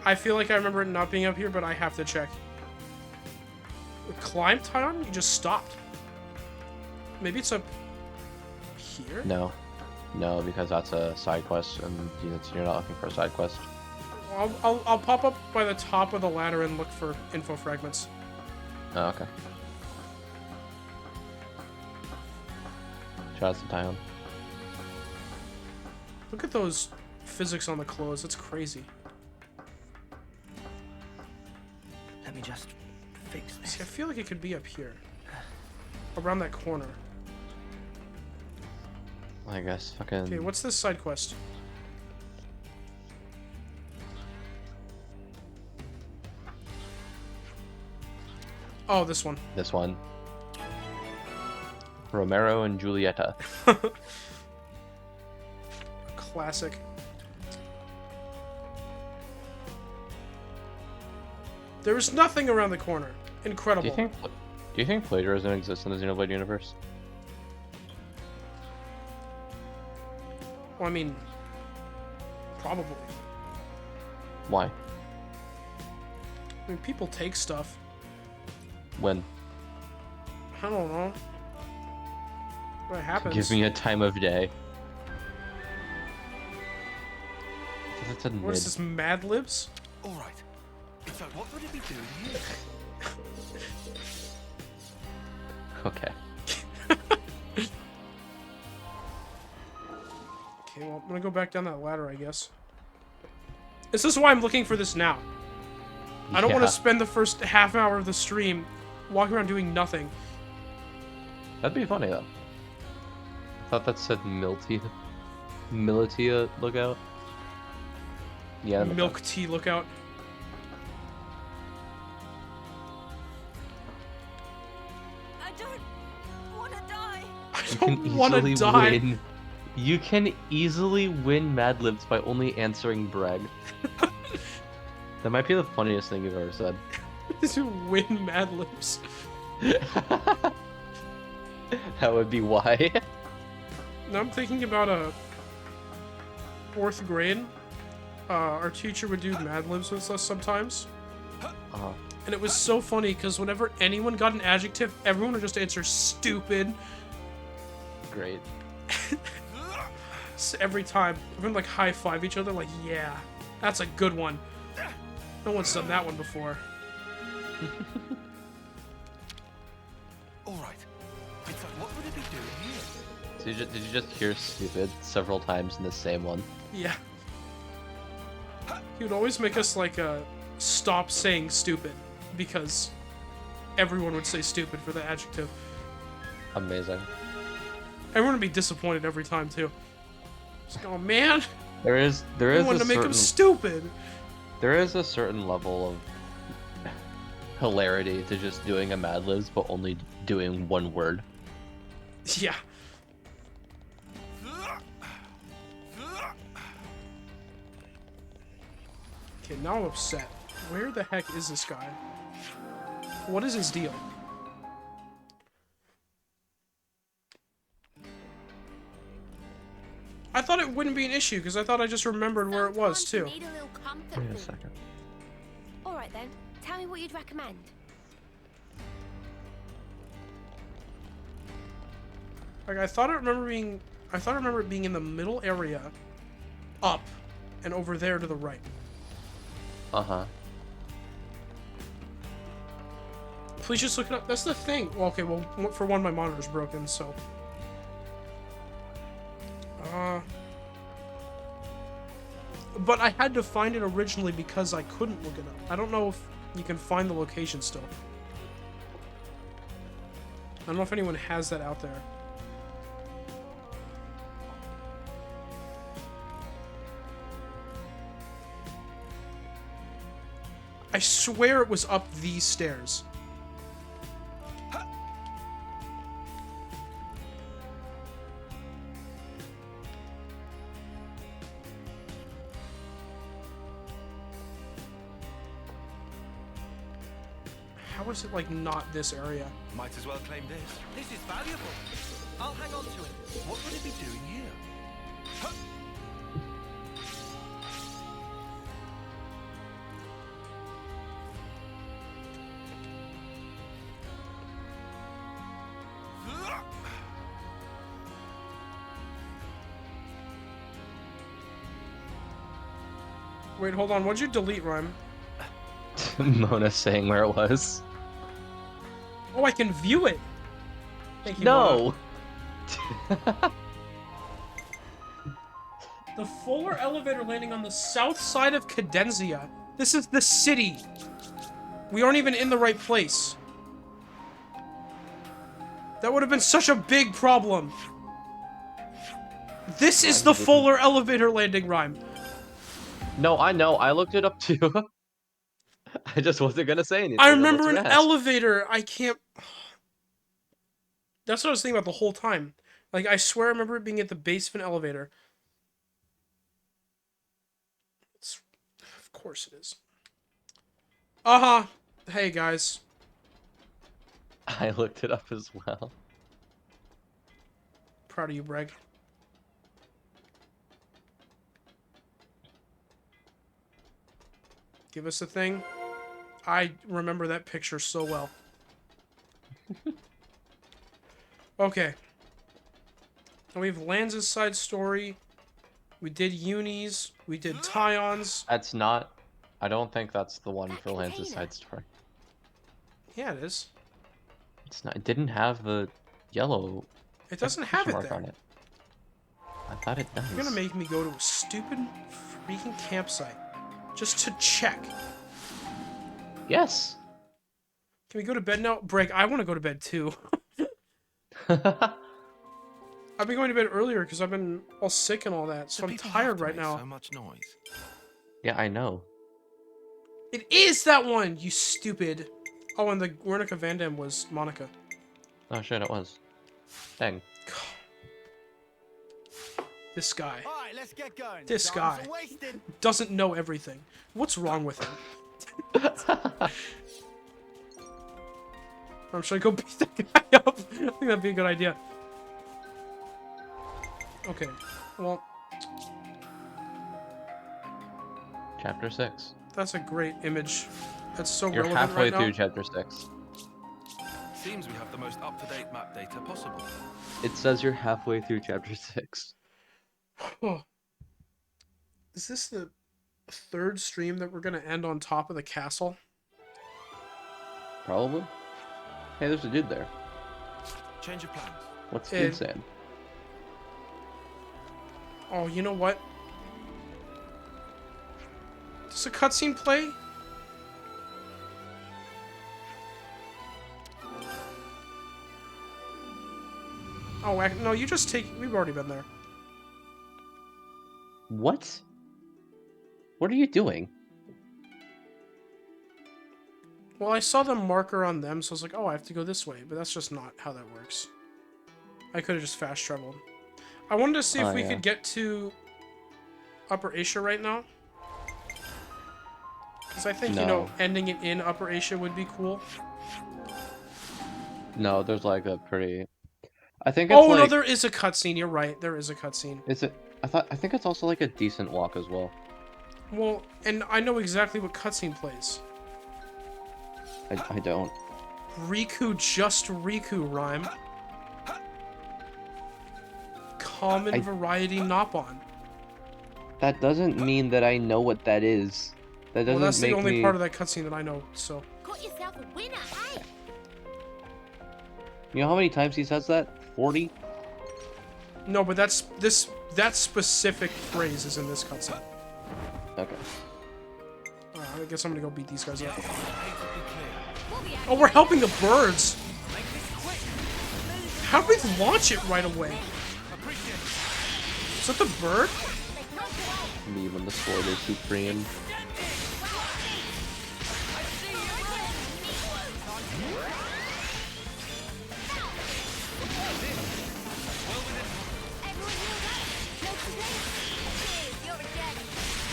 S1: I feel like I remember it not being up here, but I have to check. Climb time? You just stopped. Maybe it's up here?
S11: No. No, because that's a side quest, and you're not looking for a side quest.
S1: I'll pop up by the top of the ladder and look for info fragments.
S11: Oh, okay. Shout out to Tyon.
S1: Look at those physics on the clothes. That's crazy.
S5: Let me just fix this.
S1: See, I feel like it could be up here. Around that corner.
S11: I guess fucking.
S1: Okay, what's this side quest? Oh, this one.
S11: This one. Romero and Julieta.
S1: Classic. There is nothing around the corner. Incredible.
S11: Do you think plagiarism exists in the Xenoblade universe?
S1: Well, I mean, probably.
S11: Why?
S1: I mean, people take stuff.
S11: When?
S1: I don't know. What happens?
S11: Give me a time of day. That's a
S1: what is this, Mad Libs?
S2: Alright. So what would it be doing here?
S11: Okay.
S1: Okay, well, I'm gonna go back down that ladder, I guess. This is why I'm looking for this now. I don't want
S11: Yeah.
S1: to spend the first half hour of the stream walking around doing nothing.
S11: That'd be funny, though. I thought that said Militia lookout. Yeah, that makes
S1: Milk
S11: sense.
S1: tea lookout.
S19: I don't want to die.
S11: You
S1: don't
S11: can
S1: wanna
S11: easily
S1: die.
S11: win. You can easily win Mad Libs by only answering Brag. That might be the funniest thing you've ever said.
S1: To win Mad Libs.
S11: That would be why.
S1: Now I'm thinking about a 4th grade. Our teacher would do Mad Libs with us sometimes.
S11: Uh-huh.
S1: And it was so funny because whenever anyone got an adjective, everyone would just answer stupid.
S11: Great.
S1: So every time. Everyone like high five each other like, yeah, that's a good one. No one's done that one before.
S2: Alright. It's like, what would it be doing here?
S11: So did you just hear stupid several times in the same one?
S1: Yeah. He would always make us like stop saying stupid because everyone would say stupid for the adjective.
S11: Amazing.
S1: Everyone would be disappointed every time too. Just go, oh, man.
S11: There is
S1: I wanted to make him stupid.
S11: There is a certain level of hilarity to just doing a Mad Libs, but only doing one word.
S1: Yeah. Okay, now I'm upset. Where the heck is this guy? What is his deal? I thought it wouldn't be an issue, because I thought I just remembered where it was, too.
S3: Need a little comfort
S11: Wait a
S3: food.
S11: second.
S3: All right then. Tell me what you'd recommend.
S1: Like, I thought I remember it being in the middle area, up, and over there to the right.
S11: Uh-huh.
S1: Please just look it up. That's the thing. Well, okay, well, for one, my monitor's broken, so... But I had to find it originally because I couldn't look it up. I don't know if you can find the location still. I don't know if anyone has that out there. I swear it was up these stairs. How is it, like, not this area?
S2: Might as well claim this. This is valuable. I'll hang on to it. What would it be doing here? Huh.
S1: Wait, hold on. What'd you delete, Rhyme?
S11: Mona saying where it was.
S1: Oh, I can view it. Thank you, Mona.
S11: No.
S1: The Fuller elevator landing on the south side of Cadenzia. This is the city. We aren't even in the right place. That would have been such a big problem. This is the Fuller elevator landing, Rhyme.
S11: No, I know. I looked it up too. I just wasn't gonna say anything.
S1: I remember an
S11: unless you asked.
S1: elevator. I can't... That's what I was thinking about the whole time. Like, I swear I remember it being at the base of an elevator. Of course it is. Uh-huh. Hey, guys.
S11: I looked it up as well.
S1: Proud of you, Breg. Give us a thing. I remember that picture so well. Okay. And we have Lanza's side story. We did Unis. We did Tyons.
S11: That's not... I don't think that's the one for Lance's side story.
S1: Yeah, it is.
S11: It's not. It didn't have the yellow...
S1: It doesn't have it
S11: mark
S1: there.
S11: on it. I thought it does.
S1: You're gonna make me go to a stupid freaking campsite. Just to check.
S11: Yes.
S1: Can we go to bed now? Break, I want to go to bed too. I've been going to bed earlier because I've been all sick and all that, so I'm tired right now.
S2: So much noise.
S11: Yeah, I know.
S1: It is that one, you stupid. Oh, and the Guernica Van Dam was Monica.
S11: Oh shit, it was. Dang.
S1: This guy.
S7: All right, let's get going.
S1: This
S7: Time
S1: guy
S7: for wasting.
S1: doesn't know everything. What's wrong with him? I'm trying to go beat that guy up. I think that'd be a good idea. Okay, well...
S11: Chapter 6.
S1: That's a great image. That's so
S11: You're
S1: relevant
S11: halfway
S1: right now.
S11: through chapter 6.
S2: Seems we have the most up-to-date map data possible.
S11: It says you're halfway through chapter 6.
S1: Oh. Is this the third stream that we're gonna end on top of the castle?
S11: Probably. Hey, there's a dude there.
S2: Change of plans.
S11: What's the dude saying?
S1: Oh, you know what? Does a cutscene play? Oh, no, you just take... We've already been there.
S11: What? What are you doing?
S1: Well, I saw the marker on them, so I was like, oh, I have to go this way. But that's just not how that works. I could have just fast traveled. I wanted to see if we could get to Upper Asia right now. Because I think, you know, ending it in Upper Asia would be cool.
S11: No, there's like a pretty... I think it's
S1: no, there is a cutscene. You're right. There is a cutscene.
S11: Is it? I think it's also like a decent walk as well.
S1: Well, and I know exactly what cutscene plays.
S11: I don't.
S1: Riku, just Riku rhyme. Common variety Nopon.
S11: That doesn't mean that I know what that is. That doesn't
S1: Well, that's
S11: make
S1: the only
S11: me...
S1: part of that cutscene that I know, so...
S12: Got yourself a winner, hey?
S11: You know how many times he says that? 40?
S1: No, but that specific phrase is in this cutscene.
S11: Okay.
S1: I guess I'm gonna go beat these guys up. Oh, we're helping the birds! How did we launch it right away? Is that the bird?
S11: Me when the sword is supreme.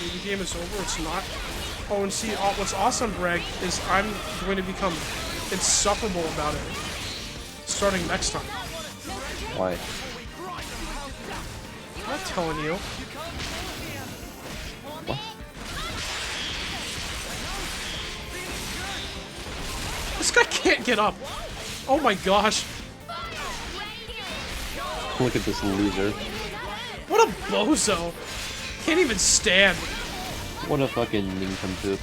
S1: The game is over, it's not. Oh, and see, what's awesome, Bragg, is I'm going to become insufferable about it. Starting next time.
S11: Why?
S1: I'm not telling you.
S11: What?
S1: This guy can't get up. Oh my gosh.
S11: Look at this loser.
S1: What a bozo. Can't even stand.
S11: What a fucking nincompoop.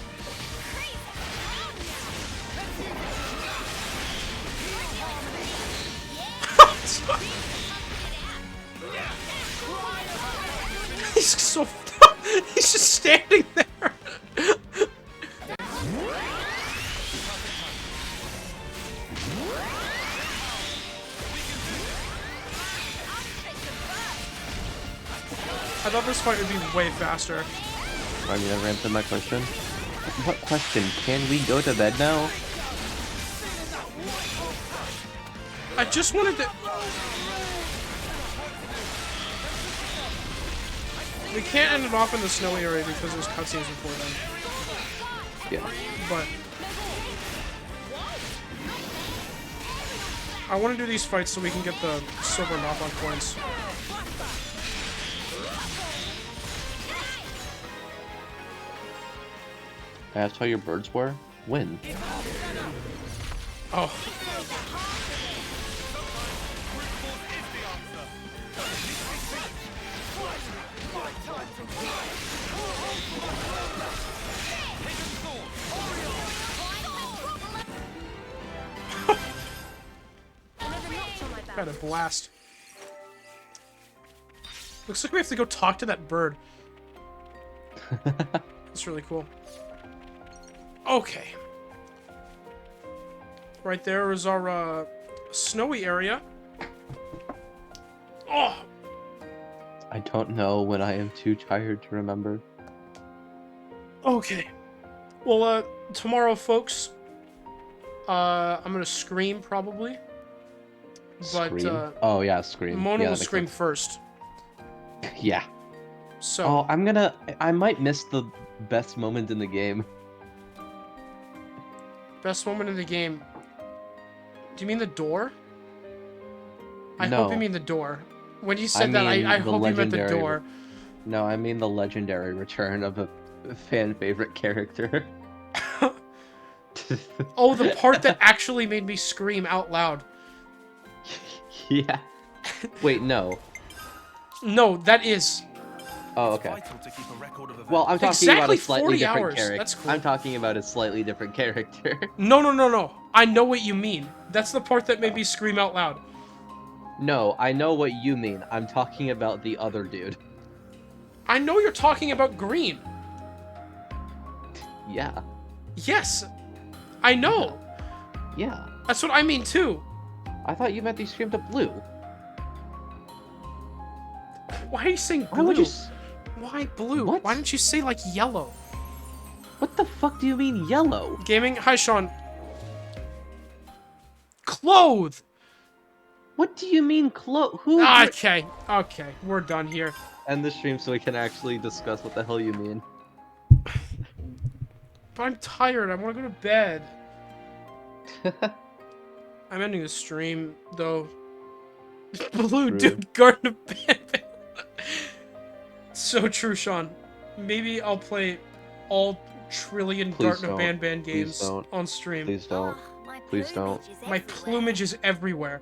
S1: He's so... He's just standing there. I thought this fight would be way faster.
S11: Are you never answered my question? What question? Can we go to bed now?
S1: I just wanted to... We can't end it off in the snowy area because there's cutscenes before then.
S11: Yeah.
S1: But... I want to do these fights so we can get the silver knock-on coins.
S11: I asked how your birds were? When?
S1: Oh. Got a blast. Looks like we have to go talk to that bird. It's really cool. Okay. Right there is our snowy area. Oh!
S11: I don't know when I am too tired to remember.
S1: Okay. Well, tomorrow, folks, I'm gonna scream, probably. But,
S11: Scream? Oh, yeah, Scream.
S1: Mona
S11: Yeah,
S1: will
S11: that makes
S1: scream
S11: sense.
S1: first.
S11: Yeah.
S1: So...
S11: Oh, I might miss the best moment in the game.
S1: Best moment in the game. Do you mean the door? I
S11: No.
S1: hope you mean the door. When you said that, I hope you meant the door.
S11: No, I mean the legendary return of a fan favorite character.
S1: Oh, the part that actually made me scream out loud.
S11: Yeah. Wait, no.
S1: No, that is.
S11: Oh, okay. Well, I'm talking
S1: exactly
S11: about a slightly
S1: 40
S11: different
S1: hours.
S11: character.
S1: That's cool.
S11: I'm talking about a slightly different character.
S1: No. I know what you mean. That's the part that made me scream out loud.
S11: No, I know what you mean. I'm talking about the other dude.
S1: I know you're talking about green.
S11: Yeah.
S1: Yes. I know.
S11: Yeah.
S1: That's what I mean, too.
S11: I thought you meant they screamed up blue.
S1: Why are you saying blue?
S11: Why would you...
S1: Why blue?
S11: What?
S1: Why didn't you say, like, yellow?
S11: What the fuck do you mean yellow?
S1: Gaming? Hi, Sean. Clothe!
S11: What do you mean who?
S1: Okay, we're done here.
S11: End the stream so we can actually discuss what the hell you mean.
S1: But I'm tired, I want to go to bed. I'm ending the stream, though. Blue dude, Garden of Banban. So true, Sean. Maybe I'll play all trillion Garden of Banban games on stream.
S11: Please don't. Please don't.
S1: My plumage is everywhere.